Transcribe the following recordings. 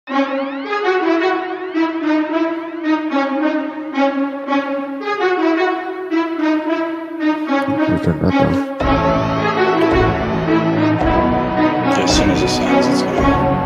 Turn that down. As soon as it sounds, it's gonna.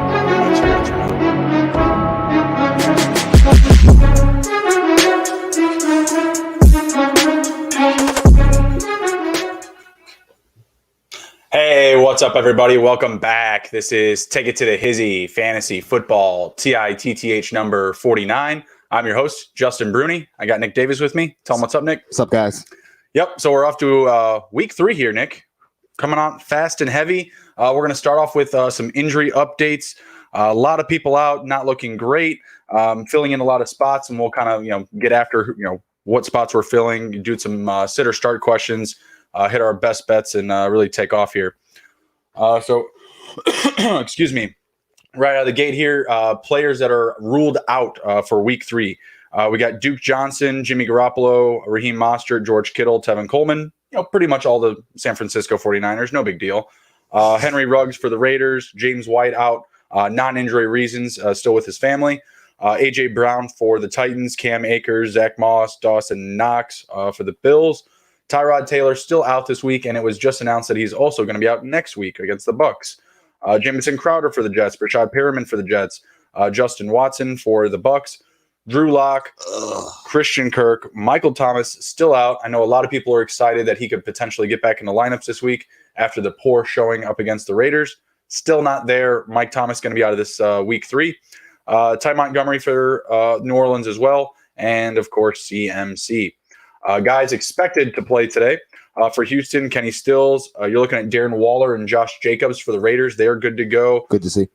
Hey, what's up, everybody? Welcome back. This is Take It to the Hizzy Fantasy Football TITTH number 49. I'm your host, Justin Bruni. I got Nick Davis with me. Tell him what's up, Nick. What's up, guys? Yep. So we're off to week 3 here, Nick. Coming on fast and heavy. We're going to start off with some injury updates. A lot of people out, not looking great, filling in a lot of spots, and we'll kind of get after what spots we're filling, do some sit or start questions, hit our best bets, and really take off here. So, excuse me. Right out of the gate here, players that are ruled out for week 3. We got Duke Johnson, Jimmy Garoppolo, Raheem Mostert, George Kittle, Tevin Coleman. Pretty much all the San Francisco 49ers. No big deal. Henry Ruggs for the Raiders. James White out, non-injury reasons, still with his family. A.J. Brown for the Titans. Cam Akers, Zach Moss, Dawson Knox for the Bills. Tyrod Taylor still out this week, and it was just announced that he's also going to be out next week against the Bucs. Jamison Crowder for the Jets. Rashad Perriman for the Jets. Justin Watson for the Bucs. Drew Lock, Christian Kirk, Michael Thomas still out. I know a lot of people are excited that he could potentially get back in the lineups this week after the poor showing up against the Raiders. Still not there. Mike Thomas going to be out of this week 3. Ty Montgomery for New Orleans as well. And, of course, CMC. Guys expected to play today. For Houston, Kenny Stills. You're looking at Darren Waller and Josh Jacobs for the Raiders. They're good to go. Good to see.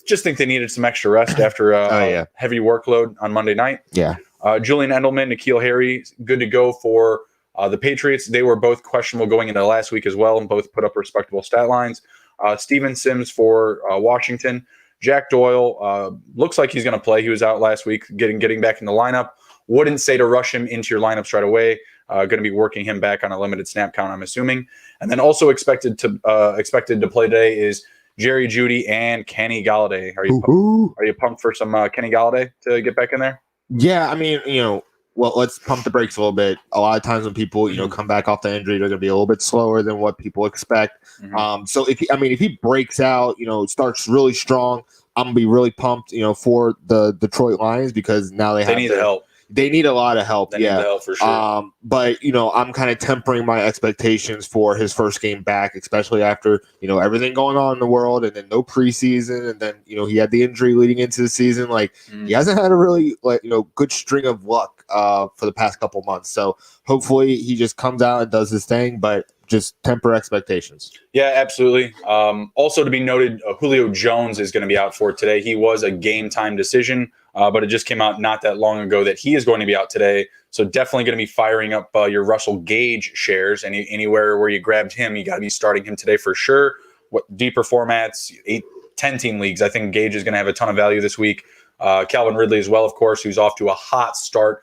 Just think they needed some extra rest after a heavy workload on Monday night. Yeah. Julian Edelman, N'Keal Harry, good to go for the Patriots. They were both questionable going into last week as well, and both put up respectable stat lines. Steven Sims for Washington. Jack Doyle looks like he's going to play. He was out last week, getting back in the lineup. Wouldn't say to rush him into your lineups right away. Going to be working him back on a limited snap count, I'm assuming. And then also expected to play today is Jerry Jeudy and Kenny Galladay. Are you pumped for some Kenny Galladay to get back in there? Yeah, I mean, well, let's pump the brakes a little bit. A lot of times when people, come back off the injury, they're going to be a little bit slower than what people expect. Mm-hmm. So if he breaks out, starts really strong, I'm going to be really pumped, for the Detroit Lions because now they need the help. They need a lot of help. They need the help for sure. But, I'm kind of tempering my expectations for his first game back, especially after, everything going on in the world and then no preseason. And then, he had the injury leading into the season. He hasn't had a really, good string of luck for the past couple months. So hopefully he just comes out and does his thing, but just temper expectations. Yeah, absolutely. Also to be noted, Julio Jones is going to be out for today. He was a game time decision. But it just came out not that long ago that he is going to be out today. So definitely going to be firing up your Russell Gage shares. Anywhere where you grabbed him, you got to be starting him today for sure. Deeper formats, 10-team leagues. I think Gage is going to have a ton of value this week. Calvin Ridley as well, of course, who's off to a hot start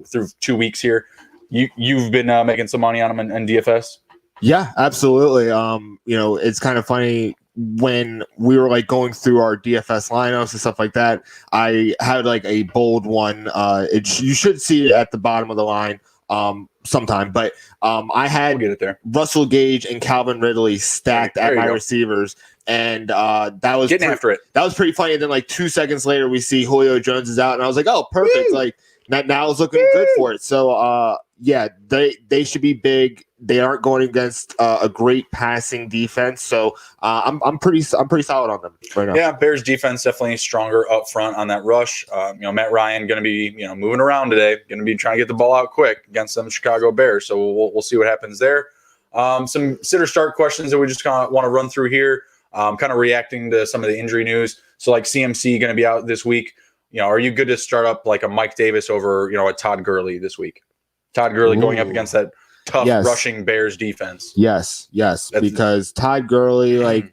through 2 weeks here. You've been making some money on him in DFS? Yeah, absolutely. It's kind of funny. When we were going through our DFS lineups and stuff like that, I had a bold one. You should see it at the bottom of the line sometime. But I had we'll get it there. Russell Gage and Calvin Ridley stacked at my receivers, and that was getting after it. That was pretty funny. And then 2 seconds later, we see Julio Jones is out, and I was like, "Oh, perfect!" Woo! Now it's looking good for it. So yeah, they should be big. They aren't going against a great passing defense, so I'm pretty solid on them right now. Yeah, Bears defense definitely stronger up front on that rush. Matt Ryan going to be moving around today, going to be trying to get the ball out quick against them Chicago Bears. So we'll see what happens there. Some sit or start questions that we just kind of want to run through here. Kind of reacting to some of the injury news. So CMC going to be out this week. Are you good to start up a Mike Davis over a Todd Gurley this week? Todd Gurley going up against that tough rushing Bears defense. Yes, because Todd Gurley, what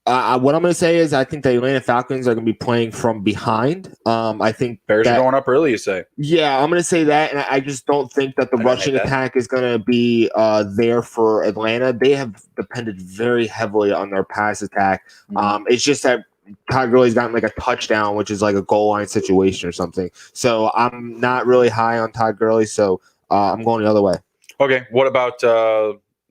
I'm going to say is I think the Atlanta Falcons are going to be playing from behind. I think Bears are going up early, you say? Yeah, I'm going to say that, and I just don't think that the rushing attack is going to be there for Atlanta. They have depended very heavily on their pass attack. It's just that Todd Gurley's gotten like a touchdown, which is like a goal line situation or something. So I'm not really high on Todd Gurley. So I'm going the other way. Okay. What about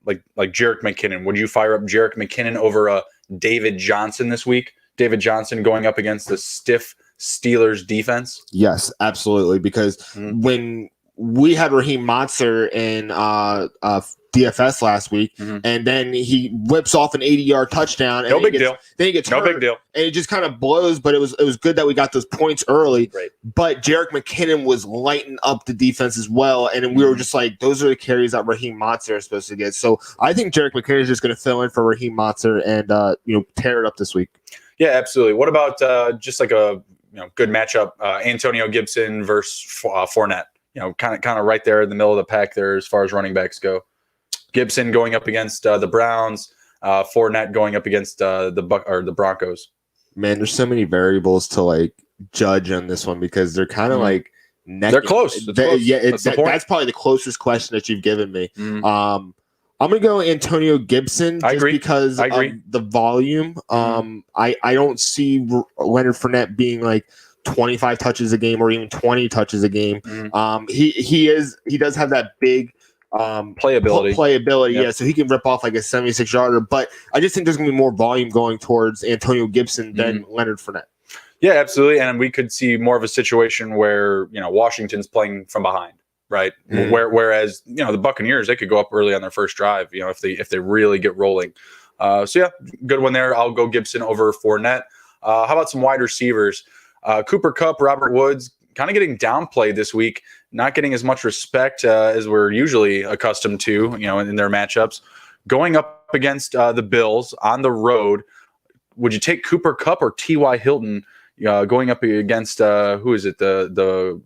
like Jerick McKinnon? Would you fire up Jerick McKinnon over David Johnson this week? David Johnson going up against the stiff Steelers defense? Yes, absolutely. Because when we had Raheem Mostert in DFS last week, and then he whips off an 80-yard touchdown. And no big deal. Then he gets no hurt, big deal. And it just kind of blows, but it was good that we got those points early. Right. But Jerick McKinnon was lighting up the defense as well, and we were just like, those are the carries that Raheem Mostert is supposed to get. So I think Jerick McKinnon is just going to fill in for Raheem Mostert and tear it up this week. Yeah, absolutely. What about just like a good matchup, Antonio Gibson versus Fournette? Kind of right there in the middle of the pack there as far as running backs go. Gibson going up against the Browns, Fournette going up against the Broncos. Man, there's so many variables to like judge on this one because they're kind of like they're close. Yeah, that's probably the closest question that you've given me. I'm gonna go Antonio Gibson just because of the volume. I don't see Leonard Fournette being like 25 touches a game or even 20 touches a game. He does have that big playability. Yep. Yeah, so he can rip off like a 76-yarder, but I just think there's gonna be more volume going towards Antonio Gibson than Leonard Fournette. Yeah, absolutely. And we could see more of a situation where Washington's playing from behind, right? Whereas the Buccaneers, they could go up early on their first drive, if they really get rolling. So yeah, good one there. I'll go Gibson over Fournette. How about some wide receivers? Cooper Kupp, Robert Woods, kind of getting downplayed this week, not getting as much respect as we're usually accustomed to, in their matchups. Going up against the Bills on the road, would you take Cooper Kupp or T.Y. Hilton going up against who is it? The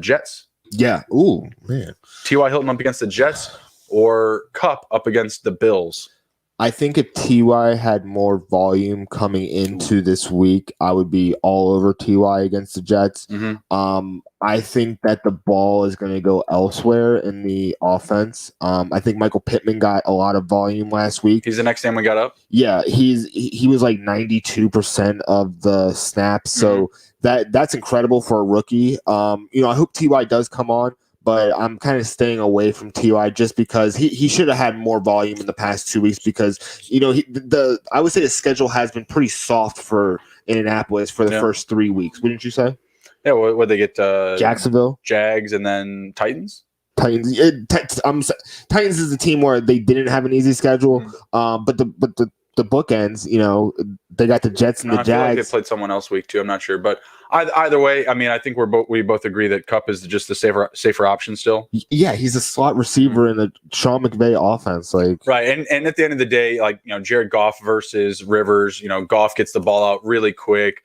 Jets? Yeah. Ooh, man. T.Y. Hilton up against the Jets or Kupp up against the Bills? I think if T.Y. had more volume coming into this week, I would be all over T.Y. against the Jets. I think that the ball is going to go elsewhere in the offense. I think Michael Pittman got a lot of volume last week. He's the next name we got up? Yeah, he was like 92% of the snaps. So that's incredible for a rookie. I hope T.Y. does come on. But I'm kind of staying away from T.Y. just because he should have had more volume in the past 2 weeks because I would say the schedule has been pretty soft for Indianapolis for the first 3 weeks. Wouldn't you say? Yeah, what they get? Jacksonville, Jags, and then Titans. Titans is a team where they didn't have an easy schedule, but the bookends, they got the Jets and the Jags. I feel like they played someone else week 2. I'm not sure, but either way, I mean, I think we both agree that Kupp is just the safer option still. Yeah, he's a slot receiver in the Sean McVay offense, right. And at the end of the day, Jared Goff versus Rivers, Goff gets the ball out really quick,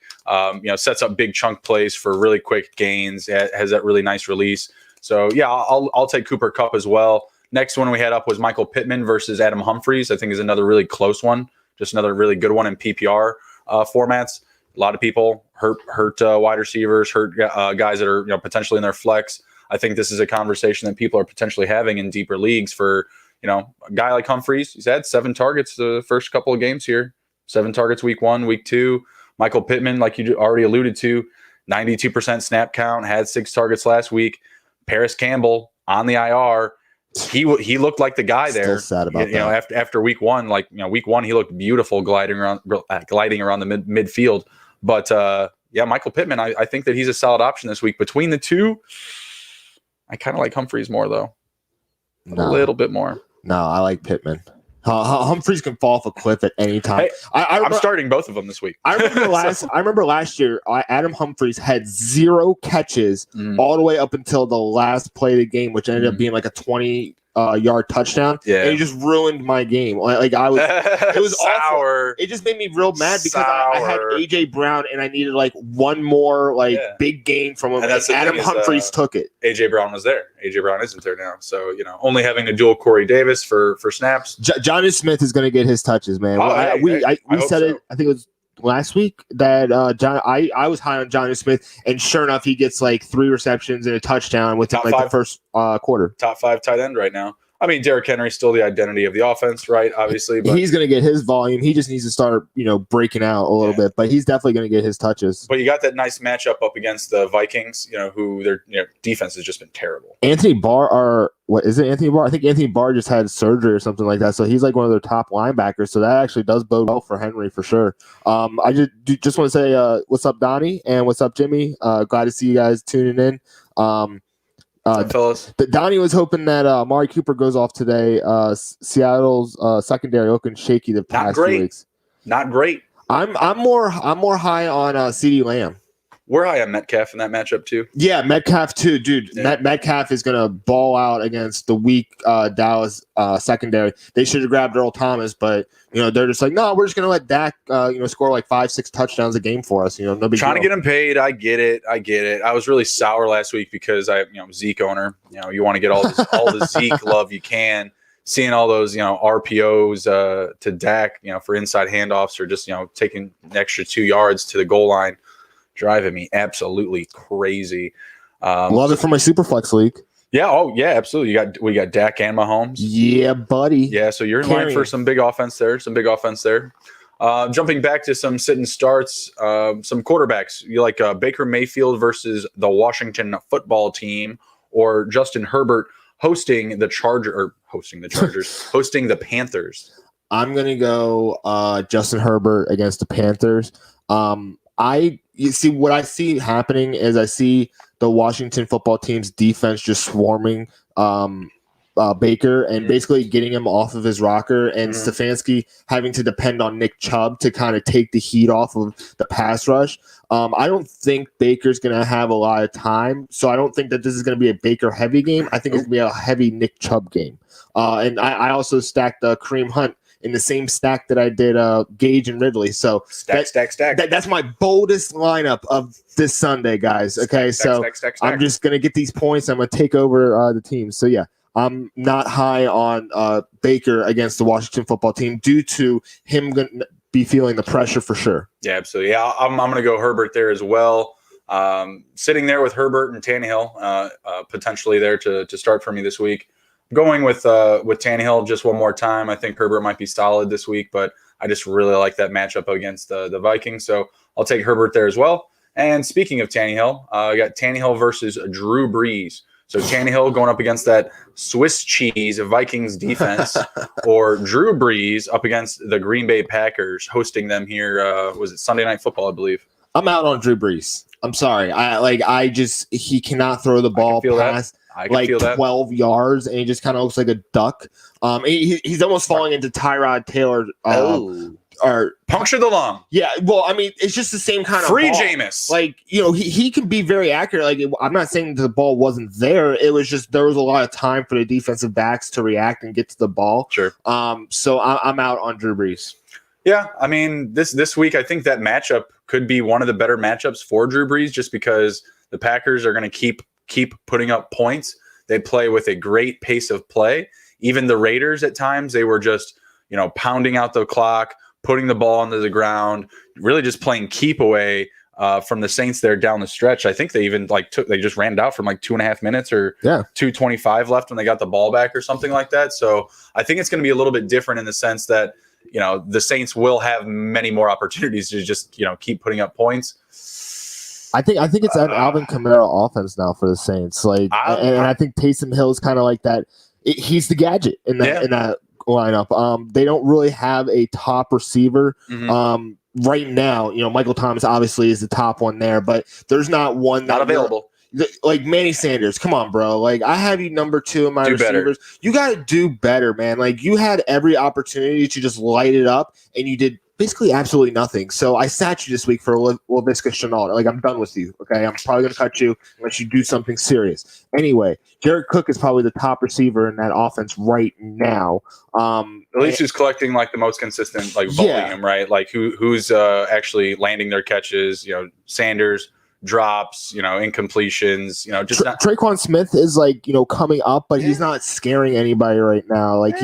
sets up big chunk plays for really quick gains, has that really nice release. So yeah, I'll take Cooper Kupp as well. Next one we had up was Michael Pittman versus Adam Humphries. I think is another really close one. Just another really good one in PPR formats. A lot of people hurt wide receivers, hurt guys that are potentially in their flex. I think this is a conversation that people are potentially having in deeper leagues for a guy like Humphries. He's had 7 targets the first couple of games here. 7 targets week 1, week 2. Michael Pittman, like you already alluded to, 92% snap count, had 6 targets last week. Paris Campbell on the IR. He looked like the guy there. Still sad about that. After week 1, week 1 he looked beautiful gliding around the midfield. But Michael Pittman, I think that he's a solid option this week. Between the two, I kind of like Humphries more though, a little bit more. No, I like Pittman. Humphries can fall off a cliff at any time. Hey, I'm starting both of them this week. I remember last year, Adam Humphries had 0 catches all the way up until the last play of the game, which ended up being like a 20-yard touchdown. Yeah, and it just ruined my game. It was awful. It just made me real mad because I had AJ Brown and I needed one more big game from him. And Adam Humphries took it. AJ Brown was there. AJ Brown isn't there now. So only having a dual Corey Davis for snaps. Johnny Smith is going to get his touches, man. We said it. I think it was last week that I was high on Johnny Smith, and sure enough, he gets 3 receptions and a touchdown within the first quarter. Top 5 tight end right now. I mean, Derrick Henry's still the identity of the offense, right? Obviously, but he's going to get his volume. He just needs to start, breaking out a little bit, but he's definitely going to get his touches. But you got that nice matchup up against the Vikings, who their defense has just been terrible. Anthony Barr, what is it? Anthony Barr? I think Anthony Barr just had surgery or something like that, so he's like one of their top linebackers. So that actually does bode well for Henry for sure. I just want to say, what's up, Donnie, and what's up, Jimmy? Glad to see you guys tuning in. Fellas. Donnie was hoping that Amari Cooper goes off today. Seattle's secondary looking shaky the past 2 weeks. Not great. I'm more high on CeeDee Lamb. We're high on Metcalf in that matchup too. Yeah, Metcalf too, dude. Yeah. Metcalf is gonna ball out against the weak Dallas secondary. They should have grabbed Earl Thomas, but they're just like, no, we're just gonna let Dak score like 5-6 touchdowns a game for us. No big trying deal. To get him paid. I get it. I was really sour last week because I'm Zeke owner. You want to get all the Zeke love you can. Seeing all those RPOs to Dak for inside handoffs or just taking an extra 2 yards to the goal line. Driving me absolutely crazy. Love it for my Superflex league. Yeah. Oh, yeah. Absolutely. We got Dak and Mahomes. Yeah, buddy. Yeah. So you're in line for some big offense there. Jumping back to some sit and starts, some quarterbacks. You like Baker Mayfield versus the Washington football team, or Justin Herbert hosting the Panthers. I'm gonna go Justin Herbert against the Panthers. You see what I see happening is I see the Washington football team's defense just swarming Baker and basically getting him off of his rocker, and Stefanski having to depend on Nick Chubb to kind of take the heat off of the pass rush. I don't think Baker's going to have a lot of time, so I don't think that this is going to be a Baker heavy game. I think it's going to be a heavy Nick Chubb game. And I also stacked Kareem Hunt in the same stack that I did Gage and Ridley. So stack. That's my boldest lineup of this Sunday, guys. Okay, stack. I'm just going to get these points. I'm going to take over the team. So, yeah, I'm not high on Baker against the Washington football team due to him going to be feeling the pressure for sure. Yeah, absolutely. Yeah, I'm going to go Herbert there as well. Sitting there with Herbert and Tannehill potentially there to start for me this week. Going with Tannehill just one more time. I think Herbert might be solid this week, but I just really like that matchup against the Vikings. So I'll take Herbert there as well. And speaking of Tannehill, I got Tannehill versus Drew Brees. So Tannehill going up against that Swiss cheese Vikings defense, or Drew Brees up against the Green Bay Packers, hosting them here. Was it Sunday Night Football, I believe? I'm out on Drew Brees. I'm sorry. He cannot throw the ball past like 12 yards, and he just kind of looks like a duck. He's almost falling into Tyrod Taylor. Or puncture the lung. Yeah, well, I mean, it's just the same kind of free ball. Jameis. Like, he can be very accurate. Like, I'm not saying that the ball wasn't there. It was just there was a lot of time for the defensive backs to react and get to the ball. Sure. So I'm out on Drew Brees. Yeah, I mean, this week I think that matchup could be one of the better matchups for Drew Brees, just because the Packers are going to keep putting up points. They play with a great pace of play. Even the Raiders at times, they were just pounding out the clock, putting the ball onto the ground, really just playing keep away from the Saints there down the stretch. I think they even they just ran it out from like 2.5 minutes or 2:25 left when they got the ball back or something like that. So I think it's going to be a little bit different in the sense that, the Saints will have many more opportunities to just, keep putting up points. I think it's an Alvin Kamara offense now for the Saints. And I think Taysom Hill is kind of like that. He's the gadget in that lineup. They don't really have a top receiver right now. Michael Thomas obviously is the top one there, but there's not one not available. Like Manny Sanders. Come on, bro. Like, I have you number 2 in my receivers. Better. You got to do better, man. Like, you had every opportunity to just light it up, and you did basically absolutely nothing. So I sat you this week for Laviska Shenault. Like, I'm done with you. Okay, I'm probably going to cut you unless you do something serious. Anyway, Jared Cook is probably the top receiver in that offense right now. At least who's collecting like the most consistent volume, right? Like who's actually landing their catches. Sanders drops, incompletions, just Traquan Smith is coming up, but he's not scaring anybody right now. Like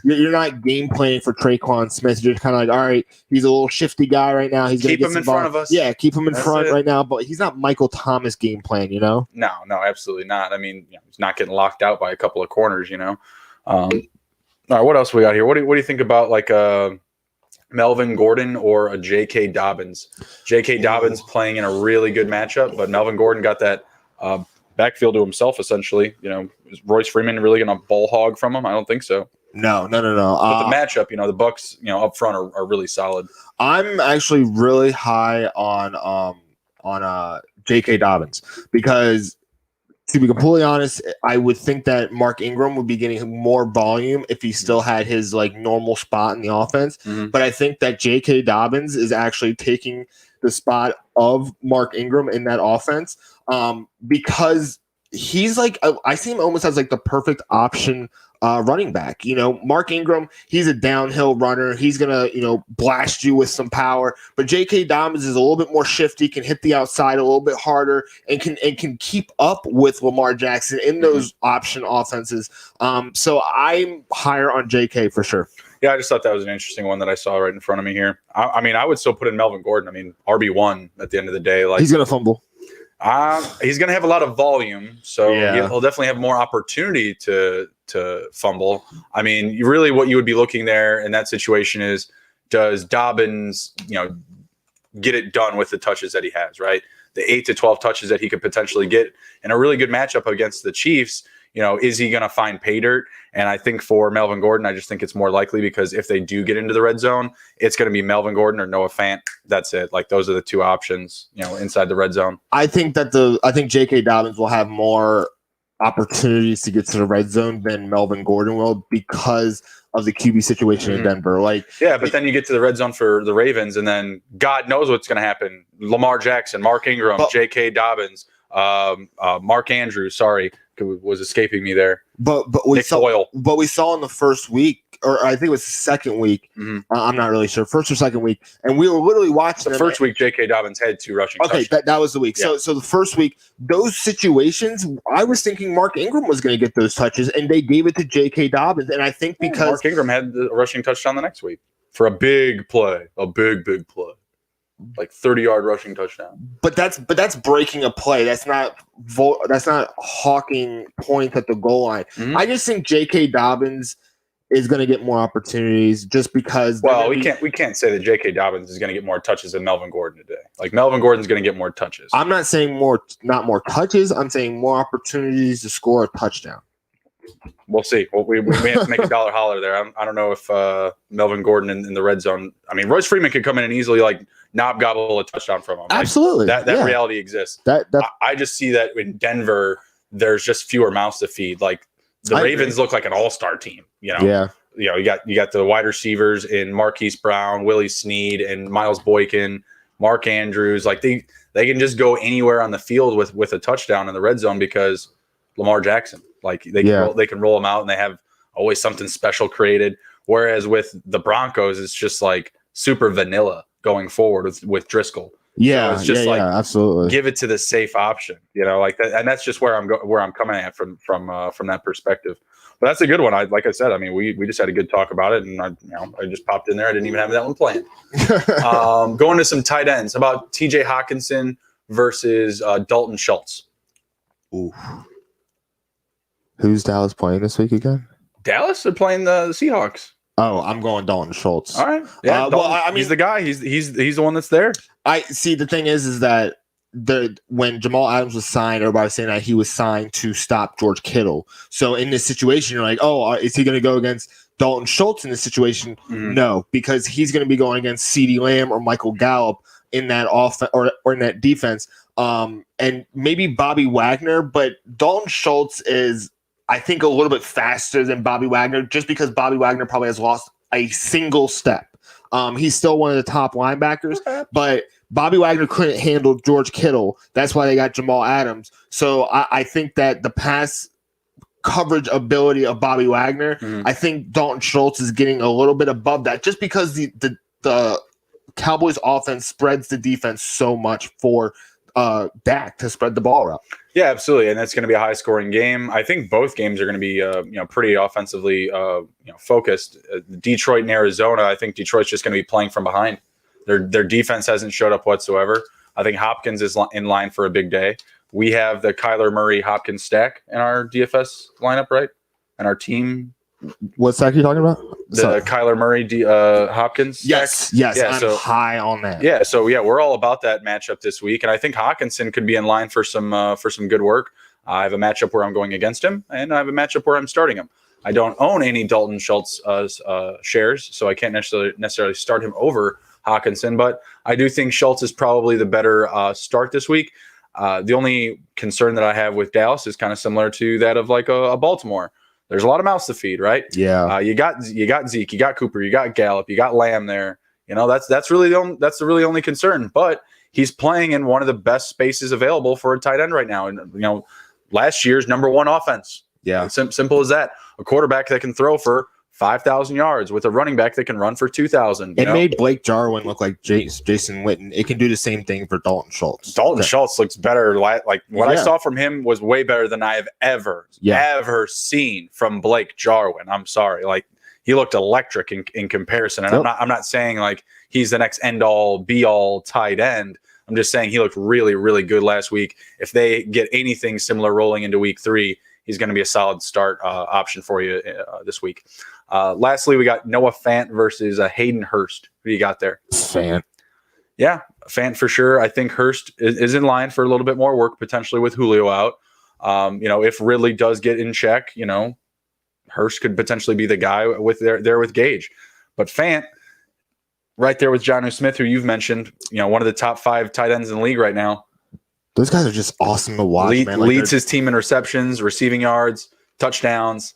you're not game planning for Traquan Smith. You're just kind of like, all right, he's a little shifty guy right now. He's going to get him in front of us. Yeah, keep him in front right now, but he's not Michael Thomas game plan, No, absolutely not. I mean, he's not getting locked out by a couple of corners, All right, what else we got here? What do you think about like Melvin Gordon or a J.K. Dobbins? J.K. Dobbins playing in a really good matchup, but Melvin Gordon got that backfield to himself essentially. Is Royce Freeman really going to ball hog from him? I don't think so. No. But the matchup, the Bucks, up front are really solid. I'm actually really high on J.K. Dobbins because, to be completely honest, I would think that Mark Ingram would be getting more volume if he still had his like normal spot in the offense. Mm-hmm. But I think that J.K. Dobbins is actually taking the spot of Mark Ingram in that offense because he's like, I see him almost as like the perfect option running back. Mark Ingram, he's a downhill runner. He's gonna, blast you with some power. But J.K. Dobbins is a little bit more shifty, can hit the outside a little bit harder, and can keep up with Lamar Jackson in those option offenses. So I'm higher on J.K. for sure. Yeah, I just thought that was an interesting one that I saw right in front of me here. I mean, I would still put in Melvin Gordon. I mean, RB1 at the end of the day. Like he's gonna fumble. He's going to have a lot of volume, so Yeah. he'll definitely have more opportunity to fumble. I mean, really what you would be looking there in that situation is, does Dobbins, get it done with the touches that he has, right? The 8 to 12 touches that he could potentially get in a really good matchup against the Chiefs. Is he going to find pay dirt? And I think for Melvin Gordon, I just think it's more likely because if they do get into the red zone, it's going to be Melvin Gordon or Noah Fant. That's it. Like those are the two options, inside the red zone. I think J.K. Dobbins will have more opportunities to get to the red zone than Melvin Gordon will because of the QB situation in Denver. But then you get to the red zone for the Ravens, and then God knows what's going to happen. Lamar Jackson, Mark Ingram, J.K. Dobbins, Mark Andrews. Sorry, was escaping me there. But we saw in the first week, or I think it was the second week. I'm not really sure, first or second week, and we were literally watching the first week. J.K. Dobbins had 2 rushing. Okay, that was the week. Yeah. So the first week, those situations, I was thinking Mark Ingram was going to get those touches, and they gave it to J.K. Dobbins, and I think because Mark Ingram had the rushing touchdown the next week for a big play, a big play. Like 30-yard rushing touchdown. But that's breaking a play. That's not hawking points at the goal line. I just think J.K. Dobbins is going to get more opportunities just because. Well, we can't say that J.K. Dobbins is going to get more touches than Melvin Gordon today. Like Melvin Gordon's going to get more touches. I'm not saying not more touches. I'm saying more opportunities to score a touchdown. We'll see. Well, we may have to make a dollar holler there. I don't know if Melvin Gordon in the red zone. I mean, Royce Freeman could come in and easily knob gobble a touchdown from him. Absolutely, that reality exists. I just see that in Denver, there's just fewer mouths to feed. Like the Ravens look like an all-star team. Yeah. You got the wide receivers in Marquise Brown, Willie Snead, and Miles Boykin, Mark Andrews. Like they can just go anywhere on the field with a touchdown in the red zone because Lamar Jackson. Like they can roll them out and they have always something special created. Whereas with the Broncos, it's just like super vanilla going forward with Driscoll. Yeah, so it's just absolutely. Give it to the safe option, like that, and that's just where I'm coming at from that perspective. But that's a good one. Like I said, I mean, we just had a good talk about it, and I just popped in there. I didn't even have that one planned. Going to some tight ends. How about T.J. Hawkinson versus Dalton Schultz? Ooh. Who's Dallas playing this week again? Dallas are playing the Seahawks. Oh, I'm going Dalton Schultz. All right. Yeah, I mean, he's the guy. He's the one that's there. I see. The thing is that when Jamal Adams was signed, everybody was saying that he was signed to stop George Kittle. So in this situation, you're like, oh, is he going to go against Dalton Schultz in this situation? No, because he's going to be going against CeeDee Lamb or Michael Gallup in that offense or in that defense. And maybe Bobby Wagner, but Dalton Schultz is, I think, a little bit faster than Bobby Wagner just because Bobby Wagner probably has lost a single step. He's still one of the top linebackers, but Bobby Wagner couldn't handle George Kittle. That's why they got Jamal Adams. So I think that the pass coverage ability of Bobby Wagner, I think Dalton Schultz is getting a little bit above that just because the Cowboys offense spreads the defense so much for Dak to spread the ball around. Yeah, absolutely, and that's going to be a high-scoring game. I think both games are going to be, pretty offensively, focused. Detroit and Arizona. I think Detroit's just going to be playing from behind. Their defense hasn't showed up whatsoever. I think Hopkins is in line for a big day. We have the Kyler Murray Hopkins stack in our DFS lineup, right? And our team What sack are you talking about? The Kyler Murray, Hopkins sack? Yes, I'm high on that. Yeah, so we're all about that matchup this week, and I think Hawkinson could be in line for some good work. I have a matchup where I'm going against him, and I have a matchup where I'm starting him. I don't own any Dalton Schultz shares, so I can't necessarily start him over Hawkinson, but I do think Schultz is probably the better start this week. The only concern that I have with Dallas is kind of similar to that of like a Baltimore. There's a lot of mouths to feed, right? Yeah. You got Zeke, you got Cooper, you got Gallup, you got Lamb there. That's really the really only concern. But he's playing in one of the best spaces available for a tight end right now. And last year's number one offense. Yeah. It's simple as that. A quarterback that can throw for 5,000 yards with a running back that can run for 2,000. It made Blake Jarwin look like Jason Witten. It can do the same thing for Dalton Schultz. Schultz looks better. Like what I saw from him was way better than I have ever seen from Blake Jarwin. I'm sorry. Like he looked electric in comparison. And I'm not saying like he's the next end all be all tight end. I'm just saying he looked really, really good last week. If they get anything similar rolling into week 3, he's going to be a solid start option for you this week. Lastly, we got Noah Fant versus Hayden Hurst. Who do you got there? Fant. Yeah, Fant for sure. I think Hurst is in line for a little bit more work potentially with Julio out. If Ridley does get in check, Hurst could potentially be the guy with Gage. But Fant, right there with Jonnu Smith, who you've mentioned, one of the top 5 tight ends in the league right now. Those guys are just awesome to watch, man. Leads his team in receptions, receiving yards, touchdowns.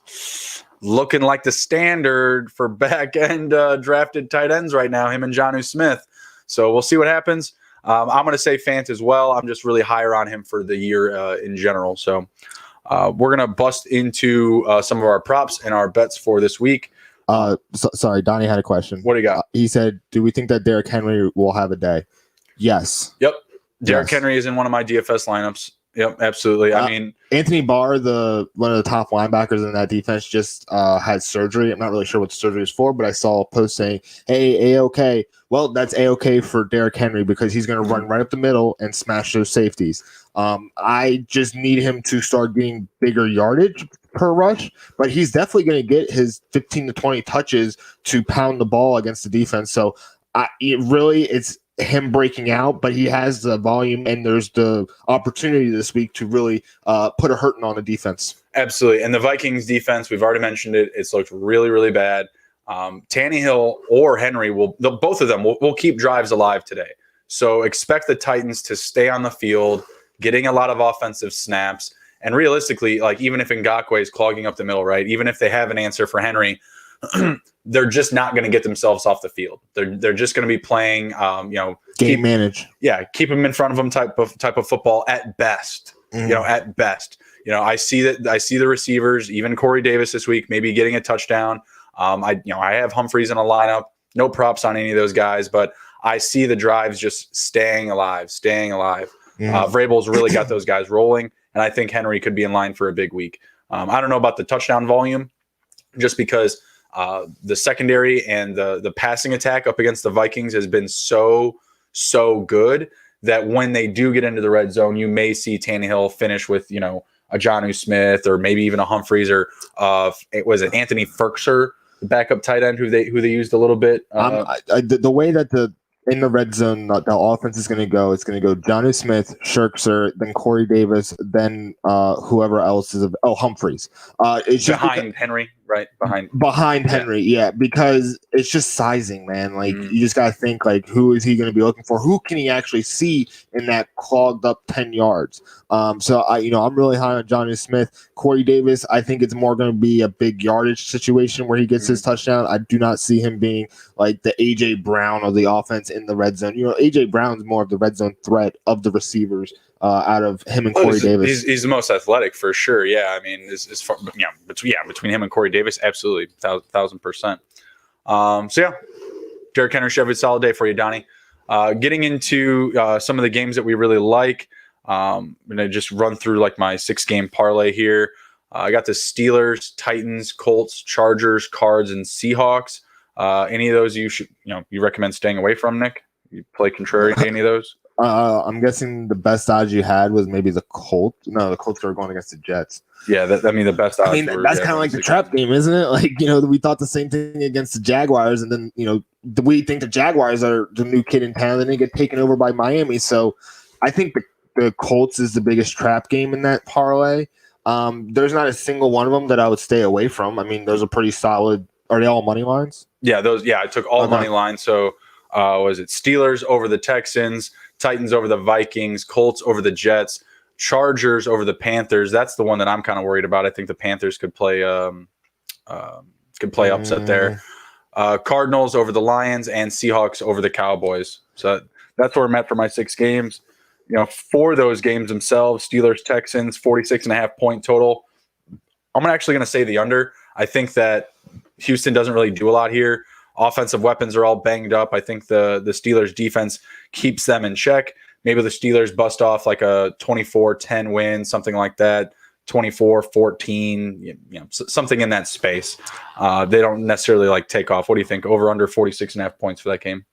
Looking like the standard for back-end drafted tight ends right now, him and Jonnu Smith. So we'll see what happens. I'm going to say Fant as well. I'm just really higher on him for the year in general. So we're going to bust into some of our props and our bets for this week. Sorry, Donnie had a question. What do you got? He said, do we think that Derrick Henry will have a day? Yes. Yep. Derrick Henry is in one of my DFS lineups. Yep, absolutely. I mean, Anthony Barr, one of the top linebackers in that defense, just had surgery. I'm not really sure what the surgery is for, but I saw a post saying, "Hey, A-OK." Well, that's A-OK for Derrick Henry because he's going to run right up the middle and smash those safeties. I just need him to start getting bigger yardage per rush, but he's definitely going to get his 15 to 20 touches to pound the ball against the defense. So it's him breaking out, but he has the volume and there's the opportunity this week to really put a hurting on the defense. Absolutely. And the Vikings defense, we've already mentioned it. It's looked really, really bad. Tannehill or Henry both of them will keep drives alive today. So expect the Titans to stay on the field, getting a lot of offensive snaps. And realistically, like even if Ngakoue is clogging up the middle, right? Even if they have an answer for Henry, they're just not going to get themselves off the field. They're just going to be playing, manage. Yeah, keep them in front of them type of football at best. At best. I see the receivers, even Corey Davis this week, maybe getting a touchdown. I have Humphreys in a lineup. No props on any of those guys, but I see the drives just staying alive. Vrabel's really got those guys rolling, and I think Henry could be in line for a big week. I don't know about the touchdown volume, just because the secondary and the passing attack up against the Vikings has been so good that when they do get into the red zone, you may see Tannehill finish with, a Jonnu Smith or maybe even a Humphreys or was it Anthony Ferkser, the backup tight end who they used a little bit. The way that in the red zone, the offense is going to go. It's going to go Jonnu Smith, Scherzer, then Corey Davis, then whoever else is Humphreys. It's behind Henry, right? Behind Henry, yeah, because it's just sizing, man. Like you just got to think, like, who is he going to be looking for? Who can he actually see in that clogged up 10 yards? So I'm really high on Jonnu Smith. Corey Davis, I think it's more going to be a big yardage situation where he gets his touchdown. I do not see him being like the AJ Brown of the offense in the red zone. AJ Brown's more of the red zone threat of the receivers out of him and Corey Davis. He's the most athletic for sure. Yeah, I mean, as far, between him and Corey Davis, absolutely, 1,000%. Derrick Henry should have a solid day for you, Donnie. Getting into some of the games that we really like. I'm gonna just run through like my 6-game parlay here. I got the Steelers, Titans, Colts, Chargers, Cards, and Seahawks. Any of those you recommend staying away from, Nick? You play contrary to any of those? I'm guessing the best odds you had was maybe the Colts. No, the Colts are going against the Jets. Yeah, the best odds. I mean, that's kind of like the trap game, isn't it? Like, we thought the same thing against the Jaguars, and then, we think the Jaguars are the new kid in town, and they get taken over by Miami. So I think the Colts is the biggest trap game in that parlay. There's not a single one of them that I would stay away from. I mean, those are pretty solid. Are they all money lines? Yeah, those. Yeah, I took all money lines. So was it Steelers over the Texans, Titans over the Vikings, Colts over the Jets, Chargers over the Panthers? That's the one that I'm kind of worried about. I think the Panthers could play upset there. Cardinals over the Lions and Seahawks over the Cowboys. So that's where I'm at for my 6 games. For those games themselves, Steelers, Texans, 46.5-point total. I'm actually going to say the under. I think that Houston doesn't really do a lot here. Offensive weapons are all banged up. I think the Steelers defense keeps them in check. Maybe the Steelers bust off like a 24-10 win, something like that, 24-14, something in that space. They don't necessarily take off. What do you think? Over under 46.5 points for that game?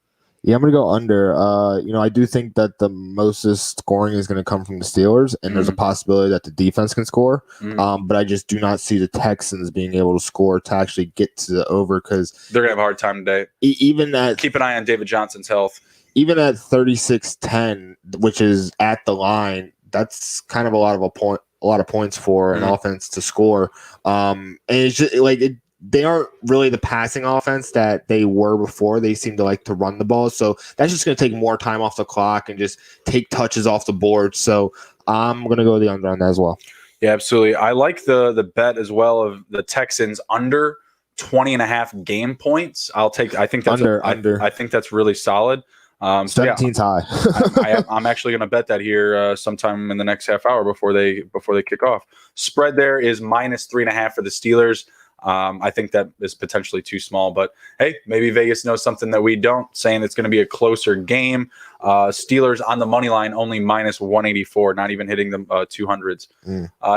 Yeah, I'm going to go under. I do think that the mostest scoring is going to come from the Steelers, and there's a possibility that the defense can score. But I just do not see the Texans being able to score to actually get to the over, because they're going to have a hard time today. Keep an eye on David Johnson's health. Even at 36-10, which is at the line, that's kind of a lot of points for an offense to score. And it's just they aren't really the passing offense that they were before. They seem to like to run the ball. So that's just going to take more time off the clock and just take touches off the board. So I'm going to go the under on that as well. Yeah, absolutely. I like the bet as well of the Texans under 20.5 game points. I think that's under. I think that's really solid. 17's high. I'm actually going to bet that here sometime in the next half hour before they kick off. Spread there is -3.5 for the Steelers. I think that is potentially too small, but hey, maybe Vegas knows something that we don't, saying it's going to be a closer game. Steelers on the money line only -184, not even hitting the 200s.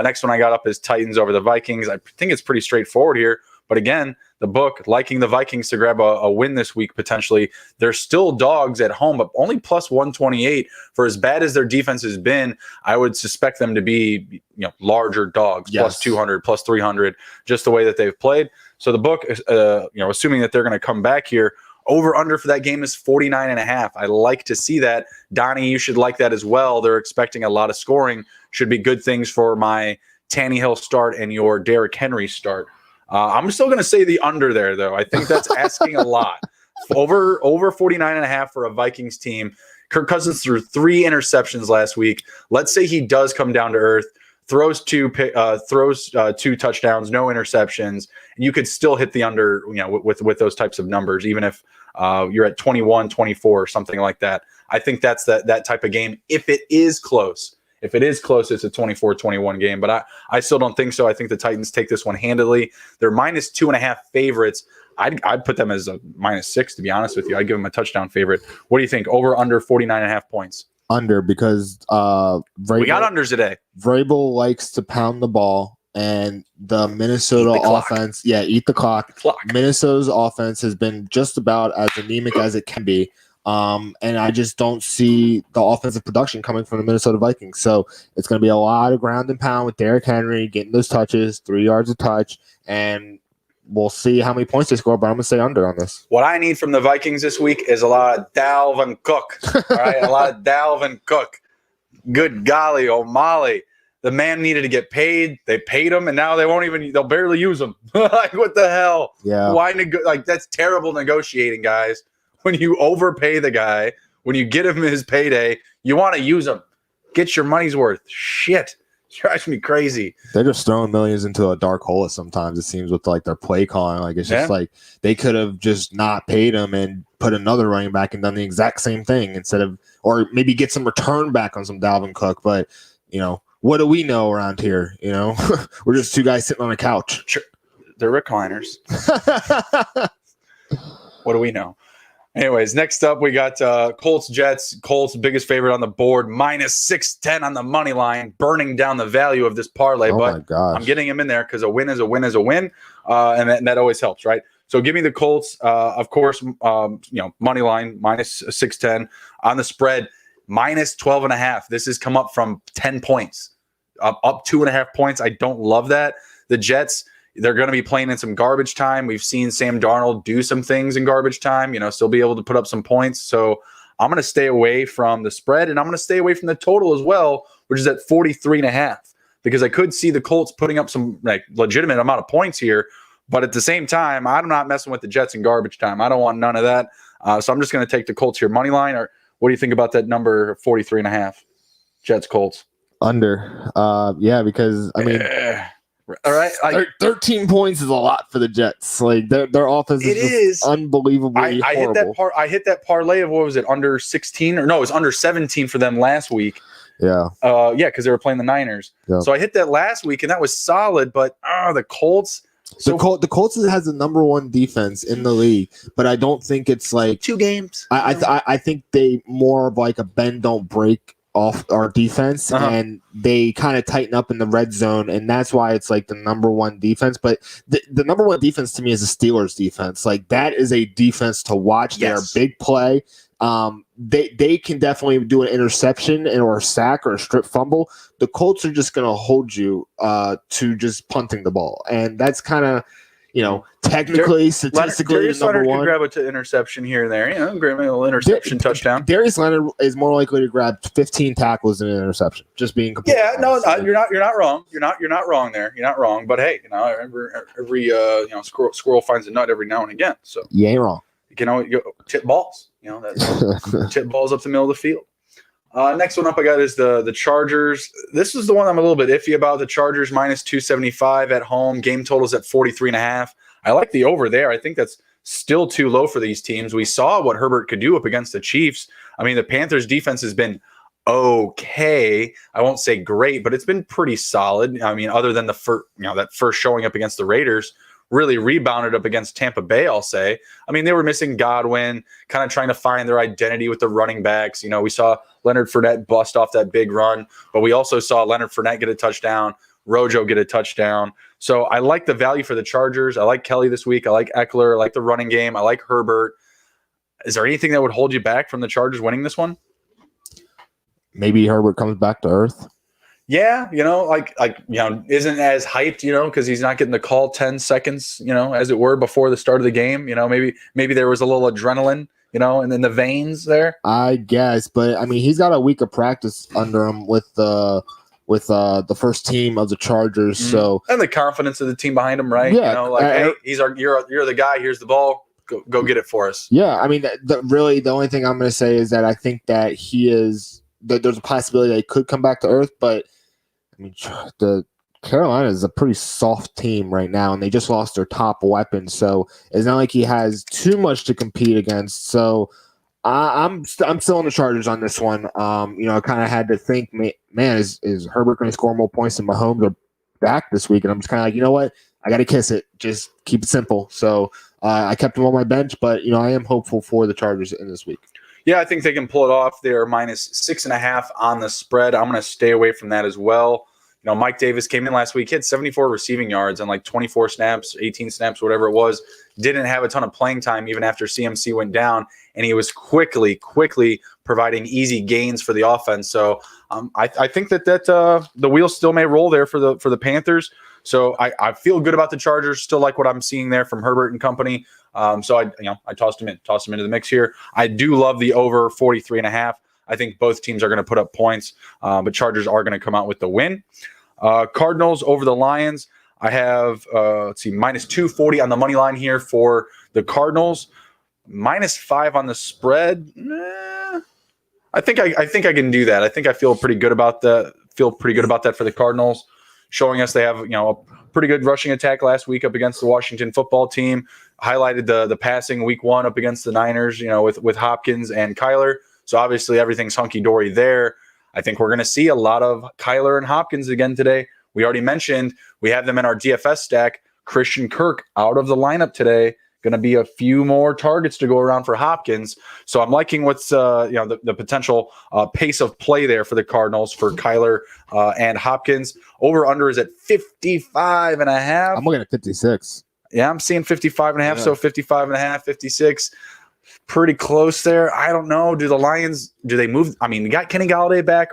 Next one I got up is Titans over the Vikings. I think it's pretty straightforward here, but again, the book liking the Vikings to grab a win this week potentially. They're still dogs at home, but only +128. For as bad as their defense has been, I would suspect them to be larger dogs, +200, +300, just the way that they've played. So the book, assuming that they're going to come back here, over under for that game is 49.5. I like to see that. Donnie, you should like that as well. They're expecting a lot of scoring. Should be good things for my Tannehill start and your Derrick Henry start. I'm still going to say the under there, though. I think that's asking a lot. Over 49.5 for a Vikings team. Kirk Cousins threw 3 interceptions last week. Let's say he does come down to earth, throws 2 touchdowns, no interceptions, and you could still hit the under, with those types of numbers, even if you're at 21-24 or something like that. I think that's that type of game. If it is close. If it is close, it's a 24-21 game, but I still don't think so. I think the Titans take this one handily. They're -2.5 favorites. I'd put them as a -6, to be honest with you. I'd give them a touchdown favorite. What do you think? Over, under 49.5 points? Under, because we got unders today. Vrabel likes to pound the ball, and the Minnesota offense, eat the clock. Minnesota's offense has been just about as anemic as it can be. And I just don't see the offensive production coming from the Minnesota Vikings. So it's going to be a lot of ground and pound with Derrick Henry getting those touches, 3 yards a touch, and we'll see how many points they score, but I'm going to say under on this. What I need from the Vikings this week is a lot of Dalvin Cook. All right, a lot of Dalvin Cook. Good golly, O'Malley. The man needed to get paid. They paid him, and now they'll barely use him. Like, what the hell? Yeah. Why that's terrible negotiating, guys. When you overpay the guy, when you get him his payday, you want to use him. Get your money's worth. Shit. Drives me crazy. They're just throwing millions into a dark hole sometimes, it seems, with their play calling. It's just they could have just not paid him and put another running back and done the exact same thing instead of, or maybe get some return back on some Dalvin Cook. But, what do we know around here? We're just 2 guys sitting on a couch. Sure. They're recliners. What do we know? Anyways, next up, we got Colts, Jets. Colts, biggest favorite on the board, -610 on the money line, burning down the value of this parlay. But I'm getting him in there because a win is a win is a win, and that always helps, right? So give me the Colts, of course, money line, -610 on the spread. minus 12.5. This has come up from 10 points, up 2.5 points. I don't love that. The Jets, they're going to be playing in some garbage time. We've seen Sam Darnold do some things in garbage time, still be able to put up some points. So I'm going to stay away from the spread, and I'm going to stay away from the total as well, which is at 43.5, because I could see the Colts putting up some legitimate amount of points here. But at the same time, I'm not messing with the Jets in garbage time. I don't want none of that. So I'm just going to take the Colts here money line. Or what do you think about that number 43.5? Jets Colts under. Yeah, because I mean, all right, 13 points is a lot for the Jets. Like their offense is unbelievably I hit that part. I hit that parlay of what was it, under 16 or no? It was under 17 for them last week. Yeah. Because they were playing the Niners. Yeah. So I hit that last week, and that was solid. But the Colts. So the Colts has the number one defense in the league, but I don't think it's like 2 games. I think they more of like a bend don't break off our defense, and they kind of tighten up in the red zone, and that's why it's like the number one defense. But the number one defense to me is the Steelers defense. Like that is a defense to watch. Yes. They're a big play. They can definitely do an interception or a sack or a strip fumble. The Colts are just going to hold you to just punting the ball, and that's kind of technically, statistically, Darius number Leonard one. Could grab an interception here and there. Grab a little interception touchdown. Darius Leonard is more likely to grab 15 tackles than an interception. Just being completely honest. You're not wrong. You're not wrong there. You're not wrong. But hey, every squirrel finds a nut every now and again. So you ain't wrong. You tip balls. Tip balls up the middle of the field. Next one up I got is the Chargers. This is the one I'm a little bit iffy about. The Chargers minus 275 at home. Game totals at 43.5. I like the over there. I think that's still too low for these teams. We saw what Herbert could do up against the Chiefs. I mean, the Panthers defense has been okay. I won't say great, but it's been pretty solid. I mean, other than that first showing up against the Raiders, really rebounded up against Tampa Bay, I'll say. I mean, they were missing Godwin, kind of trying to find their identity with the running backs. We saw Leonard Fournette bust off that big run, but we also saw Leonard Fournette get a touchdown, Rojo get a touchdown. So I like the value for the Chargers. I like Kelly this week. I like Eckler. I like the running game. I like Herbert. Is there anything that would hold you back from the Chargers winning this one? Maybe Herbert comes back to earth. Yeah, isn't as hyped, because he's not getting the call 10 seconds, as it were, before the start of the game. Maybe there was a little adrenaline, and in the veins there. I guess, but I mean, he's got a week of practice under him with the first team of the Chargers. Mm-hmm. So and the confidence of the team behind him, right? Yeah, hey, you're the guy. Here's the ball. Go get it for us. Yeah, I mean, really, the only thing I'm going to say is that I think that there's a possibility that he could come back to earth, but. I mean, the Carolina is a pretty soft team right now, and they just lost their top weapon. So it's not like he has too much to compete against. So I'm still on the Chargers on this one. I kind of had to think, man, is Herbert going to score more points than Mahomes are back this week? And I'm just kind of like, you know what? I got to kiss it. Just keep it simple. So I kept him on my bench, but I am hopeful for the Chargers in this week. Yeah, I think they can pull it off. They're minus 6.5 on the spread. I'm going to stay away from that as well. Mike Davis came in last week. He had 74 receiving yards and 24 snaps, 18 snaps, whatever it was. Didn't have a ton of playing time even after CMC went down, and he was quickly providing easy gains for the offense. So I think that the wheels still may roll there for the Panthers. So I feel good about the Chargers. Still like what I'm seeing there from Herbert and company. So I tossed him into the mix here. I do love the over 43.5. I think both teams are going to put up points, but Chargers are going to come out with the win. Cardinals over the Lions. I have minus 240 on the money line here for the Cardinals. Minus 5 on the spread. I think I can do that. I think I feel pretty good about that. For the Cardinals, showing us they have a pretty good rushing attack last week up against the Washington football team. Highlighted the passing week 1 up against the Niners, with Hopkins and Kyler. So obviously everything's hunky-dory there. I think we're going to see a lot of Kyler and Hopkins again today. We already mentioned we have them in our DFS stack. Christian Kirk out of the lineup today. Going to be a few more targets to go around for Hopkins. So I'm liking what's the potential pace of play there for the Cardinals for Kyler and Hopkins. Over-under is at 55.5. I'm looking at 56. Yeah, I'm seeing 55.5, so 55.5, 56. pretty close there. I don't know. Do the Lions, do they move? I mean, you got Kenny Galladay back.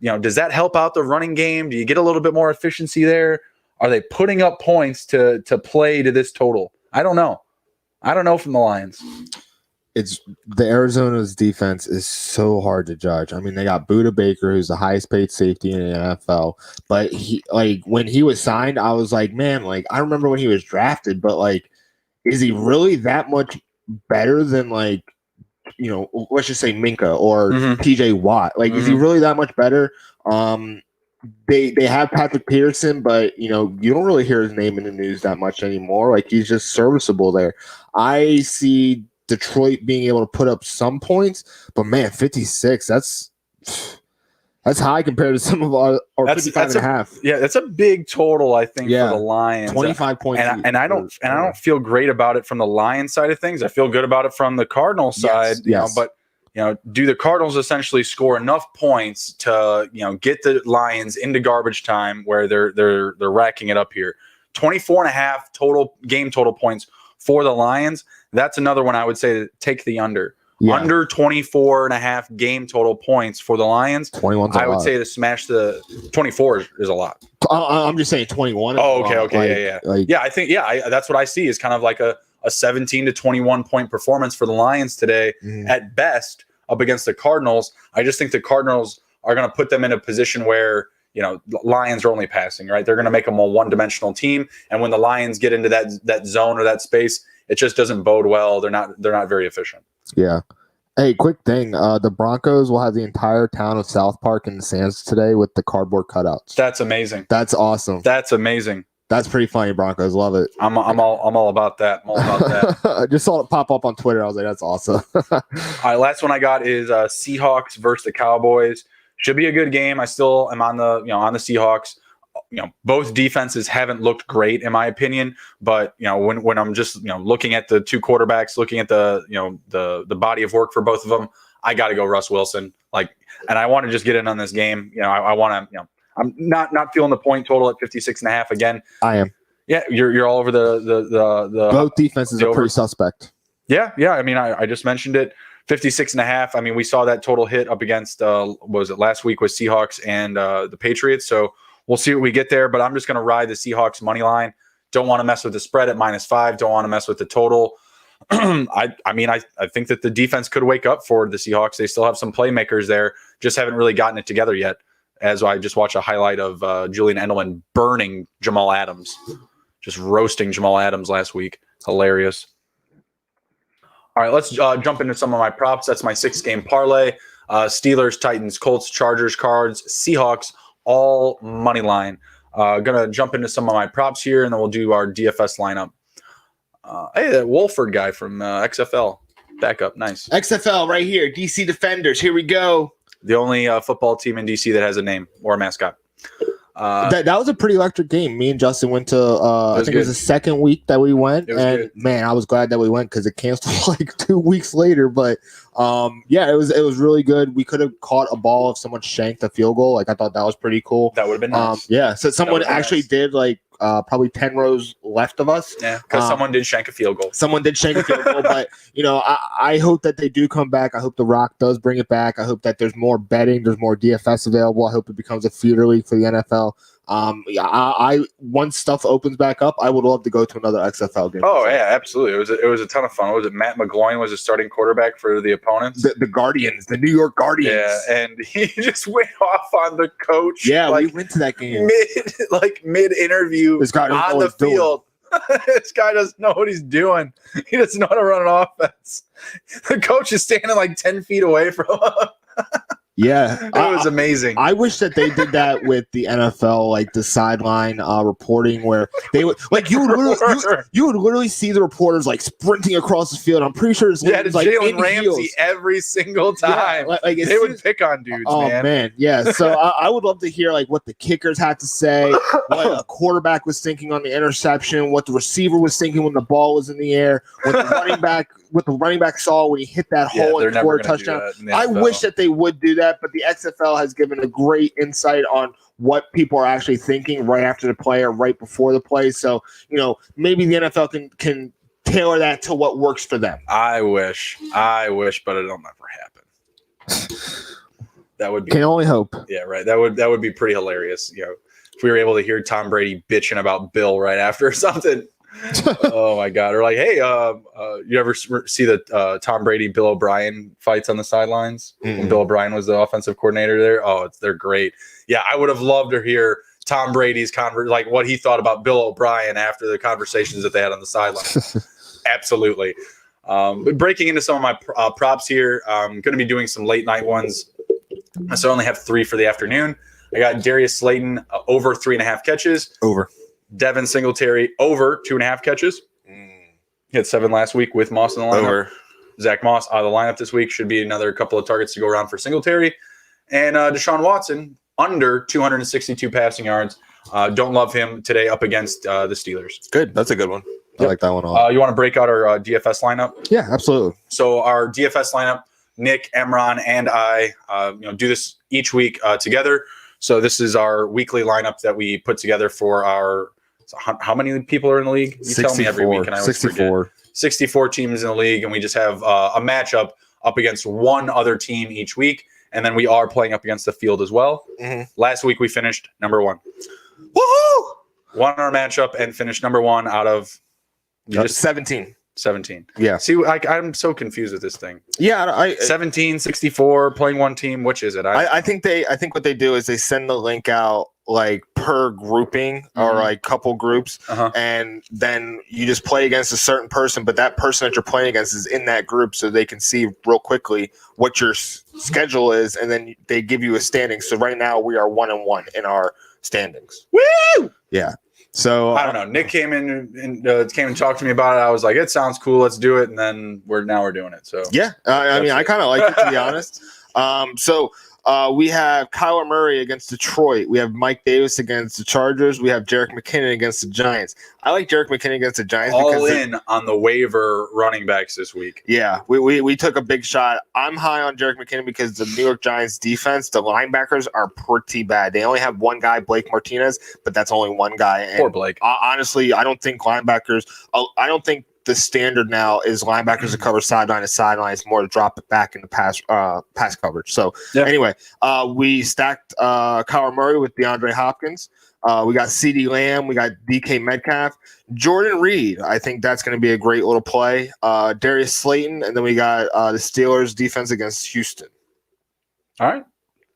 Does that help out the running game? Do you get a little bit more efficiency there? Are they putting up points to play to this total? I don't know. I don't know from the Lions. It's the Arizona's defense is so hard to judge. I mean, they got Budda Baker, who's the highest paid safety in the NFL. But when he was signed, I was like, man, I remember when he was drafted, but is he really that much better than let's just say Minka or TJ Watt? Is he really that much better? They have Patrick Peterson, but you don't really hear his name in the news that much anymore. He's just serviceable there. I see Detroit being able to put up some points, but man, 56, that's high compared to some of our 55 and a half. Yeah, that's a big total, I think, for the Lions. 25 points. And I don't feel great about it from the Lions side of things. I feel good about it from the Cardinals side. Yes. But do the Cardinals essentially score enough points to get the Lions into garbage time where they're racking it up here? 24.5 total game total points for the Lions. That's another one I would say to take the under. Yeah. Under 24.5 game total points for the Lions. 21's I would say to smash the 24 is a lot. I'm just saying 21. Okay. I think that's what I see is kind of like a 17 to 21 point performance for the Lions today at best up against the Cardinals. I just think the Cardinals are going to put them in a position where the Lions are only passing, right? They're going to make them a one-dimensional team, and when the Lions get into that zone or that space, it just doesn't bode well. They're not very efficient. Yeah. Hey, quick thing. The Broncos will have the entire town of South Park in the stands today with the cardboard cutouts. That's amazing. That's awesome. That's amazing. That's pretty funny, Broncos. Love it. I'm all about that. I'm all about that. I just saw it pop up on Twitter. I was like, that's awesome. All right, last one I got is Seahawks versus the Cowboys. Should be a good game. I still am on the Seahawks. Both defenses haven't looked great in my opinion, but when I'm just looking at the two quarterbacks, looking at the body of work for both of them, I got to go Russ Wilson. And I want to just get in on this game. I want to. I'm not feeling the point total at 56.5 again. I am. Yeah, you're all over the both defenses are pretty suspect. Yeah. I mean, I just mentioned it. 56.5. I mean, we saw that total hit up against what was it last week with Seahawks and the Patriots. So we'll see what we get there. But I'm just going to ride the Seahawks money line. Don't want to mess with the spread at -5. Don't want to mess with the total. I think that the defense could wake up for the Seahawks. They still have some playmakers there, just haven't really gotten it together yet. As I just watched a highlight of Julian Edelman burning Jamal Adams, just roasting Jamal Adams last week. Hilarious. All right, let's jump into some of my props. That's my 6-game parlay. Steelers, Titans, Colts, Chargers, Cards, Seahawks, all money line. Gonna jump into some of my props here, and then we'll do our DFS lineup. Hey, that Wolford guy from XFL. Back up. Nice. XFL right here. DC Defenders. Here we go. The only football team in DC that has a name or a mascot. That was a pretty electric game. Me and Justin went to I think it was the second week that we went, and good. Man, I was glad that we went because it canceled 2 weeks later. But it was really good. We could have caught a ball if someone shanked a field goal. I thought that was pretty cool. That would have been nice. So someone actually did probably 10 rows left of us. Yeah, because someone did shank a field goal. But I hope that they do come back. I hope The Rock does bring it back. I hope that there's more betting, there's more DFS available. I hope it becomes a feeder league for the NFL. Once stuff opens back up, I would love to go to another XFL game. Oh yeah, absolutely. It was a ton of fun. Was it Matt McGloin was the starting quarterback for the opponents? The Guardians, the New York Guardians. Yeah, and he just went off on the coach. Yeah, we went to that game mid interview on the field. This guy doesn't know what he's doing. He doesn't know how to run an offense. The coach is standing 10 feet away from him. Yeah, it was amazing. I wish that they did that with the NFL, the sideline reporting, where they would you would literally see the reporters sprinting across the field. I'm pretty sure it's Jalen Ramsey every single time. Yeah, they would pick on dudes. Oh man, yeah. So I would love to hear what the kickers had to say, what a quarterback was thinking on the interception, what the receiver was thinking when the ball was in the air, what the running back saw when he hit that hole and scored a touchdown. I wish that they would do that. But the XFL has given a great insight on what people are actually thinking right after the play or right before the play. So, maybe the NFL can tailor that to what works for them. I wish, but it'll never happen. That would be. Can only hope. Yeah, right. That would be pretty hilarious. If we were able to hear Tom Brady bitching about Bill right after or something. Oh my God! Or like, hey, you ever see the Tom Brady Bill O'Brien fights on the sidelines when Bill O'Brien was the offensive coordinator there? Oh, they're great. Yeah, I would have loved to hear Tom Brady's like what he thought about Bill O'Brien after the conversations that they had on the sidelines. Absolutely. But breaking into some of my props here, I'm going to be doing some late night ones. So I only have 3 for the afternoon. I got Darius Slayton over 3.5 catches. Over. Devin Singletary over 2.5 catches. He had 7 last week with Moss in the lineup. Over. Zach Moss out of the lineup this week. Should be another couple of targets to go around for Singletary. And Deshaun Watson under 262 passing yards. Don't love him today up against the Steelers. Good. That's a good one. I like that one a lot. You want to break out our DFS lineup? Yeah, absolutely. So our DFS lineup, Nick, Emron, and I do this each week together. So this is our weekly lineup that we put together for our how many people are in the league? You tell me every week, and I always 64. forget. 64 teams in the league, and we just have a matchup up against one other team each week, and then we are playing up against the field as well. Last week we finished number 1. Woohoo! Won our matchup and finished number 1 out of 17. 17. Yeah. See, I'm so confused with this thing. Yeah, 17, 64, playing one team. Which is it? I think what they do is they send the link out like per grouping or like couple groups, and then you just play against a certain person, but that person that you're playing against is in that group, so they can see real quickly what your schedule is, and then they give you a standing. So right now we are 1-1 in our standings. Woo! Yeah. So I don't know. Nick came in and talked to me about it. I was like, it sounds cool. Let's do it. And then we're doing it. So yeah, I mean, I kind of like it, to be honest. So we have Kyler Murray against Detroit. We have Mike Davis against the Chargers. We have Jerick McKinnon against the Giants. I like Jerick McKinnon against the Giants. All in on the waiver running backs this week. Yeah, we took a big shot. I'm high on Jerick McKinnon because the New York Giants defense, the linebackers are pretty bad. They only have one guy, Blake Martinez, but that's only one guy. And poor Blake. Honestly, I don't think the standard now is linebackers to cover sideline to sideline. It's more to drop it back into pass coverage. So anyway, we stacked Kyler Murray with DeAndre Hopkins. We got CeeDee Lamb. We got DK Metcalf. Jordan Reed. I think that's going to be a great little play. Darius Slayton. And then we got the Steelers defense against Houston. All right.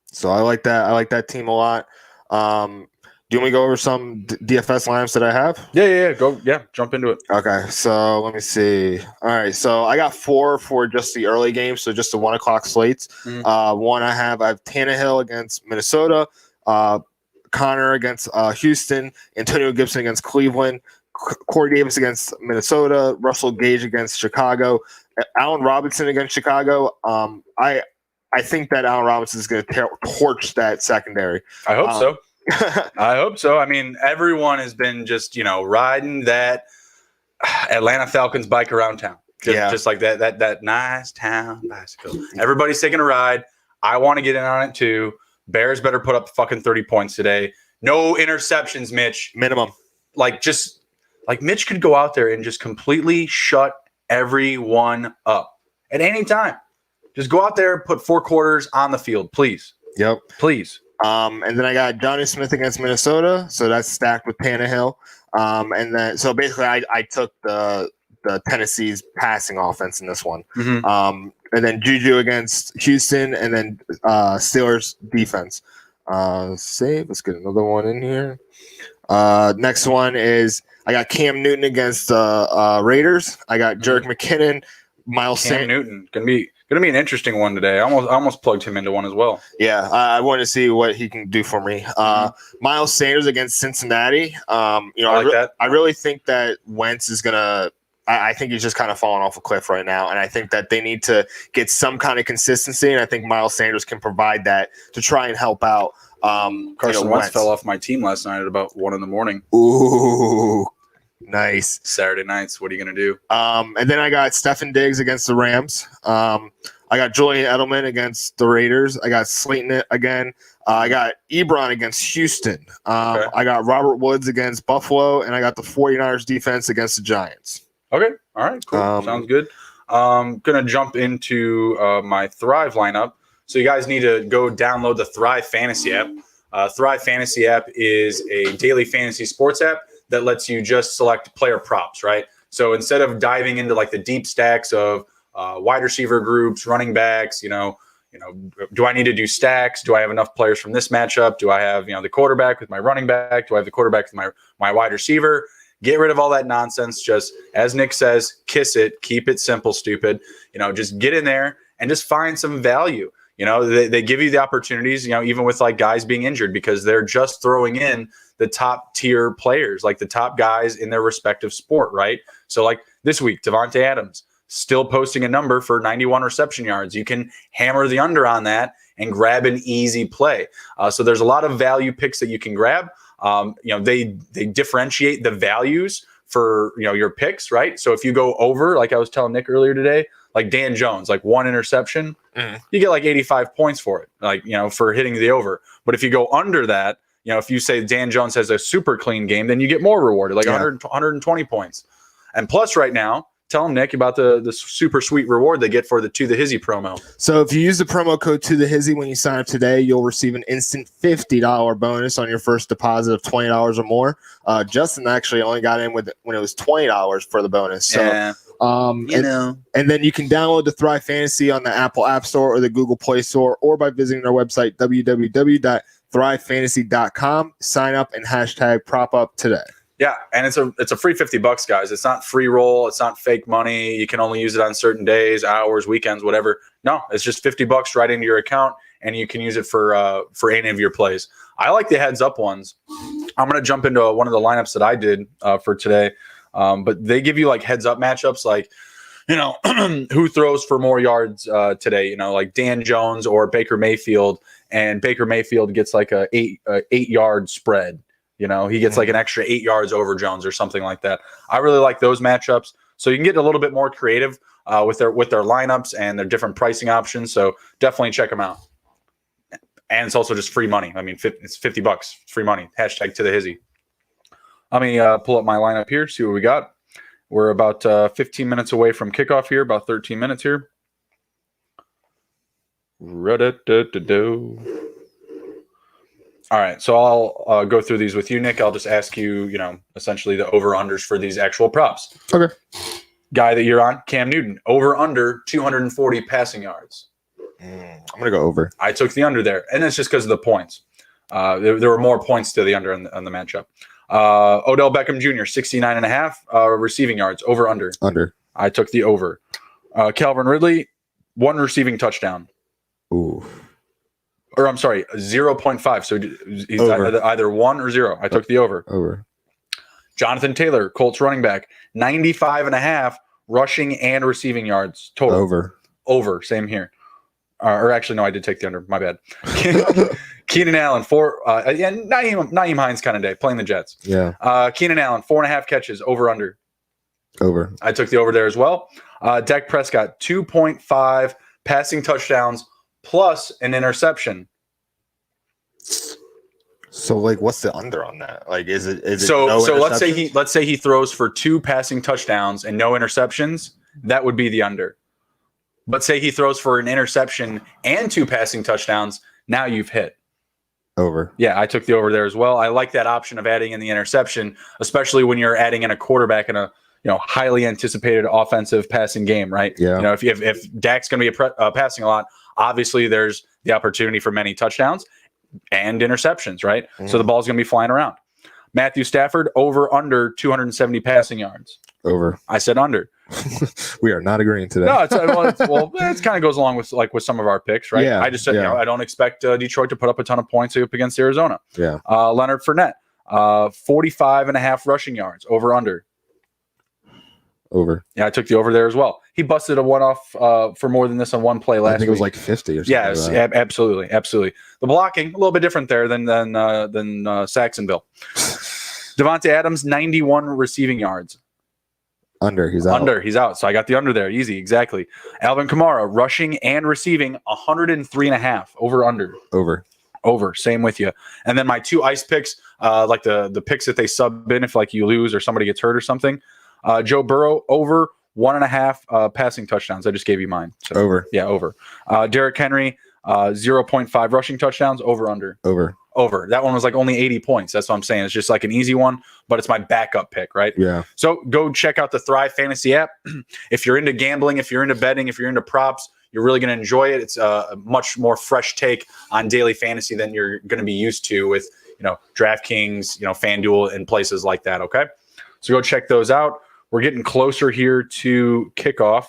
So I like that. I like that team a lot. Do you want me to go over some DFS lineups that I have? Yeah. Go. Yeah. Jump into it. Okay. So let me see. All right. So I got 4 for just the early games. So just the 1:00 slates. One I have Tannehill against Minnesota, Connor against Houston, Antonio Gibson against Cleveland, Corey Davis against Minnesota, Russell Gage against Chicago, Allen Robinson against Chicago. I think that Allen Robinson is going to torch that secondary. I hope so. I hope so. I mean, everyone has been just, riding that Atlanta Falcons bike around town. Just like that nice town bicycle. Everybody's taking a ride. I want to get in on it too. Bears better put up fucking 30 points today. No interceptions, Mitch. Minimum. Like Mitch could go out there and just completely shut everyone up at any time. Just go out there, put 4 quarters on the field, please. Yep. Please. And then I got Johnny Smith against Minnesota, so that's stacked with Tannehill. And then so basically I took the Tennessee's passing offense in this one. And then Juju against Houston, and then Steelers defense. Save. Let's get another one in here. Next one is I got Cam Newton against the Raiders. I got Jerick McKinnon, Miles Sanders. Newton gonna be an interesting one today. I almost plugged him into one as well. Yeah, I want to see what he can do for me. Miles Sanders against Cincinnati. I really think that Wentz is gonna. I think he's just kind of falling off a cliff right now, and I think that they need to get some kind of consistency, and I think Miles Sanders can provide that to try and help out. Carson Wentz fell off my team last night at about 1 a.m. Ooh, nice. Saturday nights. What are you going to do? And then I got Stefan Diggs against the Rams. I got Julian Edelman against the Raiders. I got Slayton again. I got Ebron against Houston. I got Robert Woods against Buffalo, and I got the 49ers defense against the Giants. Okay. All right. Cool. Sounds good. Gonna jump into my Thrive lineup. So you guys need to go download the Thrive Fantasy app. Thrive Fantasy app is a daily fantasy sports app that lets you just select player props, right? So instead of diving into like the deep stacks of wide receiver groups, running backs, do I need to do stacks? Do I have enough players from this matchup? Do I have, the quarterback with my running back? Do I have the quarterback with my wide receiver? Get rid of all that nonsense. Just, as Nick says, kiss it, keep it simple, stupid. Just get in there and just find some value. They give you the opportunities, even with like guys being injured, because they're just throwing in the top tier players, like the top guys in their respective sport, right? So like this week, Devontae Adams still posting a number for 91 reception yards. You can hammer the under on that and grab an easy play. So there's a lot of value picks that you can grab. They differentiate the values for your picks, right? So if you go over, like I was telling Nick earlier today, like Dan Jones, like one interception, you get like 85 points for it, like for hitting the over. But if you go under that, if you say Dan Jones has a super clean game, then you get more rewarded, like 120 points. And plus, right now, tell them, Nick, about the super sweet reward they get for the To The Hizzy promo. So if you use the promo code To The Hizzy when you sign up today, you'll receive an instant $50 bonus on your first deposit of $20 or more. Justin actually only got in when it was $20 for the bonus. So, yeah. And then you can download the Thrive Fantasy on the Apple App Store or the Google Play Store, or by visiting our website, www.thrivefantasy.com. Sign up and hashtag prop up today. Yeah, and it's a free $50, guys. It's not free roll. It's not fake money. You can only use it on certain days, hours, weekends, whatever. No, it's just $50 right into your account, and you can use it for any of your plays. I like the heads up ones. I'm going to jump into one of the lineups that I did for today, but they give you like heads up matchups, like who throws for more yards today. Like Dan Jones or Baker Mayfield, and Baker Mayfield gets like a 8-yard spread. He gets like an extra 8 yards over Jones or something like that. I really like those matchups. So you can get a little bit more creative with their lineups and their different pricing options. So definitely check them out. And it's also just free money. I mean, it's $50. It's free money. Hashtag To The Hizzy. Let me pull up my lineup here, see what we got. We're about 15 minutes away from kickoff here, about 13 minutes here. All right, so I'll go through these with you, Nick. I'll just ask you, essentially the over-unders for these actual props. Okay. Guy that you're on, Cam Newton, over-under 240 passing yards. I'm going to go over. I took the under there, and it's just because of the points. There were more points to the under on the matchup. Odell Beckham Jr., 69.5 receiving yards, over-under. Under. I took the over. Calvin Ridley, 1 receiving touchdown. Ooh. Or I'm sorry, 0.5. So he's either 1 or 0. I took the over. Over. Jonathan Taylor, Colts running back, 95.5 rushing and receiving yards total. Over. Over. Same here. Or actually, no, I did take the under. My bad. Keenan Allen, 4. Nyheim Hines kind of day, playing the Jets. Yeah. Keenan Allen, 4.5 catches, over under. Over. I took the over there as well. Dak Prescott, 2.5 passing touchdowns plus an interception. So like, what's the under on that? Like, is it so no let's say he throws for 2 passing touchdowns and no interceptions. That would be the under. But say he throws for an interception and 2 passing touchdowns. Now you've hit. Over. Yeah, I took the over there as well. I like that option of adding in the interception, especially when you're adding in a quarterback in a highly anticipated offensive passing game, right? Yeah. If Dak's going to be passing a lot, obviously there's the opportunity for many touchdowns and interceptions, right? So the ball's going to be flying around. Matthew Stafford, over under 270 passing yards. Over. I said under. We are not agreeing today. No, it kind of goes along with some of our picks, right? Yeah, I just said, I don't expect Detroit to put up a ton of points up against Arizona. Yeah. Leonard Fournette, 45.5 rushing yards, over under. Over. Yeah, I took the over there as well. He busted a one-off for more than this on one play last week. I think it was like 50 or something. Yes, like absolutely. The blocking, a little bit different there than Saxonville. Devontae Adams, 91 receiving yards. Under. He's out. Under. He's out. So I got the under there. Easy. Exactly. Alvin Kamara, rushing and receiving, 103.5. Over, under. Over. Same with you. And then my 2 ice picks, like the picks that they sub in if like you lose or somebody gets hurt or something. Joe Burrow over 1.5 passing touchdowns. I just gave you mine. So, Over. Yeah, over. Derrick Henry, 0.5 rushing touchdowns. Over. Over. That one was like only 80 points. That's what I'm saying. It's just like an easy one, but it's my backup pick, right? Yeah. So go check out the Thrive Fantasy app. If you're into gambling, if you're into betting, if you're into props, you're really going to enjoy it. It's a much more fresh take on daily fantasy than you're going to be used to with, DraftKings, FanDuel and places like that. Okay. So go check those out. We're getting closer here to kickoff.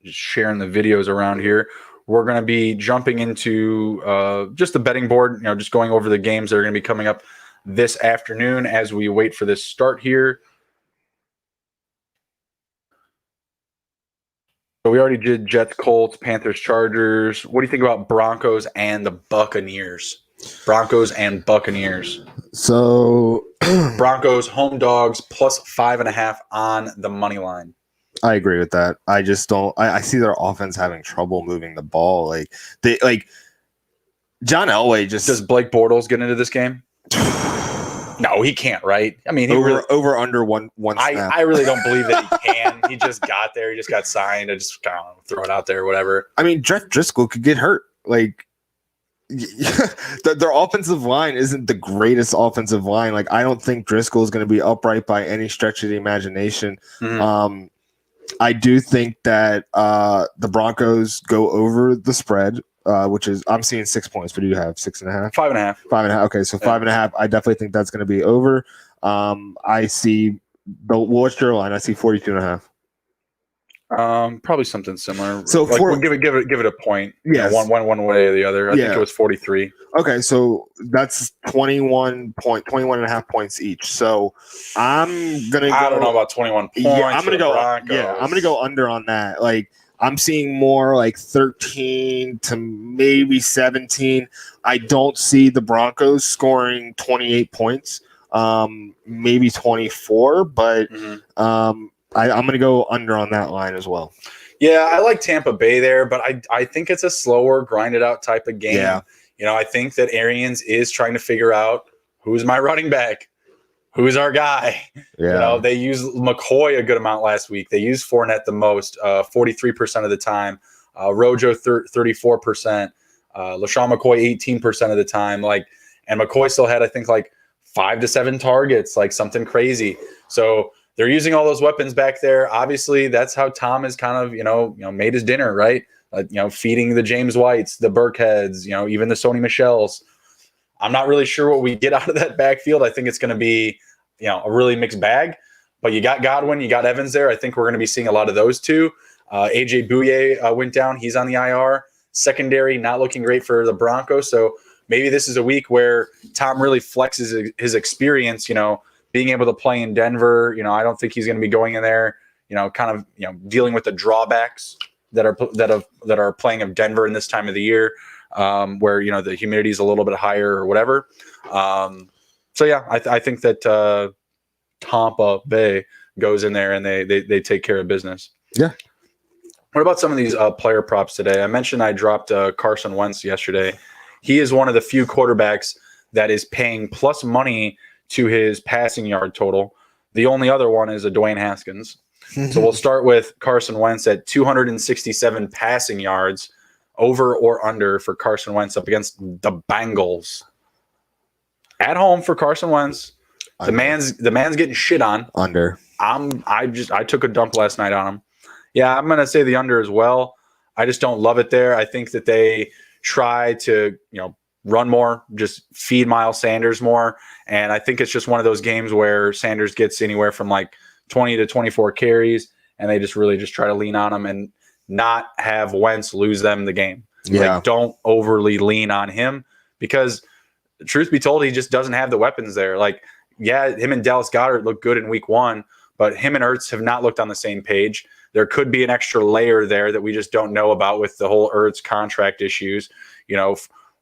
Just sharing the videos around here. We're going to be jumping into just the betting board, just going over the games that are going to be coming up this afternoon as we wait for this start here. So we already did Jets, Colts, Panthers, Chargers. What do you think about Broncos and the Buccaneers? So Broncos home dogs plus 5.5 on the money line. I agree with that. I just don't. I see their offense having trouble moving the ball. Like John Elway just does Blake Bortles get into this game? No, he can't. Right? I mean, over under one snap. I really don't believe that he can. He just got there. He just got signed. I just kind of throw it out there, whatever. I mean, Jeff Driscoll could get hurt. Like their offensive line isn't the greatest offensive line. Like I don't think Driscoll is going to be upright by any stretch of the imagination. Mm-hmm. I do think that the Broncos go over the spread, which is I'm seeing 6 points. But do you have 6.5? 5.5. 5.5. Okay, so 5.5. I definitely think that's going to be over. I see what's your line? I see 42.5. Probably something similar. So we'll give it a point. Yes. One way or the other. I think it was 43. Okay, so that's 21 and a half points each. So I'm gonna. I don't know about 21 points. Yeah, I'm gonna go. Broncos. Yeah, I'm gonna go under on that. Like I'm seeing more like 13 to maybe 17. I don't see the Broncos scoring 28 points. Maybe 24, but I'm going to go under on that line as well. Yeah, I like Tampa Bay there, but I think it's a slower, grinded out type of game. Yeah. I think that Arians is trying to figure out who's my running back, who's our guy. Yeah. They used McCoy a good amount last week. They used Fournette the most, 43% of the time. Rojo 34%. LaShawn McCoy 18% of the time. And McCoy still had, I think, 5 to 7 targets, something crazy. So they're using all those weapons back there. Obviously, that's how Tom has kind of, made his dinner, right? Feeding the James Whites, the Burkheads, even the Sony Michels. I'm not really sure what we get out of that backfield. I think it's going to be, a really mixed bag. But you got Godwin, you got Evans there. I think we're going to be seeing a lot of those two. AJ Bouye went down. He's on the IR. Secondary, not looking great for the Broncos. So maybe this is a week where Tom really flexes his experience, being able to play in Denver. I don't think he's going to be going in there, dealing with the drawbacks that are playing of Denver in this time of the year, where the humidity is a little bit higher or whatever. So yeah, I think that Tampa Bay goes in there and they take care of business. Yeah. What about some of these player props today? I mentioned I dropped Carson Wentz yesterday. He is one of the few quarterbacks that is paying plus money to his passing yard total. The only other one is a Dwayne Haskins. So we'll start with Carson Wentz at 267 passing yards, over or under for Carson Wentz up against the Bengals. At home for Carson Wentz. The man's getting shit on. Under. I took a dump last night on him. Yeah, I'm gonna say the under as well. I just don't love it there. I think that they try to, run more, just feed Miles Sanders more. And I think it's just one of those games where Sanders gets anywhere from 20 to 24 carries, and they just really just try to lean on him and not have Wentz lose them the game. Yeah. Don't overly lean on him because, truth be told, he just doesn't have the weapons there. Him and Dallas Goedert looked good in week 1, but him and Ertz have not looked on the same page. There could be an extra layer there that we just don't know about with the whole Ertz contract issues.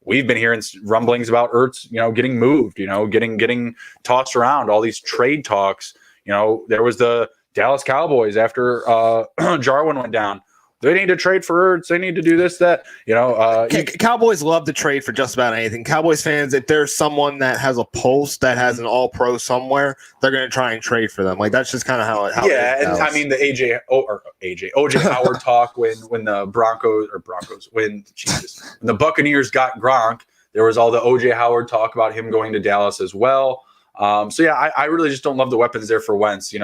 We've been hearing rumblings about Ertz, getting moved, getting tossed around, all these trade talks. There was the Dallas Cowboys after Jarwin went down. They need to trade for Ertz. They need to do this, that. Cowboys love to trade for just about anything. Cowboys fans, if there's someone that has a pulse, that has an all-pro somewhere, they're going to try and trade for them. Like, that's just kind of how it is. And I mean the OJ Howard talk when the when the Buccaneers got Gronk, there was all the OJ Howard talk about him going to Dallas as well. I really just don't love the weapons there for Wentz.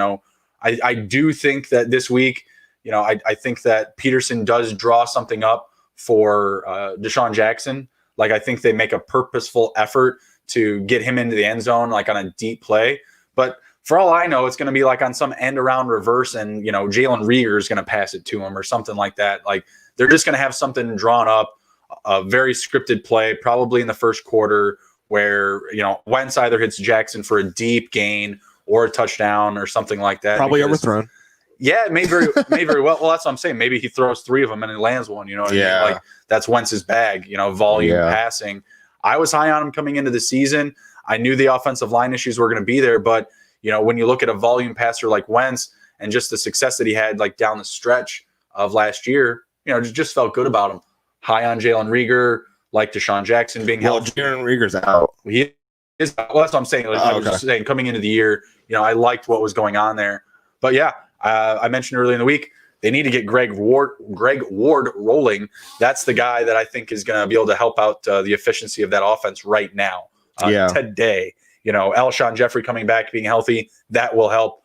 I do think that this week, I think that Peterson does draw something up for Deshaun Jackson. Like, I think they make a purposeful effort to get him into the end zone, like on a deep play. But for all I know, it's going to be like on some end around reverse, and Jalen Reagor is going to pass it to him or something like that. Like, they're just going to have something drawn up, a very scripted play, probably in the first quarter, where Wentz either hits Jackson for a deep gain or a touchdown or something like that. Probably overthrown. Yeah, it may very well. Well, that's what I'm saying. Maybe he throws 3 of them and he lands one. You know what I mean? Like, that's Wentz's bag. Volume passing. I was high on him coming into the season. I knew the offensive line issues were going to be there, but when you look at a volume passer like Wentz and just the success that he had like down the stretch of last year, just felt good about him. High on Jalen Reagor, like Deshaun Jackson being healthy. Jalen Reagor's out. He is. Well, that's what I'm saying. I was just saying, coming into the year, I liked what was going on there. But yeah, I mentioned earlier in the week, they need to get Greg Ward rolling. That's the guy that I think is going to be able to help out the efficiency of that offense right now. Today, Alshon Jeffrey coming back, being healthy, that will help.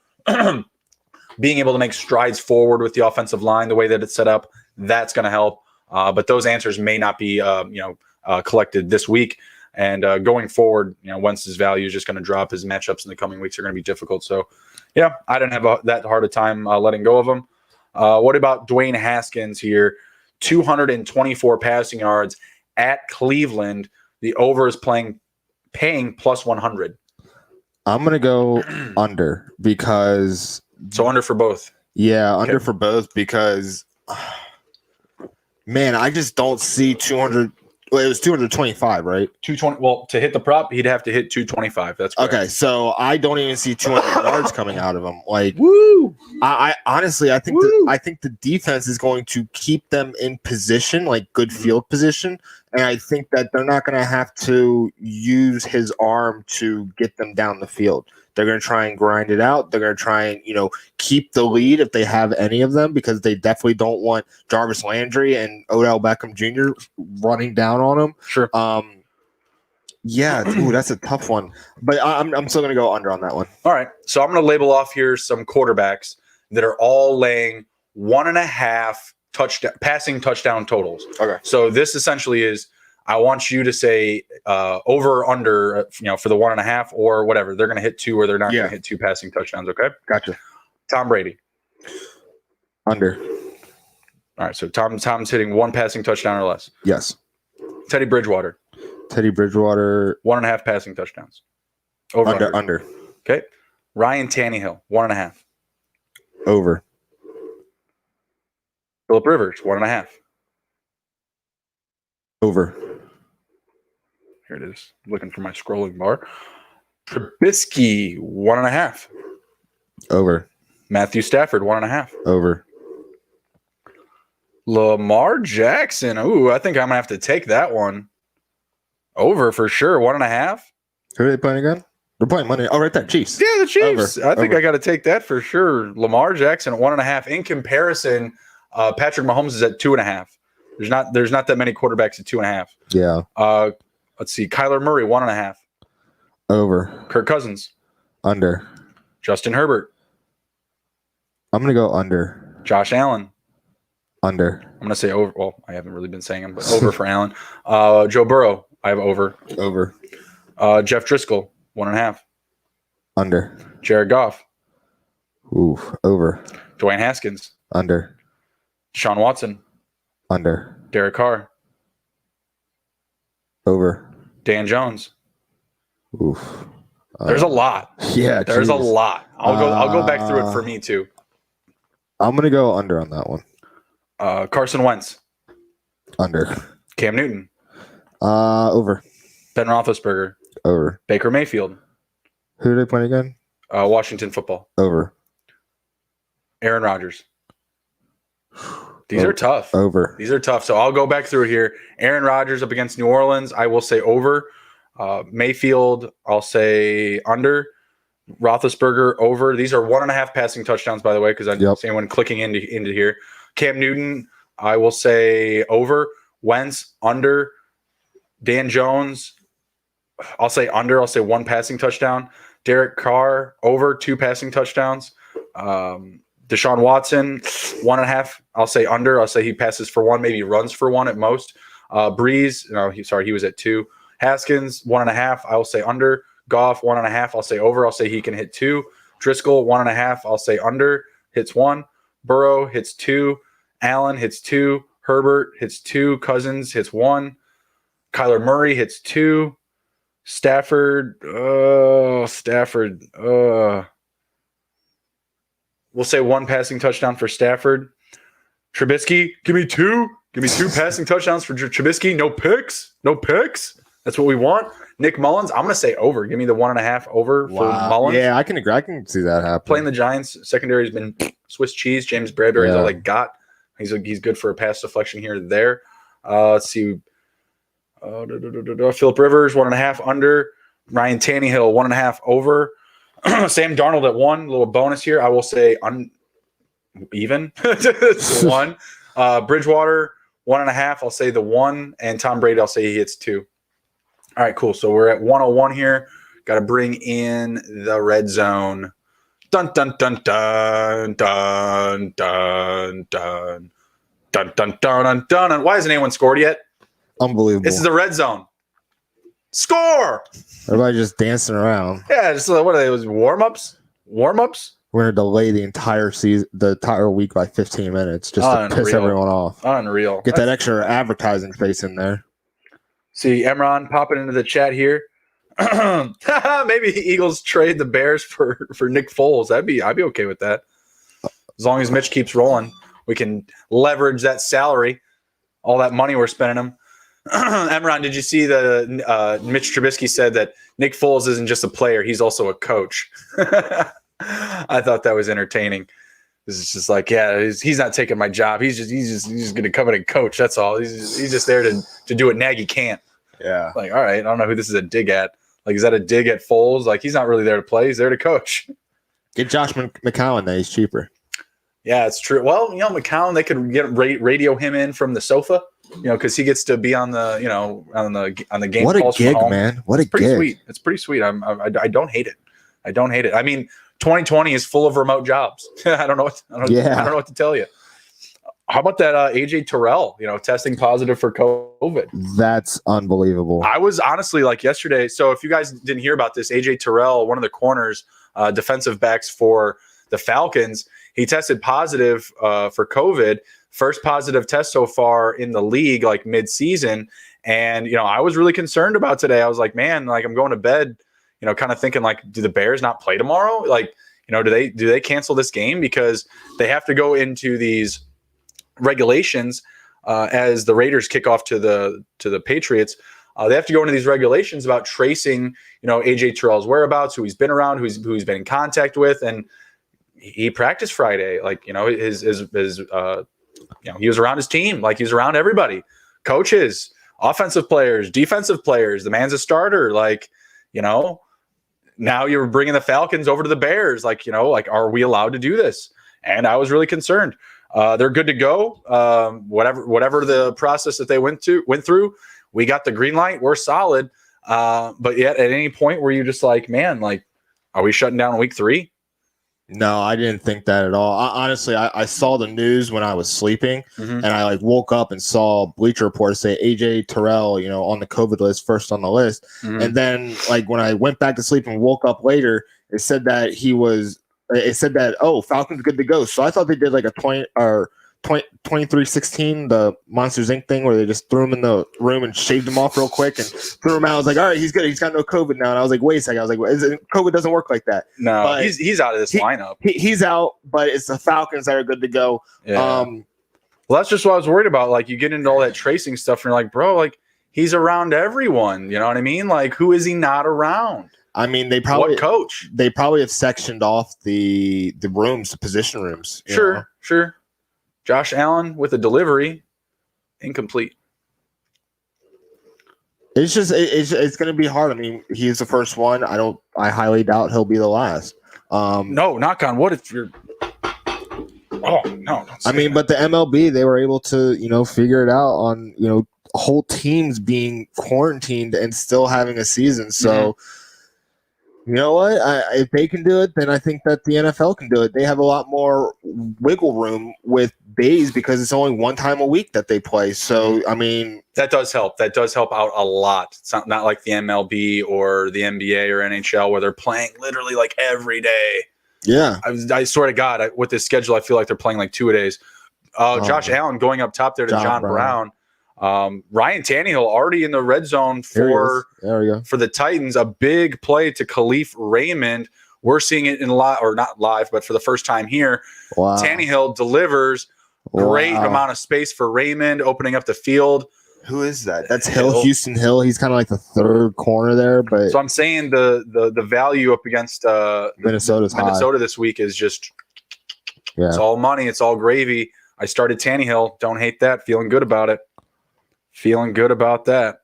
Being able to make strides forward with the offensive line, the way that it's set up, that's going to help. But those answers may not be, collected this week. And going forward, Wentz's value is just going to drop. His matchups in the coming weeks are going to be difficult. So, yeah, I didn't have that hard a time letting go of him. What about Dwayne Haskins here? 224 passing yards at Cleveland. The over is paying plus 100. I'm going to go under because. So under for both. Yeah, under for both because. Man, I just don't see 200. Well, it was 225, right? 220. Well, to hit the prop, he'd have to hit 225. That's correct. Okay. So I don't even see 200 yards coming out of him. Like, woo! I honestly, I think the defense is going to keep them in position, like good field position, and I think that they're not going to have to use his arm to get them down the field. They're going to try and grind it out. They're going to try and, keep the lead if they have any of them, because they definitely don't want Jarvis Landry and Odell Beckham Jr. running down on them. Sure. Yeah, that's a tough one. But I'm still going to go under on that one. All right. So I'm going to label off here some quarterbacks that are all laying 1.5 passing touchdown totals. Okay. So this essentially is, I want you to say over or under, for the 1.5 or whatever. They're going to hit 2 or they're not going to hit 2 passing touchdowns. Okay. Gotcha. Tom Brady. Under. All right. So Tom's hitting 1 passing touchdown or less. Yes. Teddy Bridgewater. 1.5 passing touchdowns. Under. Okay. Ryan Tannehill. 1.5. Over. Phillip Rivers. 1.5. Over. Here it is. Looking for my scrolling bar. Trubisky, 1.5. Over. Matthew Stafford, 1.5. Over. Lamar Jackson. Ooh, I think I'm going to have to take that one. Over for sure. 1.5. Who are they playing again? They're playing Monday. Oh, right there. Chiefs. Yeah, the Chiefs. Over. I think I got to take that for sure. Lamar Jackson at 1.5. In comparison, Patrick Mahomes is at 2.5. There's not that many quarterbacks at 2.5. Yeah. Let's see. Kyler Murray, 1.5. Over. Kirk Cousins. Under. Justin Herbert. I'm gonna go under. Josh Allen. Under. I'm gonna say over. Well, I haven't really been saying him, but over for Allen. Joe Burrow. I have over. Over. Jeff Driscoll, 1.5. Under. Jared Goff. Ooh, over. Dwayne Haskins. Under. Sean Watson. Under. Derek Carr. Over. Dan Jones. Oof. There's a lot. Yeah, there's a lot. I'll go back through it for me too. I'm gonna go under on that one. Carson Wentz. Under. Cam Newton. Over. Ben Roethlisberger. Over. Baker Mayfield. Who are they playing again? Washington Football. Over. Aaron Rodgers. These are tough. Over. These are tough. So I'll go back through here. Aaron Rodgers up against New Orleans. I will say over. Mayfield, I'll say under. Roethlisberger over. These are 1.5 passing touchdowns, by the way, because I didn't see anyone clicking into here. Cam Newton, I will say over. Wentz under. Dan Jones, I'll say under. I'll say 1 passing touchdown. Derek Carr over 2 passing touchdowns. Deshaun Watson 1.5. I'll say under. I'll say he passes for 1, maybe runs for 1 at most. Breeze, he was at 2. Haskins 1.5. I will say under. Goff 1.5. I'll say over. I'll say he can hit 2. Driscoll 1.5. I'll say under. Hits 1. Burrow hits 2. Allen hits 2. Herbert hits 2. Cousins hits 1. Kyler Murray hits 2. Stafford. We'll say 1 passing touchdown for Stafford. Trubisky, give me 2. Give me 2 passing touchdowns for Trubisky. No picks. That's what we want. Nick Mullins, I'm going to say over. Give me the 1.5 over for Mullins. Yeah, I can agree. I can see that happen. Playing the Giants, secondary has been Swiss cheese. James Bradbury's all they got. He's good for a pass deflection here and there. Let's see. Phillip Rivers 1.5 under. Ryan Tannehill 1.5 over. Sam Darnold at 1. Little bonus here. I will say even 1. Bridgewater 1.5. I'll say the 1, and Tom Brady. I'll say he hits 2. All right, cool. So we're at 101 here. Got to bring in the red zone. Dun dun dun dun dun dun dun dun dun dun dun. Why hasn't anyone scored yet? Unbelievable. This is the red zone. Score! Everybody just dancing around. Yeah, just what are they? Was warm-ups? Warm-ups? We're gonna delay the entire season, the entire week by 15 minutes, just to piss everyone off. Unreal. Get that extra advertising space in there. See Emron popping into the chat here. Maybe Eagles trade the Bears for Nick Foles. I'd be okay with that. As long as Mitch keeps rolling, we can leverage that salary, all that money we're spending him. Emron, did you see the Mitch Trubisky said that Nick Foles isn't just a player, he's also a coach. I thought that was entertaining. This is just like, yeah, he's not taking my job. He's just going to come in and coach. That's all. He's just there to do what Nagy can't. Yeah. Like, all right, I don't know who this is a dig at. Like, is that a dig at Foles? Like, he's not really there to play. He's there to coach. Get Josh McCown there. He's cheaper. Yeah, it's true. Well, McCown, they could radio him in from the sofa, because he gets to be on the, on the game. What a gig, man! What a gig! Pretty sweet. It's pretty sweet. I don't hate it. I don't hate it. I mean, 2020 is full of remote jobs. I don't know what to tell you. How about that AJ Terrell, testing positive for COVID? That's unbelievable. I was honestly like yesterday. So if you guys didn't hear about this, AJ Terrell, one of the corners, defensive backs for the Falcons, he tested positive for COVID. First positive test so far in the league, like mid-season. And, I was really concerned about today. I was like, man, like I'm going to bed, kind of thinking like, do the Bears not play tomorrow? Like, do they cancel this game? Because they have to go into these regulations as the Raiders kick off to the Patriots. They have to go into these regulations about tracing, AJ Terrell's whereabouts, who he's been around, who he's been in contact with, and he practiced Friday. Like, he was around his team, like he was around everybody, coaches, offensive players, defensive players. The man's a starter. Like, now you're bringing the Falcons over to the Bears. Like, are we allowed to do this? And I was really concerned. They're good to go. Whatever the process that they went through, we got the green light. We're solid. But yet, at any point were you just like, man, like, are we shutting down week 3? No, I didn't think that at all. Honestly, I saw the news when I was sleeping, and I woke up and saw Bleacher Report say AJ Terrell, on the COVID list, first on the list. And then when I went back to sleep and woke up later, it said that Falcons good to go. So I thought they did like a 23-16, the Monsters Inc. thing where they just threw him in the room and shaved him off real quick and threw him out. I was like, all right, he's good. He's got no COVID now. And I was like, wait a second. I was like, COVID doesn't work like that. No, but he's out of this lineup. He's out, but it's the Falcons that are good to go. Yeah. Well, that's just what I was worried about. Like, you get into all that tracing stuff and you're like, bro, like, he's around everyone. You know what I mean? Like, who is he not around? I mean, what coach? They probably have sectioned off the rooms, the position rooms. Sure. Josh Allen with a delivery, incomplete. It's just it's going to be hard. I mean, he's the first one. I highly doubt he'll be the last. No, knock on wood. If you're, oh no, I mean, but the MLB, they were able to figure it out on whole teams being quarantined and still having a season. So. You know what? If they can do it, then I think that the NFL can do it. They have a lot more wiggle room with days because it's only one time a week that they play. So, I mean, that does help. That does help out a lot. It's not like the MLB or the NBA or NHL where they're playing literally like every day. Yeah. I swear to God, with this schedule, I feel like they're playing like 2 a days. Josh Allen going up top there to John Brown. Ryan Tannehill already in the red zone for the Titans. A big play to Khalif Raymond. We're seeing it in live, or not live, but for the first time here. Wow. Tannehill delivers. Great amount of space for Raymond, opening up the field. Who is that? That's Hill, Houston Hill. He's kind of like the third corner there. But so I'm saying the value up against Minnesota this week is just it's all money. It's all gravy. I started Tannehill. Don't hate that. Feeling good about it. Feeling good about that.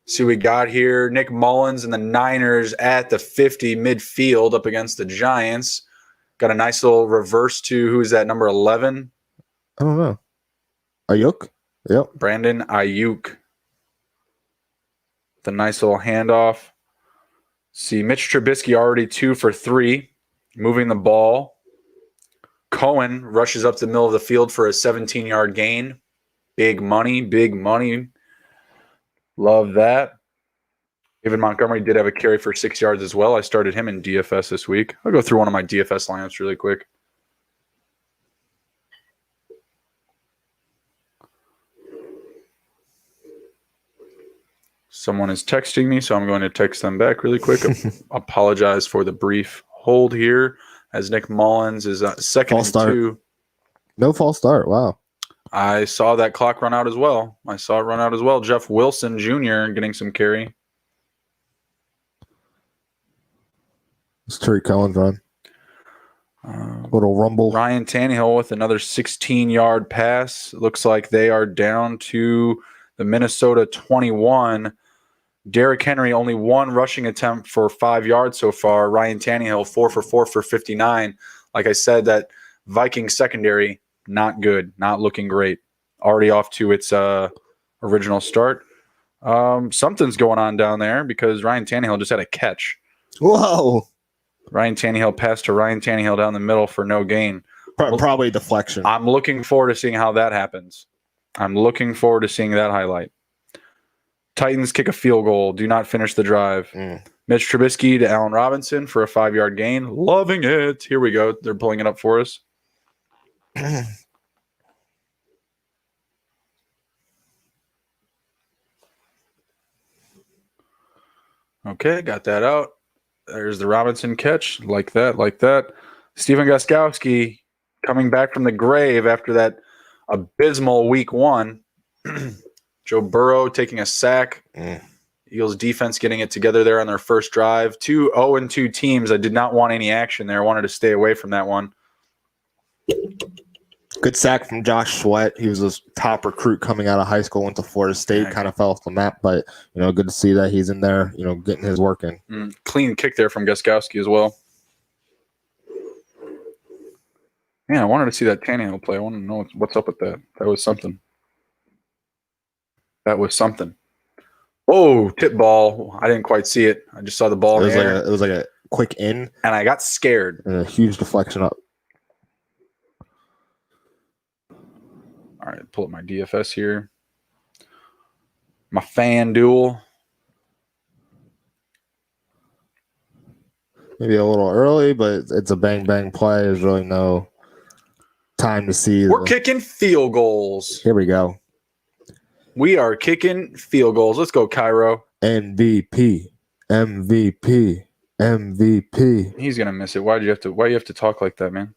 See, we got here Nick Mullins and the Niners at the 50 midfield up against the Giants. Got a nice little reverse to who's that, number 11? I don't know. Ayuk? Yep. Brandon Ayuk. The nice little handoff. See, Mitch Trubisky already 2 for 3, moving the ball. Cohen rushes up the middle of the field for a 17-yard gain. Big money, big money. Love that. David Montgomery did have a carry for 6 yards as well. I started him in DFS this week. I'll go through one of my DFS lineups really quick. Someone is texting me, so I'm going to text them back really quick. Apologize for the brief hold here as Nick Mullins is second and 2. No false start. Wow. I saw that clock run out as well. Jeff Wilson Jr. getting some carry. It's Tariq Cohen's run. Little rumble. Ryan Tannehill with another 16-yard pass. Looks like they are down to the Minnesota 21. Derrick Henry only 1 rushing attempt for 5 yards so far. Ryan Tannehill 4 for 4 for 59. Like I said, that Vikings secondary, not good, not looking great. Already off to its original start. Something's going on down there because Ryan Tannehill just had a catch. Whoa. Ryan Tannehill passed to Ryan Tannehill down the middle for no gain. Probably deflection. I'm looking forward to seeing how that happens. I'm looking forward to seeing that highlight. Titans kick a field goal. Do not finish the drive. Mitch Trubisky to Allen Robinson for a 5-yard gain. Loving it. Here we go. They're pulling it up for us. Okay, got that out. There's the Robinson catch. Like that. Stephen Gostkowski coming back from the grave after that abysmal week 1. Joe Burrow taking a sack. Eagles defense getting it together there on their first drive. 2 0-2 teams. I did not want any action there. I wanted to stay away from that one. Good sack from Josh Sweat. He was a top recruit coming out of high school, went to Florida State, kind of fell off the map, but good to see that he's in there, getting his work in. Clean kick there from Gostkowski as well. Man, I wanted to see that Tannehill play. I want to know what's up with that. That was something. Oh, tip ball. I didn't quite see it. I just saw the ball in the air. It was like a quick in. And I got scared. And a huge deflection up. All right, pull up my DFS here. My FanDuel. Maybe a little early, but it's a bang play. There's really no time to see. We're kicking field goals. Here we go. We are kicking field goals. Let's go, Cairo. MVP. He's gonna miss it. Why do you have to talk like that, man?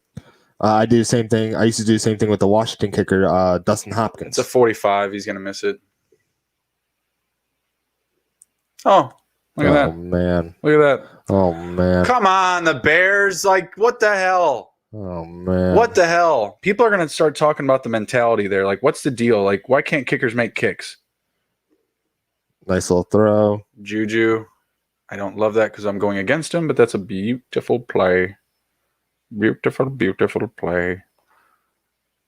I do the same thing. I used to do the same thing with the Washington kicker, Dustin Hopkins. It's a 45. He's gonna miss it. Oh, look at that. Oh man. Look at that. Oh man. Come on, the Bears. Like, what the hell? Oh man. What the hell? People are going to start talking about the mentality there. Like, what's the deal? Like, why can't kickers make kicks? Nice little throw. Juju. I don't love that because I'm going against him, but that's a beautiful play. Beautiful, beautiful play.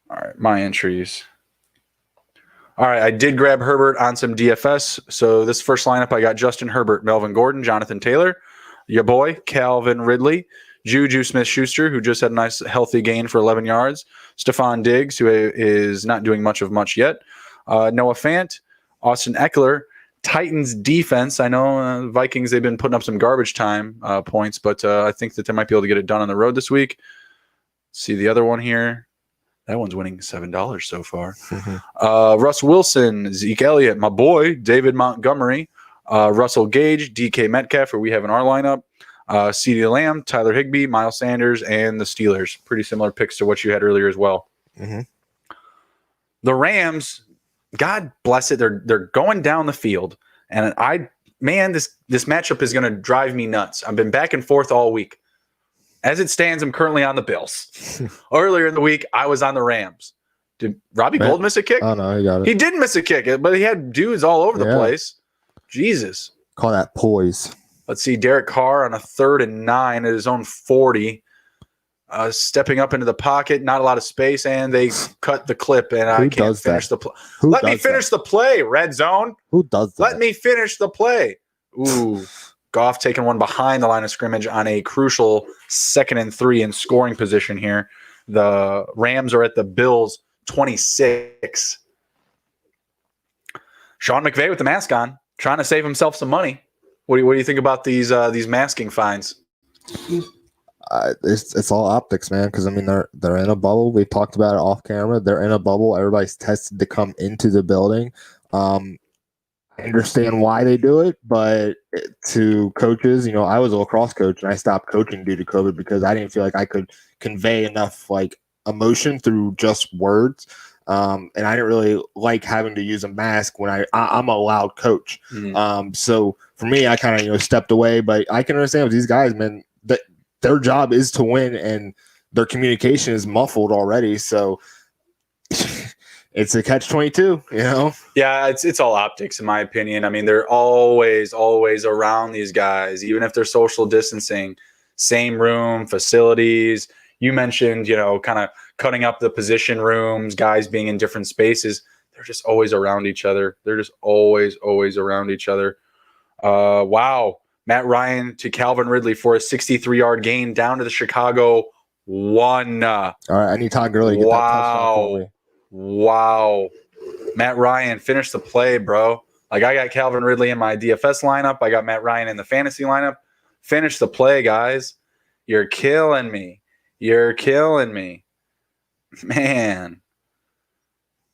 All right, my entries. All right, I did grab Herbert on some DFS. So this first lineup, I got Justin Herbert, Melvin Gordon, Jonathan Taylor, your boy, Calvin Ridley, Juju Smith-Schuster, who just had a nice healthy gain for 11 yards, Stephon Diggs, who is not doing much yet, Noah Fant, Austin Eckler, Titans defense. I know Vikings, they've been putting up some garbage time points, but I think that they might be able to get it done on the road this week. See the other one here. That one's winning $7 so far. Russ Wilson, Zeke Elliott, my boy, David Montgomery, Russell Gage, DK Metcalf, who we have in our lineup, CeeDee Lamb, Tyler Higbee, Miles Sanders, and the Steelers. Pretty similar picks to what you had earlier as well. Mm-hmm. The Rams, God bless it, they're going down the field, and this matchup is going to drive me nuts. I've been back and forth all week. As it stands, I'm currently on the Bills. Earlier in the week, I was on the Rams. Did Robbie Gould miss a kick? Oh, no, he got it. He didn't miss a kick, but he had dudes all over the place. Jesus. Call that poise. Let's see. Derek Carr on a 3rd and 9 at his own 40. Stepping up into the pocket, not a lot of space, and they cut the clip, and I can't finish the play. Let me finish the play, red zone. Who does that? Let me finish the play. Ooh. Goff taking one behind the line of scrimmage on a crucial 2nd and 3 in scoring position here. The Rams are at the Bills 26. Sean McVay with the mask on, trying to save himself some money. What do you think about these masking fines? It's all optics, man. Because I mean, they're in a bubble. We talked about it off camera. They're in a bubble. Everybody's tested to come into the building. I understand why they do it, but to coaches, I was a lacrosse coach and I stopped coaching due to COVID because I didn't feel like I could convey enough emotion through just words. And I didn't really like having to use a mask when I'm a loud coach. Mm-hmm. So for me, I kind of stepped away, but I can understand with these guys, man, that their job is to win and their communication is muffled already. So it's a catch-22, Yeah, it's all optics, in my opinion. I mean, they're always around these guys, even if they're social distancing, same room, facilities. You mentioned, kind of cutting up the position rooms, guys being in different spaces. They're just always around each other. They're just always around each other. Wow. Matt Ryan to Calvin Ridley for a 63-yard gain down to the Chicago 1. All right, I need Todd Gurley to get that touchdown for me. Wow. Matt Ryan, finish the play, bro. I got Calvin Ridley in my DFS lineup. I got Matt Ryan in the fantasy lineup. Finish the play, guys. You're killing me. Man.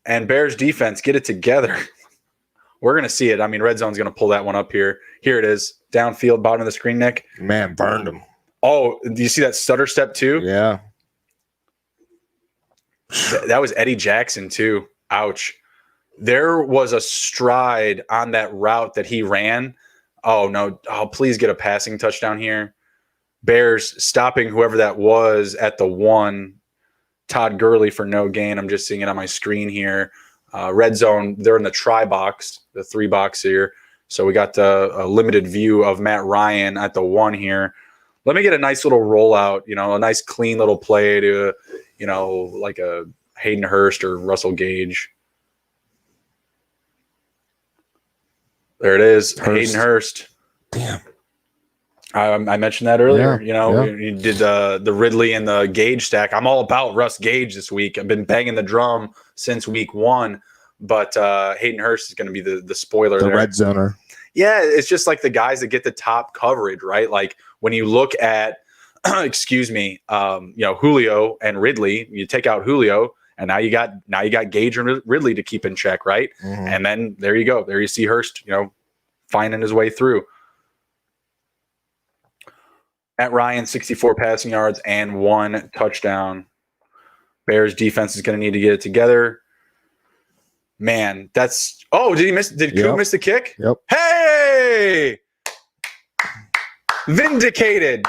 And Bears defense, get it together. We're going to see it. I mean, Red Zone's going to pull that one up here. Here it is. Downfield, bottom of the screen, Nick. Man, burned him. Oh, do you see that stutter step too? Yeah. That was Eddie Jackson too. Ouch. There was a stride on that route that he ran. Oh, no. Oh, please get a passing touchdown here. Bears stopping whoever that was at the 1. Todd Gurley for no gain. I'm just seeing it on my screen here. Red Zone, they're in the try box, the 3 box here. So we got a limited view of Matt Ryan at the 1 here. Let me get a nice little rollout, a nice clean little play to, like a Hayden Hurst or Russell Gage. There it is, Hayden Hurst. Damn. I mentioned that earlier. Yeah. You did the Ridley and the Gage stack. I'm all about Russ Gage this week. I've been banging the drum since week 1, but Hayden Hurst is going to be the spoiler. The there. red zoner. Yeah, it's just like the guys that get the top coverage, right? Like when you look at, Julio and Ridley, you take out Julio, and now you got Gage and Ridley to keep in check, right? Mm-hmm. And then there you go. There you see Hurst, finding his way through. Matt Ryan, 64 passing yards and 1 touchdown. Bears defense is going to need to get it together. Man, that's – oh, did he miss – did Coop miss the kick? Yep. Hey! Vindicated.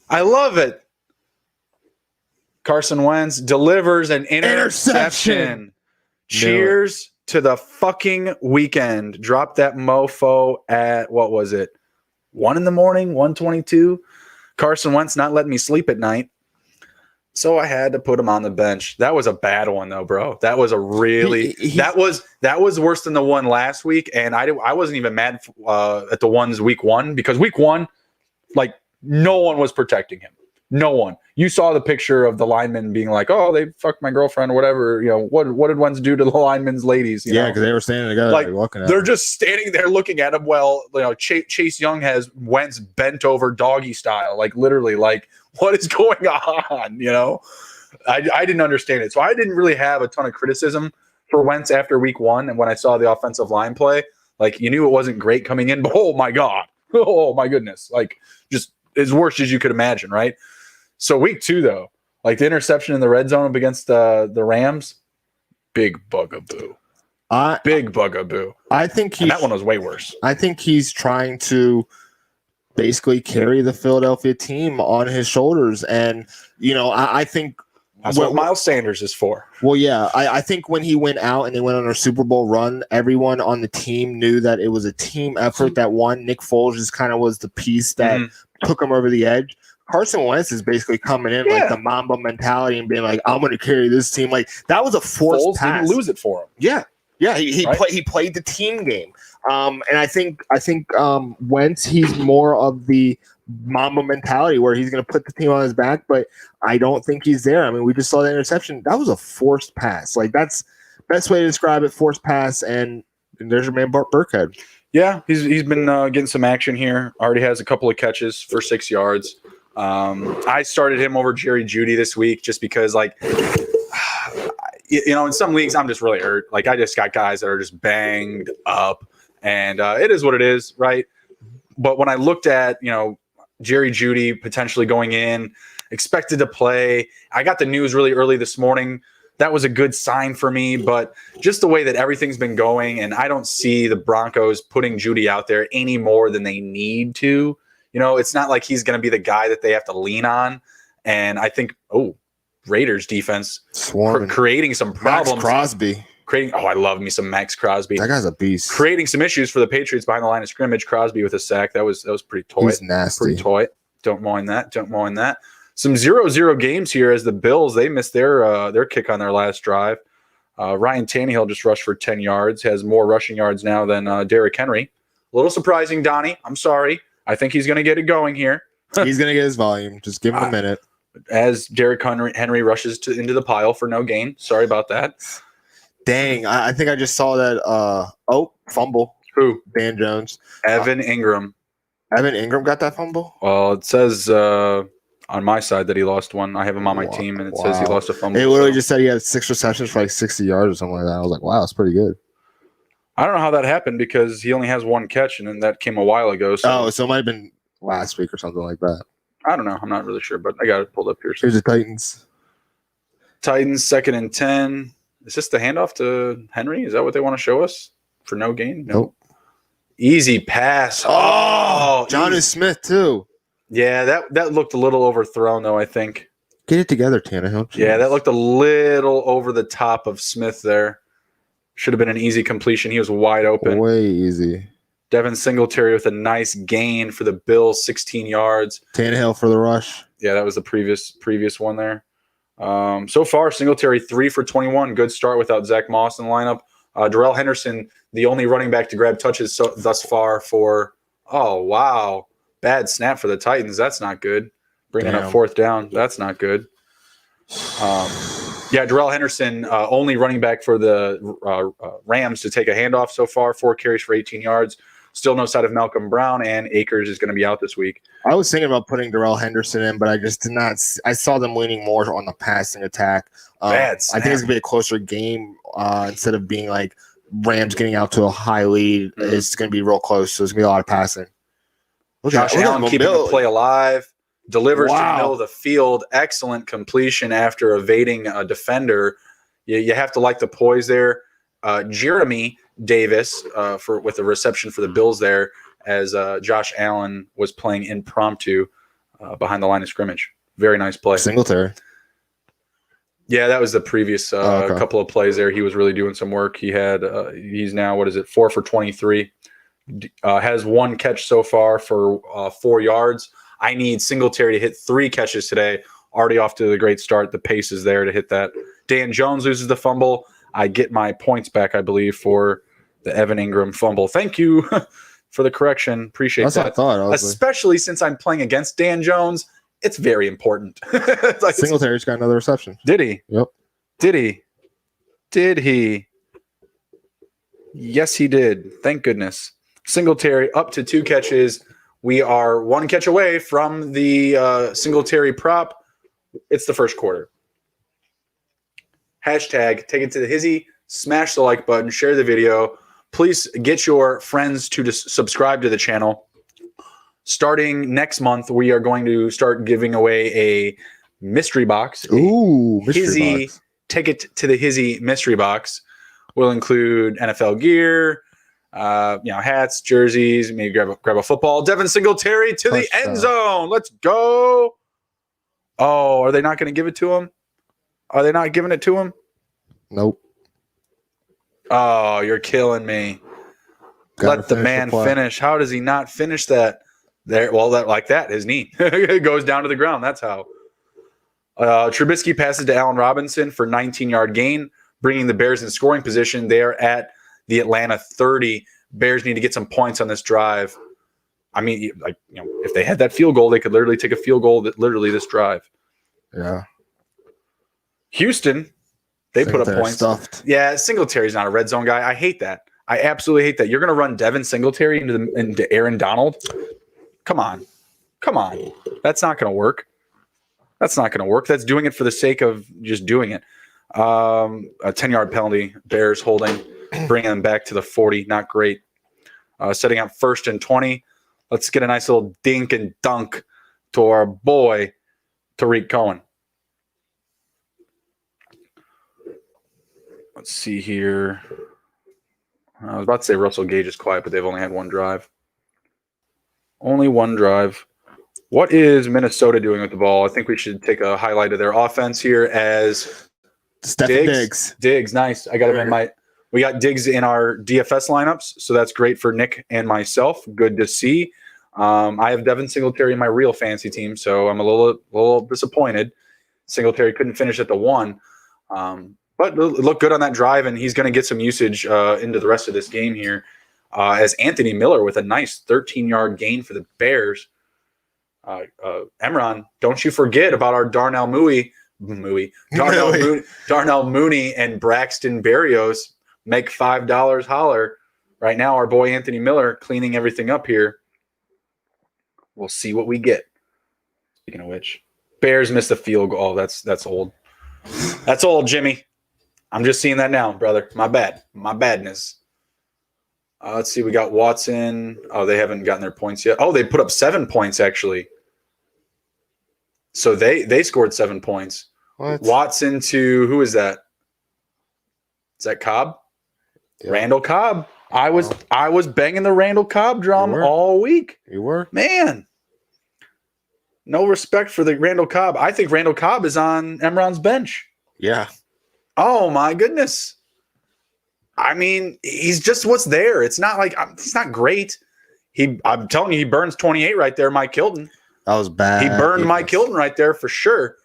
I love it. Carson Wentz delivers an interception. Cheers to the fucking weekend. Dropped that mofo at, what was it? 1 in the morning, 1:22. Carson Wentz not letting me sleep at night. So I had to put him on the bench. That was a bad one though, bro. That was a really that was worse than the one last week. And I wasn't even mad at the ones week 1 because week 1, like no one was protecting him. No one. You saw the picture of the linemen being like, "Oh, they fucked my girlfriend," or whatever. You know, what did Wentz do to the linemen's ladies? Yeah, because they were standing together, like looking at they're him. just standing there looking at him. Well, you know, Chase Young has Wentz bent over doggy style, like literally, like what is going on? You know, I didn't understand it, so I didn't really have a ton of criticism for Wentz after week 1, and when I saw the offensive line play, like you knew it wasn't great coming in, but oh my god, oh my goodness, like just as worst as you could imagine, right? So week 2, though, like the interception in the red zone up against the Rams, big bugaboo. Big bugaboo. I think that one was way worse. I think he's trying to basically carry the Philadelphia team on his shoulders. And, you know, I think that's what Miles Sanders is for. Well, yeah, I think when he went out and they went on a Super Bowl run, everyone on the team knew that it was a team effort that won. Nick Foles just kind of was the piece that took him over the edge. Carson Wentz is basically coming in like the Mamba mentality and being like, "I'm going to carry this team." Like that was a forced Foles pass. Didn't lose it for him. Yeah, he played the team game, and I think Wentz, he's more of the Mamba mentality where he's going to put the team on his back, but I don't think he's there. I mean, we just saw the interception. That was a forced pass. Like that's best way to describe it. Forced pass, and there's your man Burkhead. Yeah, he's been getting some action here. Already has a couple of catches for 6 yards. I started him over Jerry Jeudy this week just because, like, you know, in some leagues I'm just really hurt. Like, I just got guys that are just banged up, and it is what it is, right? But when I looked at, you know, Jerry Jeudy potentially going in, expected to play, I got the news really early this morning. That was a good sign for me, but just the way that everything's been going, and I don't see the Broncos putting Jeudy out there any more than they need to. You know, it's not like he's going to be the guy that they have to lean on. And I think, Raiders defense creating some problems. Max Crosby. I love me some Max Crosby. That guy's a beast. Creating some issues for the Patriots behind the line of scrimmage. Crosby with a sack. That was pretty toy. He's nasty. Pretty toy. Don't mind that. Some 0-0 games here as the Bills, they missed their kick on their last drive. Ryan Tannehill just rushed for 10 yards, has more rushing yards now than Derrick Henry. A little surprising, Donnie. I'm sorry. I think he's going to get it going here. He's going to get his volume. Just give him a minute. As Derrick Henry rushes into the pile for no gain. Sorry about that. Dang, I think I just saw that. Fumble. Who? Dan Jones. Evan Ingram. Evan Ingram got that fumble? Well, it says on my side that he lost one. I have him on my team, and it says he lost a fumble. It literally just said he had 6 receptions for like 60 yards or something like that. I was like, wow, that's pretty good. I don't know how that happened because he only has one catch, and then that came a while ago. So it might have been last week or something like that. I don't know. I'm not really sure, but I got it pulled up here. Here's the Titans. Titans, 2nd and 10. Is this the handoff to Henry? Is that what they want to show us for no gain? Nope. Easy pass. Oh, Jonnu Smith too. Yeah, that looked a little overthrown though, I think. Get it together, Tannehill. Jeez. Yeah, that looked a little over the top of Smith there. Should have been an easy completion. He was wide open. Way easy. Devin Singletary with a nice gain for the Bills, 16 yards. Tannehill for the rush. Yeah, that was the previous one there. So far, Singletary 3 for 21. Good start without Zach Moss in the lineup. Darrell Henderson, the only running back to grab touches thus far for, bad snap for the Titans. That's not good. Bringing up 4th down. That's not good. Darrell Henderson, only running back for the Rams to take a handoff so far. 4 carries for 18 yards. Still no sight of Malcolm Brown, and Akers is going to be out this week. I was thinking about putting Darrell Henderson in, but I just did not. I saw them leaning more on the passing attack. Bad snap. I think it's going to be a closer game instead of being like Rams getting out to a high lead. Mm-hmm. It's going to be real close, so it's going to be a lot of passing. Josh Allen keeping the play alive. Delivers to the middle of the field. Excellent completion after evading a defender. You have to like the poise there. Jeremy Davis with a reception for the Bills there as Josh Allen was playing impromptu behind the line of scrimmage. Very nice play. Singletary. Yeah, that was the previous Okay. couple of plays there. He was really doing some work. He's now, 4 for 23. Has one catch so far for 4 yards. I need Singletary to hit 3 catches today. Already off to the great start. The pace is there to hit that. Dan Jones loses the fumble. I get my points back, I believe, for the Evan Ingram fumble. Thank you for the correction. Appreciate That's that. what I thought. I was Especially since I'm playing against Dan Jones. It's very important. like, Singletary's got another reception. Did he? Yep. Did he? Did he? Yes, he did. Thank goodness. Singletary up to 2 catches. We are 1 catch away from the Singletary prop. It's the first quarter. Hashtag take it to the Hizzy. Smash the like button. Share the video. Please get your friends to subscribe to the channel. Starting next month, we are going to start giving away a mystery box. Ooh, mystery Hizzy box. Take it to the Hizzy mystery box. Will include NFL gear, hats, jerseys. Maybe grab a football. Devin Singletary to the end zone. Let's go. Oh, are they not going to give it to him? Are they not giving it to him? Nope. Oh, you're killing me. Let the man finish. How does he not finish that? There, well, his knee goes down to the ground. That's how. Trubisky passes to Allen Robinson for 19-yard gain, bringing the Bears in scoring position. They are at the Atlanta 30. Bears need to get some points on this drive. I mean, if they had that field goal, they could literally take a field goal this drive. Yeah. Houston, they put up points. Stuffed. Yeah, Singletary's not a red zone guy. I hate that. I absolutely hate that. You're going to run Devin Singletary into Aaron Donald? Come on. That's not going to work. That's doing it for the sake of just doing it. A 10-yard penalty. Bears holding, bringing them back to the 40. Not great. Setting up 1st and 20. Let's get a nice little dink and dunk to our boy, Tariq Cohen. Let's see here. I was about to say Russell Gage is quiet, but they've only had 1 drive. Only 1 drive. What is Minnesota doing with the ball? I think we should take a highlight of their offense here as Diggs. Diggs, nice. I got him in we got Diggs in our DFS lineups, so that's great for Nick and myself. Good to see. I have Devin Singletary in my real fantasy team, so I'm a little disappointed. Singletary couldn't finish at the 1. But it looked good on that drive, and he's going to get some usage into the rest of this game here. As Anthony Miller with a nice 13-yard gain for the Bears. Emron, don't you forget about our Darnell Mooney and Braxton Berrios. Make $5 holler. Right now, our boy Anthony Miller cleaning everything up here. We'll see what we get. Speaking of which, Bears missed a field goal. Oh, that's old. That's old, Jimmy. I'm just seeing that now, brother. My bad. My badness. Let's see. We got Watson. Oh, they haven't gotten their points yet. Oh, they put up 7 points, actually. So they scored 7 points. What? Watson to, who is that? Is that Cobb? Yeah. Randall Cobb. I was banging the Randall Cobb drum all week. You were? Man. No respect for the Randall Cobb. I think Randall Cobb is on Emron's bench. Yeah. Oh, my goodness. I mean, he's just what's there. It's not like he's not great. I'm telling you, he burns 28 right there, Mike Hilton. That was bad. He burned Mike Hilton right there for sure.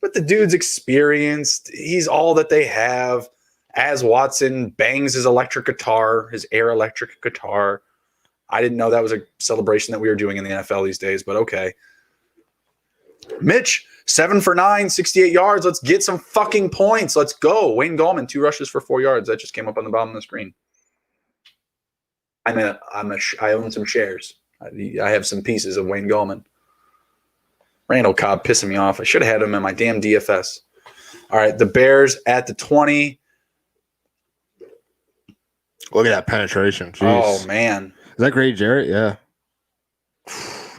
But the dude's experienced. He's all that they have. As Watson bangs his electric guitar, his air electric guitar. I didn't know that was a celebration that we were doing in the NFL these days, but okay. Mitch, 7 for 9, 68 yards. Let's get some fucking points. Let's go. Wayne Gallman, 2 rushes for 4 yards. That just came up on the bottom of the screen. I own some shares. I have some pieces of Wayne Gallman. Randall Cobb pissing me off. I should have had him in my damn DFS. All right, the Bears at the 20. Look at that penetration. Jeez. Oh, man. Is that great, Jarrett? Yeah.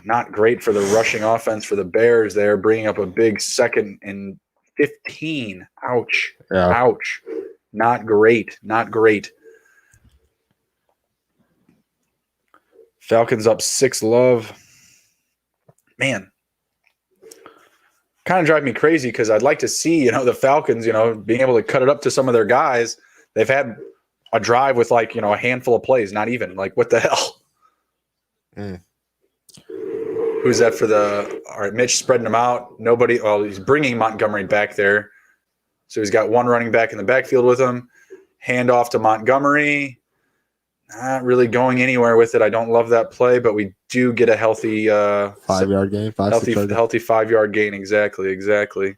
Not great for the rushing offense for the Bears there, bringing up a big 2nd and 15. Ouch. Yeah. Ouch. Not great. Not great. Falcons up 6 love. Man. kind of drive me crazy because I'd like to see, the Falcons, being able to cut it up to some of their guys. They've had a drive with like, a handful of plays, not even. Like, what the hell? Who's that for all right, Mitch spreading them out. Nobody, he's bringing Montgomery back there. So he's got one running back in the backfield with him. Hand off to Montgomery. Not really going anywhere with it. I don't love that play, but we do get a healthy 5-yard gain, healthy 5-yard gain. Exactly.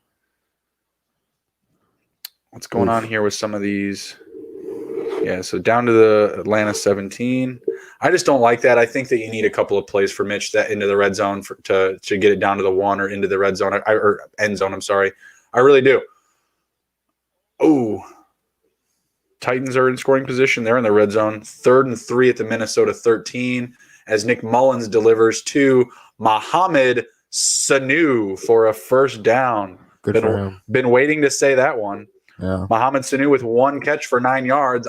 What's going on here with some of these? Yeah, so down to the Atlanta 17. I just don't like that. I think that you need a couple of plays for Mitch that into the red zone to get it down to the 1 or into the red zone or end zone. I'm sorry. I really do. Oh, Titans are in scoring position. They're in the red zone. 3rd and 3 at the Minnesota 13 as Nick Mullins delivers to Mohamed Sanu for a first down. Good for him. Been waiting to say that one. Yeah. Mohamed Sanu with 1 catch for 9 yards.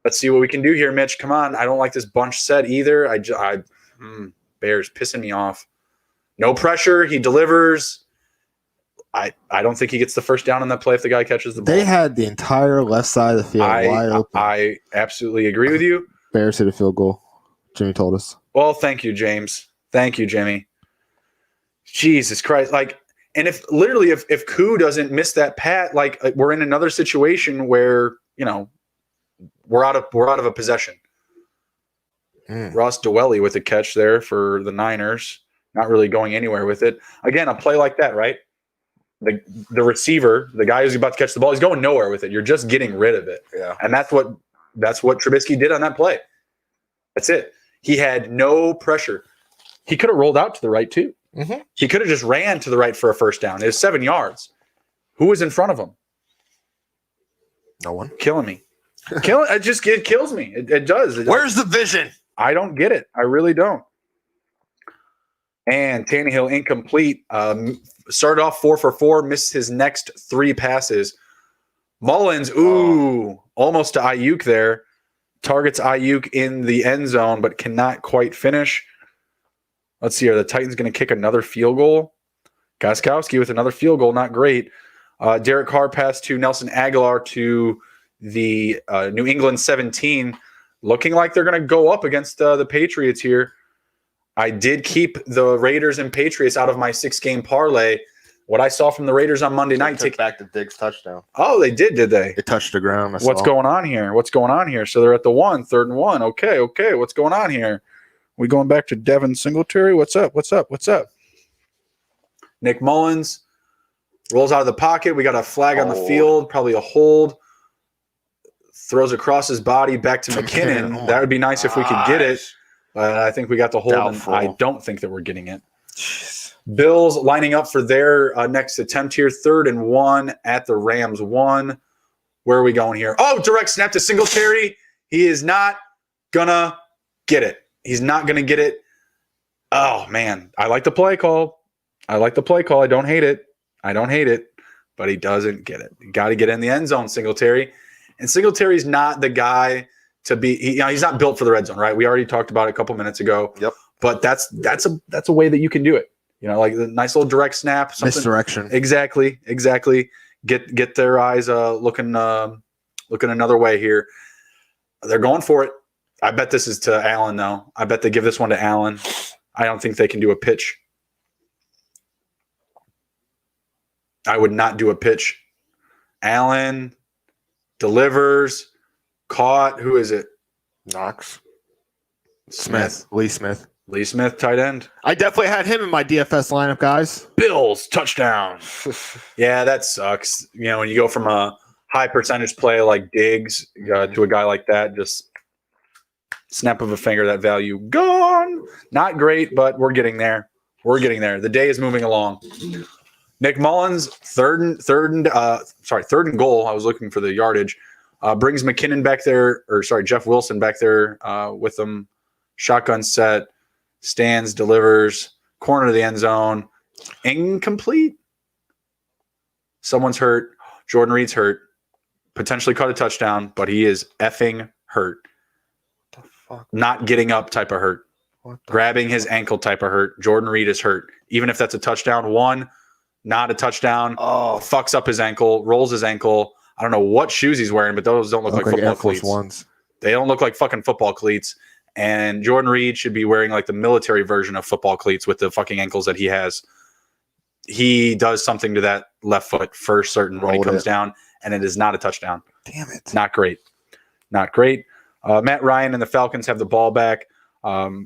Let's see what we can do here, Mitch. Come on. I don't like this bunch set either. Bears pissing me off. No pressure. He delivers. I don't think he gets the first down on that play if the guy catches the ball. They had the entire left side of the field wide open. I absolutely agree with you. Bears hit a field goal. Jimmy told us. Well, thank you, James. Thank you, Jimmy. Jesus Christ. And if Koo doesn't miss that pat, we're in another situation where, we're out of a possession. Ross Dwelly with a catch there for the Niners. Not really going anywhere with it. Again, a play like that, right? The receiver, the guy who's about to catch the ball, he's going nowhere with it. You're just getting rid of it. Yeah. And that's what Trubisky did on that play. That's it. He had no pressure. He could have rolled out to the right too. Mm-hmm. He could have just ran to the right for a first down. It was 7 yards. Who was in front of him? No one. Killing me. It kills me. It does. Where's the vision? I don't get it. I really don't. And Tannehill incomplete. Started off 4 for 4, missed his next 3 passes. Mullins, almost to Ayuk there. Targets Ayuk in the end zone, but cannot quite finish. Let's see. Are the Titans going to kick another field goal? Gostkowski with another field goal. Not great. Derek Carr passed to Nelson Aguilar to the New England 17. Looking like they're going to go up against the Patriots here. I did keep the Raiders and Patriots out of my 6-game parlay. What I saw from the Raiders on Monday night. Took back the Diggs touchdown. Oh, they did they? It touched the ground. What's going on here? So they're at the 1, 3rd and 1. Okay. What's going on here? We going back to Devin Singletary? What's up? Nick Mullins rolls out of the pocket. We got a flag on the field, probably a hold. Throws across his body back to McKinnon. That would be nice if we could get it. But I think we got the hold, and I don't think that we're getting it. Jeez. Bills lining up for their next attempt here. 3rd and 1 at the Rams 1. Where are we going here? Oh, direct snap to Singletary. He is not going to get it. He's not going to get it. Oh, man. I like the play call. I don't hate it. But he doesn't get it. You got to get in the end zone, Singletary. And Singletary's not the guy to be. He's not built for the red zone, right? We already talked about it a couple minutes ago. Yep. But that's a way that you can do it. Like the nice little direct snap. Misdirection. Exactly. Get their eyes looking another way here. They're going for it. I bet this is to Allen, though. I bet they give this one to Allen. I don't think they can do a pitch. I would not do a pitch. Allen delivers. Caught. Who is it? Knox. Lee Smith, tight end. I definitely had him in my DFS lineup, guys. Bills, touchdown. Yeah, that sucks. When you go from a high percentage play like Diggs to a guy like that, just snap of a finger, that value gone. Not great, but we're getting there. The day is moving along. Nick Mullins, third and goal. I was looking for the yardage. Brings McKinnon back there, Jeff Wilson back there with them. Shotgun set, stands, delivers, corner of the end zone. Incomplete. Someone's hurt. Jordan Reed's hurt. Potentially caught a touchdown, but he is effing hurt. What the fuck? Not getting up type of hurt. Grabbing his ankle type of hurt. Jordan Reed is hurt. Even if that's a touchdown, one, not a touchdown. Fucks up his ankle, rolls his ankle. I don't know what shoes he's wearing, but those don't look like football Air Force cleats. Ones. They don't look like fucking football cleats. And Jordan Reed should be wearing like the military version of football cleats with the fucking ankles that he has. He does something to that left foot for certain when he comes down, and it is not a touchdown. Damn it. Not great. Not great. Matt Ryan and the Falcons have the ball back.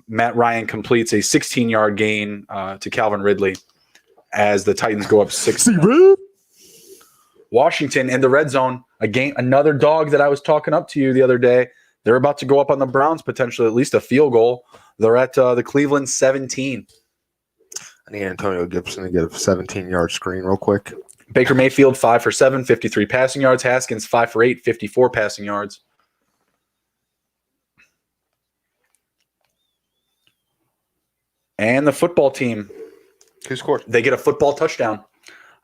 Matt Ryan completes a 16-yard gain to Calvin Ridley as the Titans go up 6. Washington in the red zone, another dog that I was talking up to you the other day. They're about to go up on the Browns, potentially at least a field goal. They're at the Cleveland 17. I need Antonio Gibson to get a 17-yard screen real quick. Baker Mayfield, 5 for 7, 53 passing yards. Haskins, 5 for 8, 54 passing yards. And the football team. Who scored? They get a football touchdown.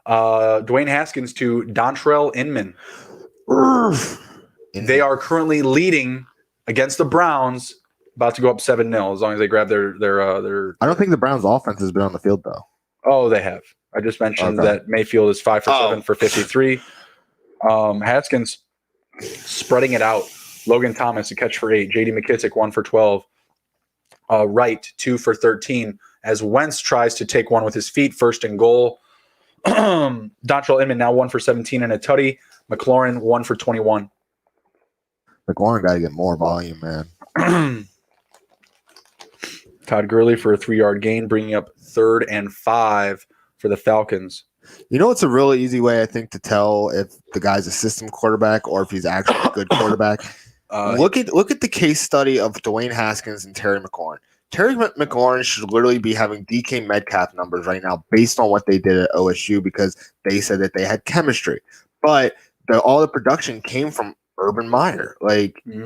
Dwayne Haskins to Dontrell Inman. They are currently leading against the Browns, about to go up 7-0 as long as they grab their I don't think the Browns offense has been on the field though. Oh, they have. I just mentioned that Mayfield is 5 for 7 for 53. Haskins spreading it out. Logan Thomas a catch for 8. J.D. McKissick 1 for 12. Wright 2 for 13 as Wentz tries to take one with his feet. First and goal. Dontrell Inman now 1 for 17 and a tutty. McLaurin 1 for 21. McLaurin got to get more volume, man. Todd Gurley for a 3-yard gain, bringing up 3rd and 5 for the Falcons. You know, it's a really easy way, I think, to tell if the guy's a system quarterback or if he's actually a good quarterback. Look at the case study of Dwayne Haskins and Terry McLaurin. Terry McLaurin should literally be having DK Metcalf numbers right now based on what they did at OSU because they said that they had chemistry. But all the production came from Urban Meyer.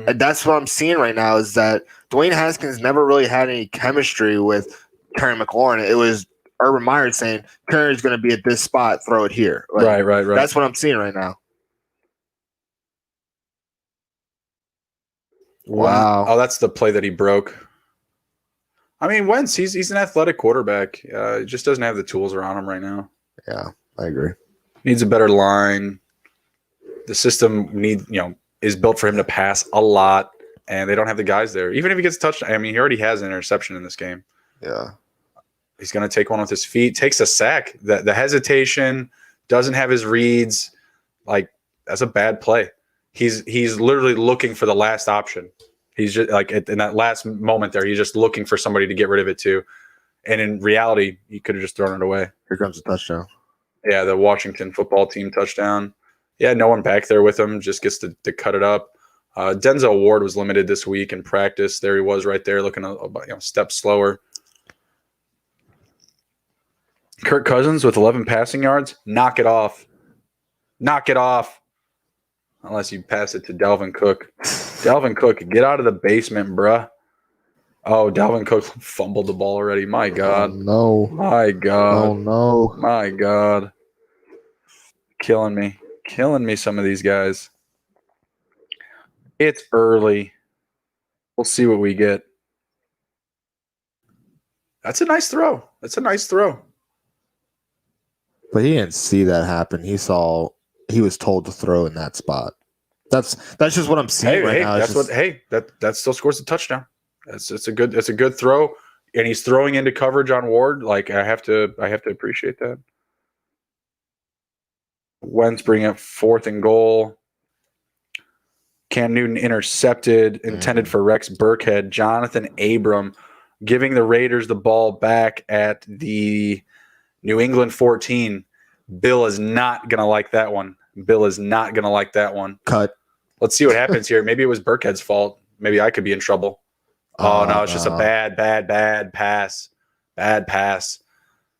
That's what I'm seeing right now is that Dwayne Haskins never really had any chemistry with Terry McLaurin. It was Urban Meyer saying, Terry's going to be at this spot, throw it here. Right. That's what I'm seeing right now. Wow. Oh, that's the play that he broke. I mean, Wentz, he's an athletic quarterback. He just doesn't have the tools around him right now. Yeah, I agree. Needs a better line. The system is built for him to pass a lot, and they don't have the guys there. Even if he gets a touchdown, I mean, he already has an interception in this game. Yeah. He's going to take one with his feet, takes a sack. The hesitation, doesn't have his reads. That's a bad play. He's literally looking for the last option. He's just in that last moment there, he's just looking for somebody to get rid of it to. And in reality, he could have just thrown it away. Here comes a touchdown. Yeah, the Washington football team touchdown. Yeah, no one back there with him, just gets to cut it up. Denzel Ward was limited this week in practice. There he was right there looking a step slower. Kirk Cousins with 11 passing yards. Knock it off. Knock it off. Unless you pass it to Dalvin Cook. Dalvin Cook, get out of the basement, bruh. Oh, Dalvin Cook fumbled the ball already. My God. Oh, no. My God. Oh, no. My God. Killing me. Killing me, some of these guys. It's early. We'll see what we get. That's a nice throw. That's a nice throw. But he didn't see that happen. He was told to throw in that spot. That's just what I'm seeing right now. That still scores a touchdown. It's a good throw, and he's throwing into coverage on Ward. I have to appreciate that. Wentz bringing up 4th and goal. Cam Newton intercepted, intended for Rex Burkhead. Jonathan Abram giving the Raiders the ball back at the New England 14. Bill is not going to like that one. Cut. Let's see what happens here. Maybe it was Burkhead's fault. Maybe I could be in trouble. Oh, no, it's just a bad pass. Bad pass.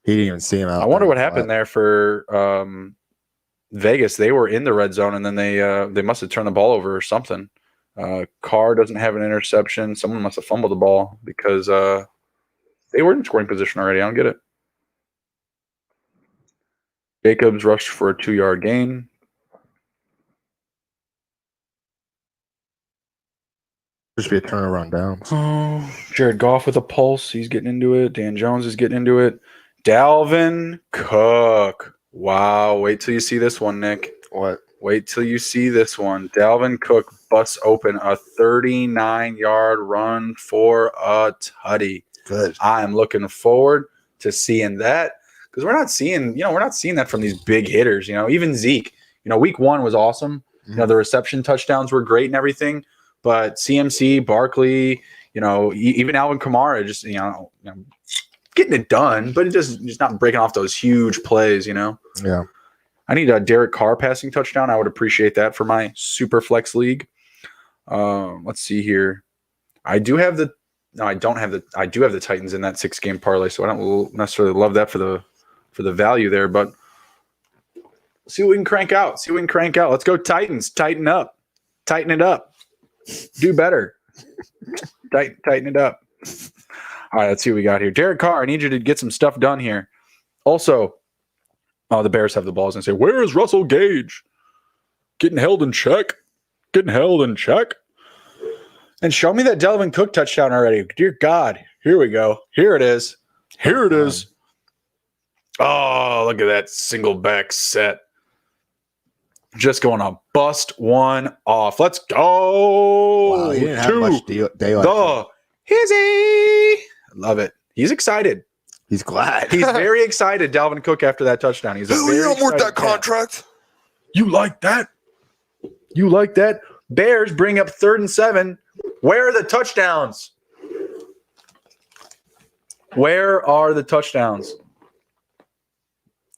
He didn't even see him out. I wonder what happened there for Vegas. They were in the red zone, and then they must have turned the ball over or something. Carr doesn't have an interception. Someone must have fumbled the ball because they were in scoring position already. I don't get it. Jacobs rushed for a 2-yard gain. Just be a turnaround down. Oh, Jared Goff with a pulse. He's getting into it. Dan Jones is getting into it. Dalvin Cook. Wow. Wait till you see this one, Nick. What? Wait till you see this one. Dalvin Cook busts open a 39-yard run for a tutty. Good. I am looking forward to seeing that because we're not seeing that from these big hitters. Even Zeke. Week 1 was awesome. The reception touchdowns were great and everything. But CMC, Barkley, even Alvin Kamara, just getting it done, but it just not breaking off those huge plays. Yeah. I need a Derek Carr passing touchdown. I would appreciate that for my super flex league. Let's see here. I do have the Titans in that 6-game parlay, so I don't necessarily love that for the value there, but see what we can crank out. Let's go Titans. Tighten up. Tighten it up. Do better. Tighten it up. All right, let's see what we got here. Derek Carr, I need you to get some stuff done here. Also, the Bears have the balls and say, where is Russell Gage? Getting held in check. And show me that Dalvin Cook touchdown already. Dear God. Here we go. Here it is. Oh, look at that single back set. Just going to bust one off. Let's go. Wow, he didn't have much daylight. The Hizzy. Love it. He's excited. He's glad. He's very excited, Dalvin Cook, after that touchdown. He's Hell yeah, I'm worth that contract. You like that? Bears bring up 3rd and 7. Where are the touchdowns?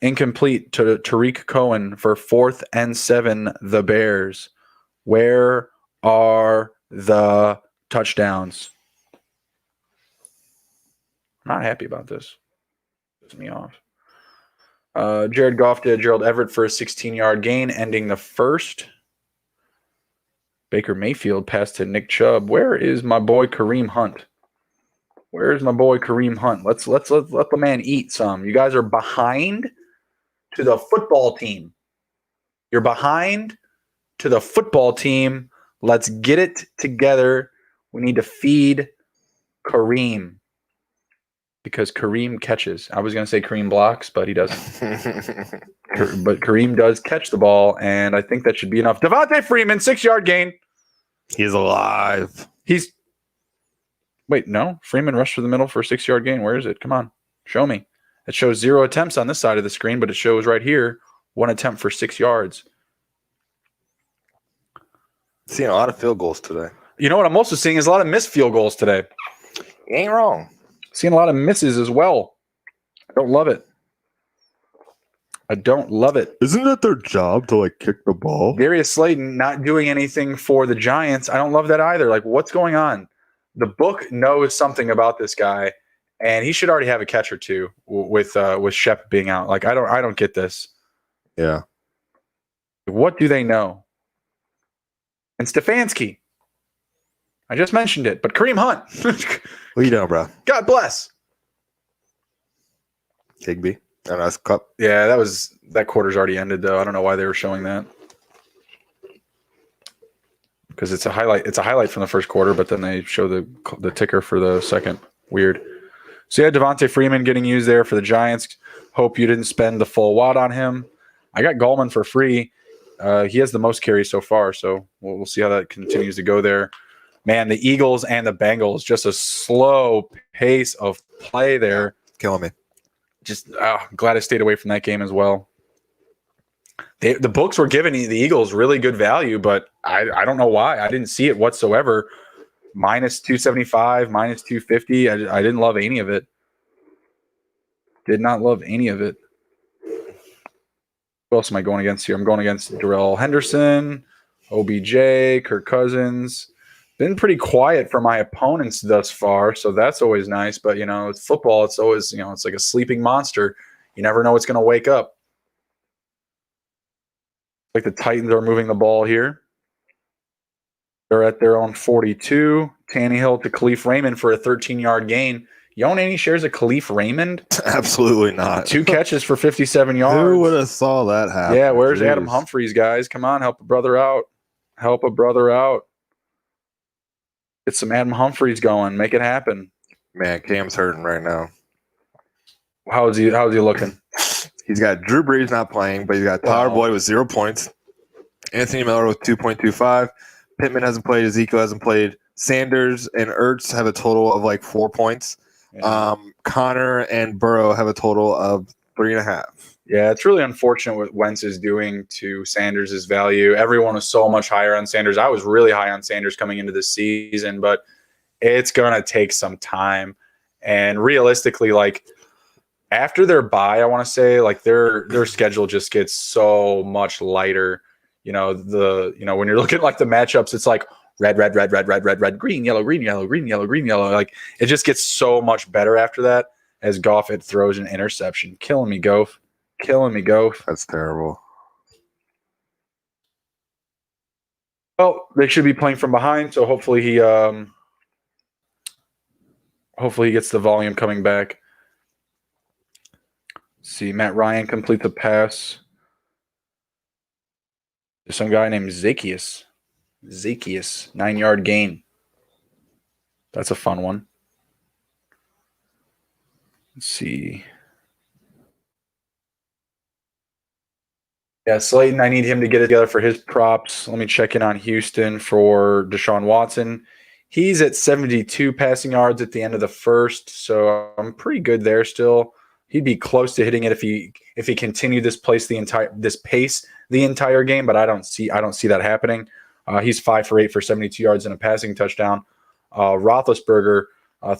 Incomplete to Tariq Cohen for 4th and 7, the Bears. Where are the touchdowns? I'm not happy about this. Pisses me off. Jared Goff did Gerald Everett for a 16-yard gain, ending the first. Baker Mayfield passed to Nick Chubb. Where is my boy Kareem Hunt? Let's let the man eat some. You guys are behind to the football team. You're behind to the football team. Let's get it together. We need to feed Kareem because Kareem catches. I was going to say Kareem blocks, but he doesn't. But Kareem does catch the ball, and I think that should be enough. Devontae Freeman, 6-yard gain. He's alive. Wait, no. Freeman rushed for the middle for a 6-yard gain. Where is it? Come on. Show me. It shows 0 attempts on this side of the screen, but it shows right here 1 attempt for 6 yards. Seeing a lot of field goals today. You know what I'm also seeing is a lot of missed field goals today. You ain't wrong. Seeing a lot of misses as well. I don't love it. Isn't it their job to kick the ball? Darius Slayton not doing anything for the Giants. I don't love that either. What's going on? The book knows something about this guy, and he should already have a catch or two with Shep being out. I don't get this. Yeah. What do they know? And Stefanski. I just mentioned it, but Kareem Hunt. What you doing, bro? God bless. Higby. And that's Cup. Yeah, that quarter's already ended though. I don't know why they were showing that. Because it's a highlight. It's a highlight from the first quarter, but then they show the ticker for the second. Weird. So yeah, Devontae Freeman getting used there for the Giants. Hope you didn't spend the full wad on him. I got Gallman for free. He has the most carries so far, so we'll see how that continues to go there. Man, the Eagles and the Bengals, just a slow pace of play there. Killing me. Just glad I stayed away from that game as well. The books were giving the Eagles really good value, but I don't know why. I didn't see it whatsoever. Minus 275, minus 250. I didn't love any of it. Did not love any of it. Who else am I going against here? I'm going against Darrell Henderson, OBJ, Kirk Cousins. Been pretty quiet for my opponents thus far, so that's always nice. But, it's football. It's always, it's like a sleeping monster. You never know what's going to wake up. Like the Titans are moving the ball here. They're at their own 42. Tannehill to Khalif Raymond for a 13-yard gain. You own any shares of Khalif Raymond? Absolutely not. 2 catches for 57 yards. Who would have saw that happen? Yeah, where's Adam Humphries, guys? Come on, help a brother out. Get some Adam Humphries going. Make it happen. Man, Cam's hurting right now. How's he looking? He's got Drew Brees not playing, but he's got Tyler Boyd with 0 points. Anthony Miller with 2.25. Pittman hasn't played. Ezekiel hasn't played. Sanders and Ertz have a total of like 4 points. Yeah. Connor and Burrow have a total of 3.5. Yeah, it's really unfortunate what Wentz is doing to Sanders' value. Everyone was so much higher on Sanders. I was really high on Sanders coming into this season, but it's going to take some time. And realistically, like after their bye, I want to say like their schedule just gets so much lighter. When you're looking at like the matchups, it's like red, green, yellow, green, yellow, green, yellow, green, yellow. Like it just gets so much better after that as Goff throws an interception. Killing me, Goff. That's terrible. Well, they should be playing from behind, so hopefully he gets the volume coming back. See, Matt Ryan complete the pass. There's some guy named Zaccheaus, 9-yard gain. That's a fun one. Let's see. Yeah, Slayton, I need him to get it together for his props. Let me check in on Houston for Deshaun Watson. He's at 72 passing yards at the end of the first, so I'm pretty good there still. He'd be close to hitting it if he continued this pace the entire game, but I don't see that happening. He's 5 for 8 for 72 yards and a passing touchdown. Roethlisberger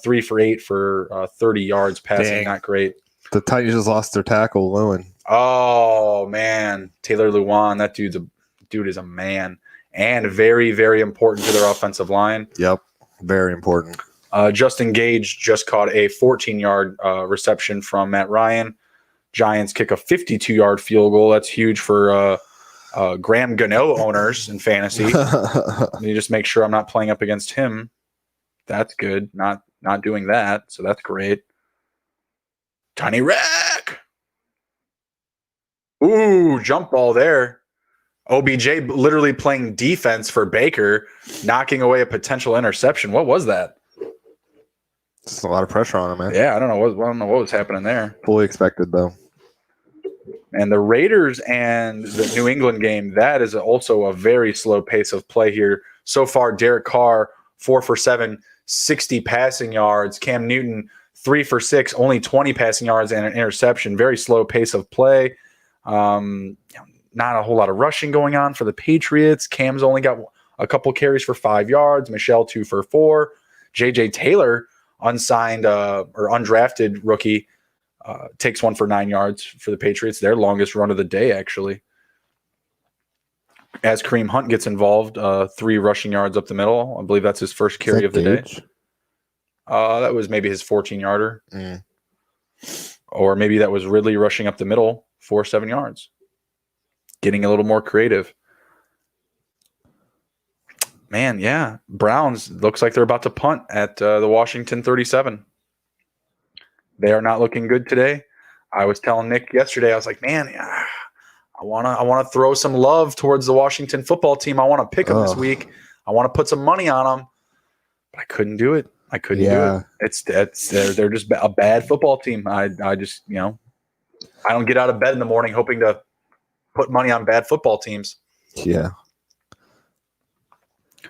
3 for 8 for 30 yards passing. Dang. Not great. The Titans just lost their tackle, Lewin. Oh man, Taylor Lewan, that dude is a man, and very, very important to their offensive line. Yep, very important. Justin Gage just caught a 14-yard reception from Matt Ryan. Giants kick a 52-yard field goal. That's huge for Graham Gano owners in fantasy. You just make sure I'm not playing up against him. That's good. Not doing that, so that's great. Tiny Rack. Ooh, jump ball there. OBJ literally playing defense for Baker, knocking away a potential interception. What was that? Just a lot of pressure on him, man. Yeah, I don't know what was happening there. Fully expected, though. And the Raiders and the New England game, that is also a very slow pace of play here. So far, Derek Carr, 4 for 7, 60 passing yards. Cam Newton, 3 for 6, only 20 passing yards and an interception. Very slow pace of play. Not a whole lot of rushing going on for the Patriots. Cam's only got a couple carries for 5 yards. Michelle 2 for 4. JJ Taylor, unsigned or undrafted rookie, takes 1 for 9 yards for the Patriots. Their longest run of the day, actually. As Kareem Hunt gets involved, 3 rushing yards up the middle. I believe that's his first carry of the day. That was maybe his 14-yarder. Mm. Or maybe that was Ridley rushing up the middle for 7 yards. Getting a little more creative. Man, yeah. Browns looks like they're about to punt at the Washington 37. They are not looking good today. I was telling Nick yesterday, I was like, man, I want to throw some love towards the Washington football team. I want to pick them this week. I want to put some money on them. But I couldn't do it. I couldn't do it. They're just a bad football team. I just, I don't get out of bed in the morning hoping to put money on bad football teams. Yeah.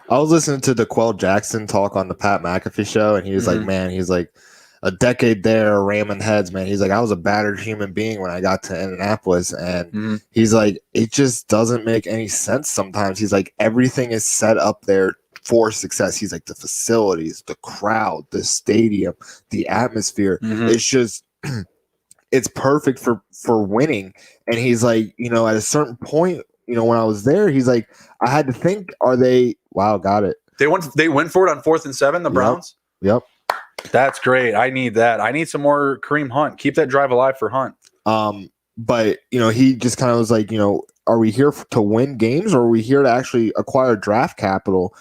I was listening to DeQuell Jackson talk on the Pat McAfee show, and he was like, man, he's like, a decade there ramming heads, man. He's like, I was a battered human being when I got to Indianapolis, and he's like, it just doesn't make any sense sometimes. He's like, everything is set up there for success. He's like, the facilities, the crowd, the stadium, the atmosphere. It's just it's perfect for winning. And he's like, at a certain point, when I was there, he's like, I had to think, got it. They went for it on 4th and 7, the Browns? Yep. That's great. I need that. I need some more Kareem Hunt. Keep that drive alive for Hunt. But he just kind of was like, are we here to win games, or are we here to actually acquire draft capital?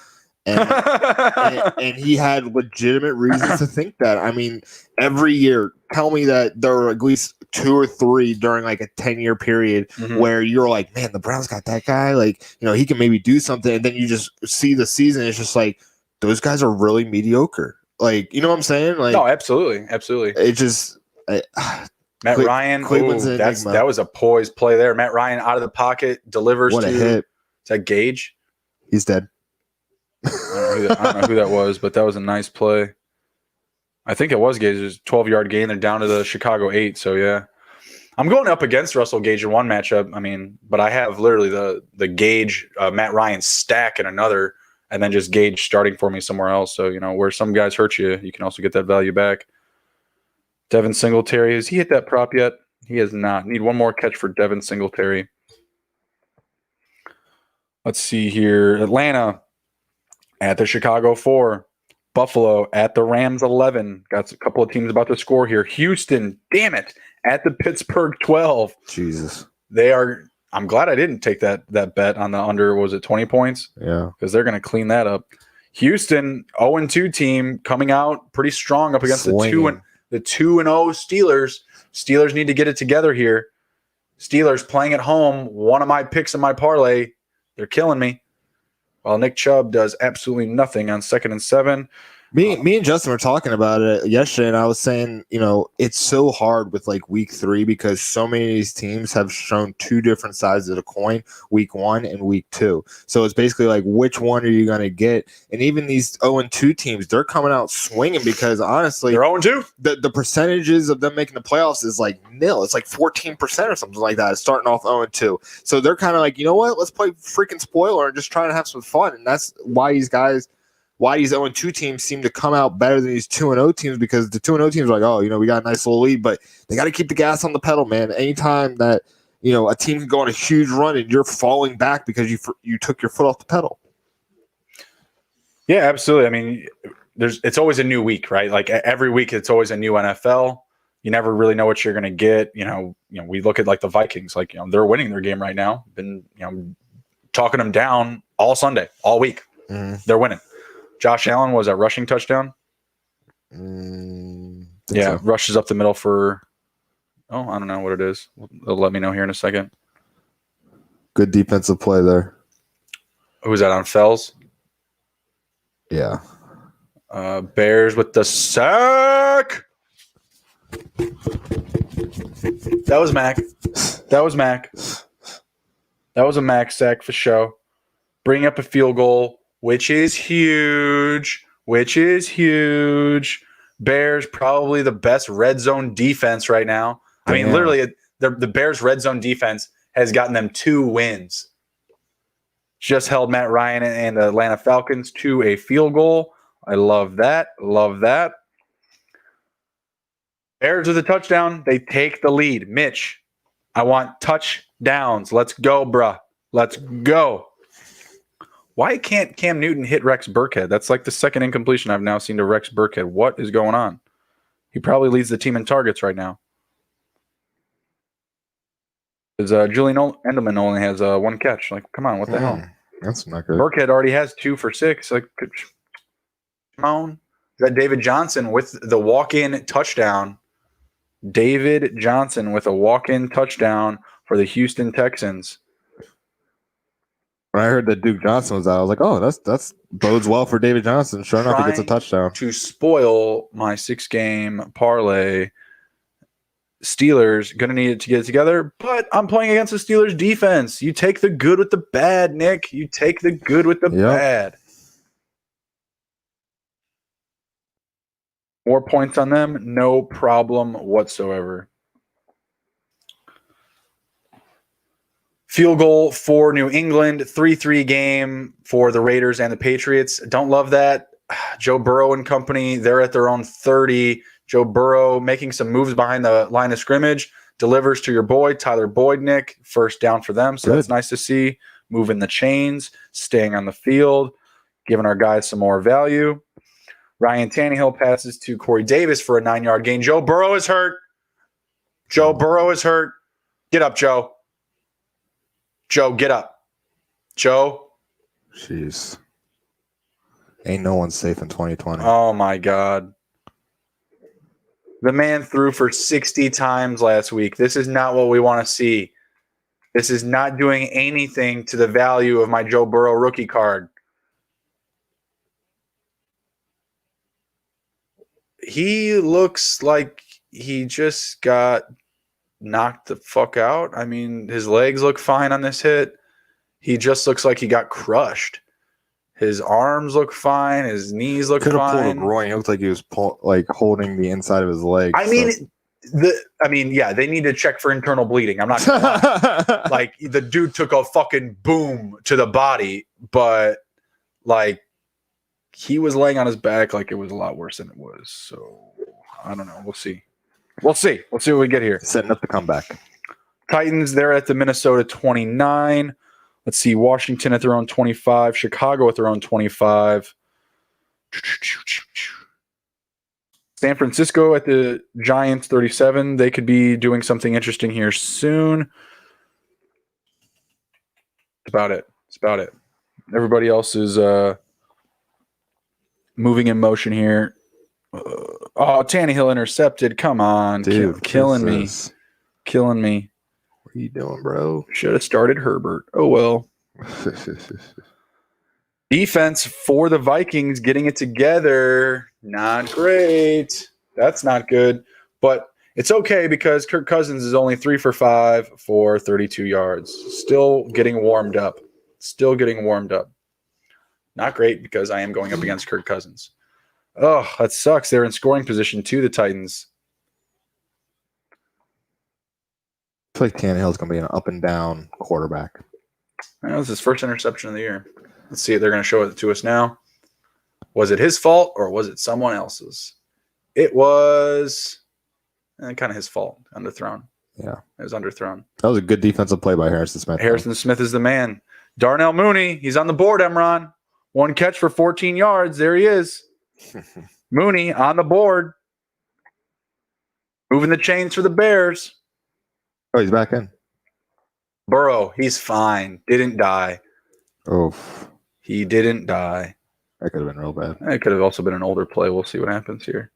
And he had legitimate reasons to think that. I mean, every year, tell me that there were at least 2 or 3 during like a 10-year period where you're like, man, the Browns got that guy. Like, he can maybe do something. And then you just see the season. It's just like those guys are really mediocre. Like, you know what I'm saying? Like, no, absolutely. It just Matt Ryan, Cleveland's an enigma. That was a poised play there. Matt Ryan out of the pocket delivers. What a hit! Is that Gage? He's dead. I don't know who that was, but that was a nice play. I think it was Gage. It was a 12-yard gain. They're down to the Chicago 8. So yeah, I'm going up against Russell Gage in one matchup. I mean, but I have literally the Gage Matt Ryan stack in another, and then just Gage starting for me somewhere else. So where some guys hurt you, you can also get that value back. Devin Singletary, has he hit that prop yet? He has not. Need one more catch for Devin Singletary. Let's see here. Atlanta at the Chicago 4. Buffalo at the Rams 11. Got a couple of teams about to score here. Houston, damn it, at the Pittsburgh 12. Jesus. I'm glad I didn't take that bet on the under. Was it 20 points? Yeah. Because they're going to clean that up. Houston, 0-2 team, coming out pretty strong up against the 2-0 Steelers. Steelers need to get it together here. Steelers playing at home. One of my picks in my parlay. They're killing me. While Nick Chubb does absolutely nothing on 2nd and 7. Me and Justin were talking about it yesterday, and I was saying, it's so hard with like week 3 because so many of these teams have shown two different sides of the coin, week 1 and week 2. So it's basically like, which one are you going to get? And even these 0-2 teams, they're coming out swinging because honestly, they're 0-2. The percentages of them making the playoffs is like nil. It's like 14% or something like that. It's starting off 0-2. So they're kind of like, you know what? Let's play freaking spoiler and just try to have some fun. And that's why these 0-2 teams seem to come out better than these 2-0 teams, because the 2-0 teams are like, we got a nice little lead, but they got to keep the gas on the pedal, man. Anytime that, a team can go on a huge run and you're falling back because you took your foot off the pedal. Yeah, absolutely. I mean, it's always a new week, right? Like every week, it's always a new NFL. You never really know what you're going to get. We look at like the Vikings, like, they're winning their game right now. Been, talking them down all Sunday, all week. They're winning. Josh Allen was a rushing touchdown. So. Rushes up the middle for, I don't know what it is. They'll let me know here in a second. Good defensive play there. Who was that on Fells? Yeah. Bears with the sack. That was Mac. That was a Mac sack for show. Bring up a field goal, which is huge. Bears probably the best red zone defense right now. I mean, literally, the Bears red zone defense has gotten them 2 wins. Just held Matt Ryan and the Atlanta Falcons to a field goal. I love that. Bears with a touchdown. They take the lead. Mitch, I want touchdowns. Let's go, bruh. Let's go. Why can't Cam Newton hit Rex Burkhead? That's like the second incompletion I've now seen to Rex Burkhead. What is going on? He probably leads the team in targets right now. Because Julian Edelman only has 1 catch. Like, come on, what the hell? That's not good. Burkhead already has 2 for 6. Like, come on. Is that David Johnson with the walk-in touchdown? David Johnson with a walk-in touchdown for the Houston Texans. When I heard that Duke Johnson was out, I was like, oh, that's bodes well for David Johnson. Sure enough, he gets a touchdown. To spoil my 6-game parlay, Steelers going to need to get it together, but I'm playing against the Steelers defense. You take the good with the bad, Nick. You take the good with the bad. More points on them, no problem whatsoever. Field goal for New England, 3-3 game for the Raiders and the Patriots. Don't love that. Joe Burrow and company, they're at their own 30. Joe Burrow making some moves behind the line of scrimmage, delivers to your boy, Tyler Boyd, Nick. First down for them, so that's nice to see. Moving the chains, staying on the field, giving our guys some more value. Ryan Tannehill passes to Corey Davis for a 9-yard gain. Joe Burrow is hurt. Get up, Joe. Joe, get up. Joe. Jeez. Ain't no one safe in 2020. Oh, my God. The man threw for 60 times last week. This is not what we want to see. This is not doing anything to the value of my Joe Burrow rookie card. he looks like he just got knocked the fuck out. I mean, his legs look fine on this hit. He just looks like he got crushed. His arms look fine. His knees look Could have pulled a fine. groin. It looked like he was holding the inside of his leg. I mean, yeah, they need to check for internal bleeding. I'm not gonna lie. Like the dude took a fucking boom to the body, but like he was laying on his back like it was a lot worse than it was. So I don't know. We'll see. We'll see what we get here. Setting up the comeback. Titans, they're at the Minnesota 29. Let's see. Washington at their own 25. Chicago at their own 25. San Francisco at the Giants 37. They could be doing something interesting here soon. That's about it. Everybody else is moving in motion here. Tannehill intercepted. Come on, dude, killing me. What are you doing, bro? Should have started Herbert. Oh well. Defense for the Vikings getting it together. Not great. That's not good. But it's okay because Kirk Cousins is only 3 for 5 for 32 yards. Still getting warmed up. Not great because I am going up against Kirk Cousins. Oh, that sucks. They're in scoring position too, the Titans. I feel like Tannehill's going to be an up and down quarterback. That was his first interception of the year. Let's see if they're going to show it to us now. Was it his fault or was it someone else's? It was kind of his fault. Underthrown. Yeah. It was underthrown. That was a good defensive play by Harrison Smith. Harrison Smith is the man. Darnell Mooney, he's on the board, Emron. 1 catch for 14 yards. There he is. Mooney on the board. Moving the chains for the Bears. Oh, he's back in. Burrow, he's fine. Didn't die. Oof. He didn't die. That could have been real bad. It could have also been an older play. We'll see what happens here.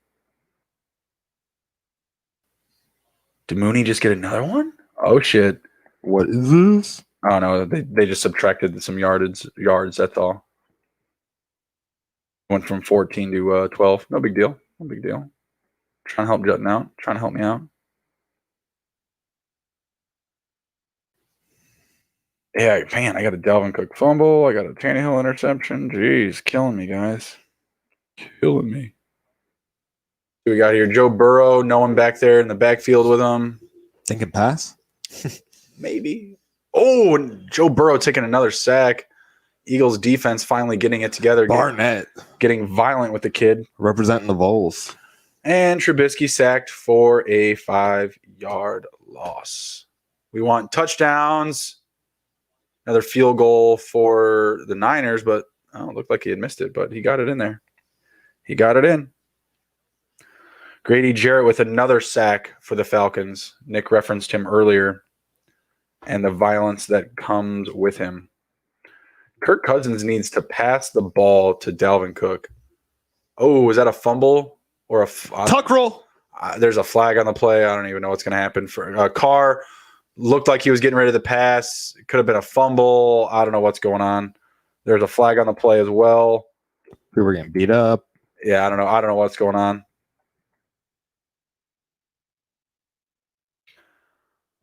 Did Mooney just get another one? Oh, shit. What is this? Oh, no. They just subtracted some yards. That's all. Went from 14 to 12. No big deal. Trying to help Jutton out. Trying to help me out. Yeah, man, I got a Dalvin Cook fumble. I got a Tannehill interception. Jeez, killing me, guys. Killing me. We got here Joe Burrow, no one back there in the backfield with him. Thinking pass? Maybe. Oh, and Joe Burrow taking another sack. Eagles defense finally getting it together. Barnett. Getting violent with the kid. Representing the Vols. And Trubisky sacked for a 5-yard loss. We want touchdowns. Another field goal for the Niners, but it looked like he had missed it, but he got it in there. He got it in. Grady Jarrett with another sack for the Falcons. Nick referenced him earlier and the violence that comes with him. Kirk Cousins needs to pass the ball to Dalvin Cook. Oh, was that a fumble or a tuck roll? There's a flag on the play. I don't even know what's going to happen. For Carr looked like he was getting ready to pass. It could have been a fumble. I don't know what's going on. There's a flag on the play as well. We were getting beat up. Yeah, I don't know what's going on.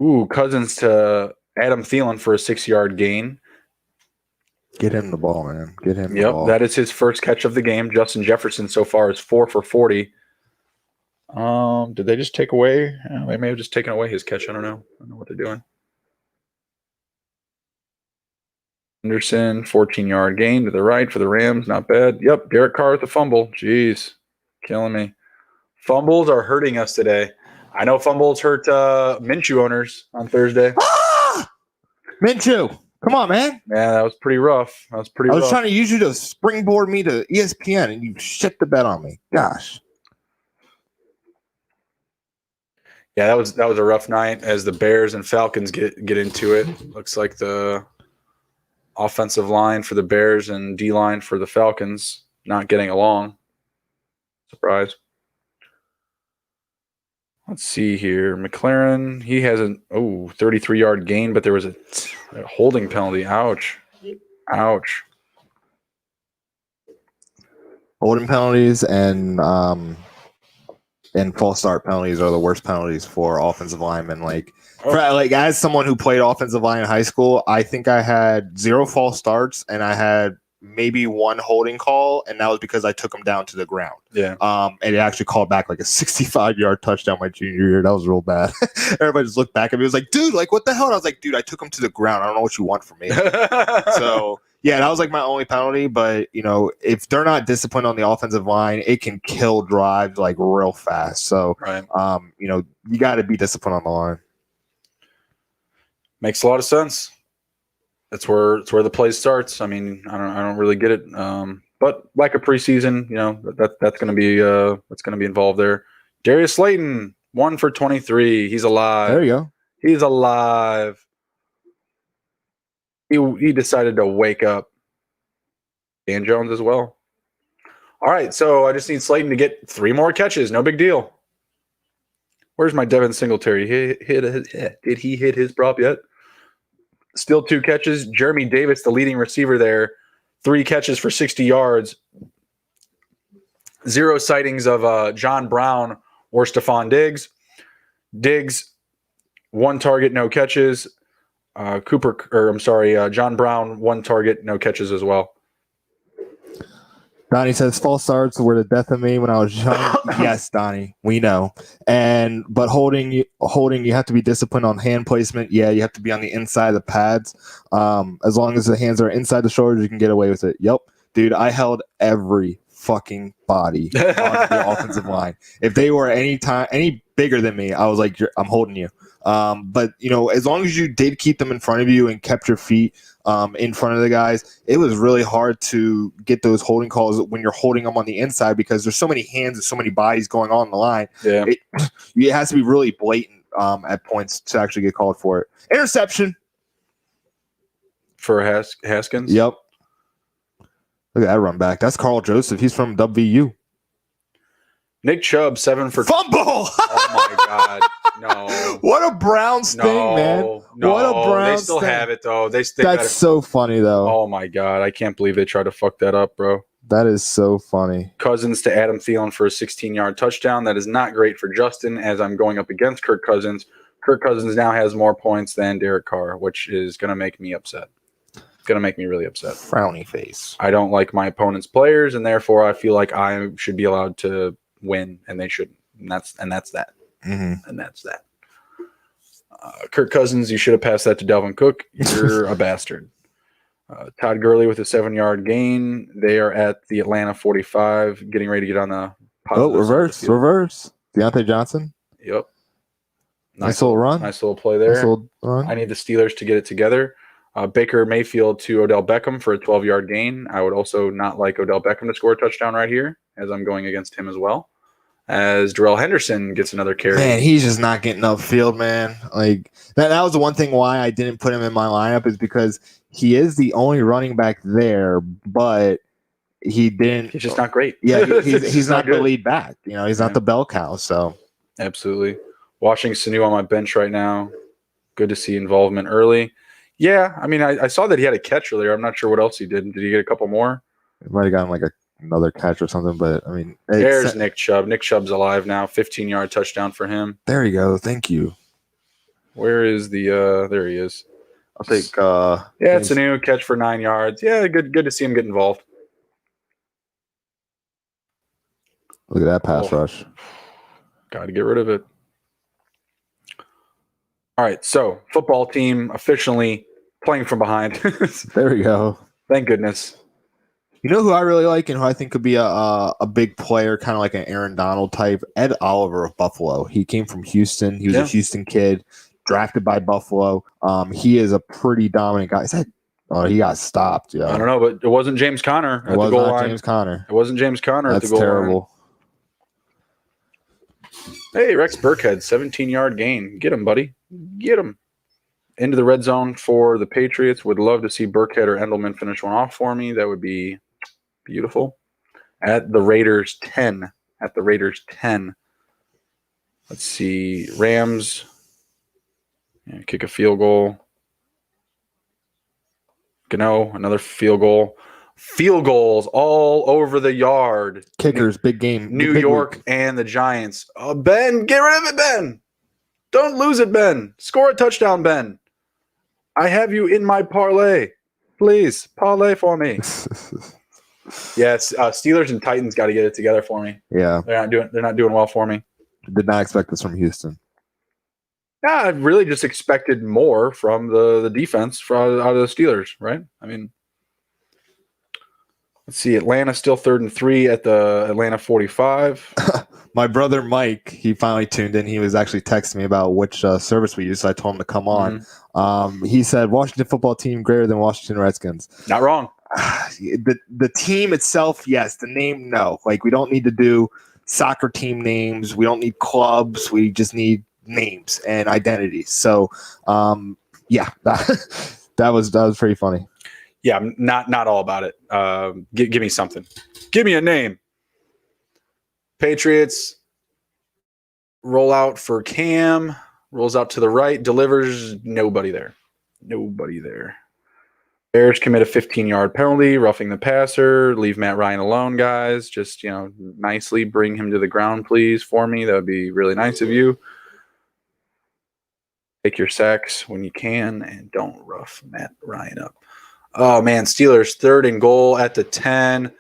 Ooh, Cousins to Adam Thielen for a 6-yard gain. Get him the ball, man. Get him the ball. Yep, that is his first catch of the game. Justin Jefferson so far is 4 for 40. Did they just take away? They may have just taken away his catch. I don't know what they're doing. Anderson, 14-yard gain to the right for the Rams. Not bad. Yep, Derek Carr with the fumble. Jeez, killing me. Fumbles are hurting us today. I know fumbles hurt Minshew owners on Thursday. Minshew, come on, man. Yeah, that was pretty rough. I was trying to use you to springboard me to ESPN, and you shit the bet on me. Gosh. Yeah, that was a rough night as the Bears and Falcons get into it. Looks like the offensive line for the Bears and D-line for the Falcons not getting along. Surprise. Let's see here. McLaren, he has a 33-yard gain, but there was a holding penalty. Ouch. Holding penalties and And false start penalties are the worst penalties for offensive linemen. As someone who played offensive line in high school, I think I had 0 false starts and I had maybe 1 holding call, and that was because I took him down to the ground. Yeah. And it actually called back like a 65-yard touchdown my junior year. That was real bad. Everybody just looked back at me. It was like, dude, like what the hell? And I was like, dude, I took him to the ground. I don't know what you want from me. So yeah, that was like my only penalty. But if they're not disciplined on the offensive line, it can kill drives like real fast. So right. You got to be disciplined on the line. Makes a lot of sense. That's where the play starts. I mean, I don't really get it. But like a preseason, that's going to be involved there. Darius Slayton, 1 for 23. He's alive. There you go. He's alive. He decided to wake up. Dan Jones as well. All right, so I just need Slayton to get 3 more catches. No big deal. Where's my Devin Singletary? Did he hit his prop yet? Still 2 catches. Jeremy Davis, the leading receiver there, 3 catches for 60 yards. 0 sightings of John Brown or Stephon Diggs. Diggs, 1 target, no catches. John Brown, 1 target, no catches as well. Donnie says false starts were the death of me when I was young. Yes, Donnie, we know. But holding, you have to be disciplined on hand placement. Yeah, you have to be on the inside of the pads. As long as the hands are inside the shoulders, you can get away with it. Yep, dude, I held every fucking body on the offensive line. If they were any bigger than me, I was like, I'm holding you. But as long as you did keep them in front of you and kept your feet in front of the guys, it was really hard to get those holding calls when you're holding them on the inside because there's so many hands and so many bodies going on the line. Yeah, it has to be really blatant at points to actually get called for it. Interception for Haskins. Yep. Look at that run back. That's Carl Joseph. He's from WVU. Nick Chubb, 7 for fumble. Oh my God. No. What a Browns thing, man. No, what a Browns they still thing. have it though. That's so funny though. Oh my God. I can't believe they tried to fuck that up, bro. That is so funny. Cousins to Adam Thielen for a 16-yard touchdown. That is not great for Justin as I'm going up against Kirk Cousins. Kirk Cousins now has more points than Derek Carr, which is going to make me upset. Going to make me really upset. Frowny face. I don't like my opponent's players, and therefore I feel like I should be allowed to win, and they shouldn't. And that's that. Mm-hmm. And that's that. Kirk Cousins, you should have passed that to Dalvin Cook. You're a bastard. Todd Gurley with a 7-yard gain. They are at the Atlanta 45, getting ready to get on the reverse. Deontay Johnson. Yep. Nice little run. Nice little play there. Nice little run. I need the Steelers to get it together. Baker Mayfield to Odell Beckham for a 12-yard gain. I would also not like Odell Beckham to score a touchdown right here, as I'm going against him as well. As Darrell Henderson gets another carry. Man, he's just not getting upfield, man. Like that was the one thing why I didn't put him in my lineup is because he is the only running back there, but he didn't. He's just not great. Yeah, he's not the lead back. He's not the bell cow. So absolutely. Watching Sanu on my bench right now. Good to see involvement early. Yeah, I mean, I saw that he had a catch earlier. I'm not sure what else he did. Did he get a couple more? He might have gotten like another catch or something, but I mean, there's Nick Chubb. Nick Chubb's alive now. 15-yard touchdown for him. There you go. Thank you. Where is the? There he is. I'll take. It's a new catch for 9 yards. Yeah, good to see him get involved. Look at that pass rush. Got to get rid of it. All right, so football team officially playing from behind. There we go. Thank goodness. You know who I really like and who I think could be a big player, kind of like an Aaron Donald type? Ed Oliver of Buffalo. He came from Houston. He was a Houston kid, drafted by Buffalo. He is a pretty dominant guy. He got stopped. Yeah, I don't know, but it wasn't James Conner at the goal line. James Conner. It wasn't James Conner at the goal line. That's terrible. Hey, Rex Burkhead, 17-yard gain. Get him, buddy. Get him. Into the red zone for the Patriots. Would love to see Burkhead or Endelman finish one off for me. That would be beautiful. At the Raiders 10. Let's see. Rams. Kick a field goal. Gano, another field goal. Field goals all over the yard. Kickers, big game. New big York week. and the Giants. Ben, get rid of it, Ben. Don't lose it, Ben. Score a touchdown, Ben. I have you in my parlay. Please, parlay for me. Yes, Steelers and Titans got to get it together for me. Yeah. They're not doing well for me. Did not expect this from Houston. Yeah, I really just expected more from the defense out of the Steelers, right? I mean, let's see. Atlanta still 3rd and 3 at the Atlanta 45. My brother Mike, he finally tuned in. He was actually texting me about which service we use, so I told him to come on. He said Washington football team greater than Washington Redskins. Not wrong. The team itself, yes. The name, no. Like, we don't need to do soccer team names. We don't need clubs. We just need names and identities. So, yeah, that was pretty funny. Yeah, I'm not all about it. Give me something. Give me a name. Patriots roll out for Cam, rolls out to the right, delivers, nobody there. Bears commit a 15-yard penalty, roughing the passer, leave Matt Ryan alone, guys. Just, nicely bring him to the ground, please, for me. That would be really nice of you. Take your sacks when you can, and don't rough Matt Ryan up. Oh, man, Steelers 3rd and goal at the 10.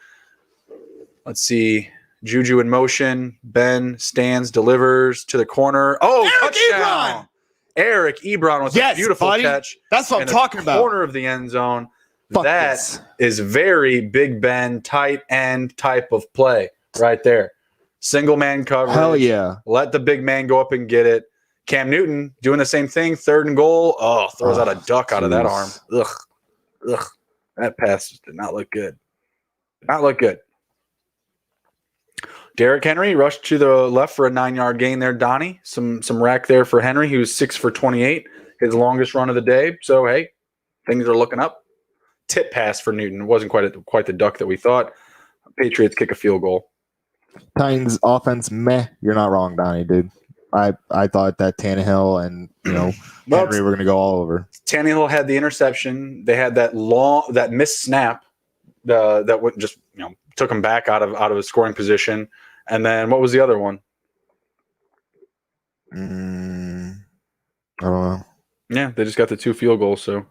Let's see. Juju in motion. Ben stands, delivers to the corner. Oh, Eric touchdown. Ebron! Eric Ebron with a beautiful catch. That's what I'm talking about. Corner of the end zone. Fuck that this. is very Big Ben tight end type of play right there. Single man coverage. Hell yeah. Let the big man go up and get it. Cam Newton doing the same thing. 3rd and goal. Oh, throws out a duck out of that arm. Ugh. That pass did not look good. Derrick Henry rushed to the left for a 9-yard gain there, Donnie. Some rack there for Henry. He was 6 for 28, his longest run of the day. So, hey, things are looking up. Tip pass for Newton. It wasn't quite the duck that we thought. Patriots kick a field goal. Titans offense, meh. You're not wrong, Donnie, dude. I thought that Tannehill and Henry were going to go all over. Tannehill had the interception. They had that missed snap that would just took him back out of his scoring position. And then what was the other one? I don't know. Yeah, they just got the 2 field goals. So, yeah.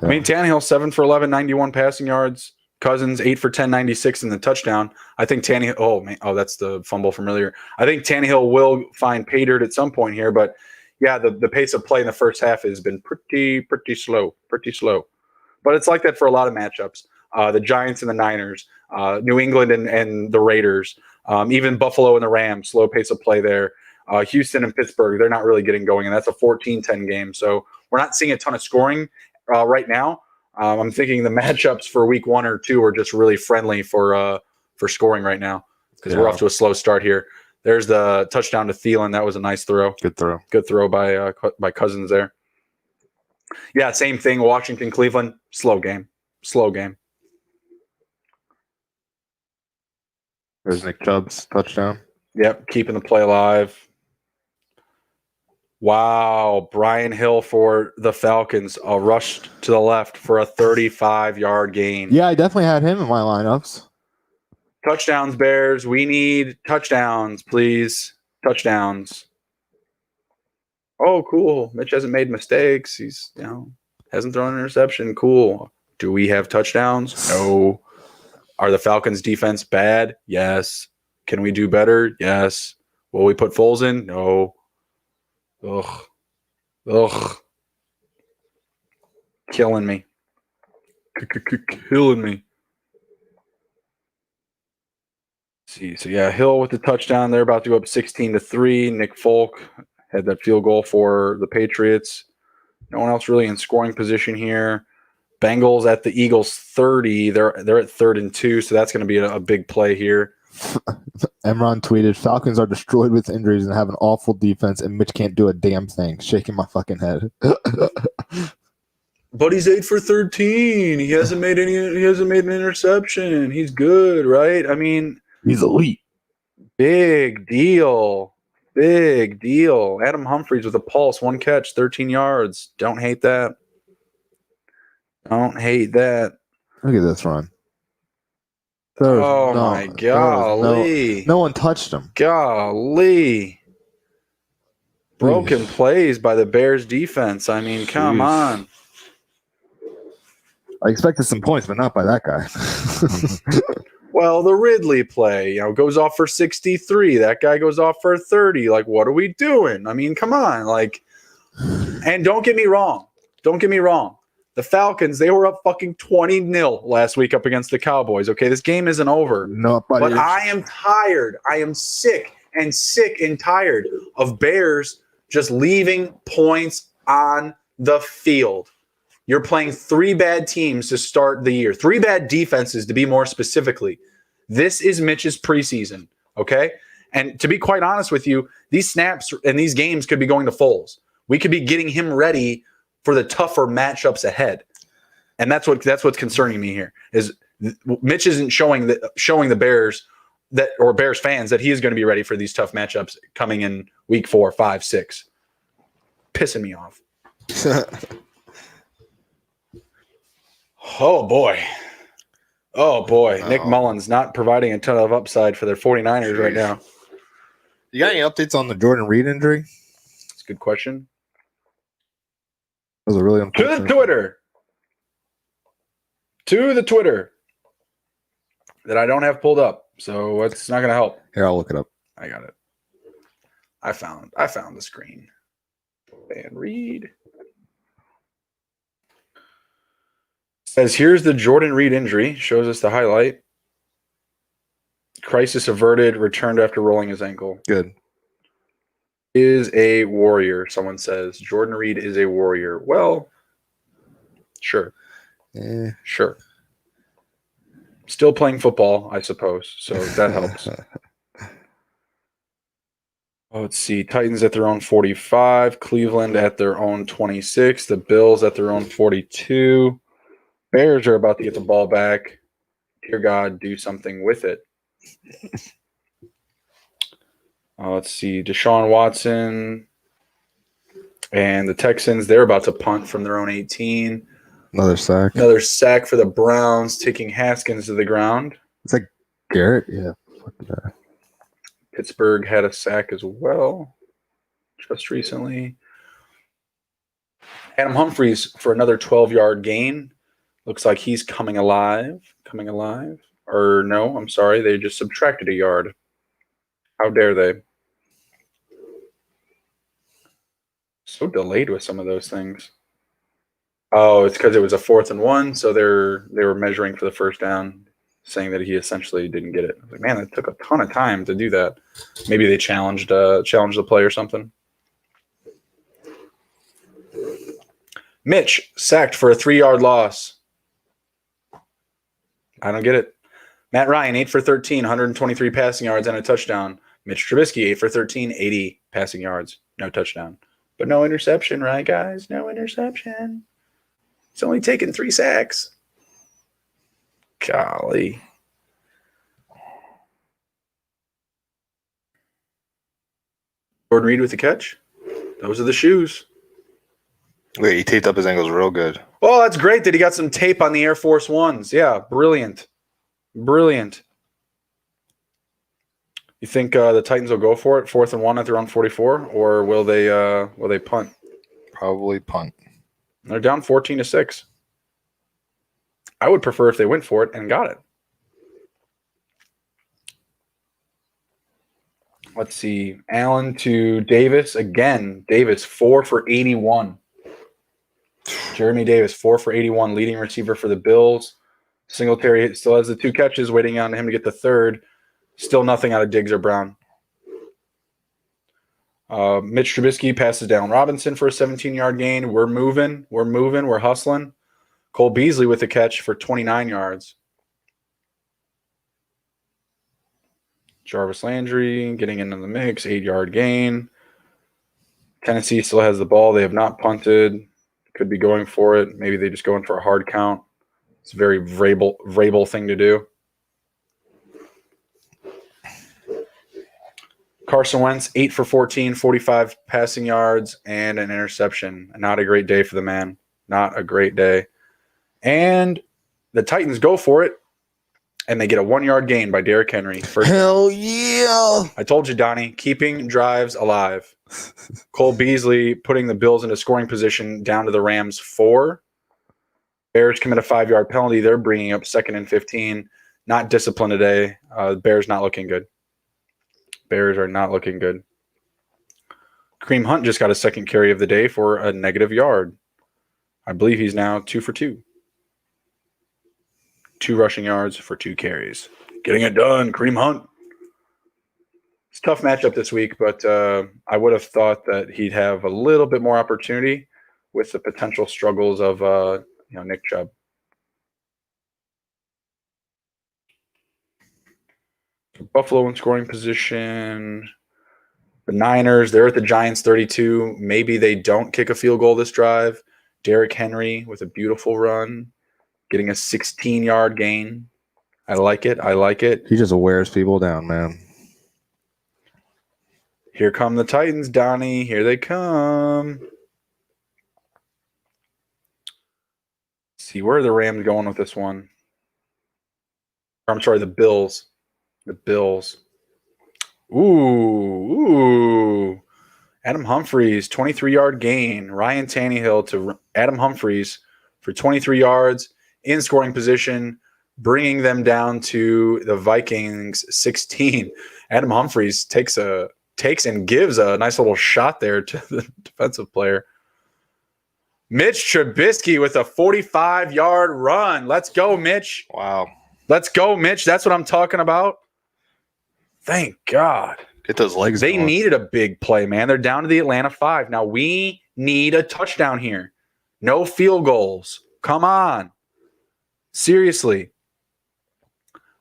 I mean, Tannehill 7 for 11, 91 passing yards. Cousins 8 for 10, 96 in the touchdown. I think Tannehill. Oh, that's the fumble from earlier. I think Tannehill will find pay dirt at some point here, but yeah, the pace of play in the first half has been pretty slow. But it's like that for a lot of matchups. The Giants and the Niners, New England and the Raiders, even Buffalo and the Rams, slow pace of play there. Houston and Pittsburgh, they're not really getting going, and that's a 14-10 game. So we're not seeing a ton of scoring right now. I'm thinking the matchups for week 1 or 2 are just really friendly for scoring right now because we're off to a slow start here. There's the touchdown to Thielen. That was a nice throw. Good throw by Cousins there. Yeah, same thing. Washington, Cleveland, slow game. There's Nick Chubb's touchdown. Yep, keeping the play alive. Wow, Brian Hill for the Falcons rushed to the left for a 35-yard gain. Yeah, I definitely had him in my lineups. Touchdowns, Bears. We need touchdowns, please. Touchdowns. Oh, cool. Mitch hasn't made mistakes. He's, hasn't thrown an interception. Cool. Do we have touchdowns? No. Are the Falcons' defense bad? Yes. Can we do better? Yes. Will we put Foles in? No. Ugh. Killing me. Killing me. See, so yeah, Hill with the touchdown. They're about to go up 16-3. Nick Folk had that field goal for the Patriots. No one else really in scoring position here. Bengals at the Eagles 30. They're at 3rd and 2, so that's going to be a big play here. Emron tweeted, Falcons are destroyed with injuries and have an awful defense, and Mitch can't do a damn thing. Shaking my fucking head. But he's 8 for 13. He hasn't made an interception. He's good, right? I mean, he's elite. Big deal. Adam Humphries with a pulse, 1 catch, 13 yards. Don't hate that. Look at this run. Oh, my golly. No one touched him. Golly. Broken plays by the Bears defense. I mean, come on. I expected some points, but not by that guy. Well, the Ridley play, goes off for 63. That guy goes off for 30. Like, what are we doing? I mean, come on. Like, and don't get me wrong. The Falcons, they were up fucking 20-0 last week up against the Cowboys. Okay, this game isn't over. No, but I am tired. I am sick and tired of Bears just leaving points on the field. You're playing 3 bad teams to start the year. 3 bad defenses, to be more specifically. This is Mitch's preseason, okay? And to be quite honest with you, these snaps and these games could be going to Foles. We could be getting him ready for the tougher matchups ahead. And that's what's concerning me here is Mitch isn't showing the Bears or Bears fans that he is going to be ready for these tough matchups coming in week 4, 5, 6. Pissing me off. Oh, boy. Nick Mullins not providing a ton of upside for their 49ers right now. You got any updates on the Jordan Reed injury? That's a good question. That was a really unfortunate. To the Twitter that I don't have pulled up, so it's not going to help. Here, I'll look it up. I got it. I found the screen. And Reed says, here's the Jordan Reed injury. Shows us the highlight. Crisis averted. Returned after rolling his ankle. Good. Is a warrior, someone says. Jordan Reed is a warrior. Well, sure. Sure. Still playing football, I suppose. So that helps. Let's see. Titans at their own 45. Cleveland at their own 26. The Bills at their own 42. Bears are about to get the ball back. Dear God, do something with it. Let's see. Deshaun Watson and the Texans, they're about to punt from their own 18. Another sack for the Browns, taking Haskins to the ground. It's like Garrett. Yeah. Fuck that. Pittsburgh had a sack as well just recently. Adam Humphries for another 12-yard gain. Looks like he's coming alive. Or no, I'm sorry. They just subtracted a yard. How dare they? So delayed with some of those things. Oh, it's because it was a 4th and 1, so they were measuring for the first down, saying that he essentially didn't get it. I was like, man, that took a ton of time to do that. Maybe they challenged the play or something. Mitch sacked for a 3-yard loss. I don't get it. Matt Ryan, 8 for 13, 123 passing yards and a touchdown. Mitch Trubisky, 8 for 13, 80 passing yards, no touchdown. But no interception, right, guys? No interception. It's only taken 3 sacks. Golly. Jordan Reed with the catch. Those are the shoes. Wait, he taped up his ankles real good. Well, that's great that he got some tape on the Air Force Ones. Yeah, brilliant. Brilliant. You think the Titans will go for it, 4th and 1 at their own 44, or will they punt? Probably punt. They're down 14-6. I would prefer if they went for it and got it. Let's see. Allen to Davis again. Davis 4 for 81. Jeremy Davis 4 for 81, leading receiver for the Bills. Singletary still has the 2 catches, waiting on him to get the 3rd. Still nothing out of Diggs or Brown. Mitch Trubisky passes down Robinson for a 17-yard gain. We're moving. We're hustling. Cole Beasley with the catch for 29 yards. Jarvis Landry getting into the mix, 8-yard gain. Tennessee still has the ball. They have not punted. Could be going for it. Maybe they just go in for a hard count. It's a very Vrabel thing to do. Carson Wentz, 8 for 14, 45 passing yards, and an interception. Not a great day for the man. Not a great day. And the Titans go for it. And they get a 1-yard gain by Derrick Henry. Hell yeah. I told you, Donnie, keeping drives alive. Cole Beasley putting the Bills into scoring position down to the Rams 4. Bears commit a 5-yard penalty. They're bringing up 2nd and 15. Not disciplined today. Bears not looking good. Bears are not looking good. Kareem Hunt just got a 2nd carry of the day for a negative yard. I believe he's now 2 for 2. 2 rushing yards for 2 carries. Getting it done, Kareem Hunt. It's a tough matchup this week, but I would have thought that he'd have a little bit more opportunity with the potential struggles of Nick Chubb. Buffalo in scoring position. The Niners, they're at the Giants 32. Maybe they don't kick a field goal this drive. Derrick Henry with a beautiful run, getting a 16-yard gain. I like it. I like it. He just wears people down, man. Here come the Titans, Donnie. Here they come. Let's see, where are the Rams going with this one? I'm sorry, the Bills. The Bills. Ooh. Adam Humphries, 23-yard gain. Ryan Tannehill to Adam Humphries for 23 yards in scoring position, bringing them down to the Vikings 16. Adam Humphries takes and gives a nice little shot there to the defensive player. Mitch Trubisky with a 45-yard run. Let's go, Mitch. Wow. Let's go, Mitch. That's what I'm talking about. Thank God. Get those legs They going. needed a big play, man. They're down to the Atlanta 5. Now we need a touchdown here. No field goals. Come on. Seriously.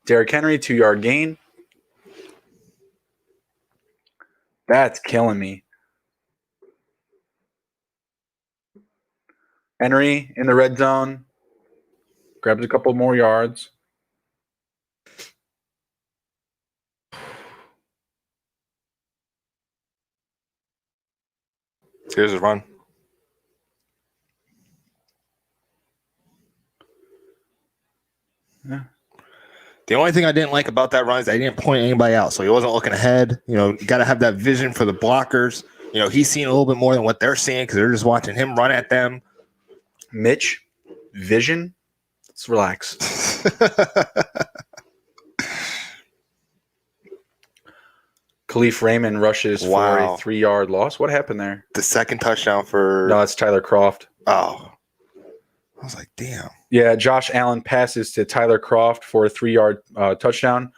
Derrick Henry, 2-yard gain. That's killing me. Henry in the red zone. Grabs a couple more yards. Here's his run. Yeah. The only thing I didn't like about that run is I didn't point anybody out, so he wasn't looking ahead. You got to have that vision for the blockers. He's seeing a little bit more than what they're seeing because they're just watching him run at them. Mitch, vision. Let's relax. Khalif Raymond rushes for a 3-yard loss. What happened there? The second touchdown for... No, it's Tyler Kroft. Oh. I was like, damn. Yeah, Josh Allen passes to Tyler Kroft for a 3-yard touchdown.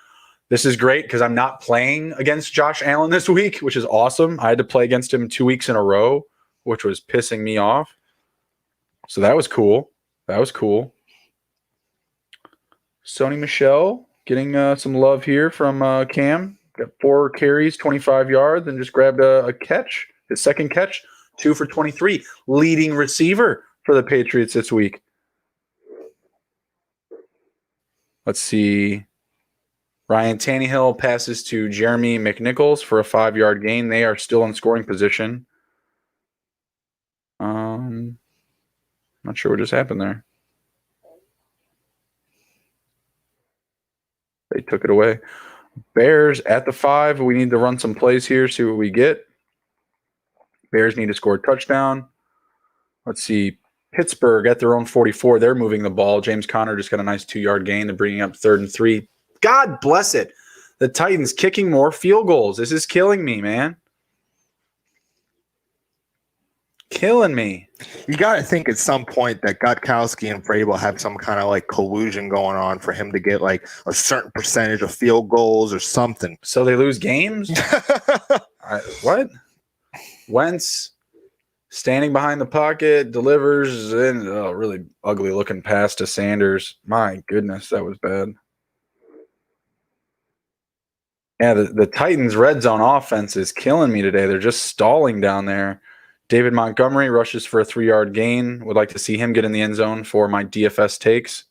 This is great because I'm not playing against Josh Allen this week, which is awesome. I had to play against him 2 weeks in a row, which was pissing me off. So that was cool. Sony Michel getting some love here from Cam. Got 4 carries, 25 yards, and just grabbed a catch. His second catch, 2 for 23. Leading receiver for the Patriots this week. Let's see. Ryan Tannehill passes to Jeremy McNichols for a 5-yard gain. They are still in scoring position. Not sure what just happened there. They took it away. Bears at the 5. We need to run some plays here, see what we get. Bears need to score a touchdown. Let's see. Pittsburgh at their own 44. They're moving the ball. James Conner just got a nice 2-yard gain. They're bringing up 3rd and 3. God bless it. The Titans kicking more field goals. This is killing me, man. Killing me. You got to think at some point that Gutowski and Vrabel have some kind of like collusion going on for him to get like a certain percentage of field goals or something. So they lose games? What? Wentz standing behind the pocket, delivers, and really ugly looking pass to Sanders. My goodness, that was bad. Yeah, the Titans' red zone offense is killing me today. They're just stalling down there. David Montgomery rushes for a 3-yard gain. Would like to see him get in the end zone for my DFS takes.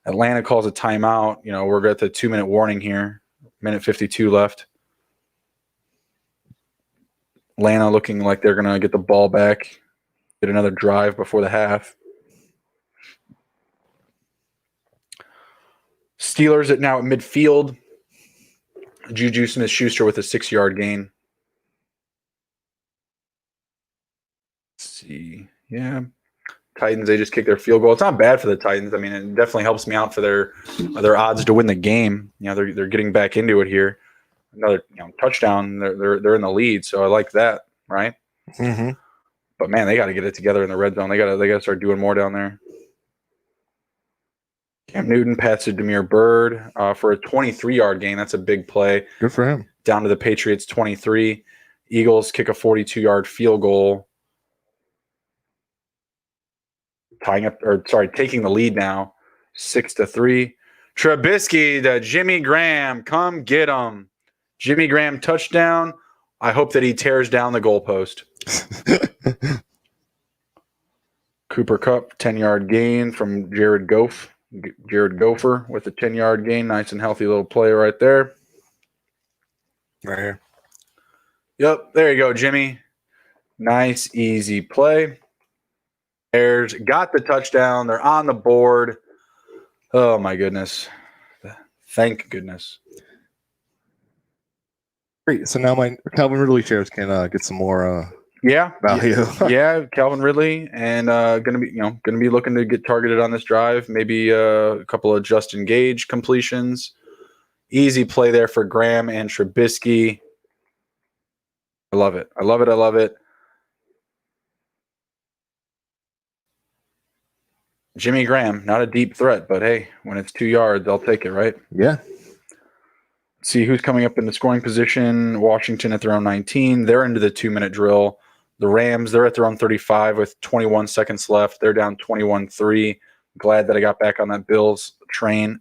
Atlanta calls a timeout. We're at the 2-minute warning here. Minute 52 left. Atlanta looking like they're going to get the ball back. Get another drive before the half. Steelers now at midfield. Juju Smith-Schuster with a 6-yard gain. Let's see. Yeah. Titans, they just kicked their field goal. It's not bad for the Titans. I mean, it definitely helps me out for their odds to win the game. You know, they're getting back into it here. Another touchdown. They're in the lead, so I like that, right? Mm-hmm. But man, they got to get it together in the red zone. They got to start doing more down there. Cam Newton passed to Demir Bird for a 23-yard gain. That's a big play. Good for him. Down to the Patriots 23. Eagles kick a 42-yard field goal. Taking the lead now, 6-3. Trubisky to Jimmy Graham. Come get him. Jimmy Graham touchdown. I hope that he tears down the goalpost. Cooper Kupp, 10-yard gain from Jared Gopher with a 10-yard gain. Nice and healthy little play right there. Right here. Yep, there you go, Jimmy. Nice, easy play. Bears got the touchdown. They're on the board. Oh, my goodness. Thank goodness. Great. So now my Calvin Ridley shares can get some more value. Yeah, Calvin Ridley, and gonna be looking to get targeted on this drive. Maybe a couple of Justin Gage completions. Easy play there for Graham and Trubisky. I love it. I love it. I love it. Jimmy Graham, not a deep threat, but hey, when it's 2 yards, I'll take it, right? Yeah. See who's coming up in the scoring position. Washington at their own 19. They're into the 2-minute drill. The Rams, they're at their own 35 with 21 seconds left. They're down 21-3. Glad that I got back on that Bills train.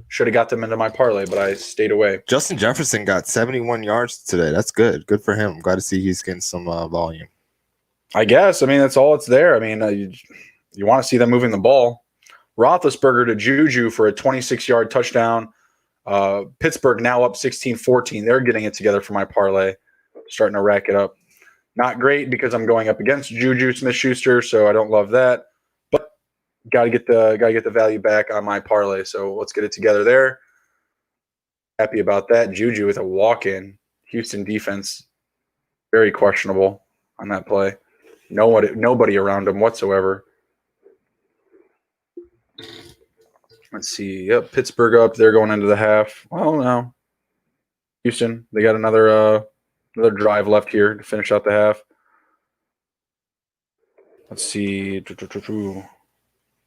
Should have got them into my parlay, but I stayed away. Justin Jefferson got 71 yards today. That's good. Good for him. I'm glad to see he's getting some volume. I guess. I mean, that's all it's there. I mean, you want to see them moving the ball. Roethlisberger to Juju for a 26-yard touchdown. Pittsburgh now up 16-14. They're getting it together for my parlay. Starting to rack it up. Not great because I'm going up against Juju Smith-Schuster, so I don't love that. But gotta get the value back on my parlay. So let's get it together there. Happy about that. Juju with a walk-in. Houston defense very questionable on that play. Nobody around him whatsoever. Let's see. Yep, Pittsburgh up. They're going into the half. Well, no. Houston, they got another drive left here to finish out the half. Let's see. Jerick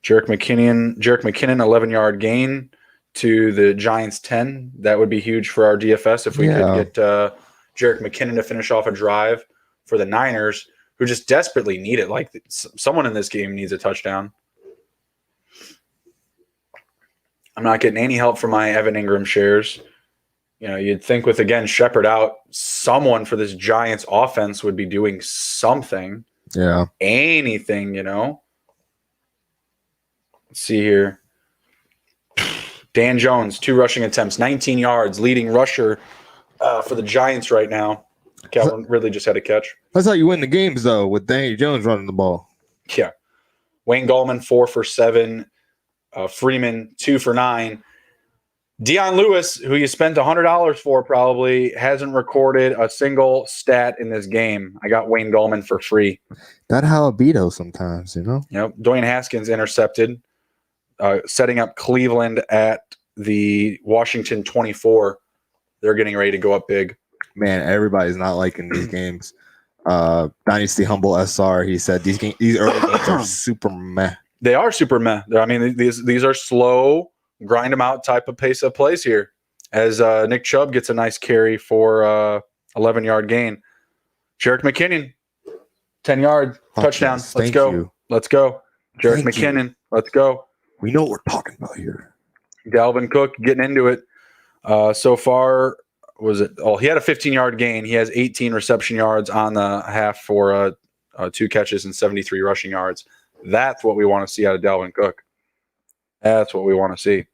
McKinnon, 11-yard gain to the Giants 10. That would be huge for our DFS if we could get Jerick McKinnon to finish off a drive for the Niners, who just desperately need it. Like someone in this game needs a touchdown. I'm not getting any help from my Evan Ingram shares. You know, you'd think with, again, Shepard out, someone for this Giants offense would be doing something. Yeah. Anything, you know. Let's see here. Dan Jones, 2 rushing attempts, 19 yards, leading rusher for the Giants right now. Calvin Ridley just had a catch. That's how you win the games, though, with Daniel Jones running the ball. Yeah. Wayne Gallman, 4 for 7. Freeman, 2 for 9. Deion Lewis, who you spent $100 for probably, hasn't recorded a single stat in this game. I got Wayne Gallman for free. That how it be, though, sometimes, you know? Yep. Dwayne Haskins intercepted, setting up Cleveland at the Washington 24. They're getting ready to go up big. Man, everybody's not liking these games. Dynasty Humble SR, he said these early games are super meh. They are super meh. I mean, these are slow, grind them out type of pace of plays here. As Nick Chubb gets a nice carry for 11-yard gain. Jerick McKinnon, 10-yard touchdown. Yes, Let's go. you. Let's go. Jerick McKinnon, let's go. We know what we're talking about here. Dalvin Cook getting into it. So far, was it? Oh, he had a 15-yard gain. He has 18 reception yards on the half for 2 catches and 73 rushing yards. That's what we want to see out of Dalvin Cook. That's what we want to see.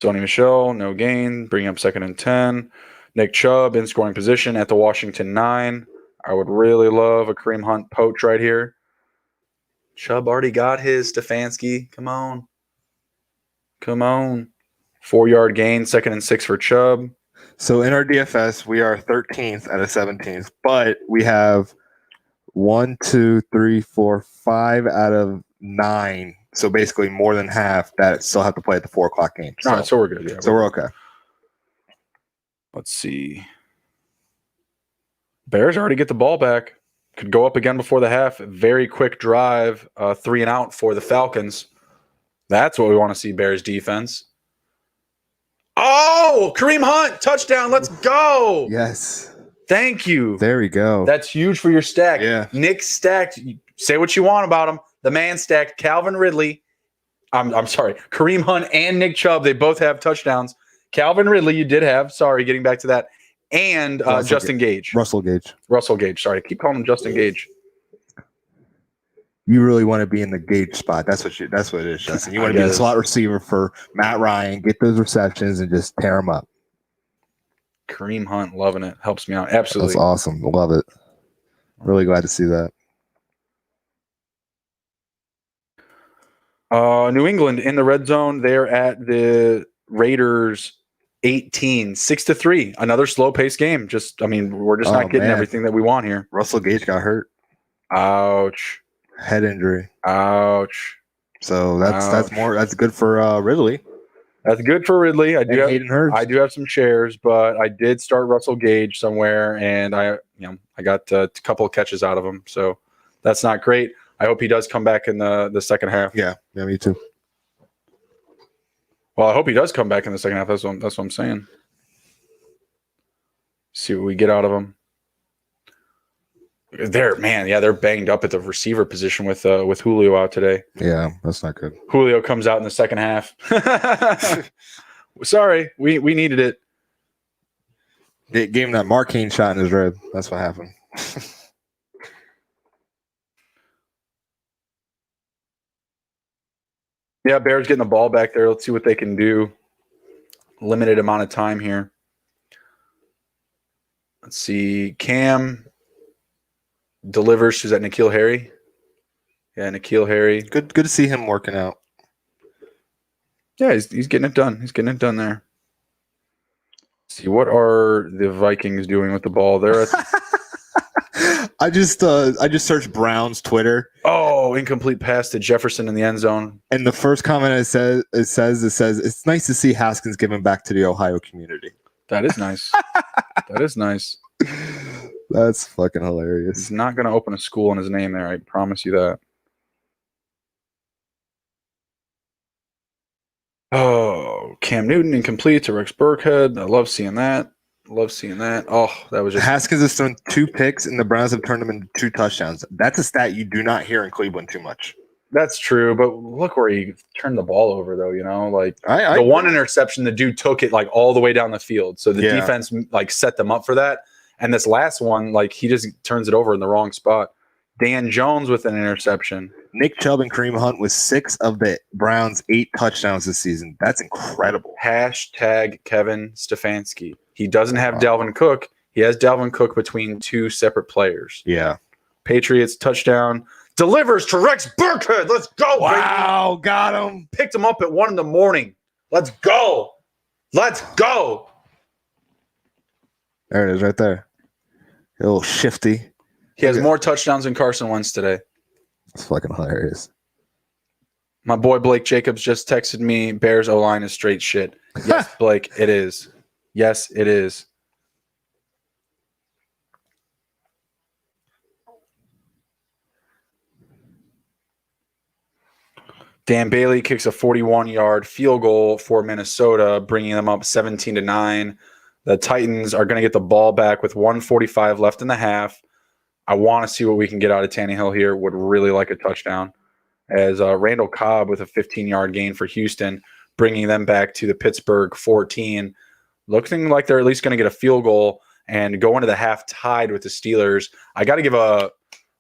Sony Michel, no gain. Bring up 2nd and 10. Nick Chubb in scoring position at the Washington 9. I would really love a Kareem Hunt poach right here. Chubb already got his. Stefanski, come on. Come on. 4-yard gain, 2nd and 6 for Chubb. So in our DFS, we are 13th out of 17th, but we have 1, 2, 3, 4, 5 out of 9. So basically more than half that still have to play at the 4 o'clock game. All right, so we're good. Yeah, so we're okay. Let's see. Bears already get the ball back. Could go up again before the half. Very quick drive, 3 and out for the Falcons. That's what we want to see, Bears defense. Oh, Kareem Hunt, touchdown. Let's go. Yes. Thank you. There we go. That's huge for your stack. Yeah. Nick stacked. Say what you want about him. The man stacked Calvin Ridley. I'm sorry. Kareem Hunt and Nick Chubb. They both have touchdowns. Calvin Ridley, you did have. Sorry, getting back to that. And Justin Gage. Russell Gage. Sorry, I keep calling him Justin Gage. You really want to be in the Gage spot. That's what it is, Justin. You want to be the slot receiver for Matt Ryan, get those receptions, and just tear them up. Kareem Hunt, loving it. Helps me out. Absolutely. That's awesome. Love it. Really glad to see that. New England in the red zone. They're at the Raiders 18, 6-3. Another slow-paced game. We're just not getting everything that we want here. Russell Gage got hurt. Ouch. Head injury. Ouch. So that's good for Ridley. That's good for Ridley. I do have some shares, but I did start Russell Gage somewhere, and I got a couple of catches out of him. So that's not great. I hope he does come back in the second half. Yeah, me too. Well, I hope he does come back in the second half. That's what I'm saying. See what we get out of him. They're banged up at the receiver position with Julio out today. Yeah, that's not good. Julio comes out in the second half. Sorry, we needed it. They gave him that Marquine shot in his rib. That's what happened. Yeah, Bears getting the ball back there. Let's see what they can do. Limited amount of time here. Let's see. Cam delivers. Is that N'Keal Harry? Yeah, N'Keal Harry. Good to see him working out. Yeah, he's getting it done. He's getting it done there. Let's see, what are the Vikings doing with the ball? They're at I just searched Brown's Twitter. Oh, incomplete pass to Jefferson in the end zone. And the first comment it says it's nice to see Haskins giving back to the Ohio community. That is nice. That is nice. That's fucking hilarious. He's not going to open a school in his name there. I promise you that. Oh, Cam Newton incomplete to Rex Burkhead. I love seeing that. Oh, that was just Haskins has thrown 2 picks, and the Browns have turned them into 2 touchdowns. That's a stat you do not hear in Cleveland too much. That's true, but look where he turned the ball over, though. The one interception, the dude took it all the way down the field, so the defense set them up for that. And this last one, he just turns it over in the wrong spot. Dan Jones with an interception. Nick Chubb and Kareem Hunt with 6 of the Browns' 8 touchdowns this season. That's incredible. Hashtag Kevin Stefanski. He doesn't have Dalvin Cook. He has Dalvin Cook between 2 separate players. Yeah. Patriots touchdown. Delivers to Rex Burkhead. Let's go. Wow, baby. Got him. Picked him up at 1 a.m. Let's go. Let's go. There it is right there. A little shifty. He has more touchdowns than Carson Wentz today. It's fucking hilarious. My boy Blake Jacobs just texted me, Bears O-line is straight shit. Yes, Blake, it is. Yes, it is. Dan Bailey kicks a 41-yard field goal for Minnesota, bringing them up 17-9. The Titans are going to get the ball back with 1:45 left in the half. I want to see what we can get out of Tannehill here. Would really like a touchdown. As Randall Cobb with a 15-yard gain for Houston, bringing them back to the Pittsburgh 14. Looking like they're at least going to get a field goal and go into the half tied with the Steelers. I got to give a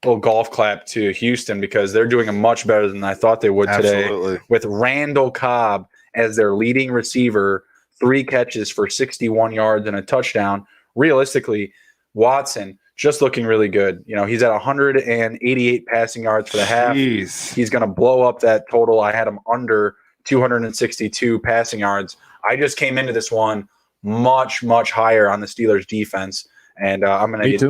little golf clap to Houston because they're doing much better than I thought they would today. With Randall Cobb as their leading receiver, 3 catches for 61 yards and a touchdown. Realistically, Watson just looking really good. He's at 188 passing yards for the half. Jeez. He's going to blow up that total. I had him under 262 passing yards. I just came into this one much, much higher on the Steelers defense, and I'm gonna get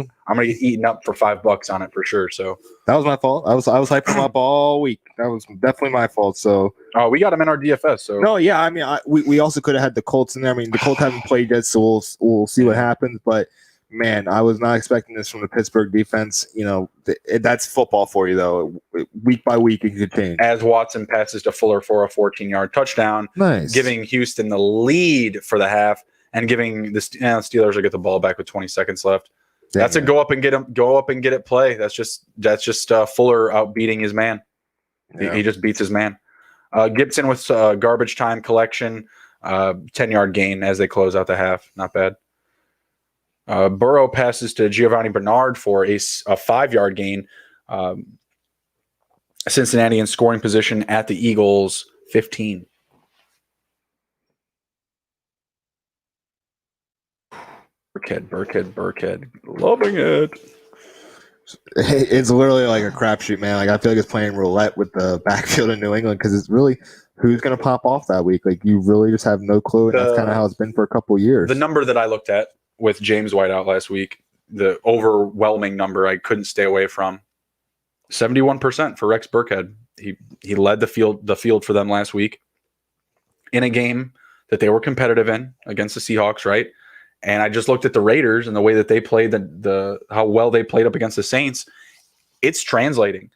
eaten up for $5 on it for sure. So that was my fault. I was hyping them up all week. That was definitely my fault. So we got them in our DFS. So no, yeah, I mean, we also could have had the Colts in there. I mean, the Colts haven't played yet, so we'll see what happens. But man, I was not expecting this from the Pittsburgh defense. You know, that's football for you, though. Week by week, it could change. As Watson passes to Fuller for a 14-yard touchdown, giving Houston the lead for the half, and giving the Steelers will get the ball back with 20 seconds left. That's a go up and get it play. That's just Fuller outbeating his man. Yeah. He just beats his man. Gibson with garbage time collection, 10-yard gain as they close out the half. Not bad. Burrow passes to Giovanni Bernard for a 5-yard gain. Cincinnati in scoring position at the Eagles 15. Burkhead. Loving it. It's literally like a crapshoot, man. Like I feel like it's playing roulette with the backfield in New England because it's really who's going to pop off that week. Like you really just have no clue, and that's kind of how it's been for a couple of years. The number that I looked at with James White out last week, the overwhelming number I couldn't stay away from, 71% for Rex Burkhead. He led the field for them last week in a game that they were competitive in against the Seahawks, right? And I just looked at the Raiders and the way that they played, how well they played up against the Saints. It's translating.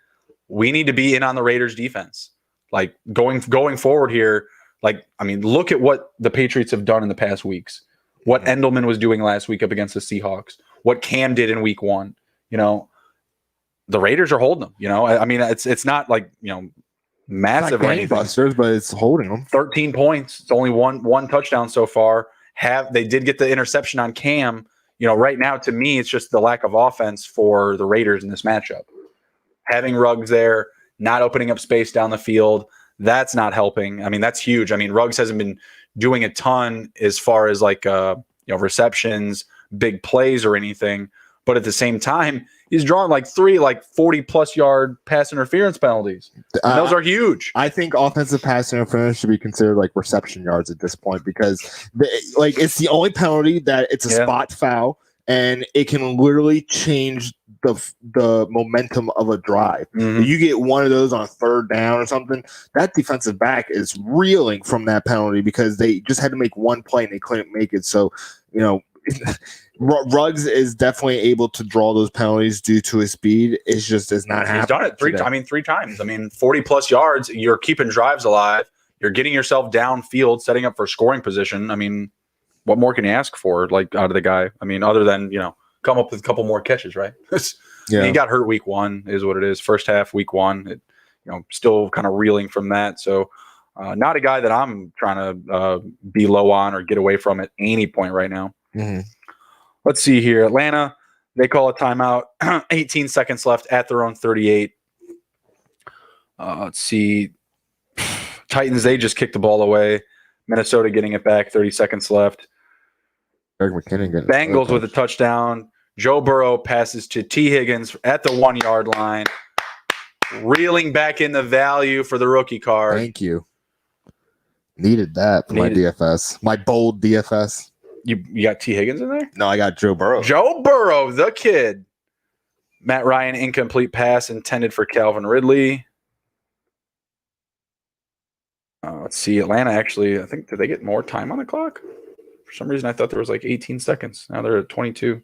We need to be in on the Raiders defense. Like going forward here, like, I mean, look at what the Patriots have done in the past weeks. What Endelman was doing last week up against the Seahawks. What Cam did in week 1. You know, the Raiders are holding them. You know, I mean, it's not like, you know, massive or anything. Busters, but it's holding them. 13 points. It's only one touchdown so far. They did get the interception on Cam. You know, right now, to me, it's just the lack of offense for the Raiders in this matchup. Having Ruggs there, not opening up space down the field, that's not helping. I mean, that's huge. I mean, Ruggs hasn't been doing a ton as far as like receptions, big plays or anything. But at the same time, he's drawing like 40-plus yard pass interference penalties. And those are huge. I think offensive pass interference should be considered like reception yards at this point because it's the only penalty that it's a spot foul and it can literally change the momentum of a drive. Mm-hmm. If you get one of those on 3rd down or something, that defensive back is reeling from that penalty because they just had to make one play and they couldn't make it. So, you know, Ruggs is definitely able to draw those penalties due to his speed. It's just not happening. He's done it 3 times. I mean, 40-plus yards. You're keeping drives alive. You're getting yourself downfield, setting up for scoring position. I mean, what more can you ask for, like, out of the guy? I mean, other than, you know, come up with a couple more catches, right? Yeah. He got hurt week 1, is what it is. First half, week 1, still kind of reeling from that. So, not a guy that I'm trying to be low on or get away from at any point right now. Mm-hmm. Let's see here. Atlanta, they call a timeout. 18 seconds left at their own 38. Let's see. Titans, they just kicked the ball away. Minnesota getting it back. 30 seconds left. Bengals with a touchdown. Joe Burrow passes to T. Higgins at the 1-yard line. Reeling back in the value for the rookie card. Thank you. Needed that for my DFS. My bold DFS. You got T. Higgins in there? No, I got Joe Burrow. Joe Burrow, the kid. Matt Ryan, incomplete pass intended for Calvin Ridley. Let's see. Atlanta actually, I think, did they get more time on the clock? For some reason, I thought there was like 18 seconds. Now they're at 22.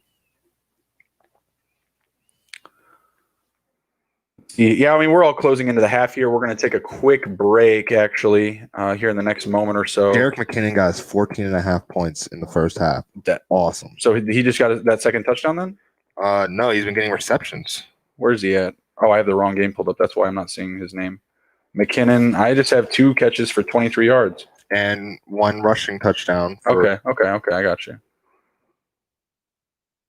Yeah, I mean, we're all closing into the half here. We're going to take a quick break, actually, here in the next moment or so. Jerick McKinnon got 14.5 points in the first half. That's awesome. So he just got that second touchdown then? No, he's been getting receptions. Where's he at? Oh, I have the wrong game pulled up. That's why I'm not seeing his name. McKinnon, I just have 2 catches for 23 yards. And 1 rushing touchdown. Okay, I got you.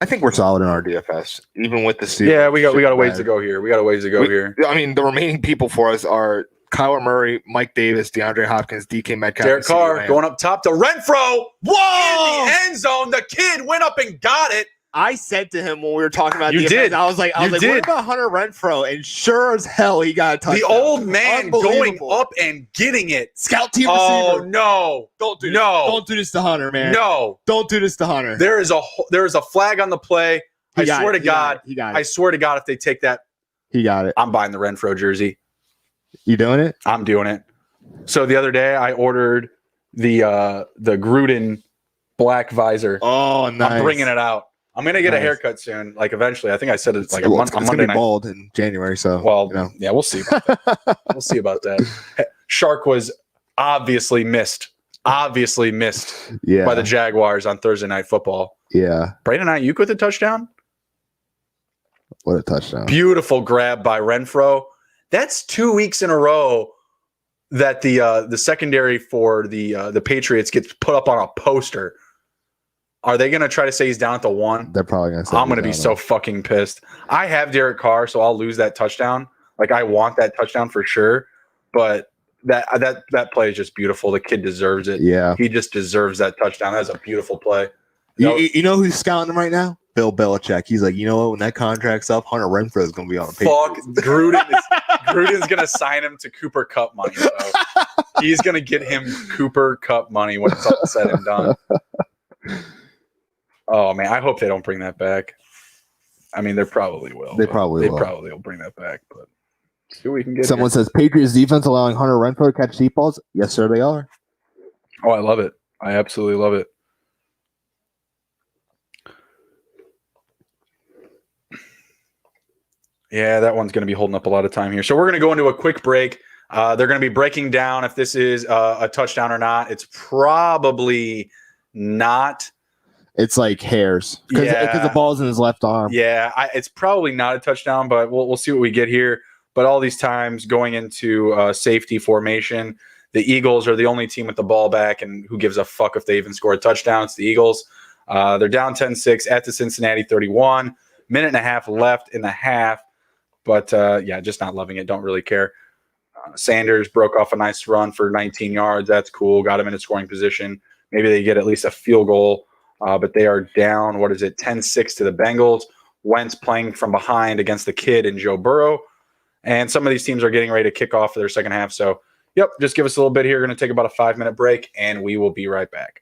I think we're solid in our DFS, even with the season. Yeah, we got a ways to go here. Here. I mean, the remaining people for us are Kyler Murray, Mike Davis, DeAndre Hopkins, DK Metcalf, Derek Carr going up top to Renfro. Whoa! In the end zone, the kid went up and got it. I said to him when we were talking about You the did. event, I was like, what about Hunter Renfrow? And sure as hell, he got a touchdown. The old man going up and getting it. Scout team receiver. Oh no! Don't do this. Don't do this to Hunter, man. No! Don't do this to Hunter. There is a flag on the play. I swear to God, if they take that, he got it. I'm buying the Renfrow jersey. You doing it? I'm doing it. So the other day, I ordered the Gruden black visor. Oh, nice. I'm bringing it out. I'm gonna get a haircut soon. Like eventually, I think I said it's like a month. It's gonna be bald in January. So yeah, we'll see about that. We'll see about that. Shark was obviously missed by the Jaguars on Thursday Night Football. Yeah, Brandon Ayuk with a touchdown. What a touchdown! Beautiful grab by Renfrow. That's 2 weeks in a row that the secondary for the Patriots gets put up on a poster. Are they going to try to say he's down at the 1? They're probably going to say I'm going to be so fucking pissed. I have Derek Carr, so I'll lose that touchdown. Like, I want that touchdown for sure. But that play is just beautiful. The kid deserves it. Yeah. He just deserves that touchdown. That's a beautiful play. You know who's scouting him right now? Bill Belichick. He's like, you know what? When that contract's up, Hunter Renfrow is going to be on the Patriots. Fuck, Gruden's going to sign him to Cooper Cup money. So he's going to get him Cooper Cup money when it's all said and done. Oh man, I hope they don't bring that back. I mean, they probably will. They probably will bring that back, but see what we can get. Someone says Patriots defense allowing Hunter Renfrow to catch deep balls. Yes, sir, they are. Oh, I love it. I absolutely love it. Yeah, that one's going to be holding up a lot of time here. So we're going to go into a quick break. They're going to be breaking down if this is a touchdown or not. It's probably not. It's like hairs because the ball's in his left arm. Yeah, it's probably not a touchdown, but we'll see what we get here. But all these times going into safety formation, the Eagles are the only team with the ball back, and who gives a fuck if they even score a touchdown? It's the Eagles. They're down 10-6 at the Cincinnati 31. Minute and a half left in the half. But, just not loving it. Don't really care. Sanders broke off a nice run for 19 yards. That's cool. Got him in a scoring position. Maybe they get at least a field goal. But they are down, 10-6 to the Bengals. Wentz playing from behind against the kid and Joe Burrow. And some of these teams are getting ready to kick off for their second half. So, just give us a little bit here. We're going to take about a 5-minute break, and we will be right back.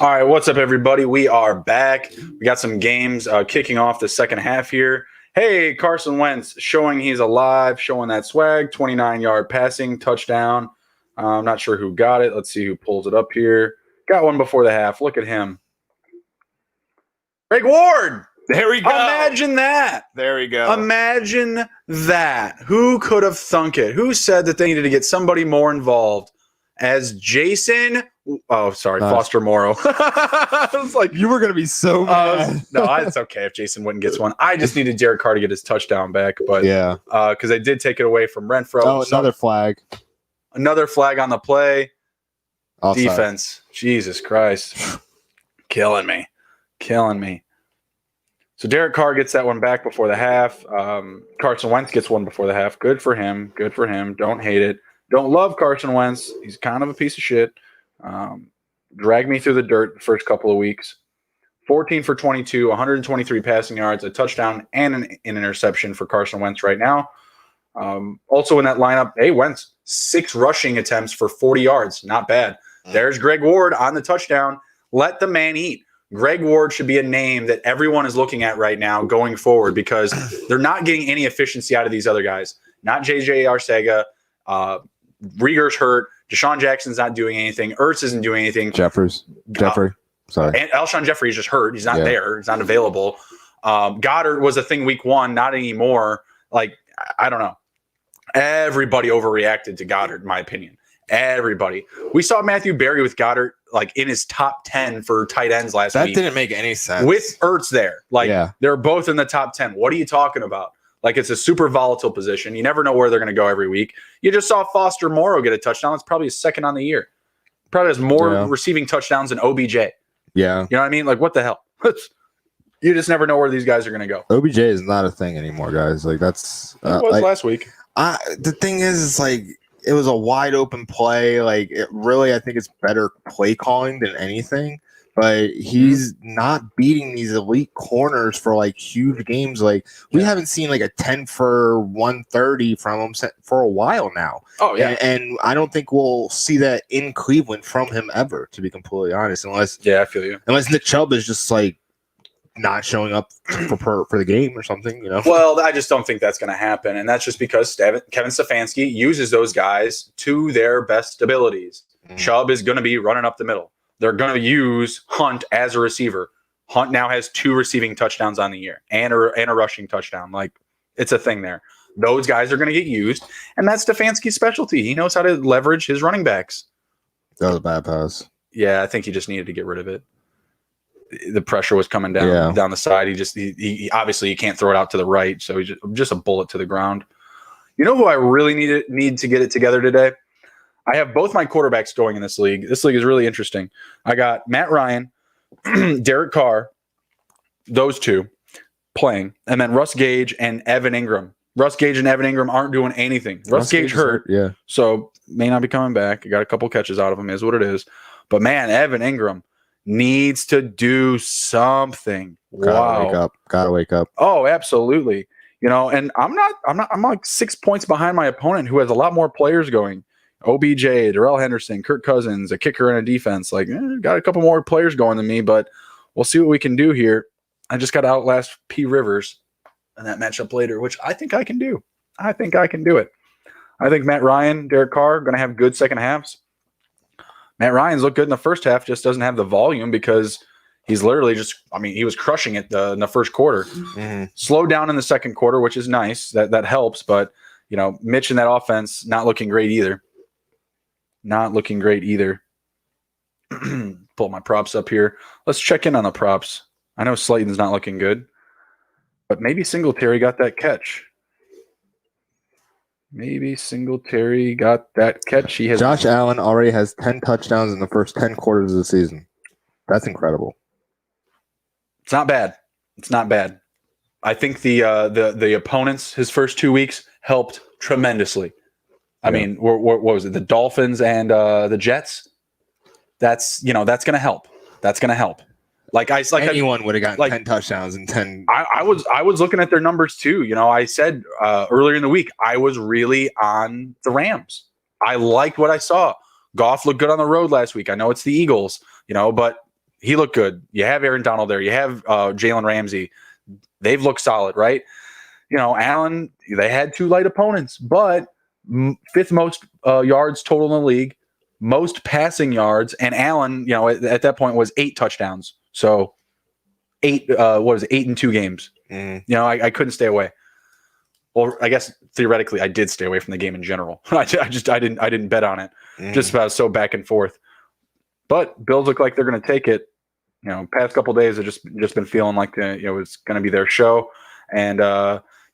All right, what's up, everybody? We are back. We got some games kicking off the second half here. Hey, Carson Wentz showing he's alive, showing that swag. 29-yard passing touchdown. I'm not sure who got it. Let's see who pulls it up here. Got one before the half. Look at him. Greg Ward. There we go. Imagine that. There we go. Imagine that. Who could have thunk it? Who said that they needed to get somebody more involved? As Jason, Foster Morrow. I was like, you were going to be so mad. No, it's okay if Jason Witten gets one. I just needed Derek Carr to get his touchdown back, but yeah, because I did take it away from Renfro. Oh, another flag. Another flag on the play. Offside. Defense. Jesus Christ. Killing me. So Derek Carr gets that one back before the half. Carson Wentz gets one before the half. Good for him. Don't hate it. Don't love Carson Wentz. He's kind of a piece of shit. Dragged me through the dirt the first couple of weeks. 14 for 22, 123 passing yards, a touchdown, and an interception for Carson Wentz right now. Also in that lineup, Wentz, 6 rushing attempts for 40 yards. Not bad. There's Greg Ward on the touchdown. Let the man eat. Greg Ward should be a name that everyone is looking at right now going forward because they're not getting any efficiency out of these other guys. Not J.J. Arcega. Rieger's hurt. Deshaun Jackson's not doing anything. Ertz isn't doing anything. Jeffrey. Sorry. And Alshon Jeffrey is just hurt. He's not there. He's not available. Goddard was a thing week 1. Not anymore. Like, I don't know. Everybody overreacted to Goddard, in my opinion. Everybody. We saw Matthew Berry with Goddard like in his top 10 for tight ends last week. That didn't make any sense. With Ertz there. Like, they're both in the top 10. What are you talking about? Like, it's a super volatile position. You never know where they're going to go every week. You just saw Foster Morrow get a touchdown. It's probably his second on the year. Probably has more receiving touchdowns than OBJ. Yeah. You know what I mean? Like, what the hell? You just never know where these guys are going to go. OBJ is not a thing anymore, guys. Like, that's... it was last week. The thing is, like, it was a wide open play. Like, it really, I think it's better play calling than anything. But he's not beating these elite corners for like huge games. Like we haven't seen like a 10 for 130 from him for a while now. Oh yeah, and I don't think we'll see that in Cleveland from him ever. To be completely honest, unless I feel you. Unless Nick Chubb is just like not showing up for the game or something, you know. Well, I just don't think that's going to happen, and that's just because Kevin Stefanski uses those guys to their best abilities. Chubb is going to be running up the middle. They're going to use Hunt as a receiver. Hunt now has 2 receiving touchdowns on the year and a rushing touchdown. Like, it's a thing there. Those guys are going to get used, and that's Stefanski's specialty. He knows how to leverage his running backs. That was a bad pass. Yeah, I think he just needed to get rid of it. The pressure was coming down the side. He obviously he can't throw it out to the right, so he just a bullet to the ground. You know who I really need to get it together today? I have both my quarterbacks going in this league. This league is really interesting. I got Matt Ryan, Derek Carr, those two playing, and then Russ Gage and Evan Ingram. Russ Gage and Evan Ingram aren't doing anything. Russ Gage hurt, so may not be coming back. I got a couple catches out of him, is what it is. But man, Evan Ingram needs to do something. Gotta wake up. Oh, absolutely. You know, and I'm like 6 points behind my opponent who has a lot more players going. OBJ, Darrell Henderson, Kirk Cousins, a kicker and a defense. Like, got a couple more players going than me, but we'll see what we can do here. I just got to outlast P. Rivers in that matchup later, which I think I can do. I think I can do it. I think Matt Ryan, Derek Carr are going to have good second halves. Matt Ryan's looked good in the first half, just doesn't have the volume because he's literally he was crushing it in the first quarter. Slowed down in the second quarter, which is nice. That helps, but, you know, Mitch in that offense, not looking great either. Pull my props up here. Let's check in on the props. I know Slayton's not looking good, but maybe Singletary got that catch. He has Josh Allen already has 10 touchdowns in the first 10 quarters of the season. That's incredible. It's not bad. I think the opponents his first 2 weeks helped tremendously. I mean, what was it? The Dolphins and the Jets. That's going to help. Anyone would have gotten 10 touchdowns and 10. I was looking at their numbers too. You know, I said earlier in the week I was really on the Rams. I liked what I saw. Goff looked good on the road last week. I know it's the Eagles, but he looked good. You have Aaron Donald there. You have Jalen Ramsey. They've looked solid, right? Allen, they had 2 light opponents, but 5th most yards total in the league, most passing yards, and Allen, at that point was 8 touchdowns. So 8 in 2 games. I couldn't stay away. Well, I guess theoretically I did stay away from the game in general. I didn't bet on it. Just about so back and forth. But Bills look like they're going to take it. Past couple of days have just been feeling like it's going to be their show, and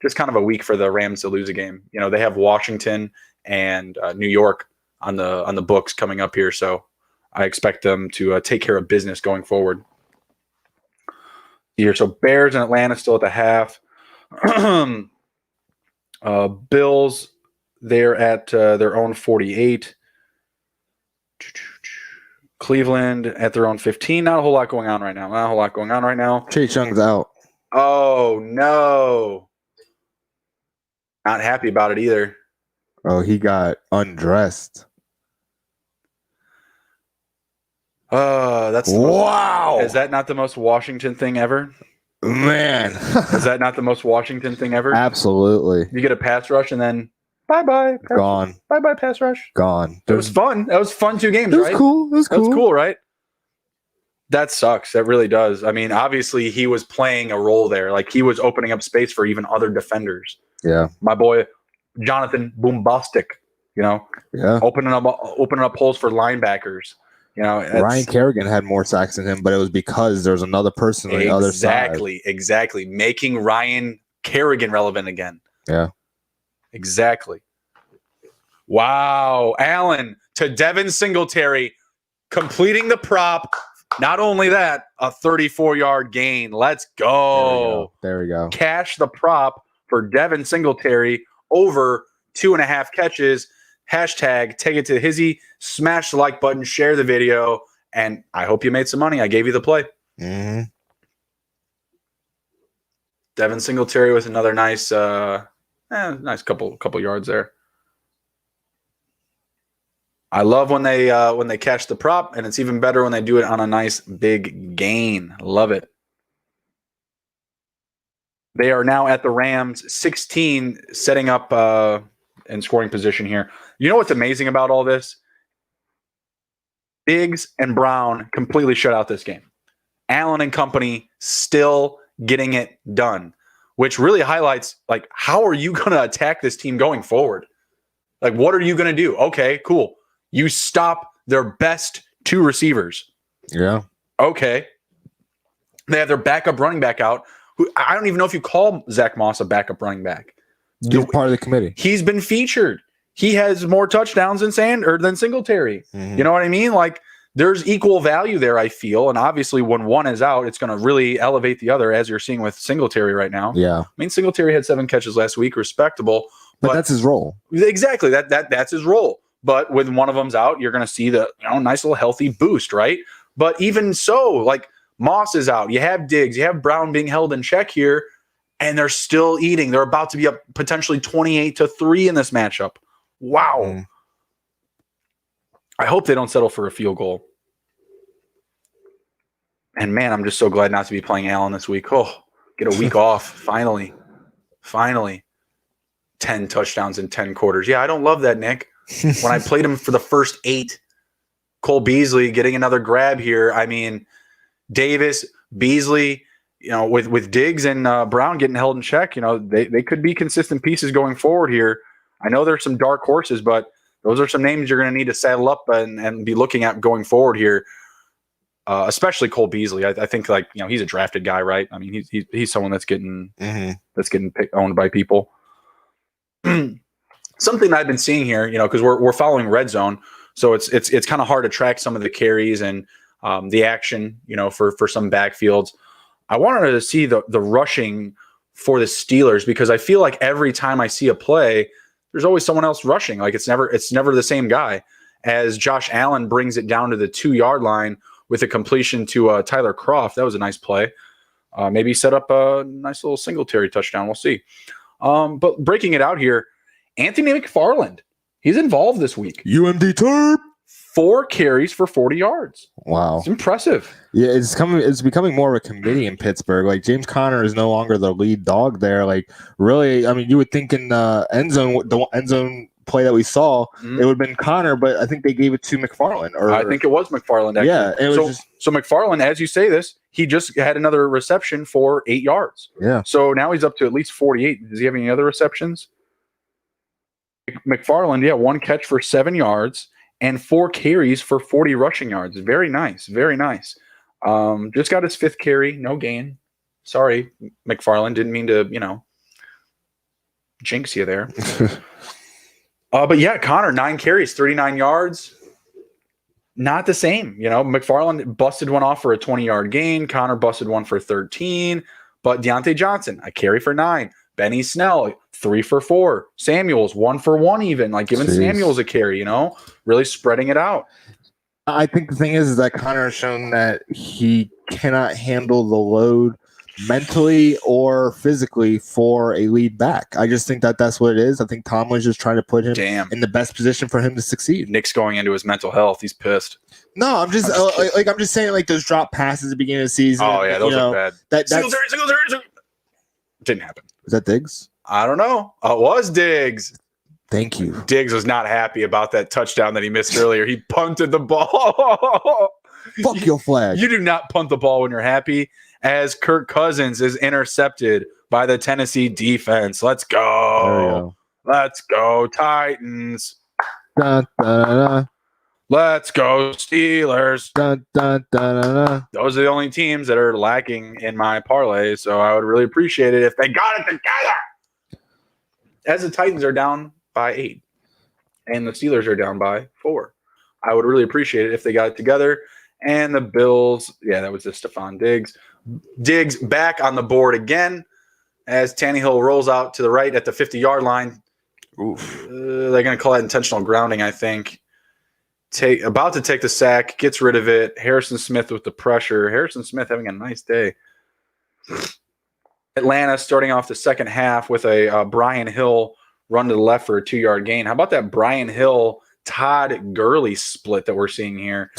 just kind of a week for the Rams to lose a game. They have Washington and New York on the books coming up here, so I expect them to take care of business going forward. Here, so Bears and Atlanta still at the half. Bills, they're at their own 48. Cleveland at their own 15. Not a whole lot going on right now. Chase Young's out. Oh, no. Not happy about it either. Oh, he got undressed. That's wow. Is that not the most Washington thing ever? Man. Is that not the most Washington thing ever? Absolutely. You get a pass rush and then bye-bye. Gone. Bye-bye pass rush. Gone. It was fun. That was fun 2 games, right? It was cool, right? That sucks. That really does. I mean, obviously he was playing a role there. Like he was opening up space for even other defenders. Yeah. My boy, Jonathan Boombastic, opening up holes for linebackers. Ryan Kerrigan had more sacks than him, but it was because there was another person on the other side. Exactly. Making Ryan Kerrigan relevant again. Yeah. Exactly. Wow. Allen to Devin Singletary, completing the prop. Not only that, a 34-yard gain. Let's go. There we go. Cash the prop for Devin Singletary over 2.5 catches. Hashtag take it to Hizzy. Smash the like button. Share the video. And I hope you made some money. I gave you the play. Mm-hmm. Devin Singletary with another nice couple yards there. I love when they catch the prop, and it's even better when they do it on a nice big gain. Love it. They are now at the Rams 16, setting up in scoring position here. You know what's amazing about all this? Diggs and Brown completely shut out this game. Allen and company still getting it done, which really highlights, like, how are you going to attack this team going forward? Like, what are you going to do? Okay, cool. You stop their best 2 receivers. Yeah. Okay. They have their backup running back out, who I don't even know if you call Zach Moss a backup running back. He's part of the committee. He's been featured. He has more touchdowns than Singletary. Mm-hmm. You know what I mean? Like, there's equal value there, I feel. And obviously, when one is out, it's going to really elevate the other, as you're seeing with Singletary right now. Yeah. I mean, Singletary had 7 catches last week, respectable. But that's his role. Exactly. That's his role. But when one of them's out, you're going to see the nice little healthy boost, right? But even so, like, Moss is out. You have Diggs. You have Brown being held in check here, and they're still eating. They're about to be up potentially 28-3 in this matchup. Wow. Mm. I hope they don't settle for a field goal. And, man, I'm just so glad not to be playing Allen this week. Oh, get a week off. Finally. 10 touchdowns in 10 quarters. Yeah, I don't love that, Nick. When I played him for the first 8, Cole Beasley getting another grab here. I mean, Davis, Beasley, with Diggs and Brown getting held in check, they could be consistent pieces going forward here. I know there's some dark horses, but those are some names you're going to need to saddle up and be looking at going forward here, especially Cole Beasley. I think, he's a drafted guy, right? I mean, he's someone that's getting owned by people. Something I've been seeing here, because we're following Red Zone, so it's kind of hard to track some of the carries and the action, for some backfields. I wanted to see the rushing for the Steelers, because I feel like every time I see a play, there's always someone else rushing. Like it's never the same guy. As Josh Allen brings it down to the 2-yard line with a completion to Tyler Kroft. That was a nice play. Maybe set up a nice little Singletary touchdown. We'll see. But breaking it out here, Anthony McFarland, he's involved this week. UMD Terp. 4 carries for 40 yards. Wow. It's impressive. Yeah, it's becoming more of a committee in Pittsburgh. Like James Conner is no longer the lead dog there. Like really, I mean, you would think in the end zone play that we saw, it would have been Conner, but I think they gave it to McFarland. I think it was McFarland, actually. Yeah, it was so McFarland, as you say this, he just had another reception for 8 yards. Yeah. So now he's up to at least 48. Does he have any other receptions? McFarland, yeah, 1 catch for 7 yards and 4 carries for 40 rushing yards. Very nice. Very nice. Just got his 5th carry, no gain. Sorry, McFarland. Didn't mean to, jinx you there. But yeah, Connor, 9 carries, 39 yards. Not the same. McFarland busted one off for a 20-yard gain. Connor busted one for 13. But Deontay Johnson, a carry for 9. Benny Snell, 3 for 4. Samuels, 1 for 1 even. Like giving Samuels a carry, really spreading it out. I think the thing is that Connor has shown that he cannot handle the load mentally or physically for a lead back. I just think that that's what it is. I think Tomlin's just trying to put him in the best position for him to succeed. Nick's going into his mental health. He's pissed. No, I'm just saying like those drop passes at the beginning of the season. Oh yeah, those are bad. That's didn't happen. Was that Diggs? I don't know. It was Diggs. Thank you. Diggs was not happy about that touchdown that he missed earlier. He punted the ball. Fuck your flag. You do not punt the ball when you're happy. As Kirk Cousins is intercepted by the Tennessee defense. Let's go. There we go. Let's go, Titans. Dun, dun, dun, dun. Let's go, Steelers. Dun, dun, dun, dun, dun. Those are the only teams that are lacking in my parlay, so I would really appreciate it if they got it together. As the Titans are down by 8 and the Steelers are down by 4. I would really appreciate it if they got it together. And the Bills, yeah, that was just Stephon Diggs. Diggs back on the board again as Tannehill rolls out to the right at the 50-yard line. Oof. They're going to call that intentional grounding, I think. About to take the sack, gets rid of it. Harrison Smith with the pressure. Harrison Smith having a nice day. Atlanta starting off the second half with a Brian Hill run to the left for a 2-yard gain. How about that Brian Hill, Todd Gurley split that we're seeing here?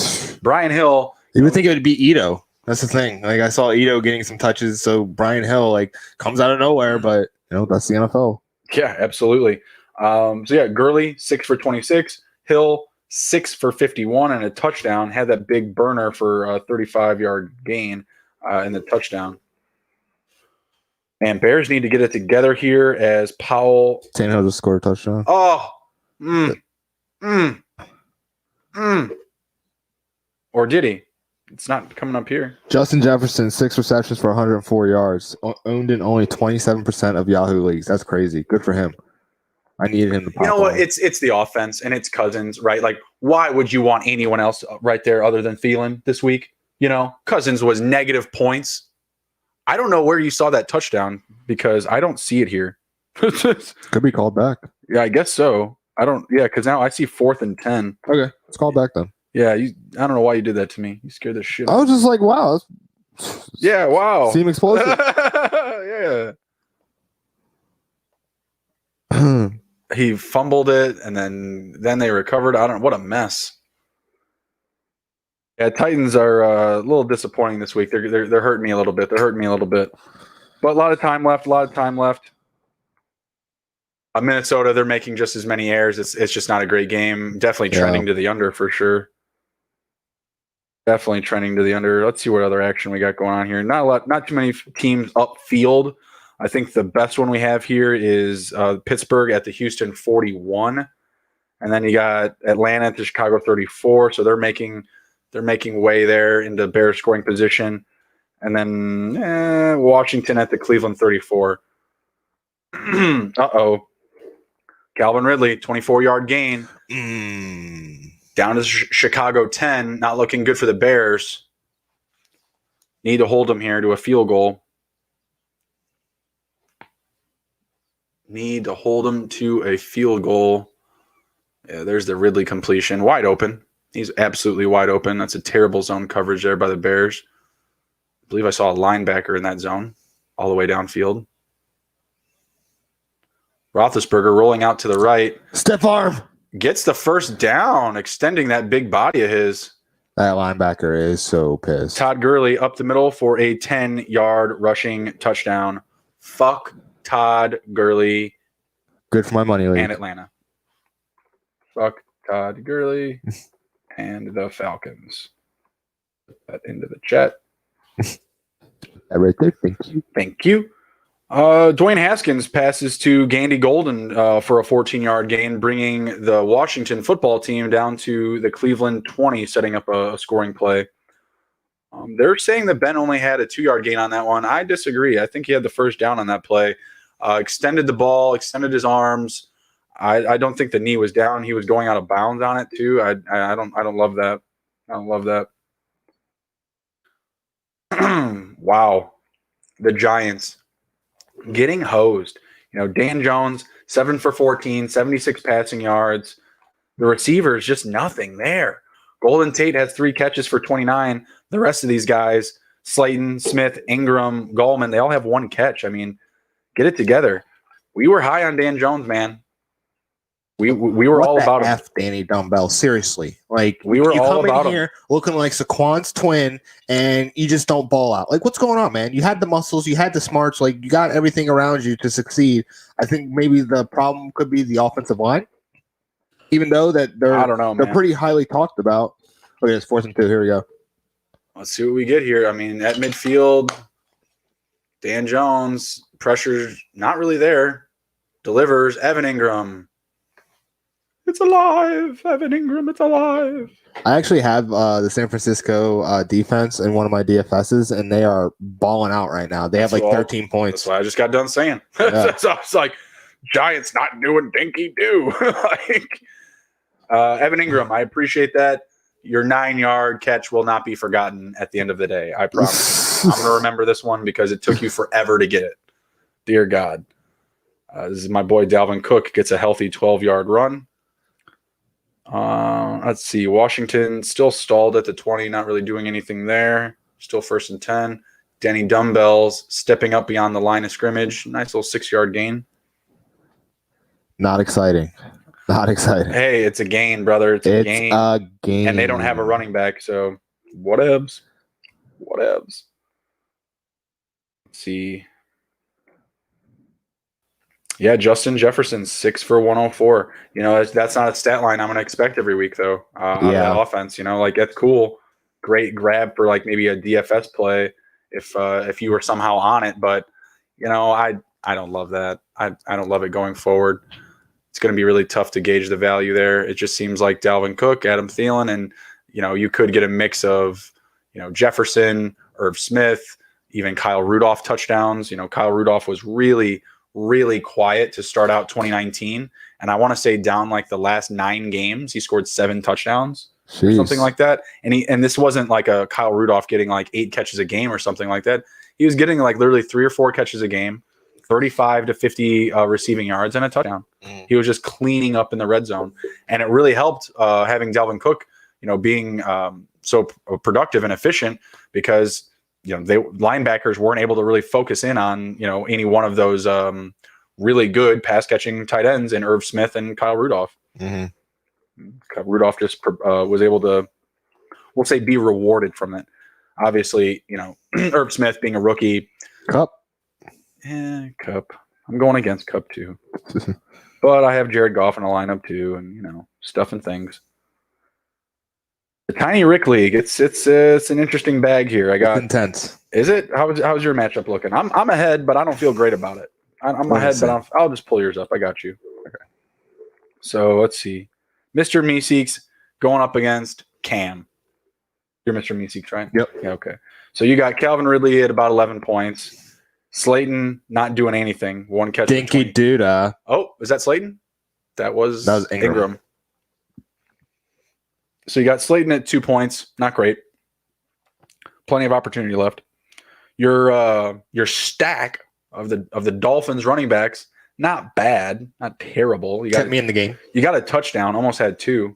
Brian Hill. You would think it would be Ito. That's the thing. Like I saw Ito getting some touches, so Brian Hill comes out of nowhere, but that's the NFL. Yeah, absolutely. Gurley 6 for 26, Hill 6 for 51 and a touchdown. Had that big burner for a 35-yard gain in the touchdown. And Bears need to get it together here as Powell. Tannehill just scored a touchdown. Or did he? It's not coming up here. Justin Jefferson, 6 receptions for 104 yards. Owned in only 27% of Yahoo leagues. That's crazy. Good for him. I needed him to pop. You know what? It's the offense and it's Cousins, right? Like, why would you want anyone else right there other than Thielen this week? Cousins was negative points. I don't know where you saw that touchdown because I don't see it here. Could be called back. Yeah, I guess so. Because now I see 4th and 10. Okay, let's call back then. Yeah, I don't know why you did that to me. You scared the shit out of me. I was just like, wow. Yeah, wow. Seem explosive. Yeah. He fumbled it, and then they recovered. I don't know. What a mess. Yeah, Titans are a little disappointing this week. They're hurting me a little bit. But a lot of time left. Minnesota, they're making just as many errors. It's just not a great game. Definitely trending to the under for sure. Definitely trending to the under. Let's see what other action we got going on here. Not too many teams upfield. I think the best one we have here is Pittsburgh at the Houston 41. And then you got Atlanta at the Chicago 34. So they're making way there into Bears scoring position. And then Washington at the Cleveland 34. Uh-oh. Calvin Ridley, 24-yard gain. Down to Chicago 10. Not looking good for the Bears. Need to hold them here to a field goal. Yeah, there's the Ridley completion. Wide open. He's absolutely wide open. That's a terrible zone coverage there by the Bears. I believe I saw a linebacker in that zone all the way downfield. Roethlisberger rolling out to the right. Step arm. Gets the first down, extending that big body of his. That linebacker is so pissed. Todd Gurley up the middle for a 10-yard rushing touchdown. Fuck Todd Gurley. Good for my money league. And Atlanta. Fuck Todd Gurley and the Falcons. Put that into the chat. That right there. Thank you. Thank you. Dwayne Haskins passes to Gandy Golden for a 14-yard gain, bringing the Washington football team down to the Cleveland 20, setting up a scoring play. They're saying that Ben only had a 2-yard gain on that one. I disagree. I think he had the first down on that play. Extended the ball, extended his arms. I don't think the knee was down. He was going out of bounds on it too. I don't love that. I don't love that. Wow. The Giants getting hosed. Dan Jones, 7 for 14, 76 passing yards. The receivers, just nothing there. Golden Tate has 3 catches for 29. The rest of these guys, Slayton, Smith, Ingram, Gallman, they all have 1 catch. I mean, get it together. We were high on Dan Jones, man. We were all about him. Danny Dumbbell, seriously. Like, we were all about him. Here looking like Saquon's twin, and you just don't ball out. Like, what's going on, man? You had the muscles, you had the smarts, like you got everything around you to succeed. I think maybe the problem could be the offensive line, even though that they're pretty highly talked about. Okay, it's 4th and 2. Here we go. Let's see what we get here. I mean, at midfield, Dan Jones, pressure's not really there. Delivers Evan Ingram. It's alive, Evan Ingram. It's alive. I actually have the San Francisco defense in one of my DFSs, and they are balling out right now. They have like 13 points. That's what I just got done saying. Yeah. So it's like, Giants not doing dinky do. Evan Ingram, I appreciate that. Your 9-yard catch will not be forgotten at the end of the day. I promise. I'm going to remember this one because it took you forever to get it. Dear God. This is my boy Dalvin Cook gets a healthy 12-yard run. Let's see. Washington still stalled at the 20, not really doing anything there. Still 1st and 10. Danny Dumbbells stepping up beyond the line of scrimmage. Nice little 6-yard gain. Not exciting. Not exciting. Hey, it's a gain, brother. It's a gain. And they don't have a running back, so whatevs. Whatevs. Let's see. Yeah, Justin Jefferson, 6 for 104. That's not a stat line I'm going to expect every week, though, out of that offense. That's cool. Great grab for, maybe a DFS play if you were somehow on it. But, I don't love that. I don't love it going forward. It's going to be really tough to gauge the value there. It just seems like Dalvin Cook, Adam Thielen, and, you could get a mix of, Jefferson, Irv Smith, even Kyle Rudolph touchdowns. Kyle Rudolph was really quiet to start out 2019. And I want to say down the last 9 games, he scored 7 touchdowns or something like that. And this wasn't like a Kyle Rudolph getting 8 catches a game or something like that. He was getting literally 3 or 4 catches a game, 35 to 50 receiving yards and a touchdown. He was just cleaning up in the red zone. And it really helped having Dalvin Cook, being so productive and efficient because linebackers weren't able to really focus in on, any one of those really good pass catching tight ends in Irv Smith and Kyle Rudolph. Mm-hmm. Kyle Rudolph just was able to, we'll say, be rewarded from it. Obviously, Irv Smith being a rookie. Cup. Cup. I'm going against Cup too. But I have Jared Goff in a lineup too, and stuff and things. The Tiny Rick League. It's an interesting bag here. It's intense. Is it? How's your matchup looking? I'm ahead, but I don't feel great about it. I'm ahead, but I'll just pull yours up. I got you. Okay. So let's see. Mr. Meeseeks going up against Cam. You're Mr. Meeseeks, right? Yep. Yeah, okay. So you got Calvin Ridley at about 11 points. Slayton not doing anything. 1 catch. Dinky Duda. Oh, is that Slayton? That was Ingram. So you got Slayton at 2 points. Not great. Plenty of opportunity left. Your stack of the Dolphins running backs, not bad, not terrible. You got me in the game. You got a touchdown. Almost had 2.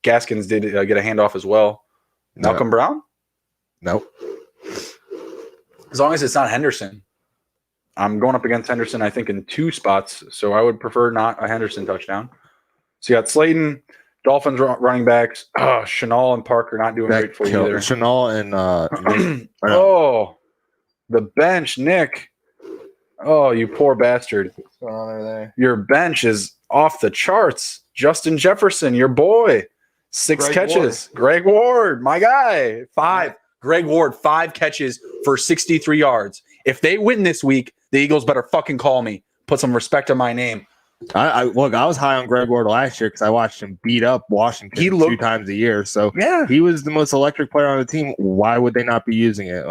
Gaskins did get a handoff as well. Malcolm Brown? Nope. As long as it's not Henderson. I'm going up against Henderson, I think, in 2 spots, so I would prefer not a Henderson touchdown. So you got Slayton, Dolphins running backs. Oh, Chenal and Parker not doing great for you either. Chenal and Nick. Oh, the bench, Nick. Oh, you poor bastard. What's going on over there? Your bench is off the charts. Justin Jefferson, your boy. 6 catches. Greg Ward, my guy. 5. Greg Ward, 5 catches for 63 yards. If they win this week, the Eagles better fucking call me. Put some respect on my name. I was high on Greg Ward last year because I watched him beat up Washington 2 times a year. So yeah, he was the most electric player on the team. Why would they not be using it?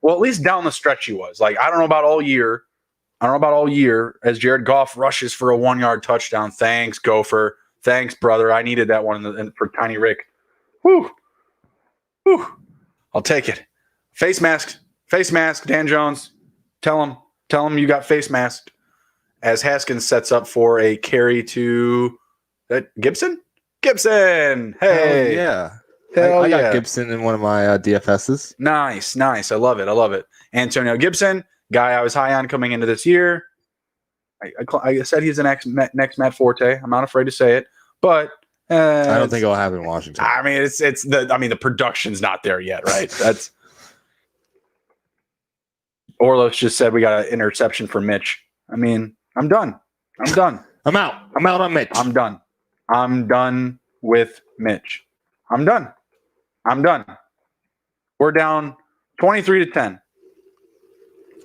Well, at least down the stretch he was. I don't know about all year. As Jared Goff rushes for a 1-yard touchdown. Thanks, Gopher. Thanks, brother. I needed that one for Tiny Rick. Whew. I'll take it. Face mask, Dan Jones. Tell him you got face masked. As Haskins sets up for a carry to Gibson. Hey, yeah. Hell I yeah. got Gibson in one of my DFSs. Nice. I love it. Antonio Gibson, guy I was high on coming into this year. I said he's the next Matt Forte. I'm not afraid to say it, but I don't think it'll happen in Washington. I mean, the production's not there yet, right? That's Orlos just said we got an interception for Mitch. I mean, I'm done. I'm out on Mitch. I'm done with Mitch. I'm done. We're down 23-10.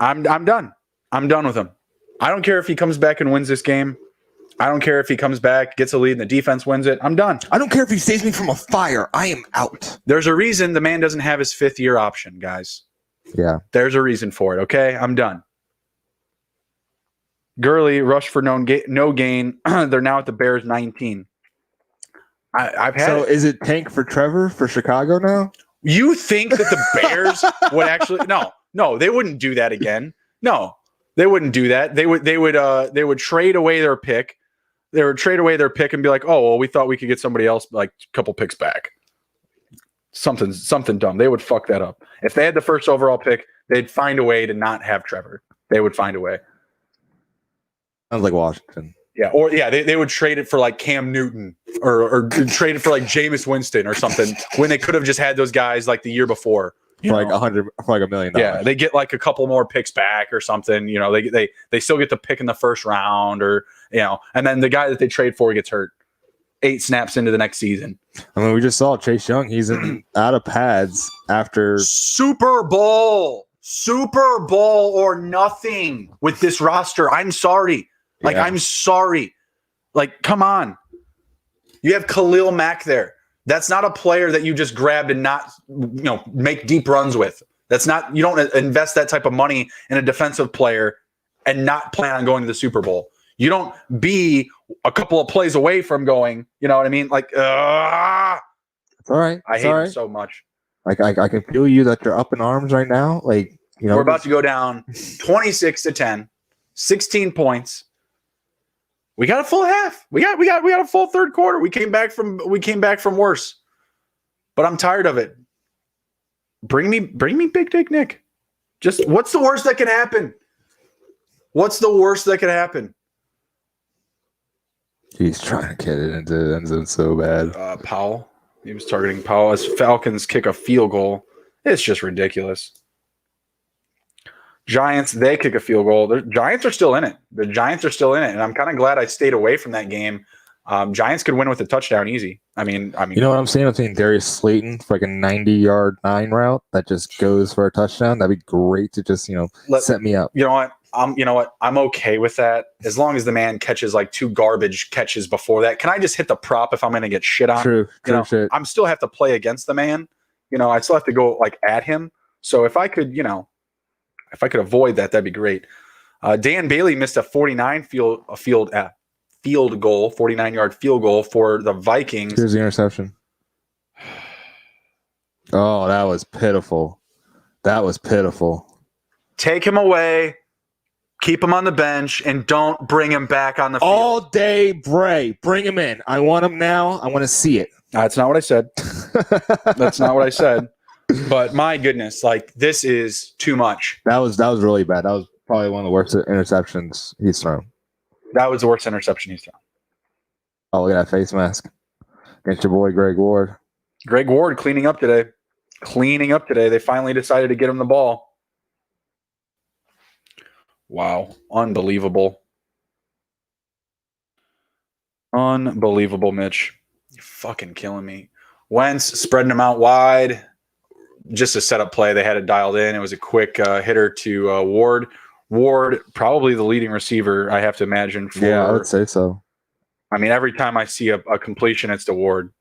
I'm done. I'm done with him. I don't care if he comes back and wins this game. I don't care if he comes back, gets a lead, and the defense wins it. I'm done. I don't care if he saves me from a fire. I am out. There's a reason the man doesn't have his 5th-year option, guys. Yeah. There's a reason for it, okay? I'm done. Gurley rushed for no gain. They're now at the Bears 19. Is it tank for Trevor for Chicago now? You think that the Bears would actually no, they wouldn't do that again. No, they wouldn't do that. They would trade away their pick. They would trade away their pick and be like, oh, well, we thought we could get somebody else like a couple picks back. Something dumb. They would fuck that up. If they had the first overall pick, they'd find a way to not have Trevor. They would find a way. Sounds like Washington. Yeah, they would trade it for like Cam Newton or trade it for like Jameis Winston or something when they could have just had those guys like the year before. For like $1 million. Yeah, they get like a couple more picks back or something. You know, they still get the pick in the first round or and then the guy that they trade for gets hurt 8 snaps into the next season. I mean, we just saw Chase Young. He's out of pads after Super Bowl or nothing with this roster. I'm sorry. I'm sorry. Come on. You have Khalil Mack there. That's not a player that you just grabbed and not, make deep runs with. That's not, you don't invest that type of money in a defensive player and not plan on going to the Super Bowl. You don't be a couple of plays away from going, you know what I mean? It's all right. I hate him so much. I can feel you that you're up in arms right now. We're about to go down 26-10, 16 points. We got a full half. We got a full third quarter. We came back from worse. But I'm tired of it. Bring me Big Dick Nick. Just what's the worst that can happen? He's trying to get it into the end zone so bad. Powell. He was targeting Powell as Falcons kick a field goal. It's just ridiculous. Giants, they kick a field goal. The Giants are still in it. And I'm kind of glad I stayed away from that game. Giants could win with a touchdown easy. I mean, you know what I'm saying? I'm saying Darius Slayton for like a 90-yard 9 route that just goes for a touchdown. That'd be great to just set me up. You know what? I'm okay with that as long as the man catches like 2 garbage catches before that. Can I just hit the prop if I'm going to get shit on? True. Shit. I'm still have to play against the man. I still have to go like at him. So if I could, if I could avoid that, that'd be great. Dan Bailey missed a 49-yard field goal for the Vikings. Here's the interception. Oh, that was pitiful. Take him away. Keep him on the bench and don't bring him back on the field. All day, Bray. Bring him in. I want him now. I want to see it. That's not what I said. But my goodness, this is too much. That was really bad. That was probably one of the worst interceptions he's thrown. That was the worst interception he's thrown. Oh, look at that face mask. Against your boy, Greg Ward. Greg Ward cleaning up today. They finally decided to get him the ball. Wow. Unbelievable. Unbelievable, Mitch. You're fucking killing me. Wentz spreading them out wide. Just a setup play. They had it dialed in. It was a quick hitter to Ward. Ward, probably the leading receiver, I have to imagine. Yeah, I would say so. I mean, every time I see a completion, it's to Ward.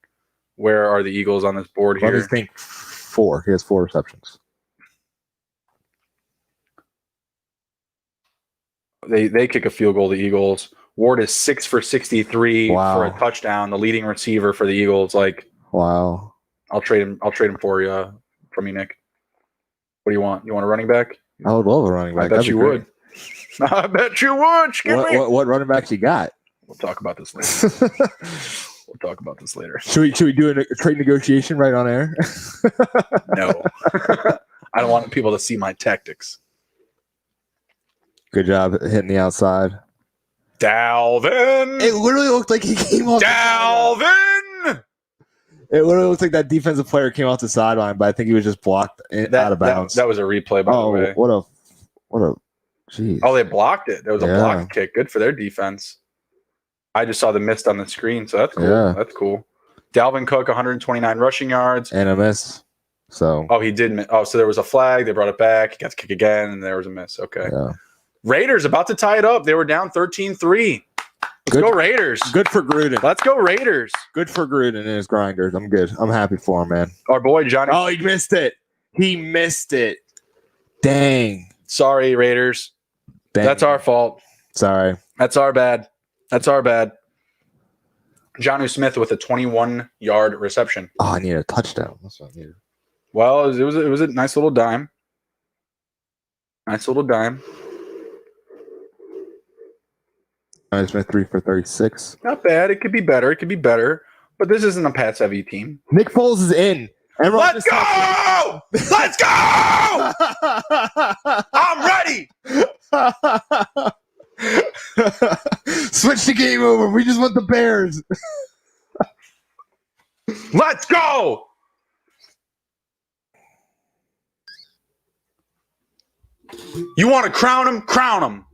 Where are the Eagles on this board here? Let me think. 4. He has 4 receptions. They kick a field goal, the Eagles. Ward is 6 for 63 Wow. for a touchdown. The leading receiver for the Eagles. Like, wow. I'll trade him for you, from you, Nick. What do you want? You want a running back? I would love a running back. I bet you would. I bet you would. What running backs you got? We'll talk about this later. Should we do a trade negotiation right on air? No. I don't want people to see my tactics. Good job hitting the outside. Dalvin. It literally looked like he came off. Dalvin. It literally looked like that defensive player came off the sideline, but I think he was just blocked out of bounds. That was a replay, by the way. What a jeez. Oh, they blocked it. There was a block kick. Good for their defense. I just saw the mist on the screen, so that's cool. Yeah. That's cool. Dalvin Cook, 129 rushing yards. And a miss. So. Oh, he did miss. Oh, so there was a flag. They brought it back. He got to kick again, and there was a miss. Okay. Yeah. Raiders about to tie it up. They were down 13-3. Let's go Raiders. Good for Gruden. Let's go Raiders. Good for Gruden and his grinders. I'm good. I'm happy for him, man. Our boy Johnny. Oh, he missed it. Dang. Sorry, Raiders. Dang. That's our fault. Sorry. That's our bad. Jonnu Smith with a 21-yard reception. Oh, I need a touchdown. That's what I needed. Well, it was a nice little dime. Smith 3 for 36. Not bad. It could be better. But this isn't a Pats-heavy team. Nick Foles is in. Let's go! Let's go! I'm ready. Switch the game over. We just want the Bears. Let's go! You want to crown him? Crown him.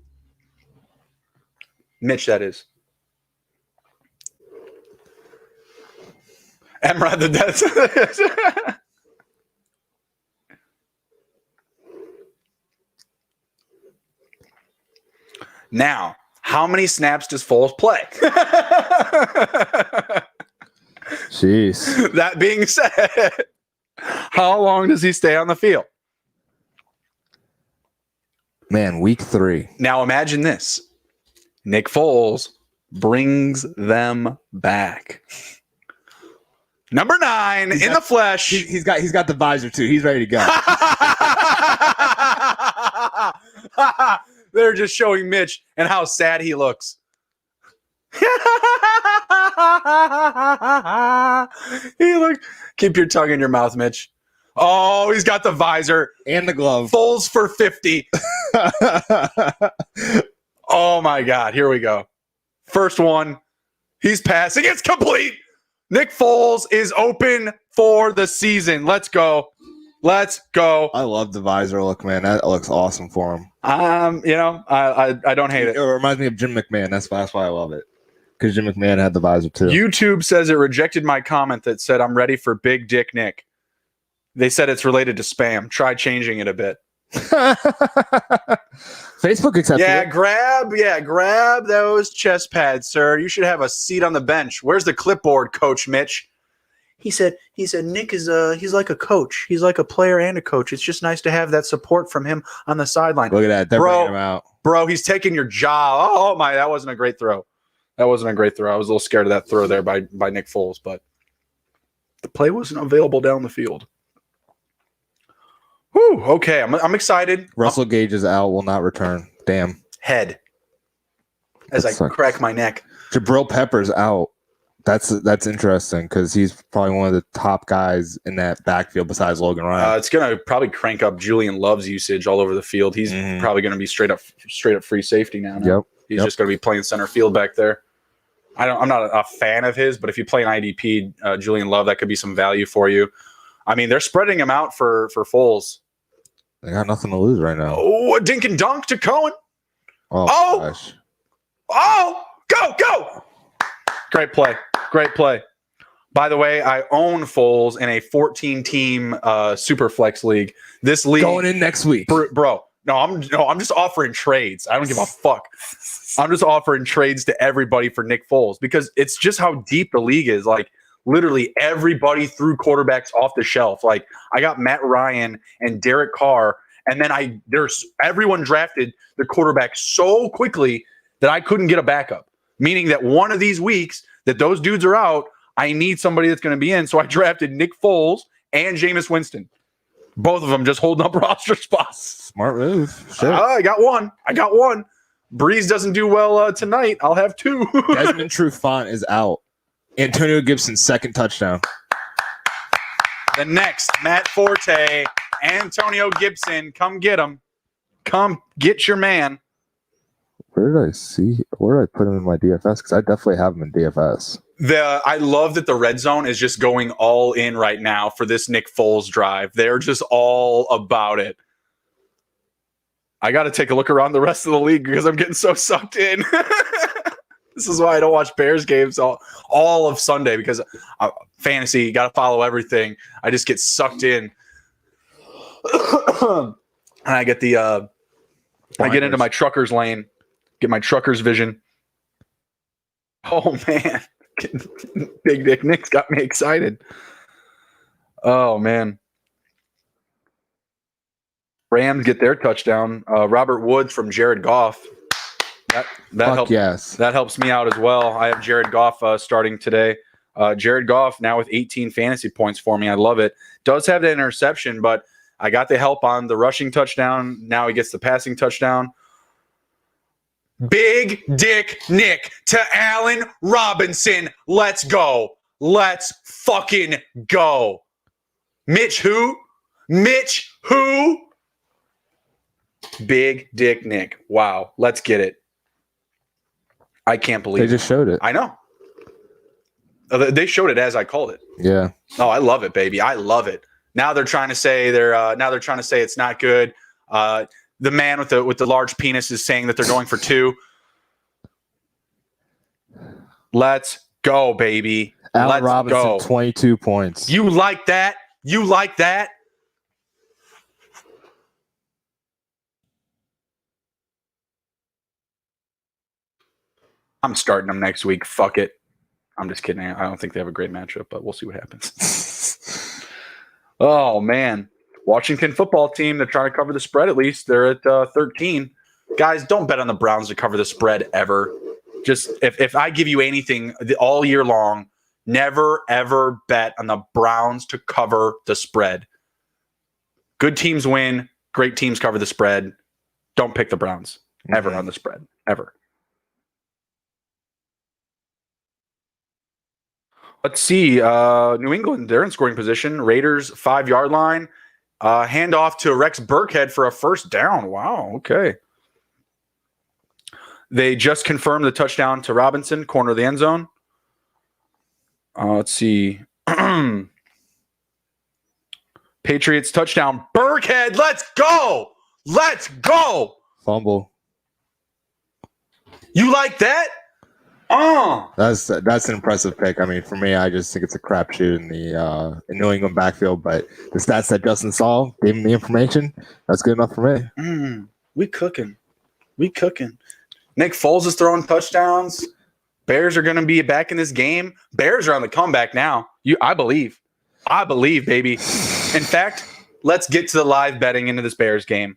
Mitch, that is. Emrod the Death. Now, how many snaps does Foles play? Jeez. That being said, how long does he stay on the field? Man, week 3. Now imagine this. Nick Foles brings them back. Number 9 in the flesh. He's got the visor too. He's ready to go. They're just showing Mitch and how sad he looks. Keep your tongue in your mouth, Mitch. Oh, he's got the visor and the glove. Foles for 50. Oh my God. Here we go. First one. He's passing. It's complete. Nick Foles is open for the season. Let's go. I love the visor look, man. That looks awesome for him. I don't hate it. It reminds me of Jim McMahon. That's why I love it. Because Jim McMahon had the visor too. YouTube says it rejected my comment that said I'm ready for Big Dick Nick. They said it's related to spam. Try changing it a bit. Facebook accepts it. Grab those chest pads, sir. You should have a seat on the bench. Where's the clipboard, Coach Mitch? He said Nick is he's like a coach. He's like a player and a coach. It's just nice to have that support from him on the sideline. Look at that. They're bringing him out. Bro, he's taking your job. Oh my, that wasn't a great throw. I was a little scared of that throw there by Nick Foles, but the play wasn't available down the field. Whew, okay, I'm excited. Russell Gage is out, will not return. Damn. Head. As I crack my neck. Jabril Peppers out. That's interesting because he's probably one of the top guys in that backfield besides Logan Ryan. It's going to probably crank up Julian Love's usage all over the field. He's probably going to be straight up free safety now. Yep. He's just going to be playing center field back there. I'm not a fan of his, but if you play an IDP, Julian Love, that could be some value for you. I mean, they're spreading him out for Foles. They got nothing to lose right now. Oh, a dink and dunk to Cohen. Oh, gosh. Oh, go. Great play. By the way, I own Foles in a 14-team super flex league. This league going in next week, bro. No, I'm just offering trades. I don't give a fuck. I'm just offering trades to everybody for Nick Foles because it's just how deep the league is. Like literally everybody threw quarterbacks off the shelf. Like I got Matt Ryan and Derek Carr, and then everyone drafted the quarterback so quickly that I couldn't get a backup. Meaning that one of these weeks that those dudes are out, I need somebody that's going to be in. So I drafted Nick Foles and Jameis Winston. Both of them just holding up roster spots. Smart move. Sure. I got one. Breeze doesn't do well tonight. I'll have two. Desmond Trufant is out. Antonio Gibson's second touchdown. The next, Matt Forte, Antonio Gibson. Come get him. Come get your man. Where did I put him in my DFS? Because I definitely have him in DFS. I love that the red zone is just going all in right now for this Nick Foles drive. They're just all about it. I got to take a look around the rest of the league because I'm getting so sucked in. This is why I don't watch Bears games all of Sunday because fantasy, got to follow everything. I just get sucked in. And I get I get into my trucker's lane, get my trucker's vision. Oh, man. Big Dick Nick's got me excited. Oh, man. Rams get their touchdown. Robert Woods from Jared Goff. That helps. Yes. That helps me out as well. I have Jared Goff starting today. Jared Goff now with 18 fantasy points for me. I love it. Does have the interception, but I got the help on the rushing touchdown. Now he gets the passing touchdown. Big Dick Nick to Allen Robinson. Let's go. Let's fucking go. Mitch who? Big Dick Nick. Wow. Let's get it. I can't believe they just showed it. I know. They showed it as I called it. Yeah. Oh, I love it, baby. I love it. Now they're trying to say it's not good. The man with the large penis is saying that they're going for 2. Let's go, baby. Allen Let's Robinson, go. 22 points. You like that? You like that? I'm starting them next week. Fuck it. I'm just kidding. I don't think they have a great matchup, but we'll see what happens. Oh, man. Washington football team, they're trying to cover the spread at least. They're at 13. Guys, don't bet on the Browns to cover the spread ever. Just if I give you anything all year long, never, ever bet on the Browns to cover the spread. Good teams win. Great teams cover the spread. Don't pick the Browns ever on the spread. Ever. Let's see. New England, they're in scoring position. Raiders, 5-yard line. Handoff to Rex Burkhead for a first down. Wow. Okay. They just confirmed the touchdown to Robinson, corner of the end zone. Let's see. Patriots touchdown. Burkhead, let's go. Let's go. Fumble. You like that? That's an impressive pick. I mean, for me, I just think it's a crapshoot in the New England backfield. But the stats that Justin saw, gave him the information. That's good enough for me. We cooking. Nick Foles is throwing touchdowns. Bears are going to be back in this game. Bears are on the comeback now. I believe, baby. In fact, let's get to the live betting into this Bears game.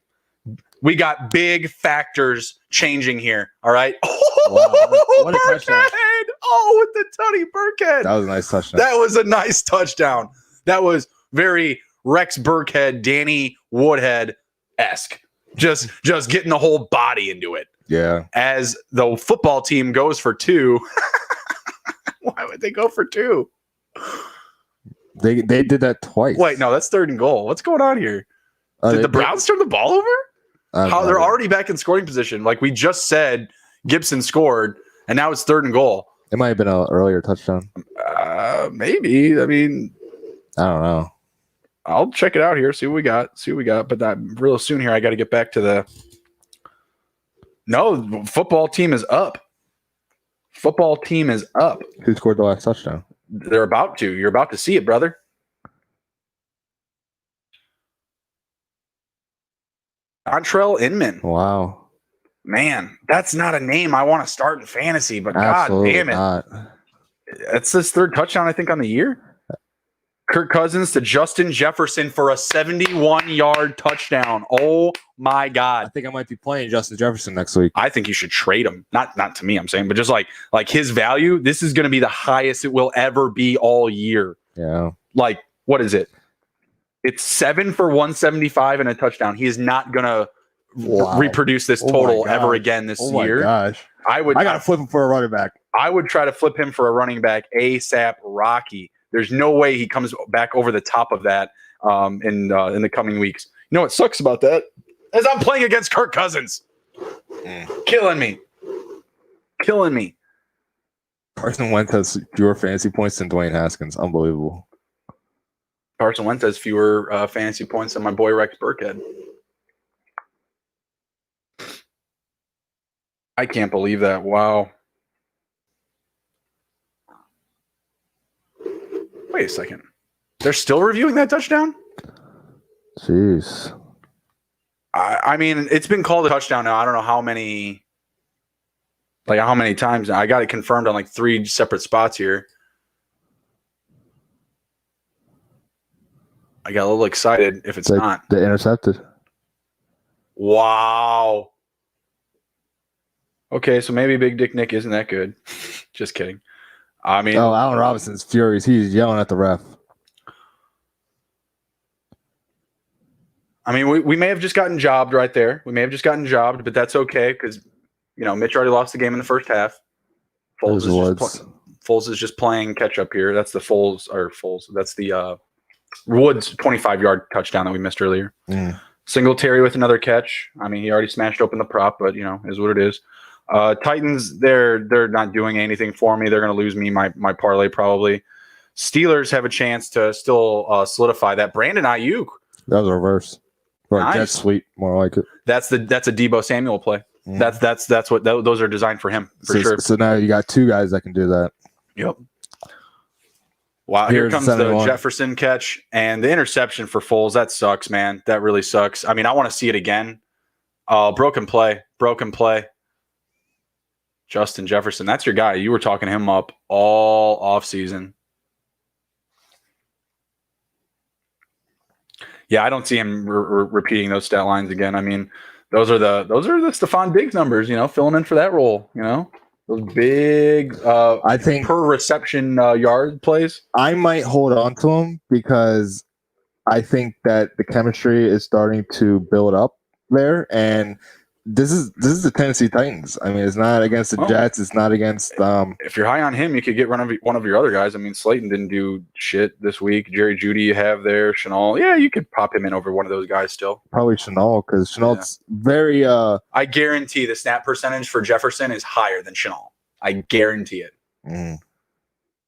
We got big factors changing here. All right. What a touchdown. Oh, with the Tony Burkhead. That was a nice touchdown. That was a nice touchdown. That was very Rex Burkhead, Danny Woodhead-esque. Just getting the whole body into it. Yeah. As the football team goes for 2. Why would they go for 2? They did that twice. Wait, no, that's 3rd and goal. What's going on here? Did the Browns turn the ball over? How they're already back in scoring position. Like we just said, Gibson scored, and now it's 3rd and goal. It might have been an earlier touchdown. Maybe. I mean, I don't know. I'll check it out here. See what we got. But that real soon here, I got to get back to the. No, football team is up. Football team is up. Who scored the last touchdown? They're about to. You're about to see it, brother. Antrell Inman. Wow. Man, that's not a name I want to start in fantasy, but Absolutely God damn it. not. That's his third touchdown, I think, on the year. Kirk Cousins to Justin Jefferson for a 71-yard touchdown. Oh, my God. I think I might be playing Justin Jefferson next week. I think you should trade him. Not to me, I'm saying, but just like his value, this is going to be the highest it will ever be all year. Yeah. Like, what is it? It's 7 for 175 and a touchdown. He is not going to reproduce this total ever again this year. Oh, my gosh. I got to flip him for a running back. I would try to flip him for a running back ASAP Rocky. There's no way he comes back over the top of that in the coming weeks. You know what sucks about that? As I'm playing against Kirk Cousins. Killing me. Carson Wentz has fewer fantasy points than Dwayne Haskins. Unbelievable. Carson Wentz has fewer fantasy points than my boy Rex Burkhead. I can't believe that. Wow. Wait a second. They're still reviewing that touchdown? Jeez. I mean, it's been called a touchdown now. I don't know how many times. I got it confirmed on 3 separate spots here. I got a little excited if it's not. They intercepted. Wow. Okay, so maybe Big Dick Nick isn't that good. Just kidding. I mean, Allen Robinson's furious. He's yelling at the ref. I mean, we may have just gotten jobbed right there. But that's okay because, Mitch already lost the game in the first half. Foles is just playing catch up here. That's the Foles. That's the Woods 25-yard touchdown that we missed earlier. Singletary with another catch. I mean, he already smashed open the prop, but is what it is. Titans, they're not doing anything for me. They're going to lose me my parlay probably. Steelers have a chance to still solidify that. Brandon Ayuk. That was a reverse. Or nice. Jet sweep, more like it. That's a Debo Samuel play. That's what those are designed for him for sure. So now you got 2 guys that can do that. Yep. Wow, here comes the Jefferson catch and the interception for Foles. That sucks, man. That really sucks. I mean, I want to see it again. Broken play. Justin Jefferson, that's your guy. You were talking him up all offseason. Yeah, I don't see him repeating those stat lines again. I mean, those are the Stephon Diggs numbers, filling in for that role, those big I think per reception yard plays. I might hold on to him because I think that the chemistry is starting to build up there, and this is the Tennessee Titans. I mean, it's not against the Jets. It's not against. If you're high on him, you could get one of your other guys. I mean, Slayton didn't do shit this week. Jerry Jeudy you have there. Chenault. Yeah, you could pop him in over one of those guys still. Probably Chenault because Chenault's very. I guarantee the snap percentage for Jefferson is higher than Chenault. I guarantee it.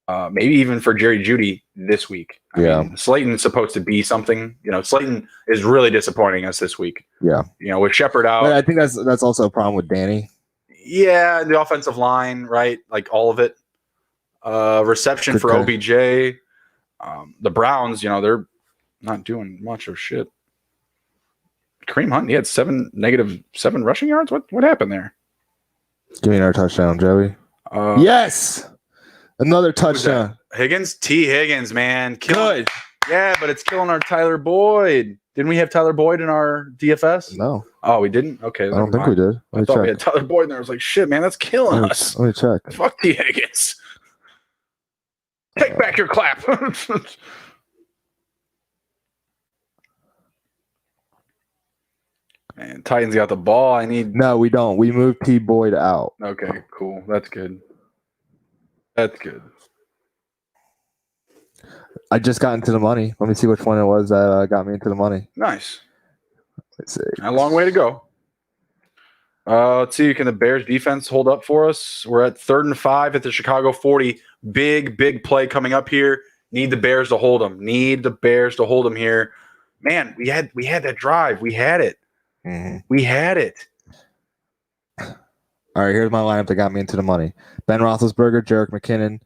Maybe even for Jerry Jeudy this week. I mean, Slayton's supposed to be something. Slayton is really disappointing us this week. Yeah. With Shepard out. But I think that's also a problem with Danny. Yeah, the offensive line, right? Like all of it. Reception Good for guy. OBJ. The Browns, they're not doing much of shit. Kareem Hunt, he had -7 rushing yards. What happened there? Give me another touchdown, Joey. Yes. Another touchdown. Higgins? Higgins, man. Good. Yeah, but it's killing our Tyler Boyd. Didn't we have Tyler Boyd in our DFS? No. Oh, we didn't? Okay. I don't think we did. I thought we had Tyler Boyd in there. I was like, shit, man, that's killing us. Let me check. Fuck T. Higgins. Take back your clap. Man, Titans got the ball. No, we don't. We moved T. Boyd out. Okay, cool. That's good. I just got into the money. Let me see which one it was that got me into the money. Nice. Let's see. A long way to go. Let's see. Can the Bears defense hold up for us? We're at 3rd and 5 at the Chicago 40. Big play coming up here. Need the Bears to hold them. Here. Man, we had that drive. We had it. Mm-hmm. We had it. All right, here's my lineup that got me into the money. Ben Roethlisberger, Jerick McKinnon,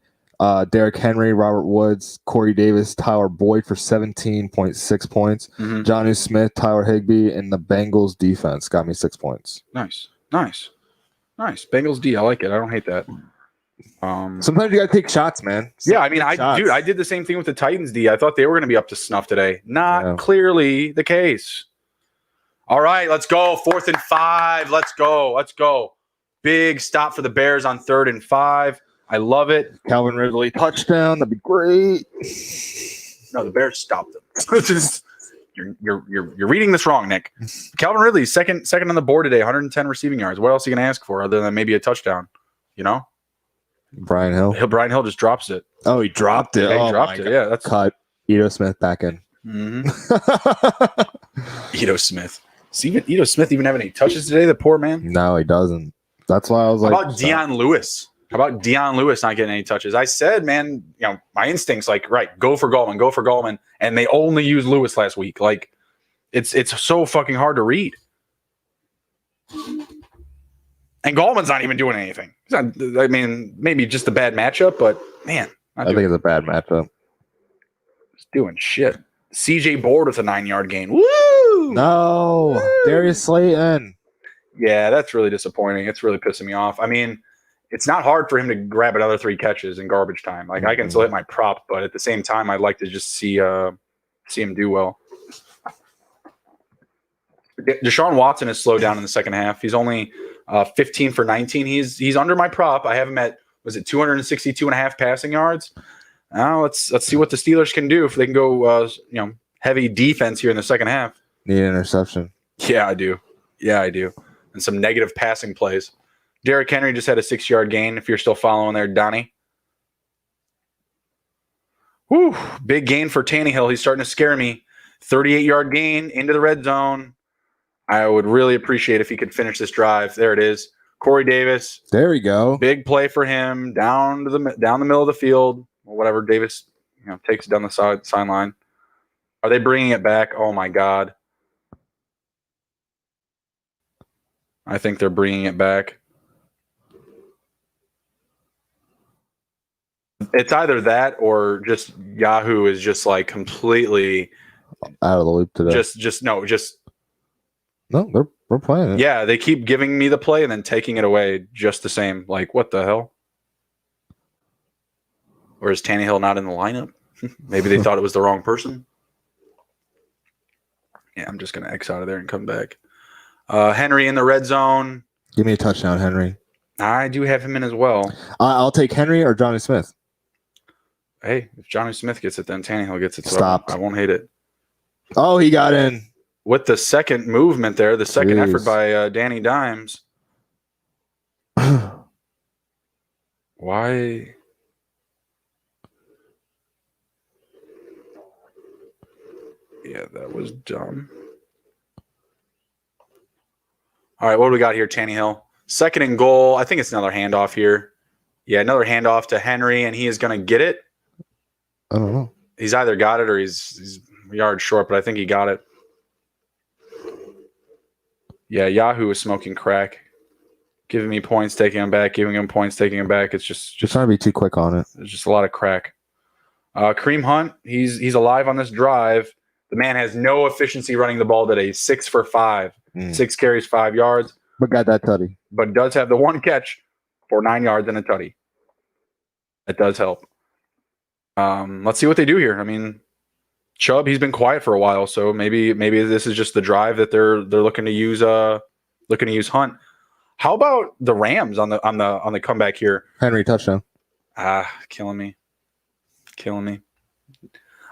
Derrick Henry, Robert Woods, Corey Davis, Tyler Boyd for 17.6 points. Mm-hmm. Jonnu Smith, Tyler Higbee, and the Bengals defense got me 6 points. Nice. Bengals D, I like it. I don't hate that. Sometimes you gotta take shots, man. I did the same thing with the Titans D. I thought they were going to be up to snuff today. Not clearly the case. All right, let's go. 4th and 5. Let's go. Big stop for the Bears on 3rd and 5. I love it. Calvin Ridley touchdown. That'd be great. No, the Bears stopped them. You're reading this wrong, Nick. Calvin Ridley, second on the board today, 110 receiving yards. What else are you going to ask for other than maybe a touchdown? You know? Brian Hill. Brian Hill just drops it. Oh, he dropped it. Yeah, he dropped it. Yeah, that's cut. Ito Smith back in. Mm-hmm. Ito Smith. Does Ito Smith even have any touches today? The poor man. No, he doesn't. That's why I was like, how about Deion Lewis? How about Deion Lewis not getting any touches? I said, man, my instincts right, go for Gallman, and they only used Lewis last week. Like, it's so fucking hard to read. And Gallman's not even doing anything. Maybe just a bad matchup, but man, I think it's a bad matchup. He's doing shit. CJ Board with a 9-yard gain. Woo! No, woo! Darius Slayton. Yeah, that's really disappointing. It's really pissing me off. I mean, it's not hard for him to grab another 3 catches in garbage time. Like, I can still hit my prop, but at the same time, I'd like to just see him do well. Deshaun Watson has slowed down in the second half. He's only 15 for 19. He's under my prop. I have him at 262.5 passing yards. Now let's see what the Steelers can do if they can go heavy defense here in the second half. Need an interception. Yeah, I do. And some negative passing plays. Derrick Henry just had a 6-yard gain. If you're still following there, Donnie. Whew, big gain for Tannehill. He's starting to scare me. 38-yard gain into the red zone. I would really appreciate if he could finish this drive. There it is. Corey Davis. There we go. Big play for him down the middle of the field. Or whatever Davis takes down the sideline. Are they bringing it back? Oh, my God. I think they're bringing it back. It's either that or just Yahoo is just like completely out of the loop today. No, we're playing it. Yeah, they keep giving me the play and then taking it away just the same. Like, what the hell? Or is Tannehill not in the lineup? Maybe they thought it was the wrong person. Yeah, I'm just going to X out of there and come back. Henry in the red zone. Give me a touchdown, Henry. I do have him in as well. I'll take Henry or Jonnu Smith. Hey, if Jonnu Smith gets it, then Tannehill gets it. So Stopped. I won't hate it. Oh, he got in. With the second movement there, the second effort by Danny Dimes. Why? Yeah, that was dumb. All right, what do we got here, Tannehill? 2nd and goal. I think it's another handoff here. Yeah, another handoff to Henry, and he is going to get it. I don't know. He's either got it or he's a yard short, but I think he got it. Yeah, Yahoo is smoking crack. Giving me points, taking him back, giving him points, taking him back. It's just trying to be too quick on it. There's just a lot of crack. Kareem Hunt, he's alive on this drive. The man has no efficiency running the ball today. 6 for 5. 6 carries, 5 yards. But got that tutty. But does have the one catch for 9 yards and a tutty. That does help. Let's see what they do here. I mean, Chubb, he's been quiet for a while, so maybe this is just the drive that they're looking to use Hunt. How about the Rams on the comeback here? Henry touchdown. Killing me.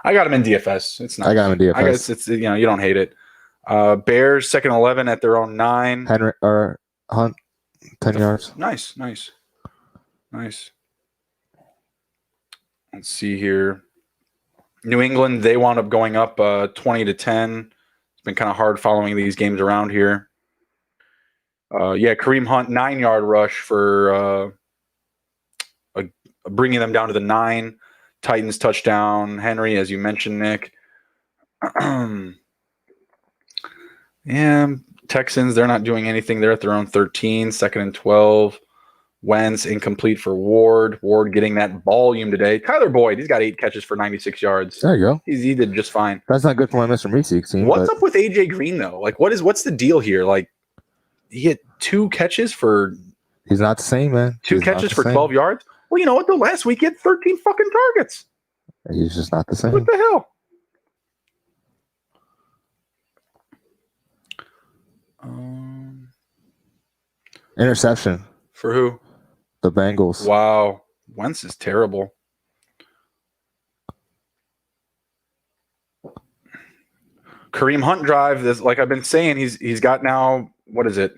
I got him in DFS. It's not. I got him in DFS. I guess it's you don't hate it. Bears 2nd and 11 at their own 9. Henry or Hunt 10 yards. Nice. Let's see here. New England, they wound up going up 20-10. It's been kind of hard following these games around here. Kareem Hunt 9-yard rush for bringing them down to the 9. Titans touchdown. Henry, as you mentioned, Nick. Texans, they're not doing anything. They're at their own 13, 2nd and 12. Wentz incomplete for Ward. Ward getting that volume today. Tyler Boyd, he's got 8 catches for 96 yards. There you go. He did just fine. That's not good for my Mr. Meeseeks team. What's up with AJ Green though? Like, what's the deal here? Like, he hit 2 catches for. He's not the same, man. 2 catches for 12 yards. Well, you know what? The last week he had 13 fucking targets. He's just not the same. What the hell? Interception. For who? The Bengals. Wow. Wentz is terrible. Kareem Hunt drive, this, like I've been saying, he's got now, what is it?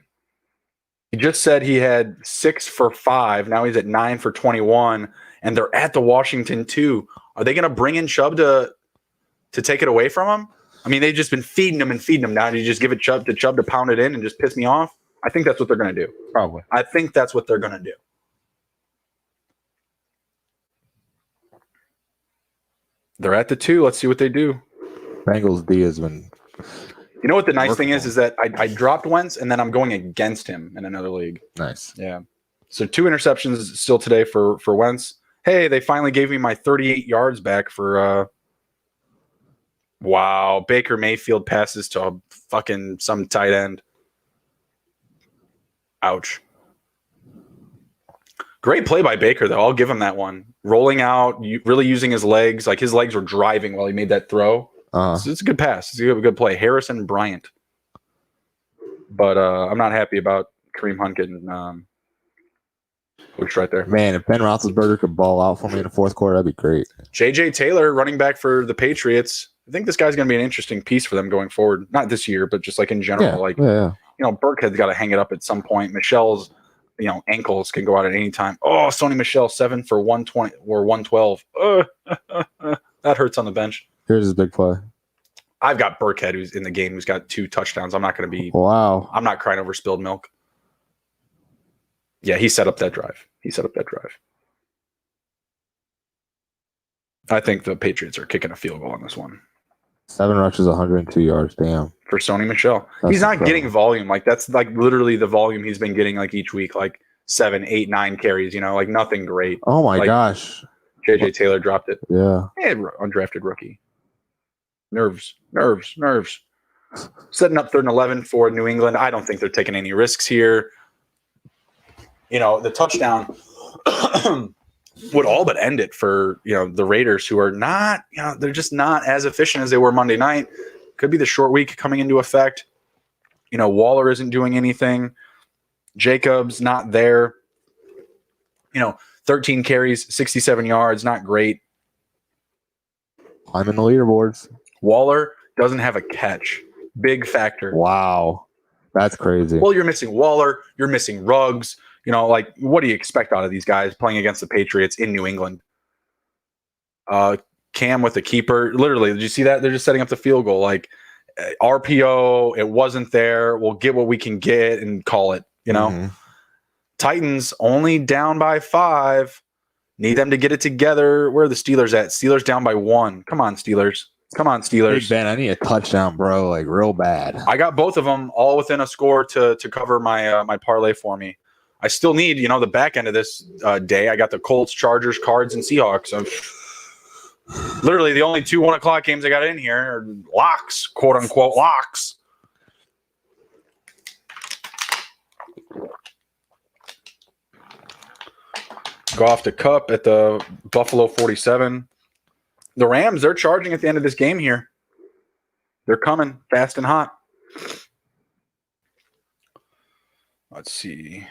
He just said he had 6 for 5. Now he's at 9 for 21, and they're at the Washington 2. Are they going to bring in Chubb to take it away from him? I mean, they've just been feeding him. Now do you just give it Chubb to pound it in and just piss me off? I think that's what they're going to do. Probably. I think that's what they're going to do. They're at the 2. Let's see what they do. Bengals D has been. You know what the nice thing is that I dropped Wentz and then I'm going against him in another league. Nice. Yeah. So 2 interceptions still today for Wentz. Hey, they finally gave me my 38 yards back for wow. Baker Mayfield passes to a fucking some tight end. Ouch. Great play by Baker, though. I'll give him that one. Rolling out, really using his legs. Like, his legs were driving while he made that throw. So it's a good pass. It's a good play. Harrison Bryant. But I'm not happy about Kareem Hunt getting coached right there. Man, if Ben Roethlisberger could ball out for me in the fourth quarter, that'd be great. J.J. Taylor, running back for the Patriots. I think this guy's going to be an interesting piece for them going forward. Not this year, but just like in general. Yeah. You know, Burkhead's got to hang it up at some point. Michelle's, ankles can go out at any time. Oh, Sony Michel, 7 for 120 or 112. That hurts on the bench. Here's his big play. I've got Burkhead, who's in the game, who's got 2 touchdowns. I'm not going to be. Wow. I'm not crying over spilled milk. Yeah, he set up that drive. I think the Patriots are kicking a field goal on this one. 7 rushes, 102 yards. Damn. For Sony Michel. He's not getting volume. Like, that's like literally the volume he's been getting like each week, like 7, 8, 9 carries, like nothing great. Oh my gosh. JJ Taylor dropped it. Yeah. Undrafted rookie. Nerves. Setting up 3rd and 11 for New England. I don't think they're taking any risks here. The touchdown would all but end it for, the Raiders, who are not, they're just not as efficient as they were Monday night. Could be the short week coming into effect. Waller isn't doing anything. Jacobs not there. 13 carries, 67 yards, not great. I'm in the leaderboards. Waller doesn't have a catch. Big factor. Wow. That's crazy. Well, you're missing Waller. You're missing Ruggs. What do you expect out of these guys playing against the Patriots in New England? Cam with the keeper. Literally, did you see that? They're just setting up the field goal. Like, RPO, it wasn't there. We'll get what we can get and call it, Mm-hmm. Titans only down by 5. Need them to get it together. Where are the Steelers at? Steelers down by 1. Come on, Steelers. Big Ben, I need a touchdown, bro. Like, real bad. I got both of them all within a score to cover my my parlay for me. I still need, the back end of this day. I got the Colts, Chargers, Cards, and Seahawks. Literally, the only 2 1:00 games I got in here are locks, quote unquote locks. Go off to Cup at the Buffalo 47. The Rams, they're charging at the end of this game here. They're coming fast and hot. Let's see.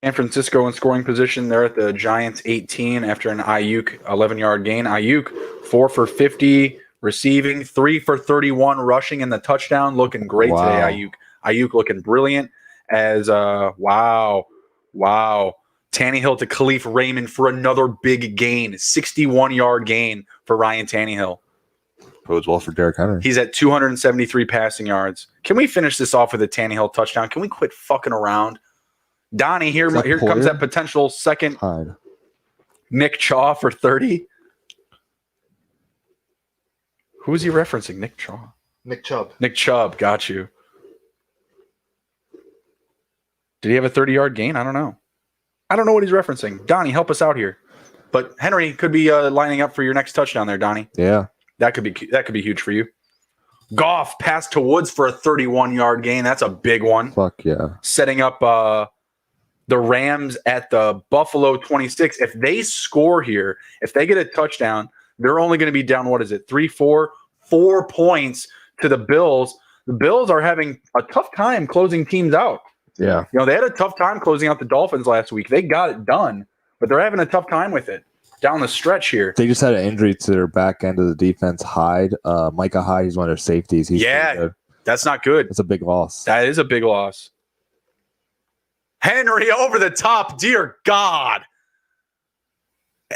San Francisco in scoring position. They're at the Giants 18 after an Ayuk 11-yard gain. Ayuk 4 for 50 receiving, 3 for 31 rushing, and the touchdown. Looking great today, Ayuk looking brilliant as wow. Tannehill to Khalif Raymond for another big gain, 61-yard gain for Ryan Tannehill. Bodes well for Derrick Henry. He's at 273 passing yards. Can we finish this off with a Tannehill touchdown? Can we quit fucking around? Donnie, here comes that potential second Hyde. Nick Chaw for 30. Who is he referencing? Nick Chaw. Nick Chubb. Nick Chubb, got you. Did he have a 30-yard gain? I don't know. I don't know what he's referencing. Donnie, help us out here. But Henry could be lining up for your next touchdown there, Donnie. Yeah. That could be huge for you. Goff passed to Woods for a 31-yard gain. That's a big one. Fuck yeah. Setting up the Rams at the Buffalo 26. If they score here, if they get a touchdown, they're only going to be down, 4 points to the Bills. The Bills are having a tough time closing teams out. Yeah. They had a tough time closing out the Dolphins last week. They got it done, but they're having a tough time with it down the stretch here. They just had an injury to their back end of the defense. Hyde, Micah Hyde, he's one of their safeties. He's that's not good. It's a big loss. That is a big loss. Henry over the top, dear God.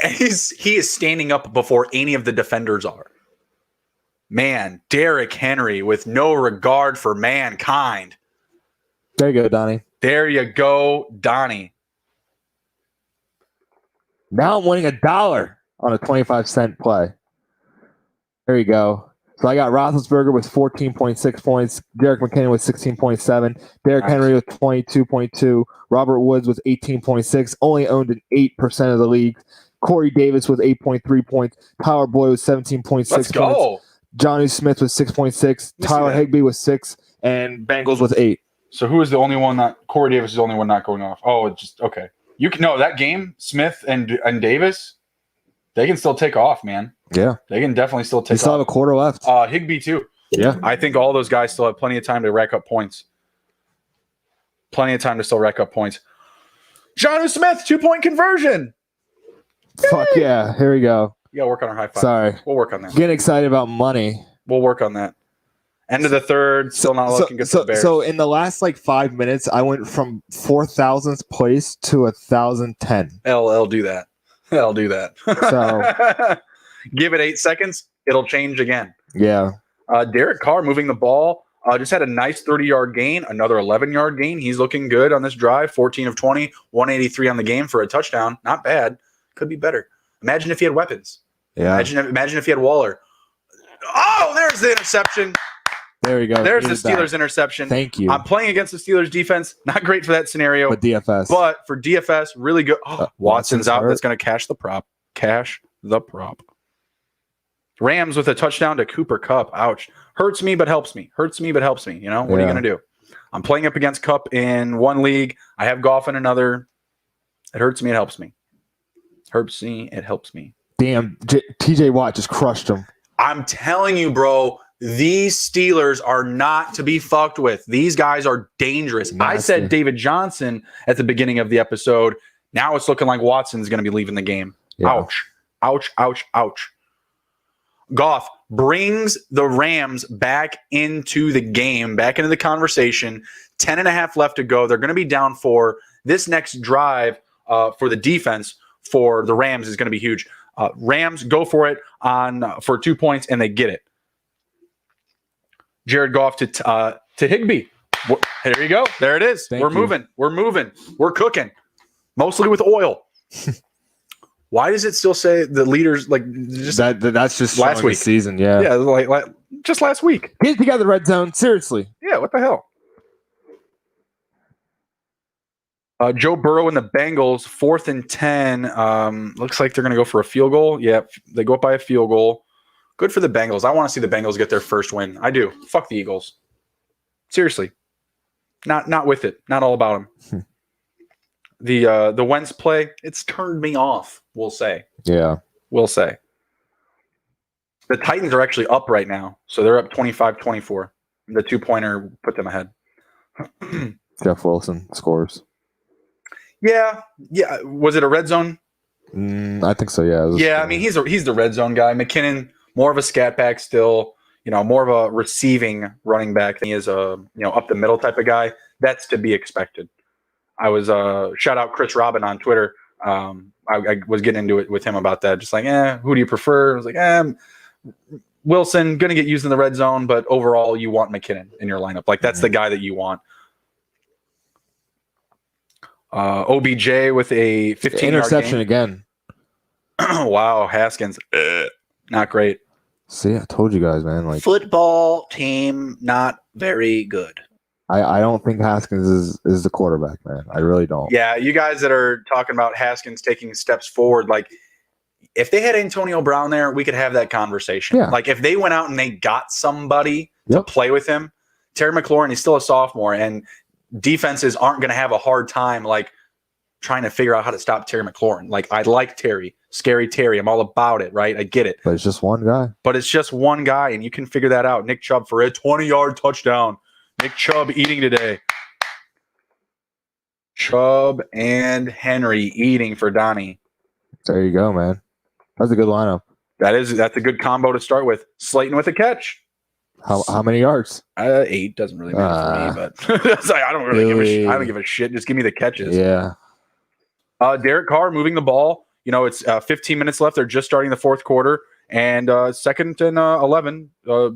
And he is standing up before any of the defenders are. Man, Derrick Henry with no regard for mankind. There you go, Donnie. There you go, Donnie. Now I'm winning $1 on a 25-cent play. There you go. So I got Roethlisberger with 14.6 points, Derek McKinnon with 16.7, Derrick Henry with 22.2, Robert Woods with 18.6, only owned in 8% of the league. Corey Davis with 8.3 points, Tyler Boyd with 17.6 Let's go. points, Johnny Smith with 6.6, Tyler Higbee with 6, and Bengals with 8. So who is the only one that Corey Davis is the only one not going off? Oh, it's just okay. You can that game, Smith and Davis, they can still take off, man. Yeah. They can definitely still take off. They still have a quarter left. Higbee too. Yeah. I think all those guys still have plenty of time to rack up points. Plenty of time to still rack up points. Jonnu Smith, 2-point conversion. Fuck yeah. Here we go. You gotta work on our high five. Sorry. We'll work on that. Getting excited about money. We'll work on that. End of the third, still not looking good for the Bears. So in the last 5 minutes, I went from 4,000th place to 1,010. I'll do that. I'll do that. So give it 8 seconds, it'll change again. Yeah. Derek Carr moving the ball. Just had a nice 30-yard gain, another 11-yard gain. He's looking good on this drive. 14 of 20, 183 on the game for a touchdown. Not bad. Could be better. Imagine if he had weapons. Yeah. Imagine if he had Waller. Oh, there's the interception. There you go. There's the Steelers interception. Thank you. I'm playing against the Steelers defense. Not great for that scenario. But DFS. But for DFS, really good. Watson's out. hurt. That's going to cash the prop. Cash the prop. Rams with a touchdown to Cooper Kupp. Ouch. Hurts me, but helps me. Hurts me, but helps me. What are you going to do? I'm playing up against Kupp in one league. I have Goff in another. It hurts me. It helps me. Hurts me. It helps me. Damn. TJ Watt just crushed him. I'm telling you, bro. These Steelers are not to be fucked with. These guys are dangerous. Nasty. I said David Johnson at the beginning of the episode. Now it's looking like Watson's going to be leaving the game. Yeah. Ouch. Ouch, ouch, ouch. Goff brings the Rams back into the game, back into the conversation. 10.5 left to go. They're going to be down 4. This next drive for the defense for the Rams is going to be huge. Rams go for it for 2 points, and they get it. Jared Goff to Higbee. There you go. There it is. We're moving. We're moving. We're cooking. Mostly with oil. Why does it still say the leaders that's just last week season? Yeah. Yeah, like just last week. Get it together, Red Zone. Seriously. Yeah, what the hell? Joe Burrow and the Bengals, 4th and 10. Looks like they're going to go for a field goal. Yeah, they go up by a field goal. Good for the Bengals. I want to see the Bengals get their first win. I do. Fuck the Eagles. Seriously. Not with it. Not all about them. The Wentz play, it's turned me off, we'll say. Yeah. We'll say. The Titans are actually up right now, so they're up 25-24. The 2-pointer put them ahead. Jeff Wilson scores. Yeah. Was it a red zone? I think so, yeah. Yeah, I mean, he's the red zone guy. McKinnon, more of a scat back still, more of a receiving running back than he is a, up the middle type of guy. That's to be expected. I was shout out Chris Robin on Twitter. I was getting into it with him about that. Just like, who do you prefer? I was like, Wilson going to get used in the red zone, but overall, you want McKinnon in your lineup. Like that's the guy that you want. OBJ with a 15 interception again. Wow, Haskins, not great. See, I told you guys, man. Like football team, not very good. I don't think Haskins is the quarterback, man. I really don't. Yeah, you guys that are talking about Haskins taking steps forward, like if they had Antonio Brown there, we could have that conversation. Yeah. Like if they went out and they got somebody to play with him, Terry McLaurin is still a sophomore, and defenses aren't going to have a hard time like trying to figure out how to stop Terry McLaurin. Like I like Terry, scary Terry. I'm all about it, right? I get it. But it's just one guy. And you can figure that out. Nick Chubb for a 20-yard touchdown. Nick Chubb eating today. Chubb and Henry eating for Donnie. There you go, man. That's a good lineup. That's a good combo to start with. Slayton with a catch. How many yards? 8 doesn't really matter for me, but it's like, I don't really give a shit. Just give me the catches. Yeah. Derek Carr moving the ball. You know, it's 15 minutes left. They're just starting the fourth quarter, and 2nd and 11. I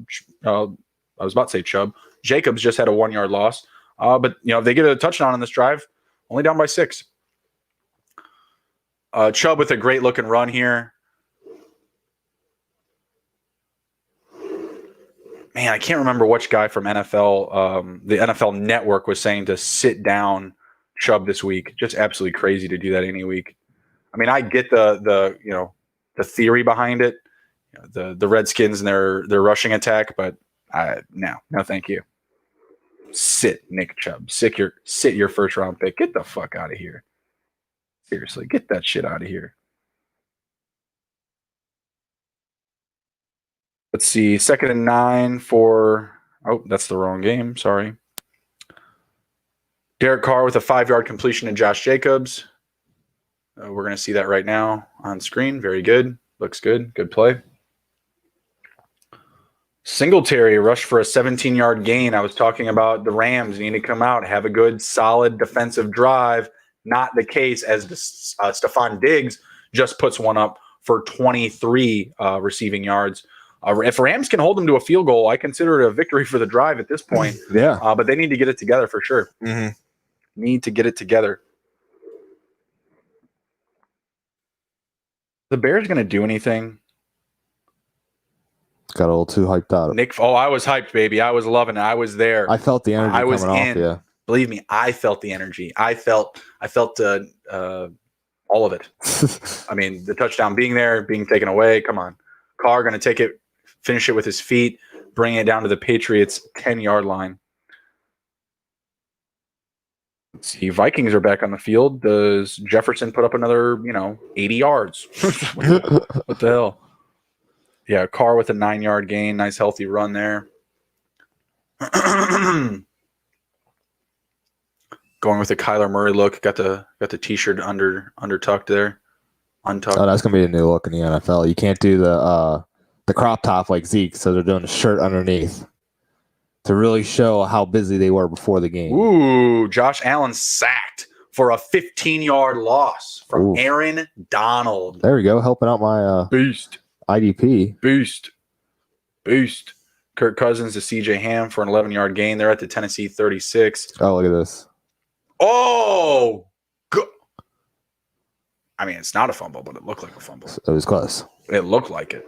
was about to say Chubb. Jacobs just had a 1-yard loss, but you know if they get a touchdown on this drive, only down by 6. Chubb with a great looking run here. Man, I can't remember which guy from NFL, the NFL Network was saying to sit down Chubb this week. Just absolutely crazy to do that any week. I mean, I get the theory behind it, the Redskins and their rushing attack, but no, thank you. Sit Nick Chubb. Sit your first round pick. Get the fuck out of here. Seriously, get that shit out of here. Let's see. 2nd and 9 for. Oh, that's the wrong game. Sorry. Derek Carr with a 5-yard completion to Josh Jacobs. We're going to see that right now on screen. Very good. Looks good. Good play. Singletary rushed for a 17-yard gain. I was talking about the Rams need to come out, have a good, solid defensive drive. Not the case as Stephon Diggs just puts one up for 23 receiving yards. If Rams can hold them to a field goal, I consider it a victory for the drive at this point. Yeah. But they need to get it together for sure. Mm-hmm. Need to get it together. The Bears going to do anything? Got a little too hyped out. I was hyped, baby. I was loving it. I was there. I felt the energy coming off. Yeah. Believe me, I felt the energy. I felt all of it. I mean, the touchdown being there, being taken away. Come on. Carr going to take it, finish it with his feet, bring it down to the Patriots' 10-yard line. Let's see. Vikings are back on the field. Does Jefferson put up another, 80 yards? What the hell? Yeah, Carr with a 9-yard gain. Nice, healthy run there. Going with the Kyler Murray look. Got the T-shirt undertucked there. Untucked. Oh, that's gonna be a new look in the NFL. You can't do the crop top like Zeke, so they're doing a shirt underneath to really show how busy they were before the game. Ooh, Josh Allen sacked for a 15-yard loss from Aaron Donald. There we go, helping out my beast IDP. Beast. Kirk Cousins to CJ Ham for an 11-yard gain. They're at the Tennessee 36. Oh, look at this. Oh, good. I mean, it's not a fumble, but it looked like a fumble. It was close. It looked like it.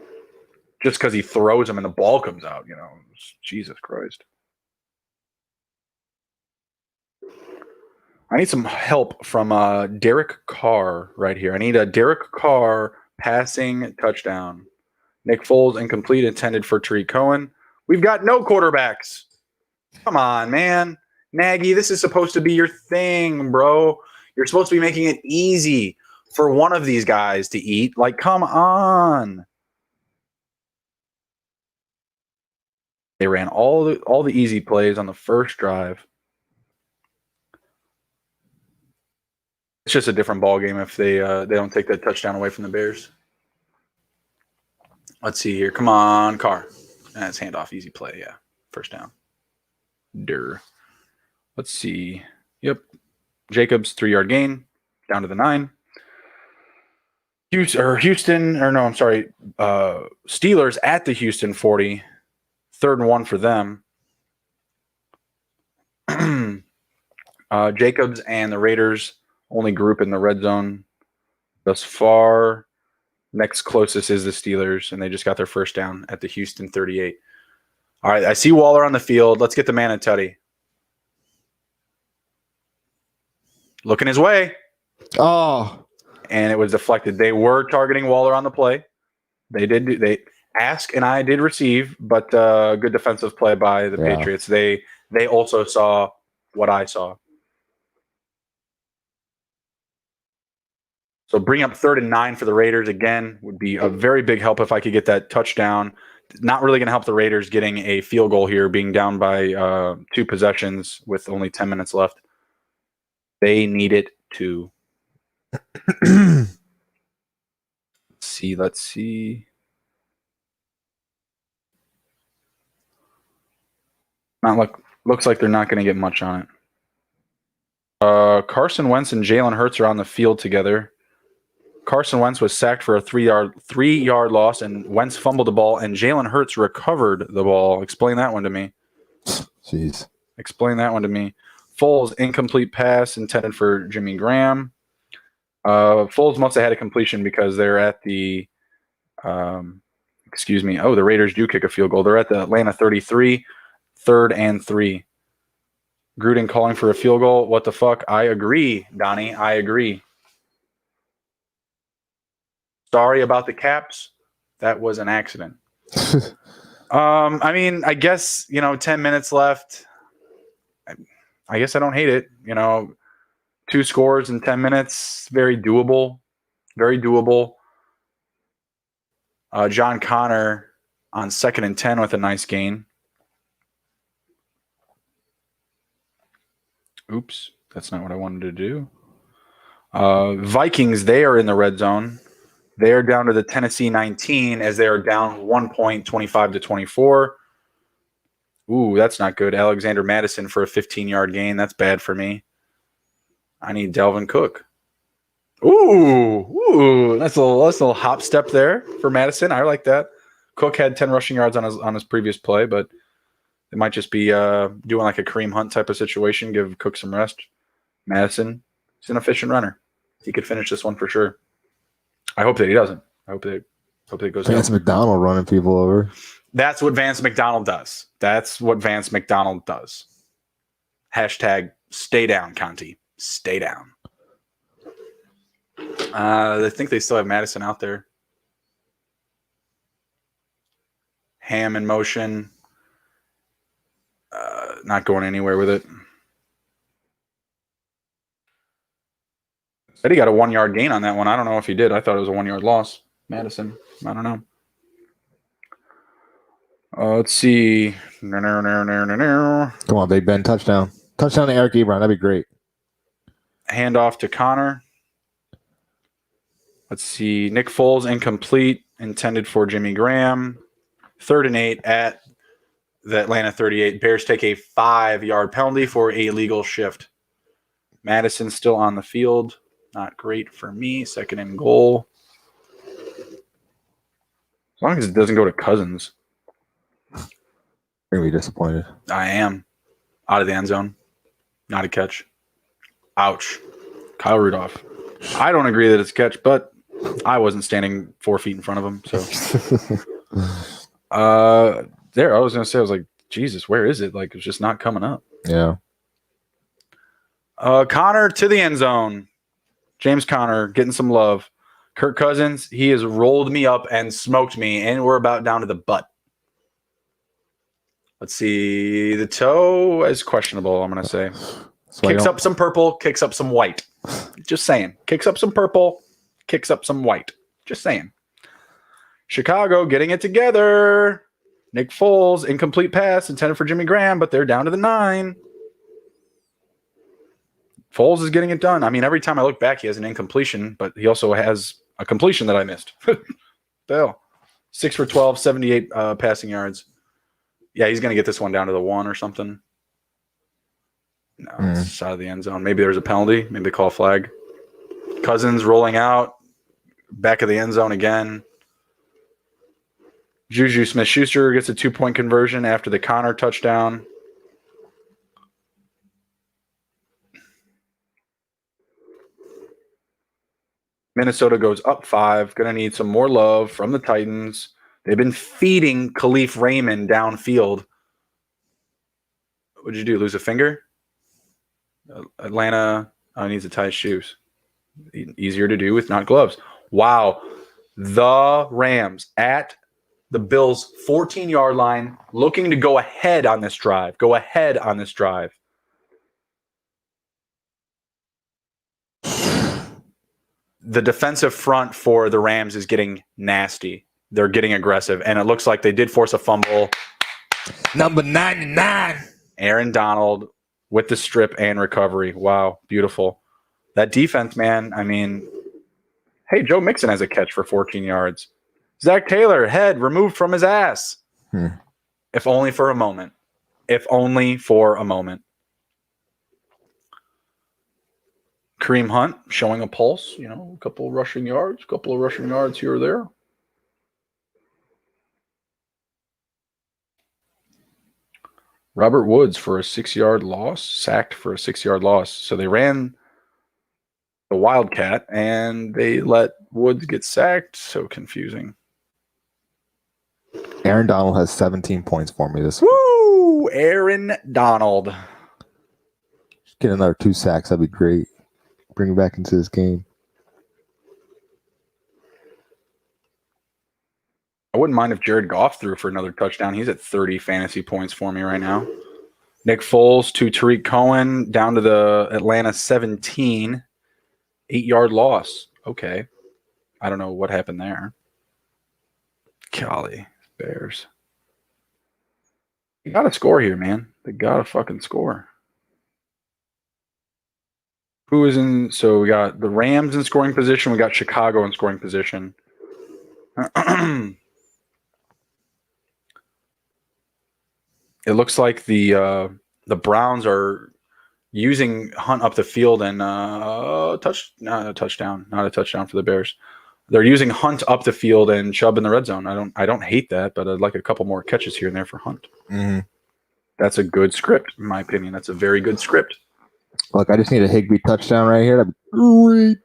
Just because he throws him and the ball comes out, Jesus Christ. I need some help from Derek Carr right here. I need a Derek Carr passing touchdown. Nick Foles incomplete, intended for Tariq Cohen. We've got no quarterbacks. Come on, man. Nagy, this is supposed to be your thing, bro. You're supposed to be making it easy for one of these guys to eat. Like, come on. They ran all the easy plays on the first drive. It's just a different ball game if they don't take that touchdown away from the Bears. Let's see here. Come on, Carr. That's handoff, easy play. Yeah, first down. Let's see. Yep. Jacobs, 3-yard gain, down to the 9. Steelers at the Houston 40. 3rd and 1 for them. Jacobs and the Raiders only group in the red zone thus far. Next closest is the Steelers, and they just got their first down at the Houston 38. All right, I see Waller on the field. Let's get the man and Tutty. Looking his way. Oh. And it was deflected. They were targeting Waller on the play. They asked, and I did receive, but good defensive play by the Patriots. They also saw what I saw. So bring up 3rd and 9 for the Raiders again would be a very big help if I could get that touchdown. Not really going to help the Raiders getting a field goal here, being down by 2 possessions with only 10 minutes left. They need it to. Let's see. Looks like they're not going to get much on it. Carson Wentz and Jalen Hurts are on the field together. Carson Wentz was sacked for a 3-yard loss, and Wentz fumbled the ball, and Jalen Hurts recovered the ball. Explain that one to me. Jeez. Explain that one to me. Foles, incomplete pass intended for Jimmy Graham. Foles must have had a completion because they're at the the Raiders do kick a field goal. They're at the Atlanta 33, 3rd and 3. Gruden calling for a field goal. What the fuck? I agree, Donnie. I agree. Sorry about the Caps. That was an accident. I guess, 10 minutes left. I guess I don't hate it. 2 scores in 10 minutes. Very doable. Very doable. John Connor on 2nd and 10 with a nice gain. Oops. That's not what I wanted to do. Vikings, they are in the red zone. They are down to the Tennessee 19 as they are down 1 point, 25-24. Ooh, that's not good. Alexander Madison for a 15-yard gain. That's bad for me. I need Dalvin Cook. Ooh, that's a little hop step there for Madison. I like that. Cook had 10 rushing yards on his previous play, but it might just be doing like a Kareem Hunt type of situation. Give Cook some rest. Madison, he's an efficient runner. He could finish this one for sure. I hope that he doesn't. I hope that it goes. Vance McDonald running people over. That's what Vance McDonald does. Hashtag stay down, Conti. Stay down. I think they still have Madison out there. Ham in motion. Not going anywhere with it. Said he got a 1-yard gain on that one. I don't know if he did. I thought it was a 1-yard loss. Madison. I don't know. Let's see. Come on, Big Ben. Touchdown. Touchdown to Eric Ebron. That'd be great. Handoff to Connor. Let's see. Nick Foles, incomplete. Intended for Jimmy Graham. 3rd and 8 at the Atlanta 38. Bears take a 5-yard penalty for a legal shift. Madison still on the field. Not great for me. 2nd and goal. As long as it doesn't go to Cousins. I'm going to be disappointed. I am. Out of the end zone. Not a catch. Ouch. Kyle Rudolph. I don't agree that it's a catch, but I wasn't standing 4 feet in front of him. So, I was going to say, I was like, Jesus, where is it? Like, it's just not coming up. Yeah. Connor to the end zone. James Conner getting some love. Kirk Cousins, he has rolled me up and smoked me, and we're about down to the butt. Let's see. The toe is questionable, I'm going to say. Kicks up some purple, kicks up some white. Just saying. Kicks up some purple, kicks up some white. Just saying. Chicago getting it together. Nick Foles, incomplete pass intended for Jimmy Graham, but they're down to the 9. Foles is getting it done. I mean, every time I look back, he has an incompletion, but he also has a completion that I missed. Bill, 6 for 12, 78 passing yards. Yeah, he's going to get this one down to the 1 or something. No, it's out of the end zone. Maybe there's a penalty. Maybe they call a flag. Cousins rolling out. back of the end zone again. Juju Smith-Schuster gets a 2-point conversion after the Connor touchdown. Minnesota goes up 5. Going to need some more love from the Titans. They've been feeding Khalif Raymond downfield. What'd you do? Lose a finger? Atlanta needs to tie his shoes. Easier to do with not gloves. Wow. The Rams at the Bills' 14-yard line, looking to go ahead on this drive. The defensive front for the Rams is getting nasty. They're getting aggressive, and it looks like they did force a fumble. Number 99. Aaron Donald with the strip and recovery. Wow, beautiful. That defense, man, I mean, hey, Joe Mixon has a catch for 14 yards. Zach Taylor, head removed from his ass. If only for a moment. Kareem Hunt showing a pulse, a couple of rushing yards here or there. Robert Woods for a 6-yard loss, sacked for a 6-yard loss. So they ran the Wildcat and they let Woods get sacked. So confusing. Aaron Donald has 17 points for me this week. Woo! Aaron Donald. Just get another 2 sacks. That'd be great. Bring him back into this game. I wouldn't mind if Jared Goff threw for another touchdown. He's at 30 fantasy points for me right now. Nick Foles to Tariq Cohen down to the Atlanta 17. 8-yard loss. Okay. I don't know what happened there. Golly, Bears. You got to score here, man. They got to fucking score. Who is in? So we got the Rams in scoring position. We got Chicago in scoring position. It looks like the Browns are using Hunt up the field and not a touchdown for the Bears. They're using Hunt up the field and Chubb in the red zone. I don't hate that, but I'd like a couple more catches here and there for Hunt. Mm-hmm. That's a good script, in my opinion. That's a very good script. Look, I just need a Higbee touchdown right here. That'd be great.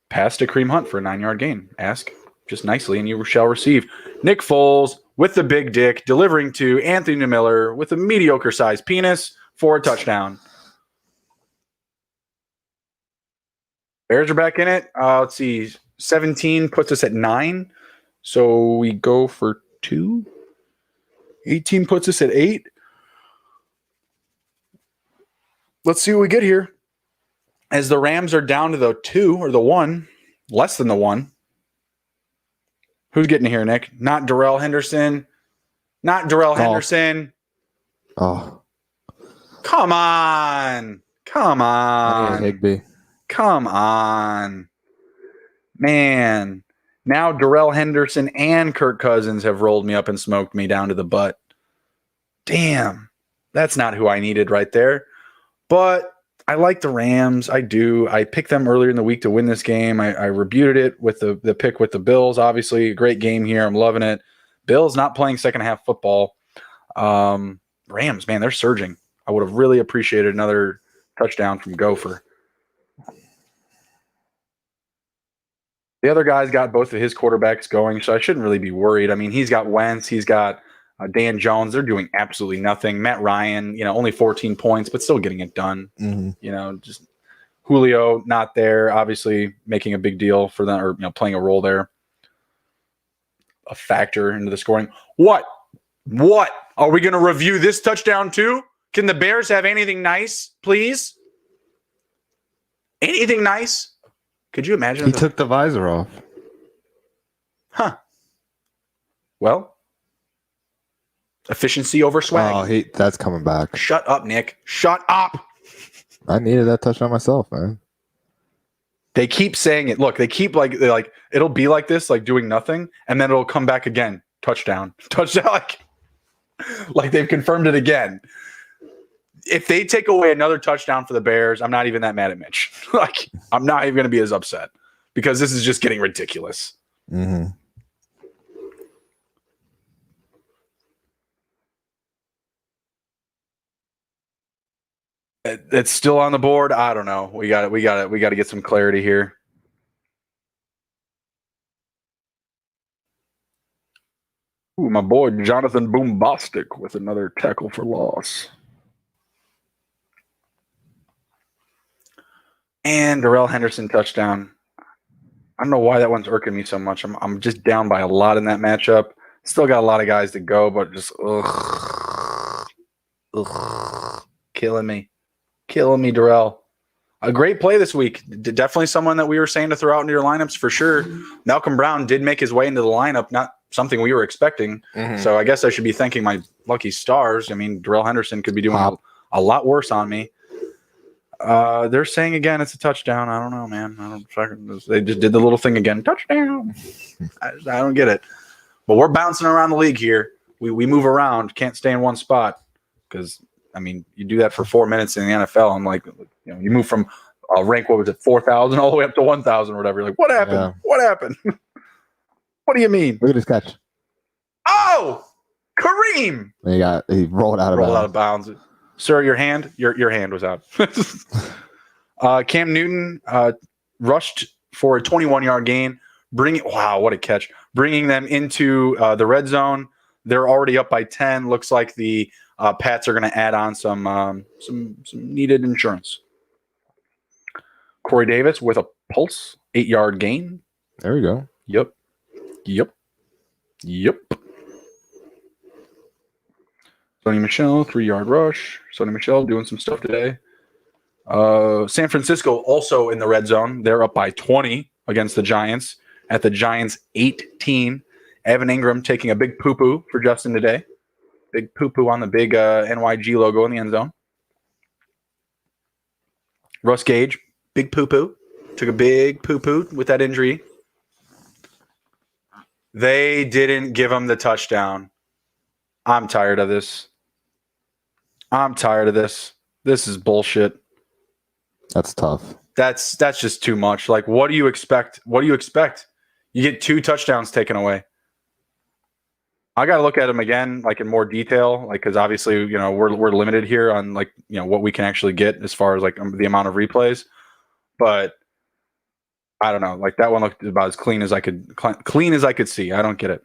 Pass to Kareem Hunt for a 9-yard gain. Ask just nicely, and you shall receive. Nick Foles with the big dick, delivering to Anthony Miller with a mediocre-sized penis for a touchdown. Bears are back in it. Let's see. 17 puts us at 9. So we go for 2. 18 puts us at 8. Let's see what we get here. As the Rams are down to the 2 or the 1, less than the 1. Who's getting here, Nick? Not Darrell Henderson. Henderson. Oh. Come on. I need a Higbee. Come on. Man. Now Darrell Henderson and Kirk Cousins have rolled me up and smoked me down to the butt. Damn. That's not who I needed right there. But I like the Rams. I do. I picked them earlier in the week to win this game. I rebuted it with the pick with the Bills. Obviously, a great game here. I'm loving it. Bills not playing second half football. Rams, man, they're surging. I would have really appreciated another touchdown from Gopher. The other guy's got both of his quarterbacks going, so I shouldn't really be worried. I mean, he's got Wentz. He's got Dan Jones. They're doing absolutely nothing. Matt Ryan, only 14 points, but still getting it done. Mm-hmm. Just Julio not there, obviously making a big deal for them, or playing a role there, a factor into the scoring. What are we going to review this touchdown too? Can the Bears have anything nice, please? Anything nice? Could you imagine? He took the visor off. Huh. Well. Efficiency over swag. Oh, that's coming back. Shut up, Nick. Shut up. I needed that touchdown myself, man. They keep saying it. Look, they keep they're like it'll be like this, like doing nothing, and then it'll come back again. Touchdown. Like they've confirmed it again. If they take away another touchdown for the Bears, I'm not even that mad at Mitch. I'm not even going to be as upset because this is just getting ridiculous. Mm-hmm. It's still on the board. I don't know. We got to get some clarity here. Ooh, my boy Jonathan Boombostic with another tackle for loss. And Darrell Henderson touchdown. I don't know why that one's irking me so much. I'm just down by a lot in that matchup. Still got a lot of guys to go, but just killing me, Darrell. A great play this week. Definitely someone that we were saying to throw out into your lineups for sure. Malcolm Brown did make his way into the lineup, not something we were expecting. Mm-hmm. So I guess I should be thanking my lucky stars. I mean, Darrell Henderson could be doing a lot worse on me. They're saying again it's a touchdown. I don't know, man. They just did the little thing again. Touchdown. I don't get it. But we're bouncing around the league here. We move around. Can't stay in one spot because I mean you do that for 4 minutes in the NFL. I'm like, you move from rank 4,000 all the way up to 1,000 or whatever. You're like, what happened? Yeah. What happened? What do you mean? Look at this catch. Oh, Kareem! He rolled out of bounds. Sir, your hand was out. Cam Newton rushed for a 21-yard gain. Wow, what a catch. Bringing them into the red zone. They're already up by 10. Looks like the Pats are going to add on some needed insurance. Corey Davis with a pulse, 8-yard gain. There we go. Yep. Sonny Michel, 3-yard rush. Sonny Michel doing some stuff today. San Francisco also in the red zone. They're up by 20 against the Giants at the Giants 18. Evan Ingram taking a big poo-poo for Justin today. Big poo-poo on the big NYG logo in the end zone. Russ Gage, big poo-poo. Took a big poo-poo with that injury. They didn't give him the touchdown. I'm tired of this. This is bullshit. That's tough. That's just too much. Like, what do you expect? You get 2 touchdowns taken away. I got to look at them again, like in more detail, like because obviously, we're limited here on like what we can actually get as far as like the amount of replays. But I don't know. Like that one looked about as clean as I could see. I don't get it.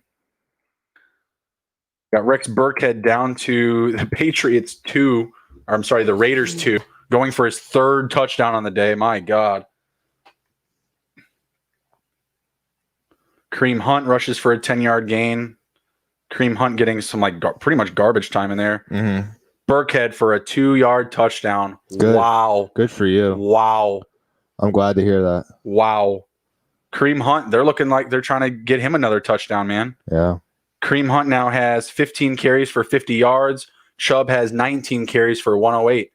Got Rex Burkhead down to the Patriots 2, or I'm sorry, the Raiders 2, going for his 3rd touchdown on the day. My God. Kareem Hunt rushes for a 10-yard gain. Kareem Hunt getting some pretty much garbage time in there. Mm-hmm. Burkhead for a 2-yard touchdown. Good. Wow. Good for you. Wow. I'm glad to hear that. Wow. Kareem Hunt, they're looking like they're trying to get him another touchdown, man. Yeah. Kareem Hunt now has 15 carries for 50 yards. Chubb has 19 carries for 108.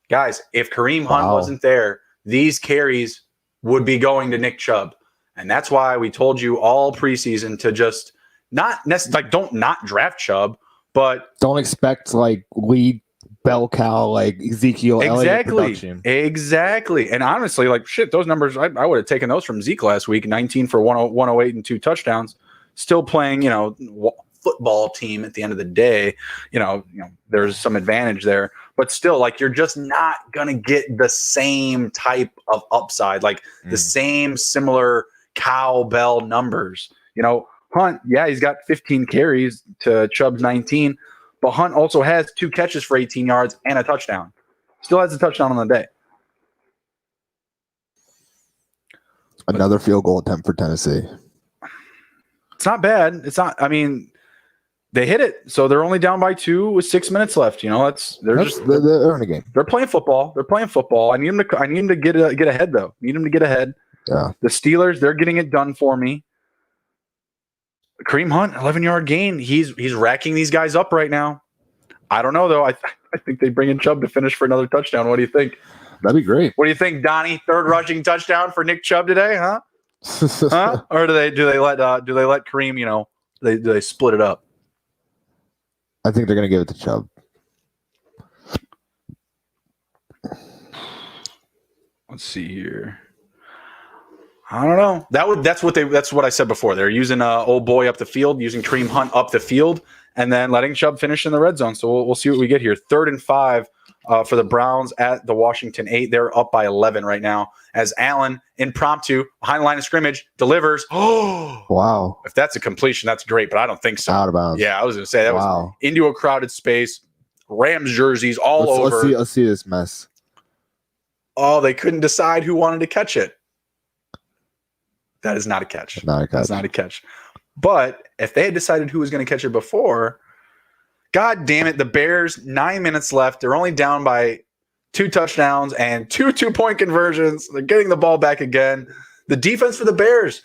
Guys, if Kareem Hunt wasn't there, these carries would be going to Nick Chubb. And that's why we told you all preseason to just don't not draft Chubb, but don't expect like lead bell cow like Ezekiel Elliott production. Exactly. And honestly, like shit, those numbers I would have taken those from Zeke last week. 19 for 108 and 2 touchdowns. Still playing, football team at the end of the day. There's some advantage there, but still, like you're just not gonna get the same type of upside, like the same similar cowbell numbers. Hunt, yeah, he's got 15 carries to Chubb's 19, but Hunt also has 2 catches for 18 yards and a touchdown. Still has a touchdown on the day. Another field goal attempt for Tennessee. It's not bad. It's not. I mean, they hit it, so they're only down by 2 with 6 minutes left. They're in a game. They're playing football. I need them to get ahead though. Need them to get ahead. Yeah. The Steelers, they're getting it done for me. Kareem Hunt, 11-yard gain. He's racking these guys up right now. I don't know though. I think they bring in Chubb to finish for another touchdown. What do you think? That'd be great. What do you think, Donnie? 3rd rushing touchdown for Nick Chubb today, huh? Huh? Or do they let Kareem? Do they split it up? I think they're gonna give it to Chubb. Let's see here. I don't know. That's what I said before. They're using old boy up the field, using Kareem Hunt up the field, and then letting Chubb finish in the red zone. So we'll see what we get here. 3rd and 5 for the Browns at the Washington 8. They're up by 11 right now as Allen, impromptu, behind the line of scrimmage, delivers. Oh, wow. If that's a completion, that's great, but I don't think so. Out of bounds. Yeah, I was going to say that was into a crowded space. Rams jerseys all over. Let's see this mess. Oh, they couldn't decide who wanted to catch it. That is not a catch. That's not a catch. But if they had decided who was going to catch it before, God damn it, the Bears, 9 minutes left. They're only down by 2 touchdowns and 2 2-point conversions. They're getting the ball back again. The defense for the Bears,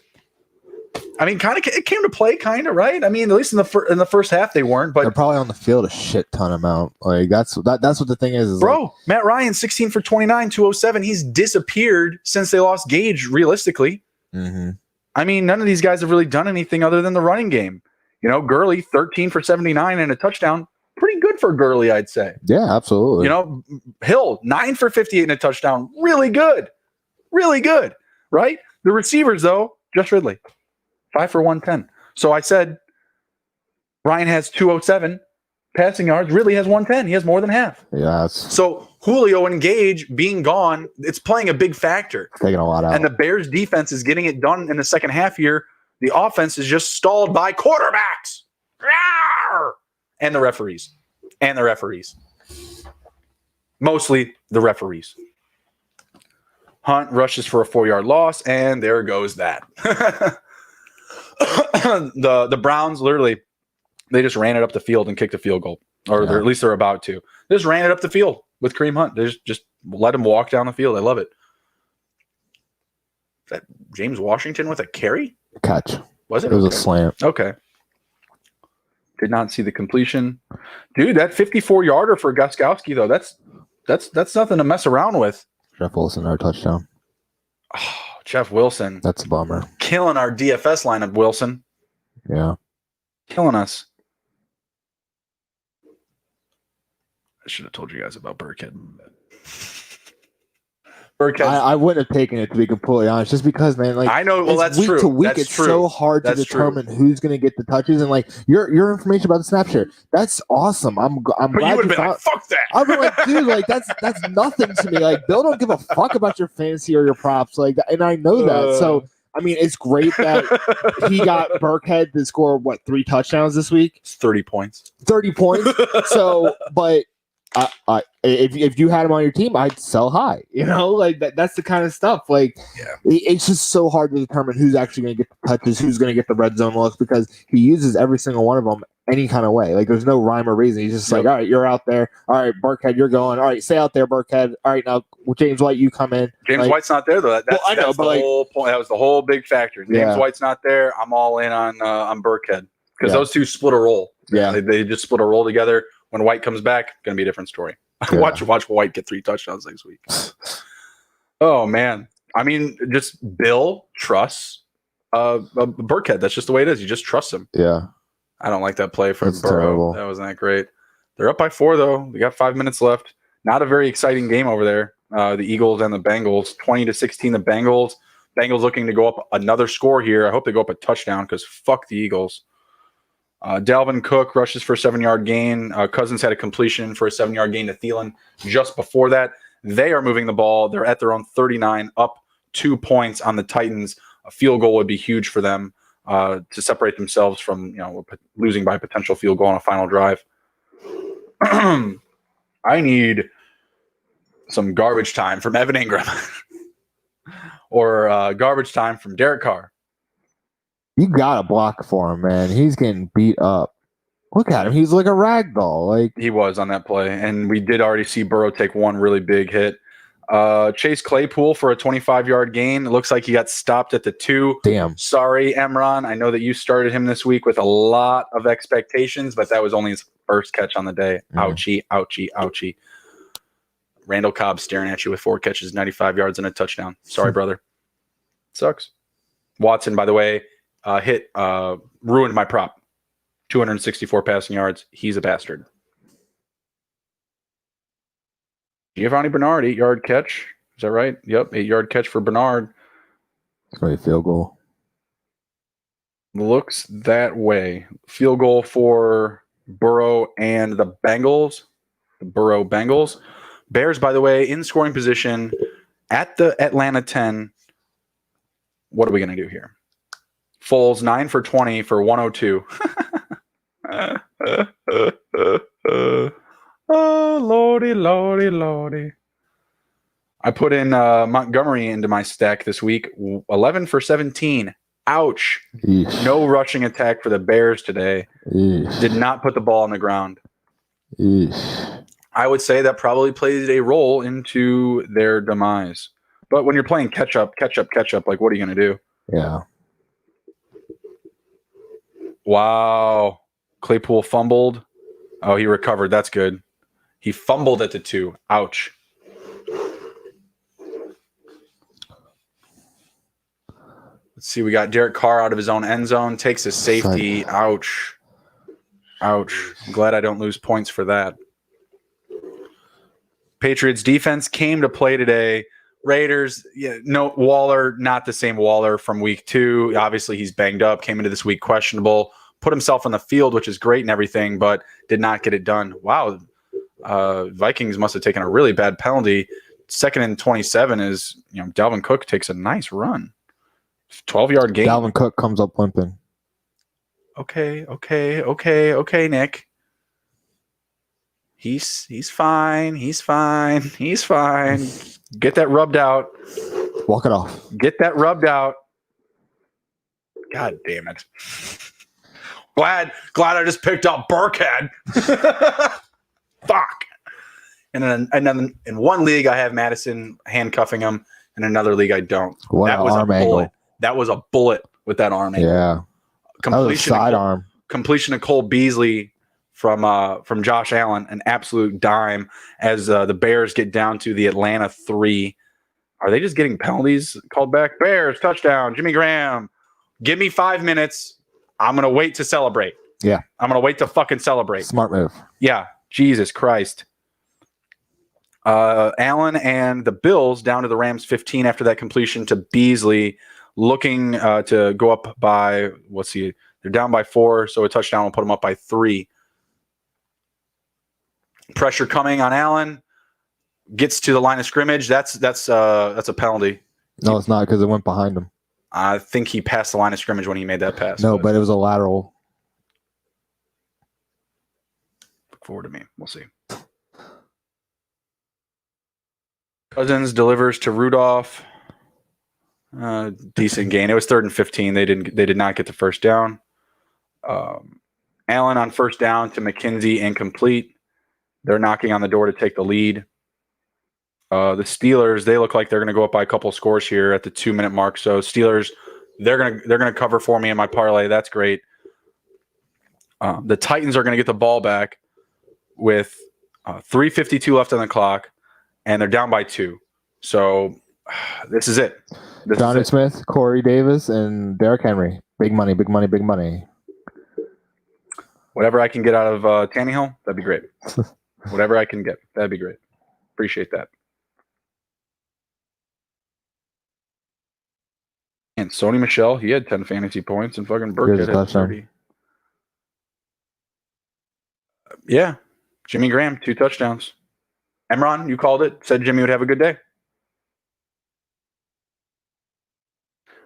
I mean, kind of it came to play, kind of, right? I mean, at least in the first half they weren't, but they're probably on the field a shit ton amount. Like that's what the thing is bro. Like, Matt Ryan, 16 for 29, 207. He's disappeared since they lost Gage. Realistically, I mean, none of these guys have really done anything other than the running game. You know, Gurley, 13 for 79 and a touchdown. Pretty good for Gurley, I'd say. Yeah, absolutely. You know, Hill, 9 for 58 and a touchdown. Really good. Really good, right? The receivers, though, just Ridley, 5 for 110. So I said Ryan has 207 passing yards. Ridley has 110. He has more than half. Yeah. So Julio and Gage being gone, it's playing a big factor. Taking a lot out. And the Bears defense is getting it done in the second half here. The offense is just stalled by quarterbacks. And the referees. Mostly the referees. Hunt rushes for a 4-yard loss, and there goes that. The Browns, literally, they just ran it up the field and kicked a field goal. Or at least they're about to. They just ran it up the field with Kareem Hunt. They just let him walk down the field. I love it. Is that James Washington with a carry? Catch. Was it? It was a slant. Okay. Did not see the completion. Dude, that 54-yarder for Gostkowski, though, that's nothing to mess around with. Jeff Wilson, our touchdown. Oh, Jeff Wilson. That's a bummer. Killing our DFS lineup, Wilson. Yeah. Killing us. I should have told you guys about Burkhead. I wouldn't have taken it, to be completely honest, just because, man, like I know, well, that's week true. to week, That's it's true. so hard to determine who's going to get the touches, and like your information about the snap share, that's awesome. I'm But glad you would have been found, like, fuck that. I've been like, dude, like that's nothing to me. Like Bill don't give a fuck about your fantasy or your props, like, and I know that. So I mean, it's great that he got Burkhead to score 3 touchdowns this week. It's 30 points. 30 points. So, but if you had him on your team, I'd sell high. You know, like that's the kind of stuff. Like, it's just so hard to determine who's actually going to get the touches, who's going to get the red zone looks, because he uses every single one of them any kind of way. Like, there's no rhyme or reason. He's just like, all right, you're out there. All right, Burkhead, you're going. All right, stay out there, Burkhead. All right, now James White, you come in. James White's not there though. That's the whole point. That was the whole big factor. James White's not there. I'm all in on Burkhead because those two split a role. Yeah, they just split a role together. When White comes back, going to be a different story. Yeah. Watch White get 3 touchdowns next week. Oh man, I mean, just Bill trusts Burkhead. That's just the way it is. You just trust him. Yeah, I don't like that play from That's Burrow. terrible. That wasn't that great. They're up by 4 though. We got 5 minutes left. Not a very exciting game over there. The Eagles and the Bengals, 20-16. The Bengals looking to go up another score here. I hope they go up a touchdown because fuck the Eagles. Dalvin Cook rushes for a 7-yard gain. Cousins had a completion for a 7-yard gain to Thielen just before that. They are moving the ball. They're at their own 39, up 2 points on the Titans. A field goal would be huge for them to separate themselves from losing by a potential field goal on a final drive. I need some garbage time from Evan Ingram or garbage time from Derek Carr. You got to block for him, man. He's getting beat up. Look at him. He's like a rag doll. Like he was on that play, and we did already see Burrow take one really big hit. Chase Claypool for a 25-yard gain. It looks like he got stopped at the 2. Damn. Sorry, Emron. I know that you started him this week with a lot of expectations, but that was only his first catch on the day. Ouchie, ouchie, ouchie. Randall Cobb staring at you with 4 catches, 95 yards, and a touchdown. Sorry, brother. Sucks. Watson, by the way, ruined my prop. 264 passing yards. He's a bastard. Giovanni Bernard, 8-yard catch. Is that right? Yep, 8-yard catch for Bernard. It's going to be a field goal. Looks that way. Field goal for Burrow and the Bengals. The Burrow Bengals. Bears, by the way, in scoring position at the Atlanta 10. What are we going to do here? Foles 9 for 20 for 102. Oh, lordy, lordy, lordy. I put in Montgomery into my stack this week. 11 for 17. Ouch. Eesh. No rushing attack for the Bears today. Eesh. Did not put the ball on the ground. Eesh. I would say that probably played a role into their demise. But when you're playing catch up, like what are you going to do? Yeah. Wow. Claypool fumbled. Oh, he recovered. That's good. He fumbled at the 2. Ouch. Let's see. We got Derek Carr out of his own end zone. Takes a safety. Ouch. Ouch. I'm glad I don't lose points for that. Patriots defense came to play today. Raiders, no Waller, not the same Waller from week 2. Obviously, he's banged up. Came into this week questionable. Put himself on the field, which is great and everything, but did not get it done. Wow. Vikings must have taken a really bad penalty. 2nd and 27 is, Dalvin Cook takes a nice run. 12-yard gain. Dalvin Cook comes up limping. Okay, Nick. He's fine. Get that rubbed out. Walk it off. Get that rubbed out. God damn it. Glad I just picked up Burkhead. Fuck. And then in one league I have Madison handcuffing him. In another league I don't. What that was arm a bullet. angle. That was a bullet with that arm angle. Yeah. That was a sidearm. Completion of Cole Beasley from Josh Allen, an absolute dime as the Bears get down to the Atlanta 3. Are they just getting penalties called back? Bears, touchdown, Jimmy Graham. Give me 5 minutes. I'm going to wait to celebrate. Yeah. I'm going to wait to fucking celebrate. Smart move. Yeah. Jesus Christ. Allen and the Bills down to the Rams 15 after that completion to Beasley, looking to go up by, they're down by 4, so a touchdown will put them up by 3. Pressure coming on Allen. Gets to the line of scrimmage. That's a penalty. No, it's not because it went behind him. I think he passed the line of scrimmage when he made that pass. No, but it was a lateral. Look forward to me. We'll see. Cousins delivers to Rudolph. Decent gain. It was 3rd and 15. They did not get the first down. Allen on first down to McKenzie, incomplete. They're knocking on the door to take the lead. The Steelers, they look like they're going to go up by a couple scores here at the 2-minute mark. So Steelers, they're gonna cover for me in my parlay. That's great. The Titans are going to get the ball back with 3:52 left on the clock, and they're down by 2. So this is it. Johnny Smith, Corey Davis, and Derrick Henry. Big money, big money, big money. Whatever I can get out of Tannehill, that'd be great. Whatever I can get, that'd be great. Appreciate that. And Sony Michel, he had 10 fantasy points, and fucking Burkhead had 30. Yeah. Jimmy Graham, 2 touchdowns. Emron, you called it. Said Jimmy would have a good day.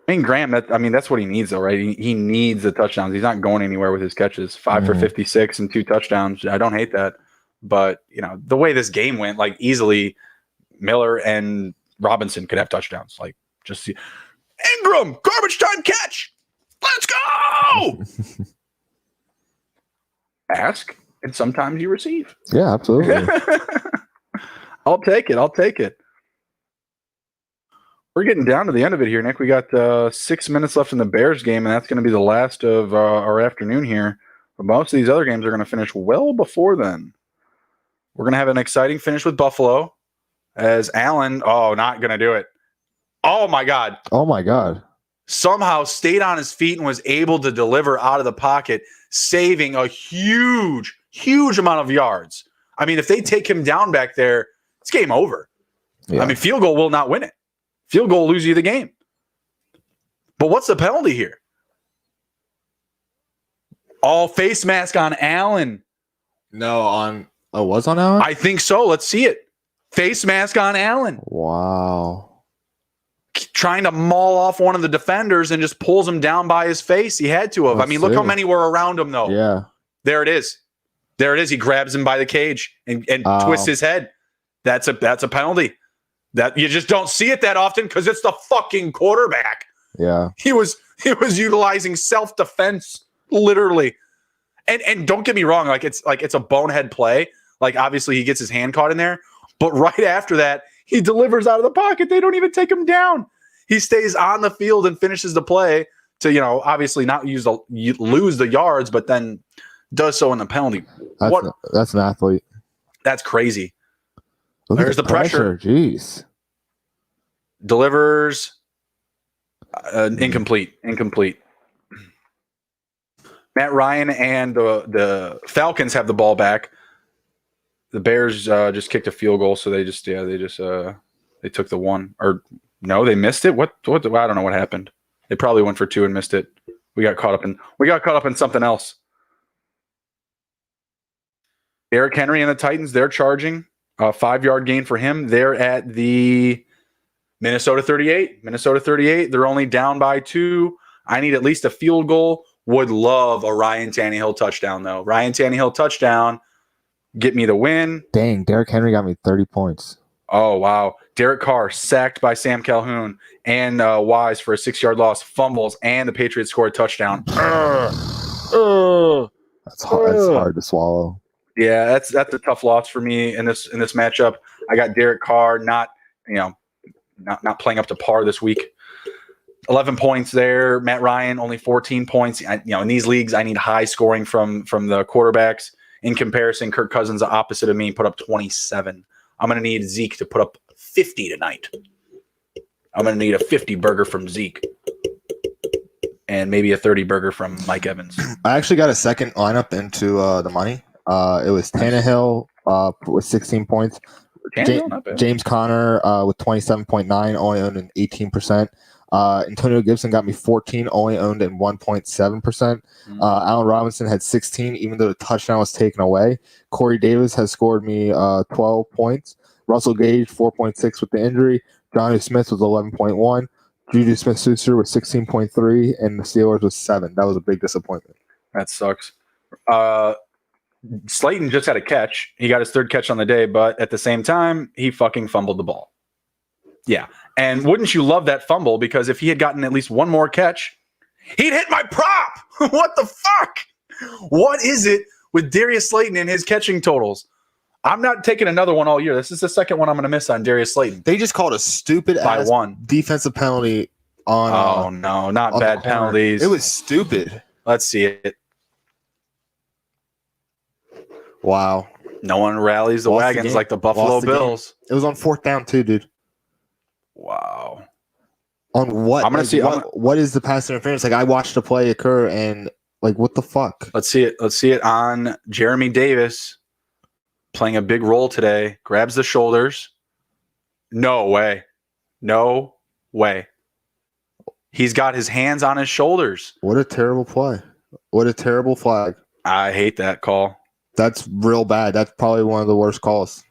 I mean, Graham, that's what he needs, though, right? He needs the touchdowns. He's not going anywhere with his catches. 5 for 56 and 2 touchdowns. I don't hate that. But, the way this game went, like, easily Miller and Robinson could have touchdowns. Like, just see. Ingram, garbage time catch. Let's go. Ask, and sometimes you receive. Yeah, absolutely. I'll take it. We're getting down to the end of it here, Nick. We got 6 minutes left in the Bears game, and that's going to be the last of our afternoon here. But most of these other games are going to finish well before then. We're going to have an exciting finish with Buffalo as Allen, not going to do it. Oh, my God. Somehow stayed on his feet and was able to deliver out of the pocket, saving a huge, huge amount of yards. I mean, if they take him down back there, it's game over. Yeah. I mean, field goal will not win it. Field goal will lose you the game. But what's the penalty here? Oh, face mask on Allen. No, on was on Allen? I think so. Let's see it. Face mask on Allen. Wow. Trying to maul off one of the defenders and just pulls him down by his face. He had to have. Let's look how see. many were around him, though. Yeah. There it is. There it is. He grabs him by the cage and twists his head. That's a penalty. That you just don't see it that often because it's the fucking quarterback. Yeah. He was utilizing self-defense, literally. And don't get me wrong, it's a bonehead play. Like, obviously he gets his hand caught in there, but right after that, he delivers out of the pocket. They don't even take him down. He stays on the field and finishes the play to, obviously not lose the yards, but then does so in the penalty. That's an athlete. That's crazy. There's the pressure. Jeez. Delivers incomplete. Matt Ryan and the Falcons have the ball back. The Bears just kicked a field goal, so they took the one. Or no, they missed it. What? I don't know what happened. They probably went for two and missed it. We got caught up in something else. Derrick Henry and the Titans, they're charging a 5-yard gain for him. They're at the Minnesota 38. They're only down by 2. I need at least a field goal. Would love a Ryan Tannehill touchdown, though. Ryan Tannehill touchdown. Get me the win. Dang, Derrick Henry got me 30 points. Oh, wow. Derek Carr sacked by Sam Calhoun and Wise for a 6-yard loss, fumbles, and the Patriots scored a touchdown. That's hard to swallow. Yeah, that's a tough loss for me in this matchup. I got Derek Carr not playing up to par this week. 11 points there. Matt Ryan only 14 points. In these leagues, I need high scoring from the quarterbacks. In comparison, Kirk Cousins, the opposite of me, put up 27. I'm going to need Zeke to put up 50 tonight. I'm going to need a 50 burger from Zeke and maybe a 30 burger from Mike Evans. I actually got a second lineup into the money. It was Tannehill with 16 points. James Conner with 27.9, only owned in 18%. Antonio Gibson got me 14, only owned in 1.7%. Allen Robinson had 16, even though the touchdown was taken away. Corey Davis has scored me 12 points. Russell Gage, 4.6 with the injury. Johnny Smith was 11.1. Juju Smith-Schuster was 16.3, and the Steelers was 7. That was a big disappointment. That sucks. Slayton just had a catch. He got his 3rd catch on the day, but at the same time, he fucking fumbled the ball. Yeah. And wouldn't you love that fumble? Because if he had gotten at least one more catch, he'd hit my prop. What the fuck? What is it with Darius Slayton and his catching totals? I'm not taking another one all year. This is the second one I'm going to miss on Darius Slayton. They just called a stupid by one defensive penalty on. Oh, no, not bad penalties. It was stupid. Let's see it. Wow. No one rallies the wagons like the Buffalo Bills. It was on 4th down, too, dude. Wow. On what? I'm gonna see. What is the pass interference? Like, I watched the play occur, and what the fuck? Let's see it. Let's see it on Jeremy Davis playing a big role today. Grabs the shoulders. No way. No way. He's got his hands on his shoulders. What a terrible play. What a terrible flag. I hate that call. That's real bad. That's probably one of the worst calls.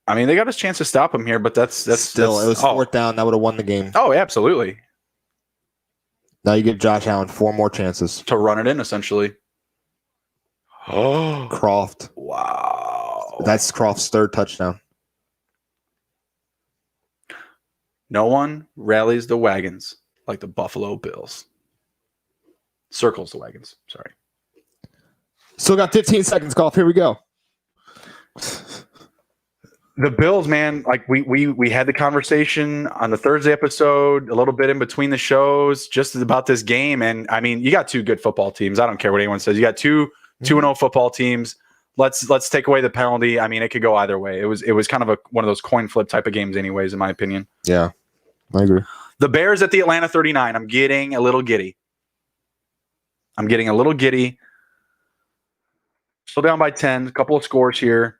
I mean, they got a chance to stop him here, but that's still. It was 4th down. That would have won the game. Oh, absolutely. Now you give Josh Allen 4 more chances to run it in, essentially. Oh, Croft. Wow. That's Croft's 3rd touchdown. No one rallies the wagons like the Buffalo Bills. Circles the wagons. Sorry. Still got 15 seconds, golf. Here we go. The Bills, man, like we had the conversation on the Thursday episode, a little bit in between the shows, just about this game. And I mean, you got 2 good football teams. I don't care what anyone says. You got 2-0 football teams. Let's take away the penalty. I mean, it could go either way. It was kind of one of those coin flip type of games, anyways, in my opinion. Yeah, I agree. The Bears at the Atlanta 39. I'm getting a little giddy. Still down by 10. A couple of scores here.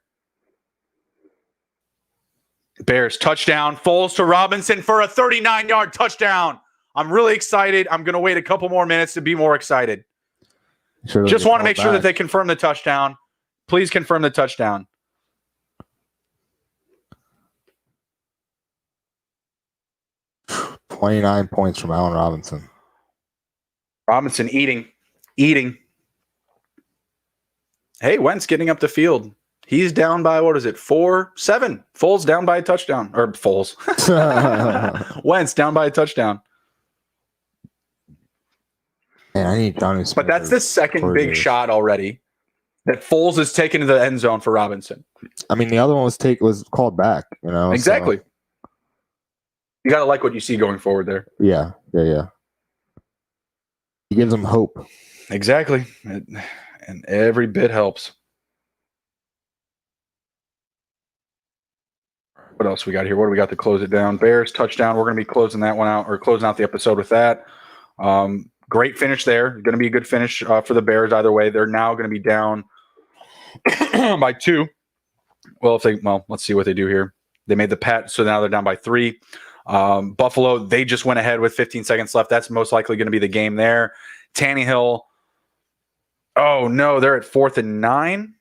Bears touchdown. Foles to Robinson for a 39-yard touchdown. I'm really excited. I'm going to wait a couple more minutes to be more excited. Just want to make sure that they confirm the touchdown. Please confirm the touchdown. $29 points from Allen Robinson. Robinson eating. Hey, Wentz getting up the field. He's down by, 4-7. Foles down by a touchdown. Or Foles. Wentz down by a touchdown. Man, I need Johnny Smith. But that's the second big shot already that Foles is taken to the end zone for Robinson. I mean, the other one was called back, Exactly. So. You got to like what you see going forward there. Yeah. He gives them hope. Exactly. And every bit helps. What else we got here? What do we got to close it down? Bears touchdown. We're going to be closing that one out, or closing out the episode with that. Great finish there. Going to be a good finish for the Bears either way. They're now going to be down by 2. Well, let's see what they do here. They made the pat, so now they're down by 3. Buffalo, they just went ahead with 15 seconds left. That's most likely going to be the game there. Tannehill. Oh, no, they're at 4th and 9.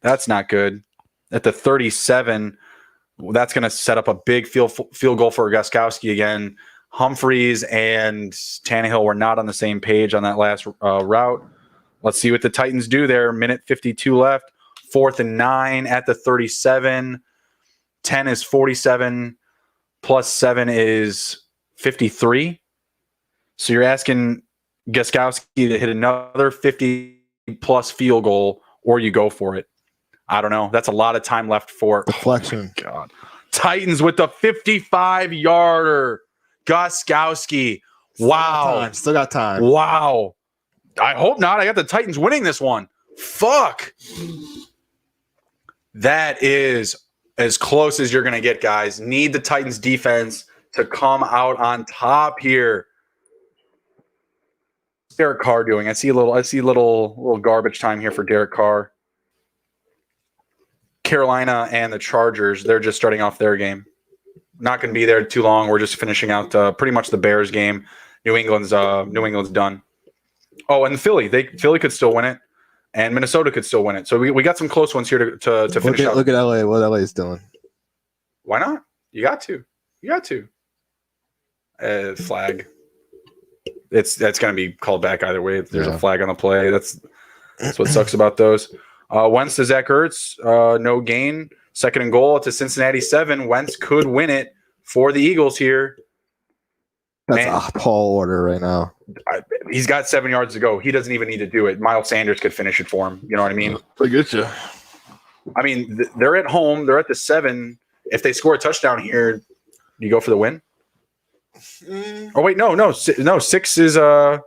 That's not good. At the 37, that's going to set up a big field goal for Gostkowski again. Humphreys and Tannehill were not on the same page on that last route. Let's see what the Titans do there. Minute 52 left. 4th and 9 at the 37. 10 is 47. Plus 7 is 53. So you're asking Gostkowski to hit another 50-plus field goal, or you go for it. I don't know. That's a lot of time left for deflection. Oh God. Titans with the 55-yarder. Gostkowski. Wow. Still got time. Wow. I hope not. I got the Titans winning this one. Fuck. That is as close as you're going to get, guys. Need the Titans defense to come out on top here. What's Derek Carr doing? I see little garbage time here for Derek Carr. Carolina and the Chargers, they're just starting off their game. Not going to be there too long. We're just finishing out pretty much the Bears game. New England's done. Oh, and Philly could still win it, and Minnesota could still win it. So we got some close ones here to finish out. Look at LA. What LA is doing? Why not? You got to. Flag. That's going to be called back either way. There's a flag on the play. That's what sucks about those. Wentz to Zach Ertz, no gain. 2nd and goal to Cincinnati 7. Wentz could win it for the Eagles here. That's a tall order right now. He's got 7 yards to go. He doesn't even need to do it. Miles Sanders could finish it for him. You know what I mean? I get you. I mean, they're at home. They're at the 7. If they score a touchdown here, do you go for the win? Oh, wait, no. 6 is no,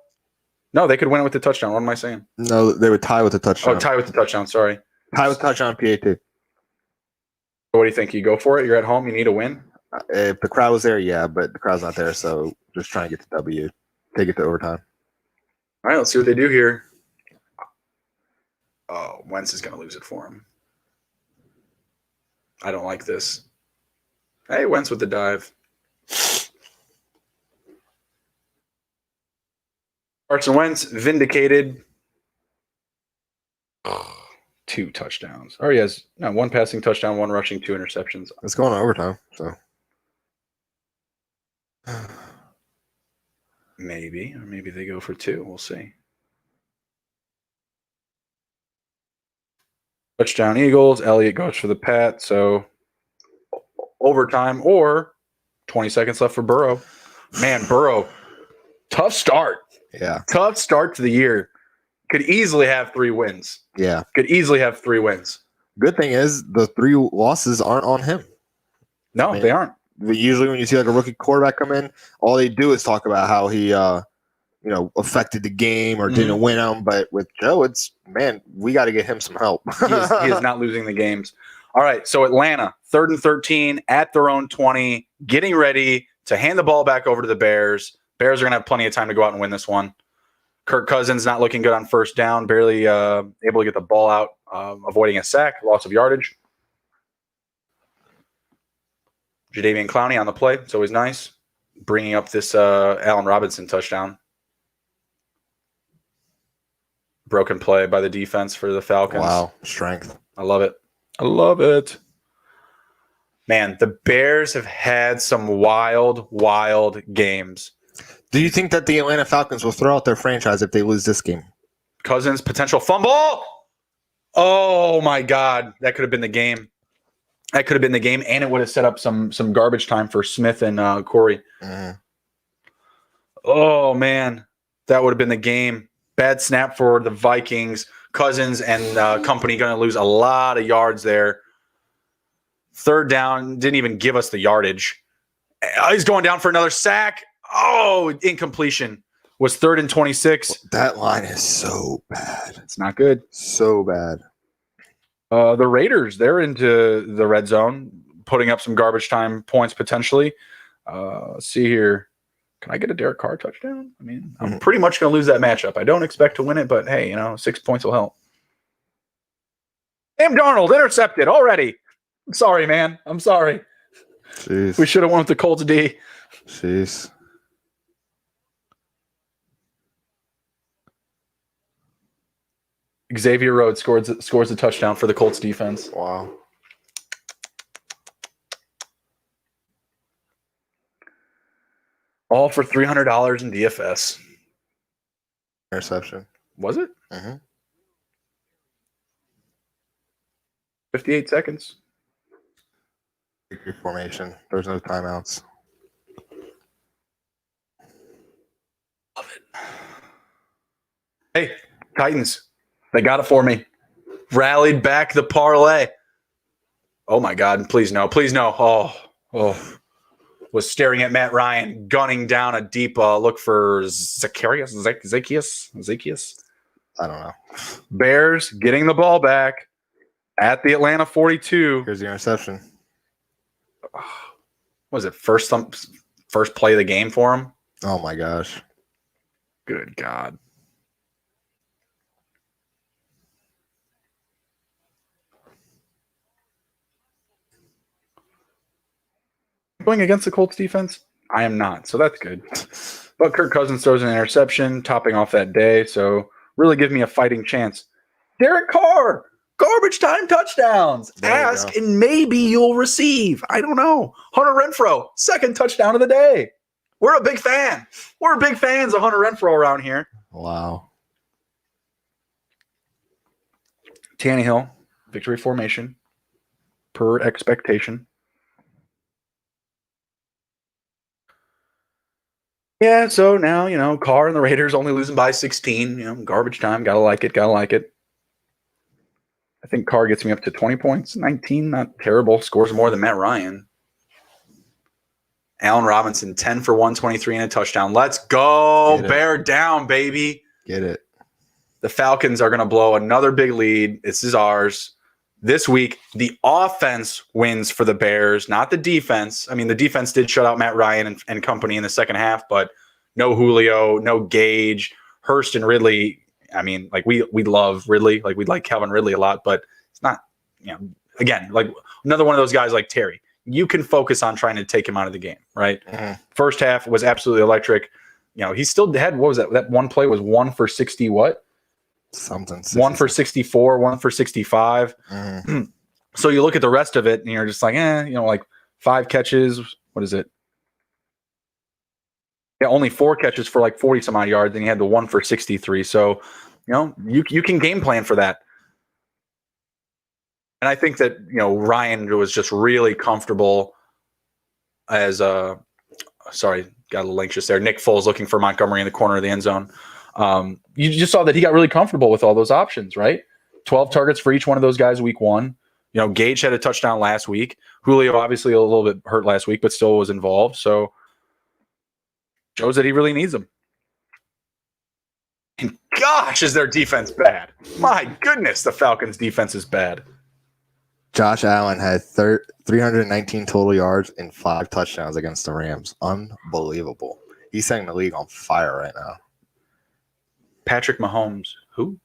they could win it with the touchdown. What am I saying? No, they would tie with the touchdown. Oh, tie with the touchdown. Sorry. Tie with touchdown, PAT. What do you think? You go for it? You're at home. You need a win? If the crowd was there, yeah, but the crowd's not there, so just trying to get the W. Take it to overtime. All right, let's see what they do here. Oh, Wentz is going to lose it for him. I don't like this. Hey, Wentz with the dive. Carson Wentz vindicated. 2 touchdowns. Or he has 1 passing touchdown, 1 rushing, 2 interceptions. It's going to overtime, so. Maybe. Or maybe they go for 2. We'll see. Touchdown Eagles. Elliott goes for the pat. So overtime or 20 seconds left for Burrow. Man, Burrow, tough start. Yeah. Tough start to the year. Could easily have 3 wins. Yeah. Could easily have 3 wins. Good thing is the 3 losses aren't on him. No, they aren't. Usually when you see like a rookie quarterback come in, all they do is talk about how he affected the game or didn't win them. But with Joe, we got to get him some help. he is not losing the games. All right, so Atlanta, 3rd and 13 at their own 20, getting ready to hand the ball back over to the Bears. Bears are going to have plenty of time to go out and win this one. Kirk Cousins not looking good on 1st down, barely able to get the ball out, avoiding a sack, loss of yardage. Jadeveon Clowney on the play. It's always nice. Bringing up this Allen Robinson touchdown. Broken play by the defense for the Falcons. Wow, strength. I love it. I love it. Man, the Bears have had some wild, wild games. Do you think that the Atlanta Falcons will throw out their franchise if they lose this game? Cousins, potential fumble. Oh, my God. That could have been the game. That could have been the game, and it would have set up some garbage time for Smith and Corey. Mm-hmm. Oh, man. That would have been the game. Bad snap for the Vikings. Cousins and company going to lose a lot of yards there. Third down, didn't even give us the yardage. He's going down for another sack. Oh, incompletion. Was 3rd and 26. That line is so bad. It's not good. So bad. The Raiders, they're into the red zone, putting up some garbage time points potentially. Let's see here. Can I get a Derek Carr touchdown? I mean, I'm pretty much going to lose that matchup. I don't expect to win it, but hey, 6 points will help. Sam Darnold intercepted already. I'm sorry, man. I'm sorry. Jeez. We should have won with the Colts D. Jeez. Xavier Rhodes scores a touchdown for the Colts defense. Wow. All for $300 in DFS. Interception. Was it? Mm-hmm. 58 seconds. Victory formation. There's no timeouts. Love it. Hey, Titans. They got it for me. Rallied back the parlay. Oh, my God. Please no. Please no. Oh. Was staring at Matt Ryan, gunning down a deep look for Zacchaeus. I don't know. Bears getting the ball back at the Atlanta 42. Here's the interception. Was it first play of the game for him? Oh, my gosh. Good God. Going against the Colts defense? I am not, so that's good. But Kirk Cousins throws an interception, topping off that day, so really give me a fighting chance. Derek Carr, garbage time touchdowns. Ask and maybe you'll receive. I don't know. Hunter Renfrow, 2nd touchdown of the day. We're a big fan. We're big fans of Hunter Renfrow around here. Wow. Tannehill, victory formation, per expectation. Yeah, so now, Carr and the Raiders only losing by 16. Garbage time. Gotta like it. I think Carr gets me up to 20 points. 19, not terrible. Scores more than Matt Ryan. Allen Robinson, 10 for 123 and a touchdown. Let's go. Bear down, baby. Get it. The Falcons are going to blow another big lead. This is ours. This week, the offense wins for the Bears, not the defense. I mean, the defense did shut out Matt Ryan and company in the second half, but no Julio, no Gage, Hurst and Ridley. I mean, we love Ridley. We like Calvin Ridley a lot, but it's not, again, another one of those guys like Terry. You can focus on trying to take him out of the game, right? Mm-hmm. First half was absolutely electric. He still had, what was that? That one play was 1 for 60 what? Something. 1 for 64, 1 for 65. Mm-hmm. So you look at the rest of it and you're just like, 5 catches. What is it? Yeah, only 4 catches for 40 some odd yards. Then he had the 1 for 63. So, you can game plan for that. And I think that, Ryan was just really comfortable as sorry, got a little anxious there. Nick Foles looking for Montgomery in the corner of the end zone. You just saw that he got really comfortable with all those options, right? 12 targets for each one of those guys week 1. Gage had a touchdown last week. Julio obviously a little bit hurt last week, but still was involved. So shows that he really needs them. And gosh, is their defense bad. My goodness, the Falcons defense is bad. Josh Allen had 319 total yards and 5 touchdowns against the Rams. Unbelievable. He's setting the league on fire right now. Patrick Mahomes, who?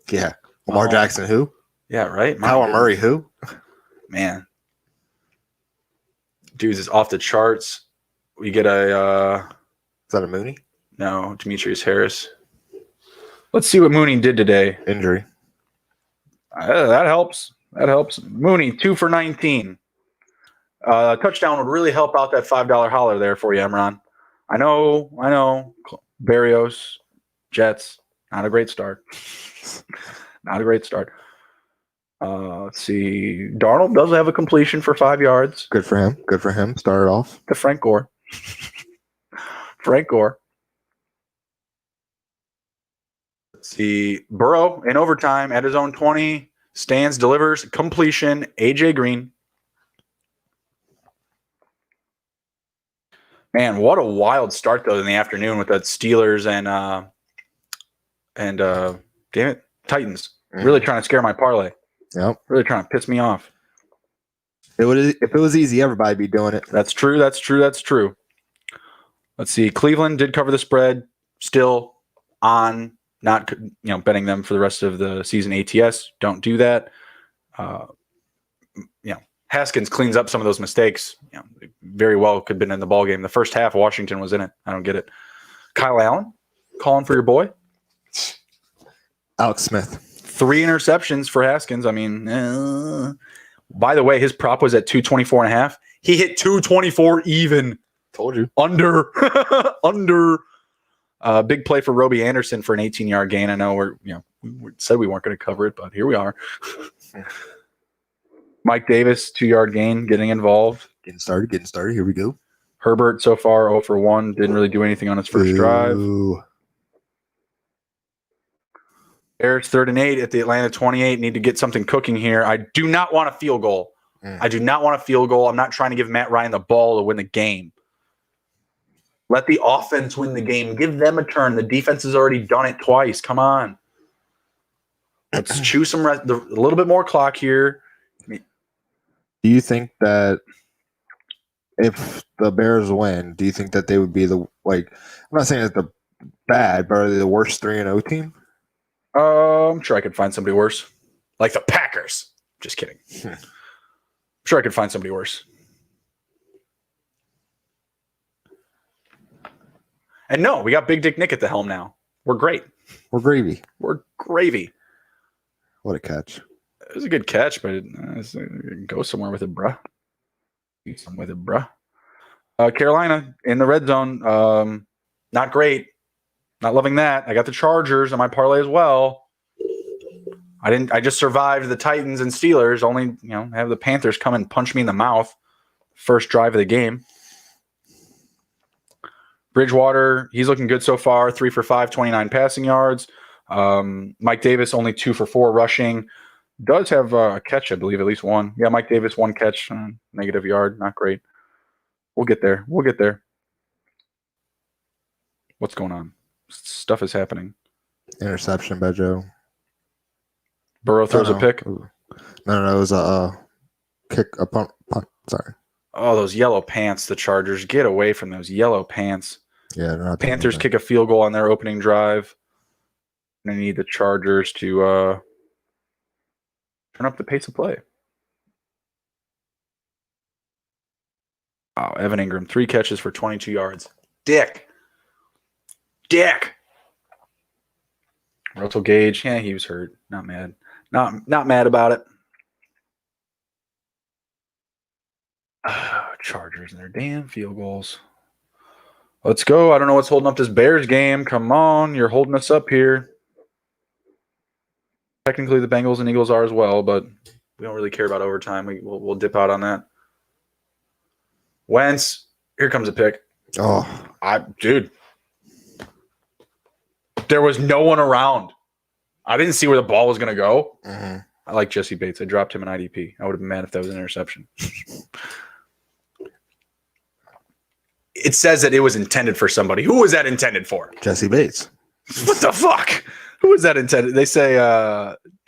Yeah. Lamar Jackson, who? Yeah, right. Kyler Murray, who? Man. Dudes is off the charts. We get Is that a Mooney? No, Demetrius Harris. Let's see what Mooney did today. Injury. That helps. That helps. Mooney, 2 for 19. Touchdown would really help out that $5 holler there for you, Emron. I know. Barrios, Jets, not a great start. Not a great start. Let's see. Darnold does have a completion for 5 yards. Good for him. Started off. To Frank Gore. Frank Gore. Let's see. Burrow in overtime at his own 20. Stands, delivers, completion. AJ Green. Man, what a wild start though in the afternoon with that Steelers and damn it, Titans. Really trying to scare my parlay. Yep. Really trying to piss me off. If it was easy, everybody'd be doing it. That's true. Let's see. Cleveland did cover the spread. Still on, not betting them for the rest of the season. ATS, don't do that. Haskins cleans up some of those mistakes. Very well could have been in the ball game. The first half, Washington was in it. I don't get it. Kyle Allen, calling for your boy. Alex Smith. 3 interceptions for Haskins. I mean, by the way, his prop was at 224.5. He hit 224 even. Told you. Under. Big play for Roby Anderson for an 18-yard gain. I know we said we weren't going to cover it, but here we are. Mike Davis, 2-yard gain, getting involved. Getting started. Here we go. Herbert so far 0 for 1. Didn't really do anything on his first drive. Bears 3rd and 8 at the Atlanta 28. Need to get something cooking here. I do not want a field goal. I do not want a field goal. I'm not trying to give Matt Ryan the ball to win the game. Let the offense win the game. Give them a turn. The defense has already done it twice. Come on. Let's chew some a little bit more clock here. Do you think that if the Bears win, do you think that they would be I'm not saying that they're bad, but are they the worst 3-0 team? I'm sure I could find somebody worse. Like the Packers. Just kidding. I'm sure I could find somebody worse. And no, we got Big Dick Nick at the helm now. We're great. We're gravy. We're gravy. What a catch. It was a good catch, but go somewhere with it, bruh. Carolina in the red zone. Not great. Not loving that. I got the Chargers on my parlay as well. I just survived the Titans and Steelers. Only, have the Panthers come and punch me in the mouth. First drive of the game. Bridgewater, he's looking good so far. 3 for 5, 29 passing yards. Mike Davis, only 2 for 4 rushing. Does have a catch, I believe, at least one. Yeah, Mike Davis, 1 catch, negative yard. Not great. We'll get there. What's going on? Stuff is happening. Interception by Joe. Burrow throws a pick. No, it was a kick, a punt. Sorry. Oh, those yellow pants, the Chargers. Get away from those yellow pants. Yeah, they're not. Panthers kick a field goal on their opening drive. They need the Chargers to turn up the pace of play. Wow, Evan Ingram, 3 catches for 22 yards. Dick. Russell Gage, yeah, he was hurt. Not mad. Not mad about it. Chargers and their damn field goals. Let's go. I don't know what's holding up this Bears game. Come on, you're holding us up here. Technically, the Bengals and Eagles are as well, but we don't really care about overtime. We'll dip out on that. Wentz, here comes a pick. Dude. There was no one around. I didn't see where the ball was going to go. Mm-hmm. I like Jesse Bates. I dropped him in IDP. I would have been mad if that was an interception. It says that it was intended for somebody. Who was that intended for? Jesse Bates. What the fuck? Who was that intended? They say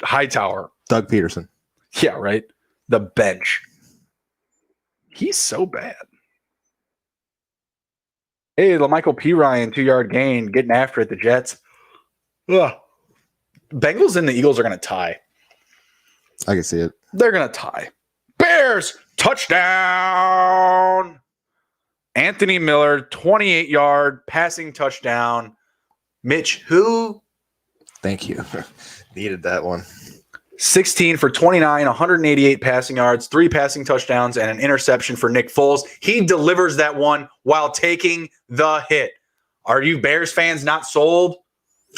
Hightower. Doug Peterson. Yeah, right. The bench. He's so bad. Hey, LaMichael P. Ryan, 2-yard gain, getting after it, the Jets. Ugh. Bengals and the Eagles are going to tie. I can see it. They're going to tie. Bears! Bears, touchdown. Anthony Miller, 28-yard passing touchdown. Mitch, who? Thank you. Needed that one. 16 for 29, 188 passing yards, 3 passing touchdowns, and an interception for Nick Foles. He delivers that one while taking the hit. Are you Bears fans not sold?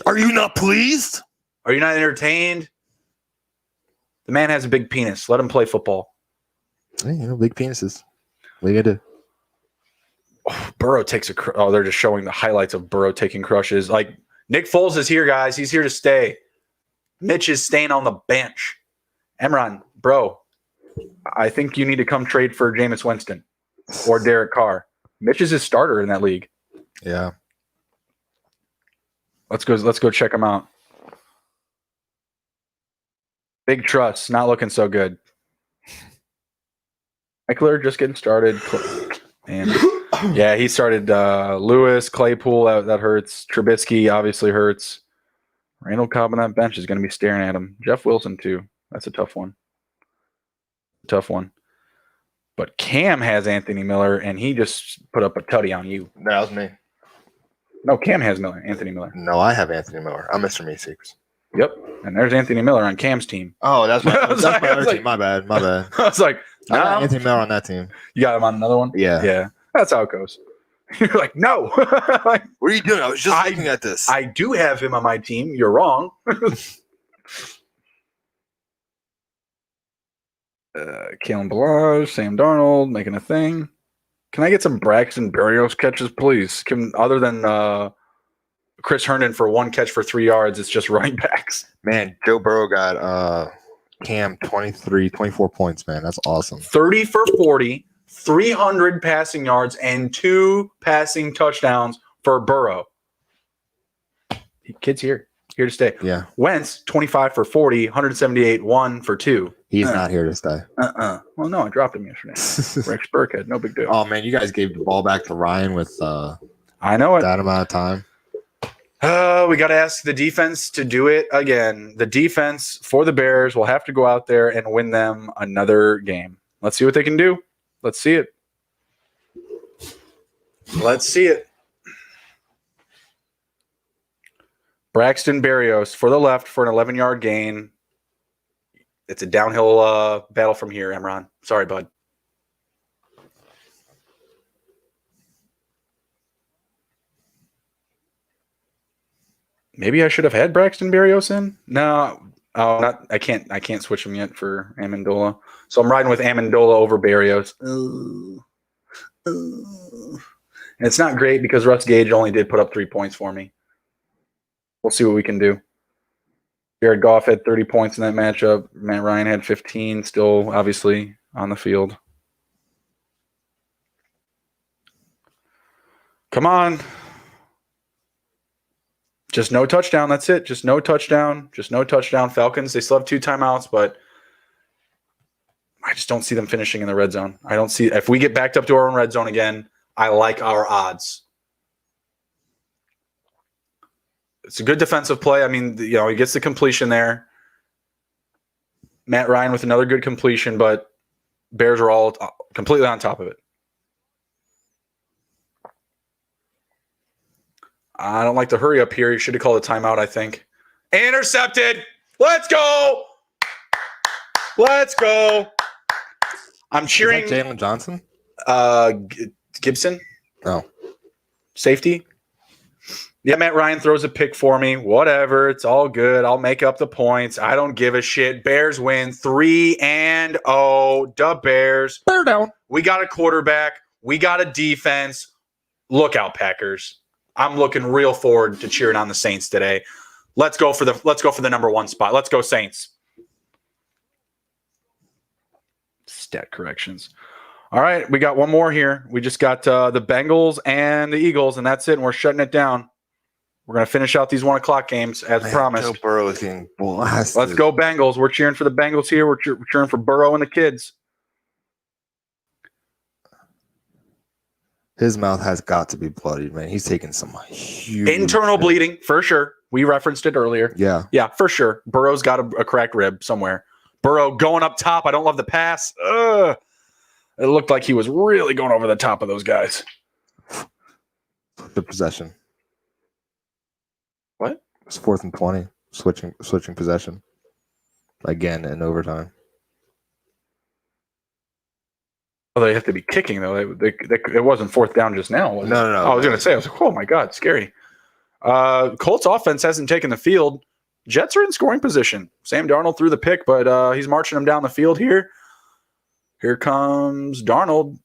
Are you not pleased? Are you not entertained? The man has a big penis. Let him play football. Hey, big penises. What are you going to do? Burrow takes they're just showing the highlights of Burrow taking crushes. Like, Nick Foles is here, guys. He's here to stay. Mitch is staying on the bench. Emron, bro, I think you need to come trade for Jameis Winston or Derek Carr. Mitch is his starter in that league. Yeah. Let's go check him out. Big trust, not looking so good. Eckler just getting started. And yeah, he started Lewis, Claypool, that hurts. Trubisky obviously hurts. Randall Cobb on that bench is going to be staring at him. Jeff Wilson, too. That's a tough one. But Cam has Anthony Miller, and he just put up a tutty on you. That was me. No, Cam has Anthony Miller. No, I have Anthony Miller. I'm Mr. Meeseeks. Yep. And there's Anthony Miller on Cam's team. Oh, that's my other like, team. My bad. I was like, I got Anthony Miller on that team. You got him on another one? Yeah. Yeah. That's how it goes. You're like, no. What are you doing? I was just looking at this. I do have him on my team. You're wrong. Kalen Balazs, Sam Darnold making a thing. Can I get some Braxton Berrios catches, please? Other than Chris Herndon for 1 catch for 3 yards, it's just running backs. Man, Joe Burrow got Cam 24 points, man. That's awesome. 30 for 40. 300 passing yards and 2 passing touchdowns for Burrow. Kid's here to stay. Yeah. Wentz, 25 for 40, 178, 1 for 2. He's not here to stay. Well, no, I dropped him yesterday. Rex Burkhead, no big deal. Oh, man, you guys gave the ball back to Ryan with I know it. that amount of time. We got to ask the defense to do it again. The defense for the Bears will have to go out there and win them another game. Let's see what they can do. Let's see it. Braxton Berrios for the left for an 11-yard gain. It's a downhill battle from here, Emron. Sorry, bud. Maybe I should have had Braxton Berrios in. No, I can't switch him yet for Amendola. So I'm riding with Amendola over Berrios. And it's not great because Russ Gage only did put up 3 points for me. We'll see what we can do. Jared Goff had 30 points in that matchup. Matt Ryan had 15, still obviously on the field. Come on. Just no touchdown. That's it. Just no touchdown. Falcons, they still have 2 timeouts, but I just don't see them finishing in the red zone. I don't see – if we get backed up to our own red zone again, I like our odds. It's a good defensive play. I mean, he gets the completion there. Matt Ryan with another good completion, but Bears are all completely on top of it. I don't like the hurry up here. You should have called a timeout, I think. Intercepted. Let's go. I'm cheering. Is that Jalen Johnson? Gibson. Oh. Safety. Yeah, Matt Ryan throws a pick for me. Whatever. It's all good. I'll make up the points. I don't give a shit. Bears win 3-0. The Bears. Bear down. We got a quarterback. We got a defense. Look out, Packers. I'm looking real forward to cheering on the Saints today. Let's go for the number 1 spot. Let's go, Saints. Stat corrections. All right, we got one more here. We just got the Bengals and the Eagles, and that's it. And we're shutting it down. We're going to finish out these 1 o'clock games as promised. Joe Burrow is getting blasted. Let's go Bengals. We're cheering for the Bengals here. We're cheering for Burrow and the kids. His mouth has got to be bloodied, man. He's taking some huge internal bleeding for sure. We referenced it earlier. Yeah. Yeah, for sure. Burrow's got a cracked rib somewhere. Burrow going up top. I don't love the pass. Ugh. It looked like he was really going over the top of those guys. The possession. What? It's 4th and 20. Switching possession. Again in overtime. Oh, they have to be kicking, though. It wasn't 4th down just now, was it? No. I was going to say, I was like, oh, my God, scary. Colts offense hasn't taken the field. Jets are in scoring position. Sam Darnold threw the pick, but he's marching them down the field here. Here comes Darnold,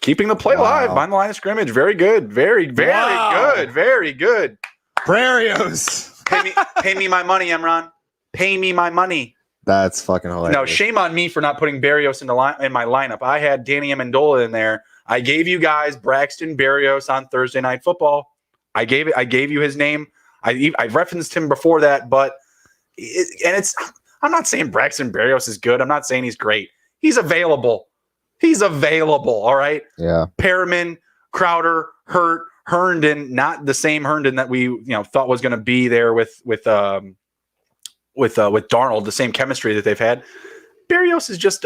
keeping the play alive behind the line of scrimmage. Very good. Very good. Very good. Prairies. Pay me my money, Emron. Pay me my money. That's fucking hilarious. No, shame on me for not putting Berrios in my lineup. I had Danny Amendola in there. I gave you guys Braxton Berrios on Thursday Night Football. I gave you his name. I referenced him before that, but I'm not saying Braxton Berrios is good. I'm not saying he's great. He's available. All right. Yeah. Perriman, Crowder, Hurt, Herndon, not the same Herndon that we thought was going to be there with Darnold. The same chemistry that they've had. Berrios is just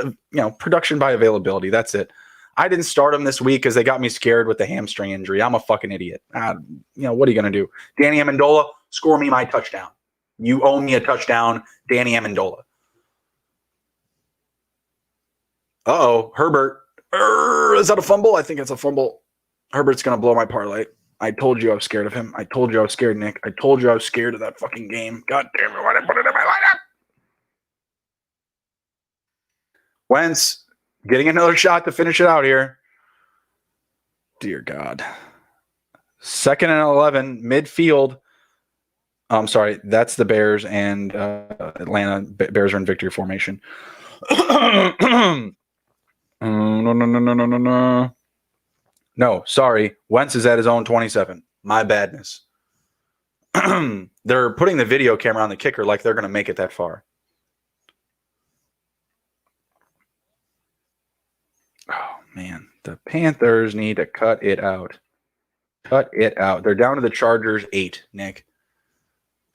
production by availability. That's it. I didn't start him this week because they got me scared with the hamstring injury. I'm a fucking idiot. What are you going to do? Danny Amendola, score me my touchdown. You owe me a touchdown, Danny Amendola. Uh-oh, Herbert. Is that a fumble? I think it's a fumble. Herbert's going to blow my parlay. I told you I was scared of him. I told you I was scared, Nick. I told you I was scared of that fucking game. God damn it, why did I put it in my lineup? Wentz getting another shot to finish it out here. Dear God. 2nd and 11, midfield. I'm sorry, that's the Bears and Atlanta. Bears are in victory formation. No, sorry. Wentz is at his own 27. My badness. They're putting the video camera on the kicker like they're going to make it that far. Oh, man. The Panthers need to cut it out. Cut it out. They're down to the Chargers 8, Nick.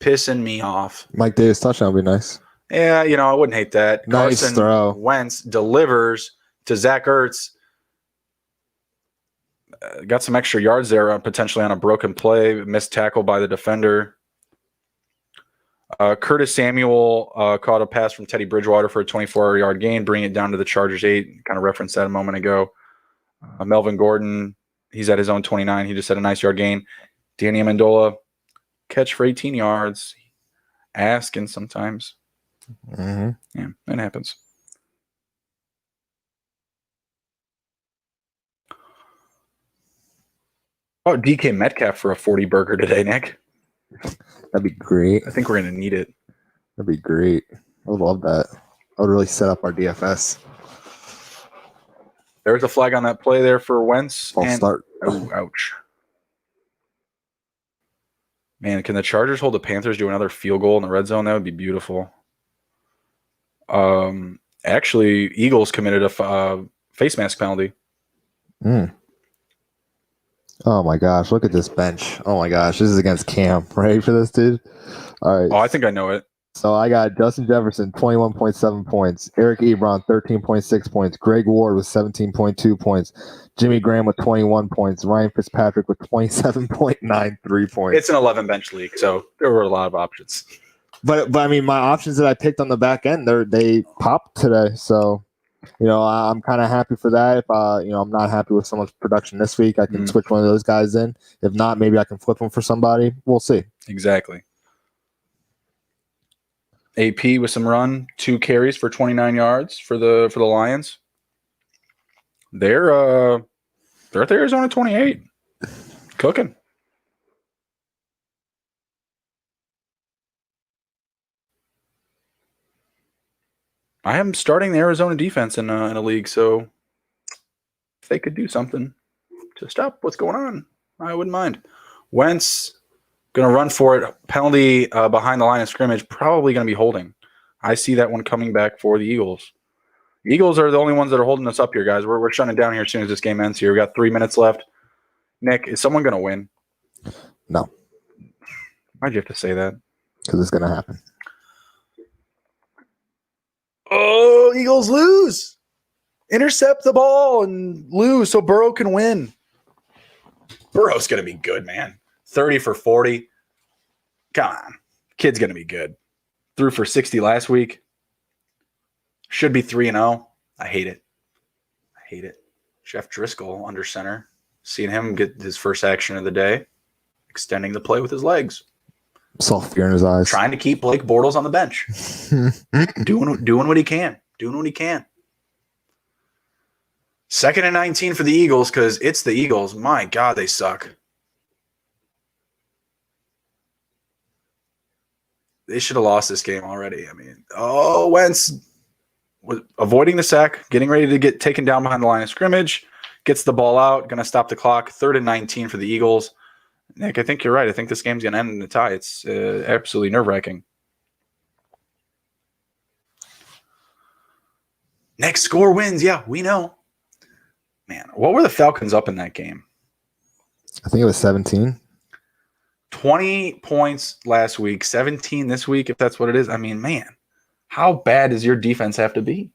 Pissing me off. Mike Davis touchdown would be nice. Yeah, I wouldn't hate that. Nice Carson throw. Wentz delivers to Zach Ertz. Got some extra yards there, potentially on a broken play. Missed tackle by the defender. Curtis Samuel caught a pass from Teddy Bridgewater for a 24-yard gain, bringing it down to the Chargers 8. Kind of referenced that a moment ago. Melvin Gordon, he's at his own 29. He just had a nice yard gain. Danny Amendola, catch for 18 yards. Asking sometimes. Mm-hmm. Yeah, it happens. Oh, DK Metcalf for a 40 burger today, Nick. That'd be great. I think we're going to need it. That'd be great. I would love that. I would really set up our DFS. There's a flag on that play there for Wentz. False start. Oh, ouch. Man, can the Chargers hold the Panthers to another field goal in the red zone? That would be beautiful. Actually, Eagles committed a face mask penalty. Oh my gosh, look at this bench. Oh my gosh, this is against Cam. Ready for this, dude? All right. Oh, I think I know it. So I got Justin Jefferson, 21.7 points. Eric Ebron, 13.6 points. Greg Ward with 17.2 points. Jimmy Graham with 21 points. Ryan Fitzpatrick with 27.93 points. It's an 11 bench league, so there were a lot of options. But I mean, my options that I picked on the back end, they popped today. So, I'm kind of happy for that. If I'm not happy with someone's production this week, I can switch one of those guys in. If not, maybe I can flip them for somebody. We'll see. Exactly. AP with some run, 2 carries for 29 yards for the Lions. They're at the Arizona 28. Cooking. I am starting the Arizona defense in a league, so if they could do something to stop what's going on, I wouldn't mind. Wentz going to run for it. Penalty behind the line of scrimmage, probably going to be holding. I see that one coming back for the Eagles. The Eagles are the only ones that are holding us up here, guys. We're shutting it down here as soon as this game ends here. We got 3 minutes left. Nick, is someone going to win? No. Why'd you have to say that? Because it's going to happen. Oh, Eagles lose. Intercept the ball and lose so Burrow can win. Burrow's going to be good, man. 30 for 40. Come on. Kid's going to be good. Threw for 60 last week. Should be 3-0. I hate it. Jeff Driscoll under center. Seeing him get his first action of the day. Extending the play with his legs. Saw fear in his eyes. Trying to keep Blake Bortles on the bench. doing what he can. Doing what he can. 2nd and 19 for the Eagles because it's the Eagles. My God, they suck. They should have lost this game already. I mean, Wentz was avoiding the sack, getting ready to get taken down behind the line of scrimmage, gets the ball out, going to stop the clock. 3rd and 19 for the Eagles. Nick, I think you're right. I think this game's going to end in a tie. It's absolutely nerve-wracking. Next score wins. Yeah, we know. Man, what were the Falcons up in that game? I think it was 17. 20 points last week, 17 this week, if that's what it is. I mean, man, how bad does your defense have to be?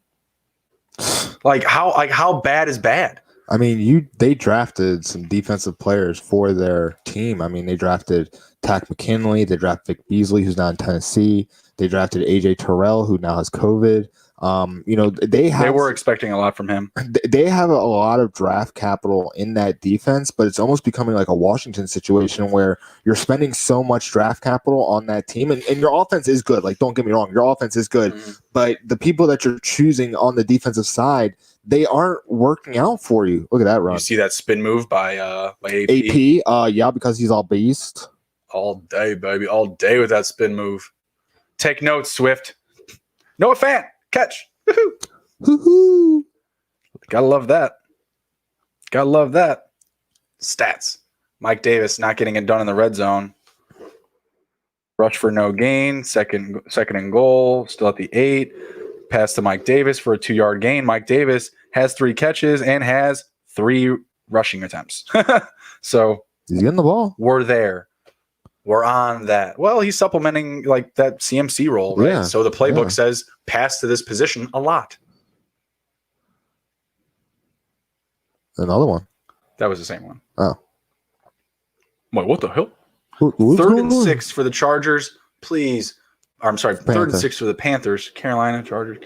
How bad is bad? I mean, they drafted some defensive players for their team. I mean, they drafted Tack McKinley, they drafted Vic Beasley, who's now in Tennessee. They drafted AJ Terrell, who now has COVID. They were expecting a lot from him. They have a lot of draft capital in that defense, but it's almost becoming like a Washington situation where you're spending so much draft capital on that team, and your offense is good. Like, don't get me wrong, your offense is good, but the people that you're choosing on the defensive side, they aren't working out for you. Look at that run. You see that spin move by AP? Yeah, because he's all beast. All day, baby. All day with that spin move. Take notes, Swift. Noah Fant. Catch. Woohoo. Gotta love that. Stats. Mike Davis not getting it done in the red zone. Rush for no gain. Second and goal. Still at the 8. Pass to Mike Davis for a 2-yard gain. Mike Davis has 3 catches and has 3 rushing attempts. So he's getting the ball. We're there. We're on that. Well, he's supplementing like that CMC role, right? Yeah, so the playbook says pass to this position a lot. Another one. That was the same one. Oh. Wait, what the hell? What's 3rd and going on? 6 for the Chargers, please. I'm sorry, Panther. 3rd and 6 for the Panthers. Carolina Chargers.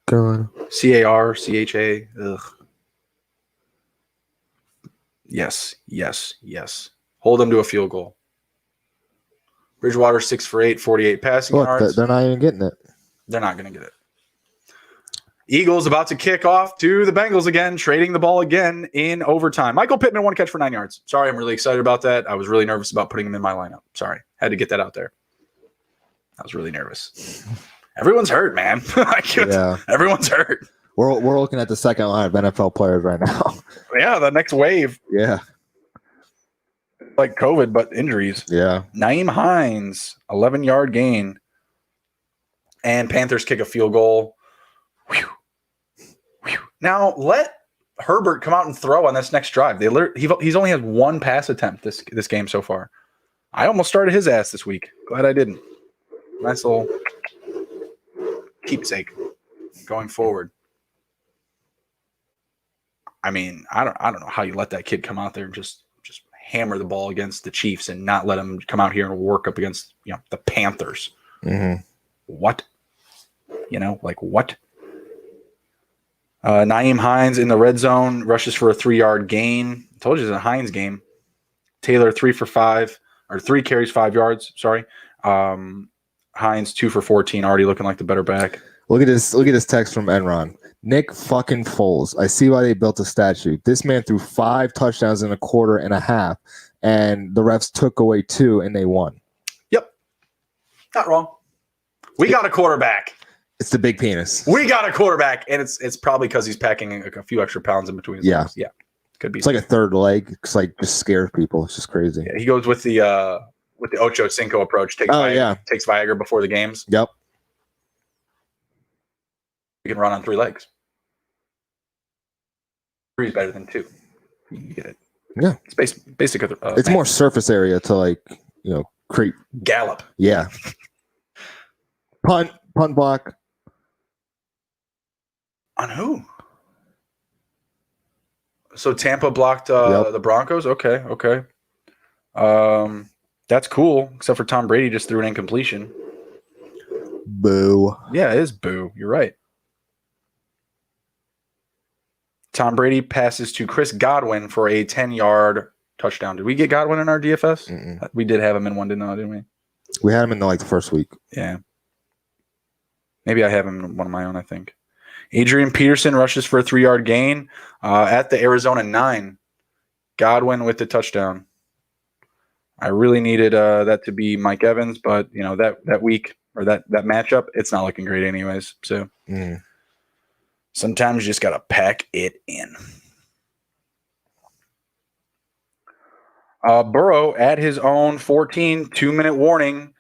Carolina. CAR, CHA. Ugh. Yes. Hold them to a field goal. Bridgewater 6 for 8, 48 passing yards. They're not even getting it. They're not going to get it. Eagles about to kick off to the Bengals again, trading the ball again in overtime. Michael Pittman, 1 catch for 9 yards. Sorry, I'm really excited about that. I was really nervous about putting him in my lineup. Sorry. Had to get that out there. I was really nervous. Everyone's hurt, man. Yeah. Everyone's hurt. We're looking at the second line of NFL players right now. Yeah, the next wave. Yeah. Like COVID, but injuries. Yeah. Naeem Hines, 11-yard gain. And Panthers kick a field goal. Whew. Now, let Herbert come out and throw on this next drive. He's only had 1 pass attempt this game so far. I almost started his ass this week. Glad I didn't. Nice little keepsake going forward. I mean, I don't know how you let that kid come out there and just hammer the ball against the Chiefs and not let him come out here and work up against the Panthers. Mm-hmm. What? What? Naeem Hines in the red zone rushes for a 3-yard gain. I told you it's a Hines game. Taylor 3 carries 5 yards. Sorry. Hines 2 for 14. Already looking like the better back. Look at this text from Enron. Nick fucking Foles. I see why they built a statue. This man threw 5 touchdowns in a quarter and a half, and the refs took away 2, and they won. Yep. Not wrong. We got a quarterback. It's the big penis. We got a quarterback, and it's probably because he's packing a few extra pounds in between his legs. Yeah. Could be. It's like a third leg. It's like just scares people. It's just crazy. Yeah, he goes with the Ocho Cinco approach. Takes Viagra before the games. Yep. We can run on 3 legs. 3 is better than 2. You get it. Yeah. It's basic. It's more surface area to create. Gallop. Yeah. Punt block. On who? So Tampa blocked the Broncos? Okay. That's cool, except for Tom Brady just threw an incompletion. Boo. Yeah, it is boo. You're right. Tom Brady passes to Chris Godwin for a 10-yard touchdown. Did we get Godwin in our DFS? Mm-mm. We did have him in one, didn't we? We had him in the first week. Yeah. Maybe I have him in one of my own, I think. Adrian Peterson rushes for a 3-yard gain at the Arizona 9. Godwin with the touchdown. I really needed that to be Mike Evans, but that week or that matchup, it's not looking great anyways. So sometimes you just gotta pack it in. Burrow at his own 14, 2-minute warning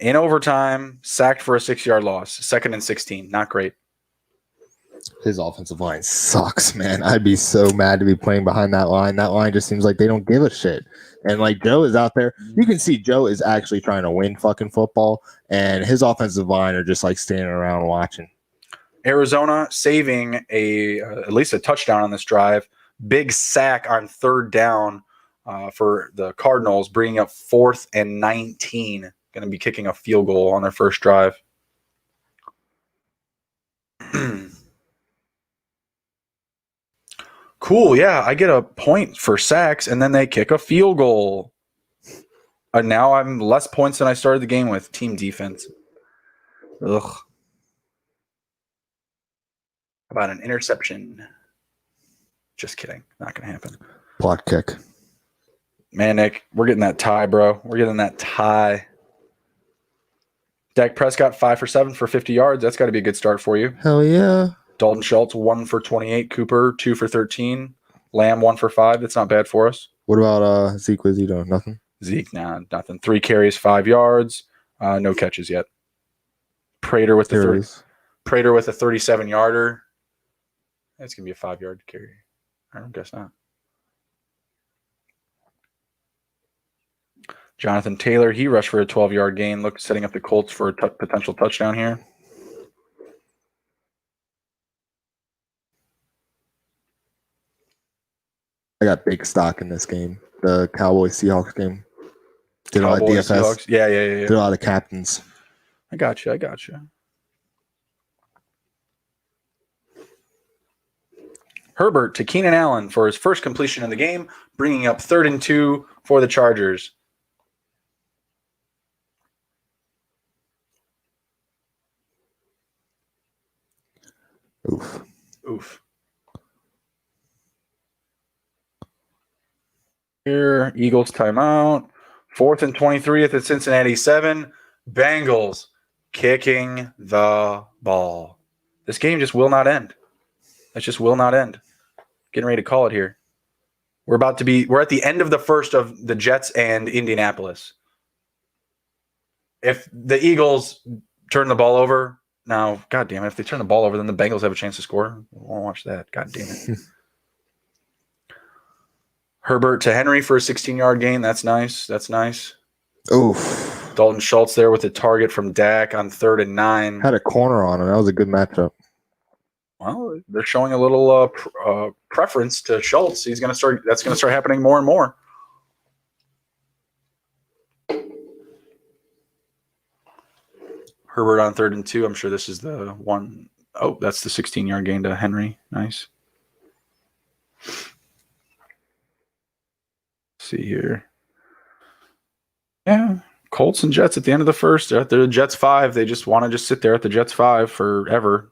in overtime, sacked for a 6-yard loss. 2nd and 16. Not great. His offensive line sucks, man. I'd be so mad to be playing behind that line. That line just seems like they don't give a shit. And Joe is out there. You can see Joe is actually trying to win fucking football, and his offensive line are just standing around watching. Arizona saving at least a touchdown on this drive. Big sack on 3rd down for the Cardinals, bringing up 4th and 19. Going to be kicking a field goal on their first drive. Cool, yeah, I get a point for sacks, and then they kick a field goal. And now I'm less points than I started the game with. Team defense. Ugh. How about an interception? Just kidding. Not going to happen. Block kick. Man, Nick, we're getting that tie, bro. We're getting that tie. Dak Prescott, 5 for 7 for 50 yards. That's got to be a good start for you. Hell yeah. Dalton Schultz, 1 for 28. Cooper, 2 for 13. Lamb, 1 for 5. That's not bad for us. What about Zeke? Was he doing nothing? Zeke, nah, nothing. 3 carries, 5 yards. No catches yet. Prater with the 37-yarder. That's gonna be a 5-yard carry. I don't guess not. Jonathan Taylor, he rushed for a 12-yard gain. Setting up the Colts for a potential touchdown here. I got big stock in this game. The Cowboys-Seahawks game. Did a lot of DFS. Seahawks. Yeah. Did a lot of captains. I got you. Herbert to Keenan Allen for his first completion in the game, bringing up 3rd and 2 for the Chargers. Oof. Here, Eagles timeout. 4th and 23 at the Cincinnati 7. Bengals kicking the ball. This game just will not end. It just will not end. Getting ready to call it here. We're at the end of the first of the Jets and Indianapolis. If the Eagles turn the ball over, now, God damn it, if they turn the ball over, then the Bengals have a chance to score. I won't watch that. God damn it. Herbert to Henry for a 16-yard gain. That's nice. Oof. Dalton Schultz there with a target from Dak on 3rd and 9. Had a corner on him. That was a good matchup. Well, they're showing a little preference to Schultz. That's going to start happening more and more. Herbert on 3rd and 2. I'm sure this is the one. Oh, that's the 16-yard gain to Henry. Nice. See here. Yeah, Colts and Jets at the end of the first. They're at the Jets 5. They just want to sit there at the Jets 5 forever.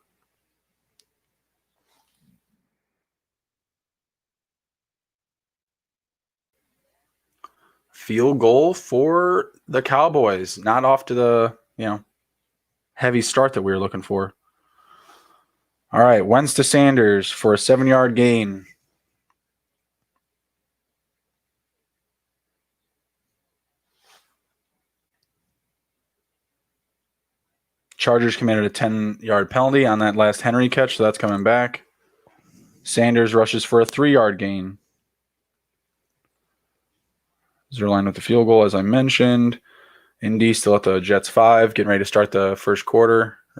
Field goal for the Cowboys. Not off to the heavy start that we were looking for. All right, Wentz to Sanders for a 7-yard gain. Chargers committed a 10-yard penalty on that last Henry catch, so that's coming back. Sanders rushes for a 3-yard gain. Zerline with the field goal, as I mentioned. Indy still at the Jets 5, getting ready to start the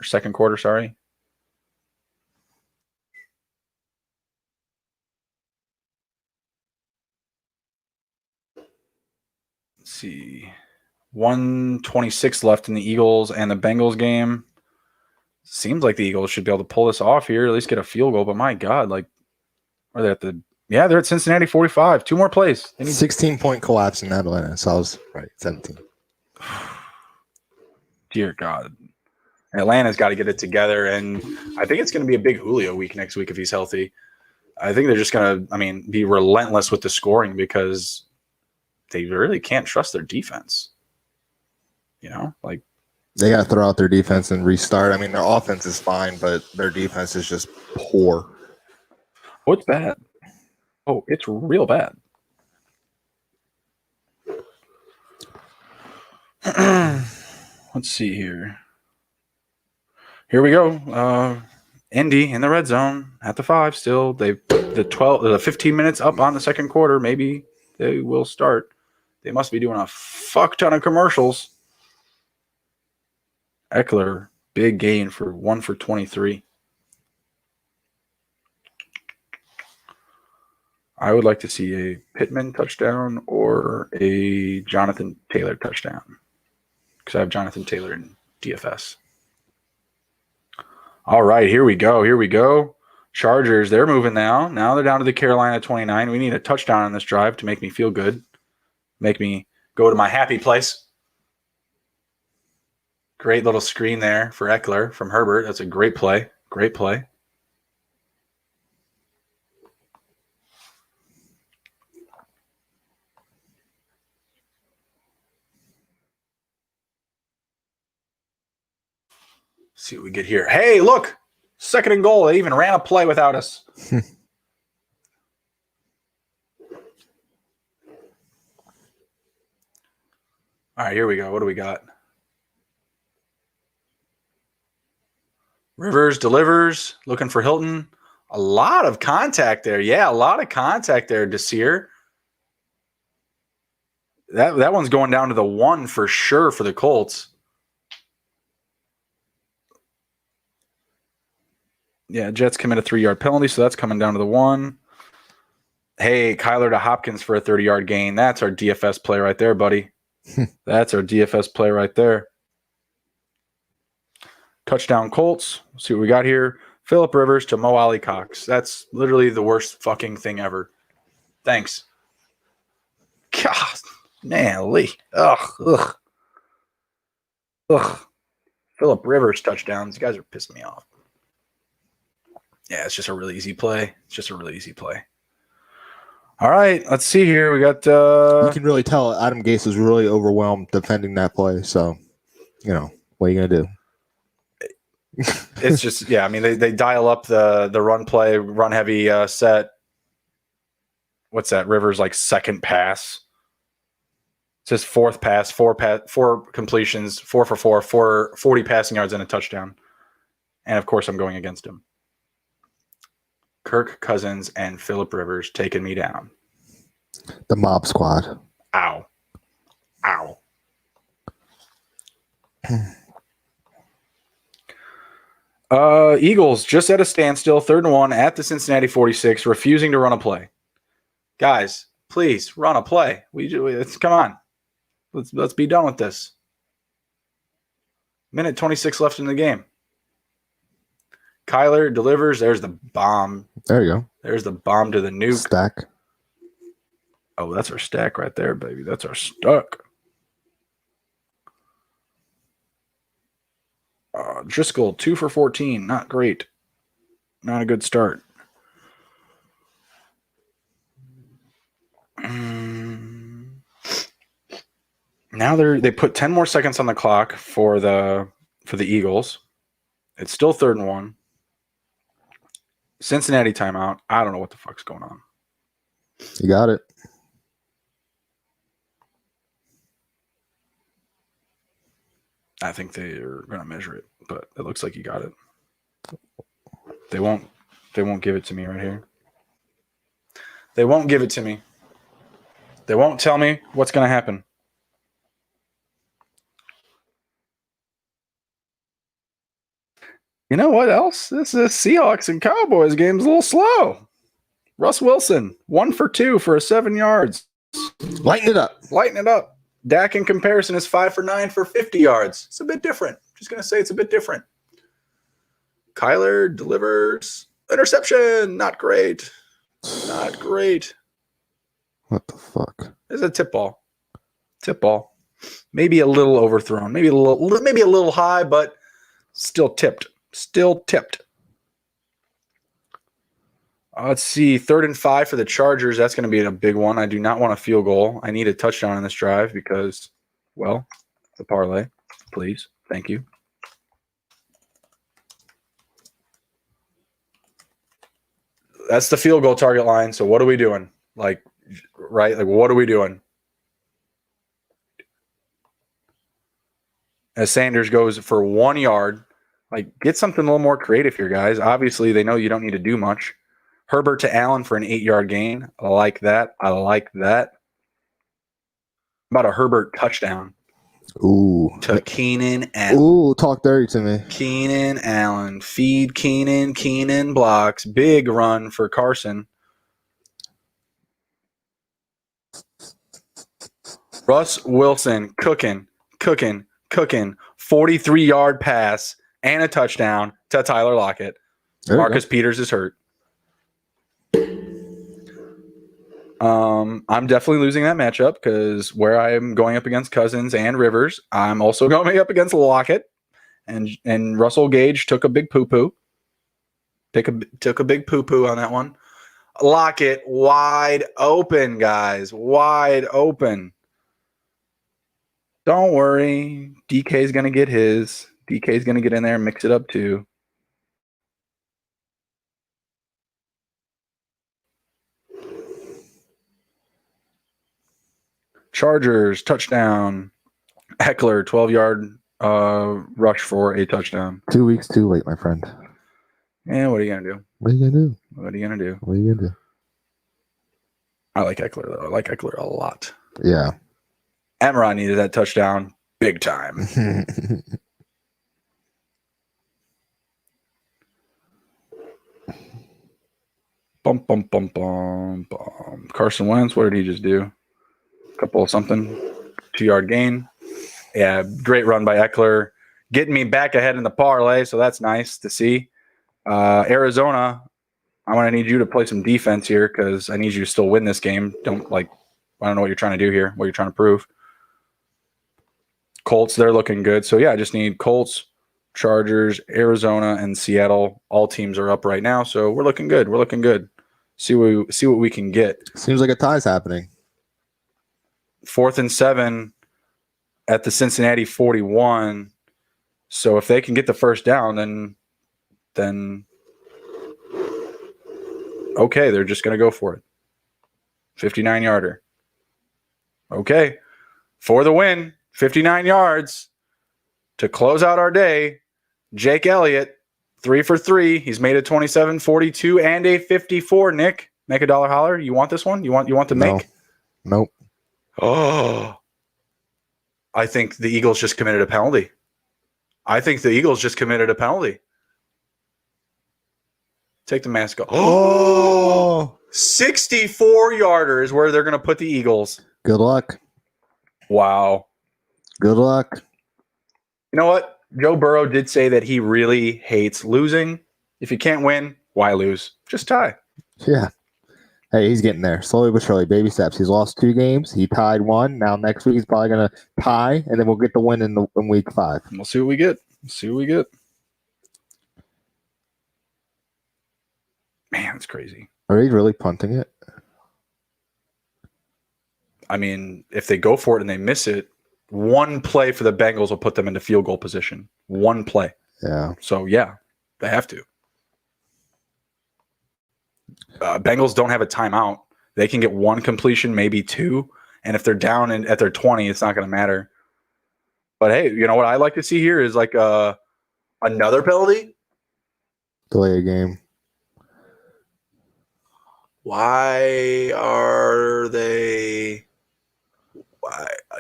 second quarter, sorry. see. 1:26 left in the Eagles and the Bengals game. Seems like the Eagles should be able to pull this off here, at least get a field goal. But my God, like, are they at the? Yeah, they're at Cincinnati 45. 2 more plays. They need 16-point collapse in Atlanta. So I was right, 17. Dear God, Atlanta's got to get it together, and I think it's going to be a big Julio week next week if he's healthy. I think they're just going to, be relentless with the scoring because they really can't trust their defense. Like They got to throw out their defense and restart. I mean, their offense is fine, but their defense is just poor. Oh, it's bad. Oh, it's real bad. Let's see here. Here we go. Indy in the red zone at the 5 still. The 15 minutes up on the second quarter. Maybe they will start. They must be doing a fuck ton of commercials. Eckler, big gain for 1 for 23. I would like to see a Pittman touchdown or a Jonathan Taylor touchdown because I have Jonathan Taylor in DFS. All right, here we go. Chargers, they're moving now. Now they're down to the Carolina 29. We need a touchdown on this drive to make me feel good, make me go to my happy place. Great little screen there for Eckler from Herbert. That's a great play. Great play. See what we get here. Hey, look. 2nd and goal. They even ran a play without us. All right, here we go. What do we got? Rivers delivers. Looking for Hilton. A lot of contact there. Yeah, a lot of contact there, Desir. That one's going down to the 1 for sure for the Colts. Yeah, Jets commit a 3-yard penalty, so that's coming down to the 1. Hey, Kyler to Hopkins for a 30-yard gain. That's our DFS play right there, buddy. That's our DFS play right there. Touchdown Colts. Let's see what we got here. Phillip Rivers to Mo Alley Cox. That's literally the worst fucking thing ever. Thanks. God, man, Lee. Ugh. Phillip Rivers touchdowns. These guys are pissing me off. Yeah, it's just a really easy play. All right, let's see here. We got You can really tell Adam Gase was really overwhelmed defending that play. So, what are you going to do? it's just, yeah, they dial up the run play, run heavy set. What's that? Rivers like second pass. It's his 4th pass, 4 completions, 4 for 4, 40 passing yards and a touchdown. And of course, I'm going against him. Kirk Cousins and Phillip Rivers taking me down. The mob squad. Ow. Eagles just at a standstill, 3rd and 1 at the Cincinnati 46, refusing to run a play. Guys, please run a play. Come on. Let's be done with this. Minute 26 left in the game. Kyler delivers. There's the bomb. There you go. There's the bomb to the nuke. Stack. Oh, that's our stack right there, baby. That's our stack. Driscoll, 2 for 14. Not great. Not a good start. Now they put 10 more seconds on the clock for the Eagles. It's still 3rd and 1. Cincinnati timeout. I don't know what the fuck's going on. You got it. I think they're going to measure it, but it looks like you got it. They won't give it to me right here. They won't give it to me. They won't tell me what's going to happen. You know what else? This Seahawks and Cowboys game's a little slow. Russ Wilson, 1 for 2 for 7 yards. Lighten it up. Lighten it up. Dak in comparison is 5 for 9 for 50 yards. It's a bit different. Just going to say it's a bit different. Kyler delivers interception. Not great. Not great. What the fuck? It's a tip ball. Tip ball. Maybe a little overthrown. Maybe a little high, but still tipped. Still tipped. Let's see. 3rd and 5 for the Chargers. That's going to be a big one. I do not want a field goal. I need a touchdown in this drive because, well, the parlay. Please. Thank you. That's the field goal target line. So what are we doing? Like, right? Like, what are we doing? As Sanders goes for 1 yard, like, get something a little more creative here, guys. Obviously, they know you don't need to do much. Herbert to Allen for an 8-yard gain. I like that. I like that. About a Herbert touchdown. Ooh. To Keenan Allen. Ooh, talk dirty to me. Keenan Allen. Feed Keenan. Keenan blocks. Big run for Carson. Russ Wilson cooking. 43-yard pass and a touchdown to Tyler Lockett. Marcus Peters is hurt. I'm definitely losing that matchup because where I'm going up against Cousins and Rivers, I'm also going up against Lockett, and Russell Gage took a big poo-poo. Took a big poo-poo on that one. Lockett wide open, guys. Wide open. Don't worry. DK's going to get his. DK's going to get in there and mix it up too. Chargers, touchdown. Eckler, 12-yard rush for a touchdown. 2 weeks too late, my friend. Yeah, what are you going to do? What are you going to do? What are you going to do? What are you going to do? I like Eckler, though. I like Eckler a lot. Yeah. Emron needed that touchdown big time. Bum, bum, bum, bum, bum. Carson Wentz, what did he just do? A couple of something. 2-yard gain. Yeah, great run by Eckler. Getting me back ahead in the parlay, so that's nice to see. Arizona, I'm going to need you to play some defense here because I need you to still win this game. I don't know what you're trying to do here, what you're trying to prove. Colts, they're looking good. So, yeah, I just need Colts, Chargers, Arizona, and Seattle. All teams are up right now, so we're looking good. We're looking good. See what we can get. Seems like a tie's happening. 4th and 7 at the Cincinnati 41. So if they can get the first down, then okay, they're just going to go for it. 59-yarder. Okay. For the win, 59 yards to close out our day. Jake Elliott, 3 for 3. He's made a 27, 42, and a 54. Nick, make a dollar holler. You want this one? You want to make? Nope. Oh, I think the Eagles just committed a penalty. Take the mask off. Oh, 64-yarder is where they're going to put the Eagles. Good luck. Wow. Good luck. You know what? Joe Burrow did say that he really hates losing. If you can't win, why lose? Just tie. Yeah. Hey, he's getting there. Slowly but surely, baby steps. He's lost 2 games. He tied 1. Now next week he's probably going to tie, and then we'll get the win in week 5. We'll see what we get. Man, it's crazy. Are they really punting it? I mean, if they go for it and they miss it, one play for the Bengals will put them into field goal position. One play. Yeah. So, yeah, they have to. Bengals don't have a timeout. They can get 1 completion, maybe 2. And if they're down at their 20, it's not going to matter. But, hey, you know what I like to see here is like another penalty. Delay a game. Why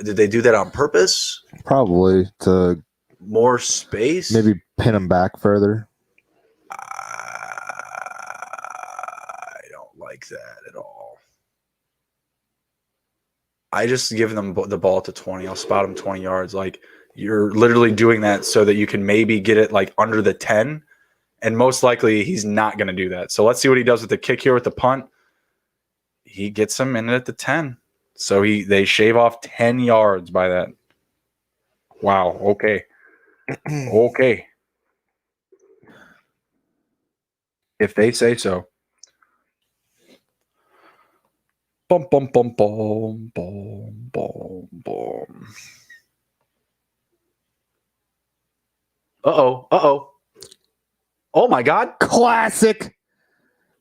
did they do that on purpose? Probably to More space? maybe pin him back further. I don't like that at all. I just give them the ball to 20. I'll spot him 20 yards. Like, you're literally doing that so that you can maybe get it like under the 10. And most likely he's not going to do that. So let's see what he does with the kick here with the punt. He gets him in at the 10. So they shave off 10 yards by that. Wow. Okay. Okay. If they say so. Bum, bum, bum, bum, bum, bum, bum. Uh-oh. Oh, my God. Classic.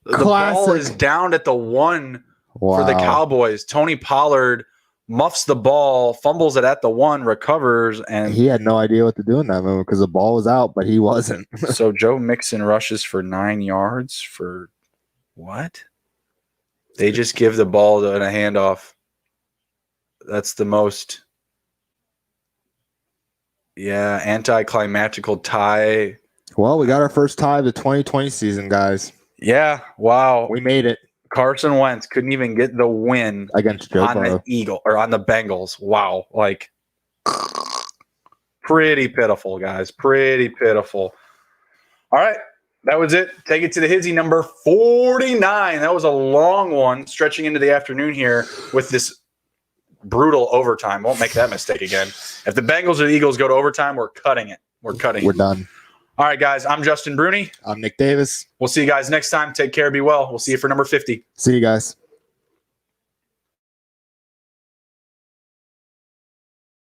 The ball is down at the 1 for the Cowboys. Tony Pollard muffs the ball, fumbles it at the 1, recovers, and he had no idea what to do in that moment because the ball was out, but he wasn't. So Joe Mixon rushes for 9 yards for what? They just give the ball in a handoff. That's the most, anticlimactical tie. Well, we got our first tie of the 2020 season, guys. Yeah, wow. We made it. Carson Wentz couldn't even get the win against Joe Burrow. On the Bengals. Wow. Like, pretty pitiful, guys. Pretty pitiful. All right. That was it. Take it to the Hizzy number 49. That was a long one, stretching into the afternoon here with this brutal overtime. Won't make that mistake again. If the Bengals or the Eagles go to overtime, we're cutting it. We're done. All right, guys. I'm Justin Bruni. I'm Nick Davis. We'll see you guys next time. Take care. Be well. We'll see you for number 50. See you guys.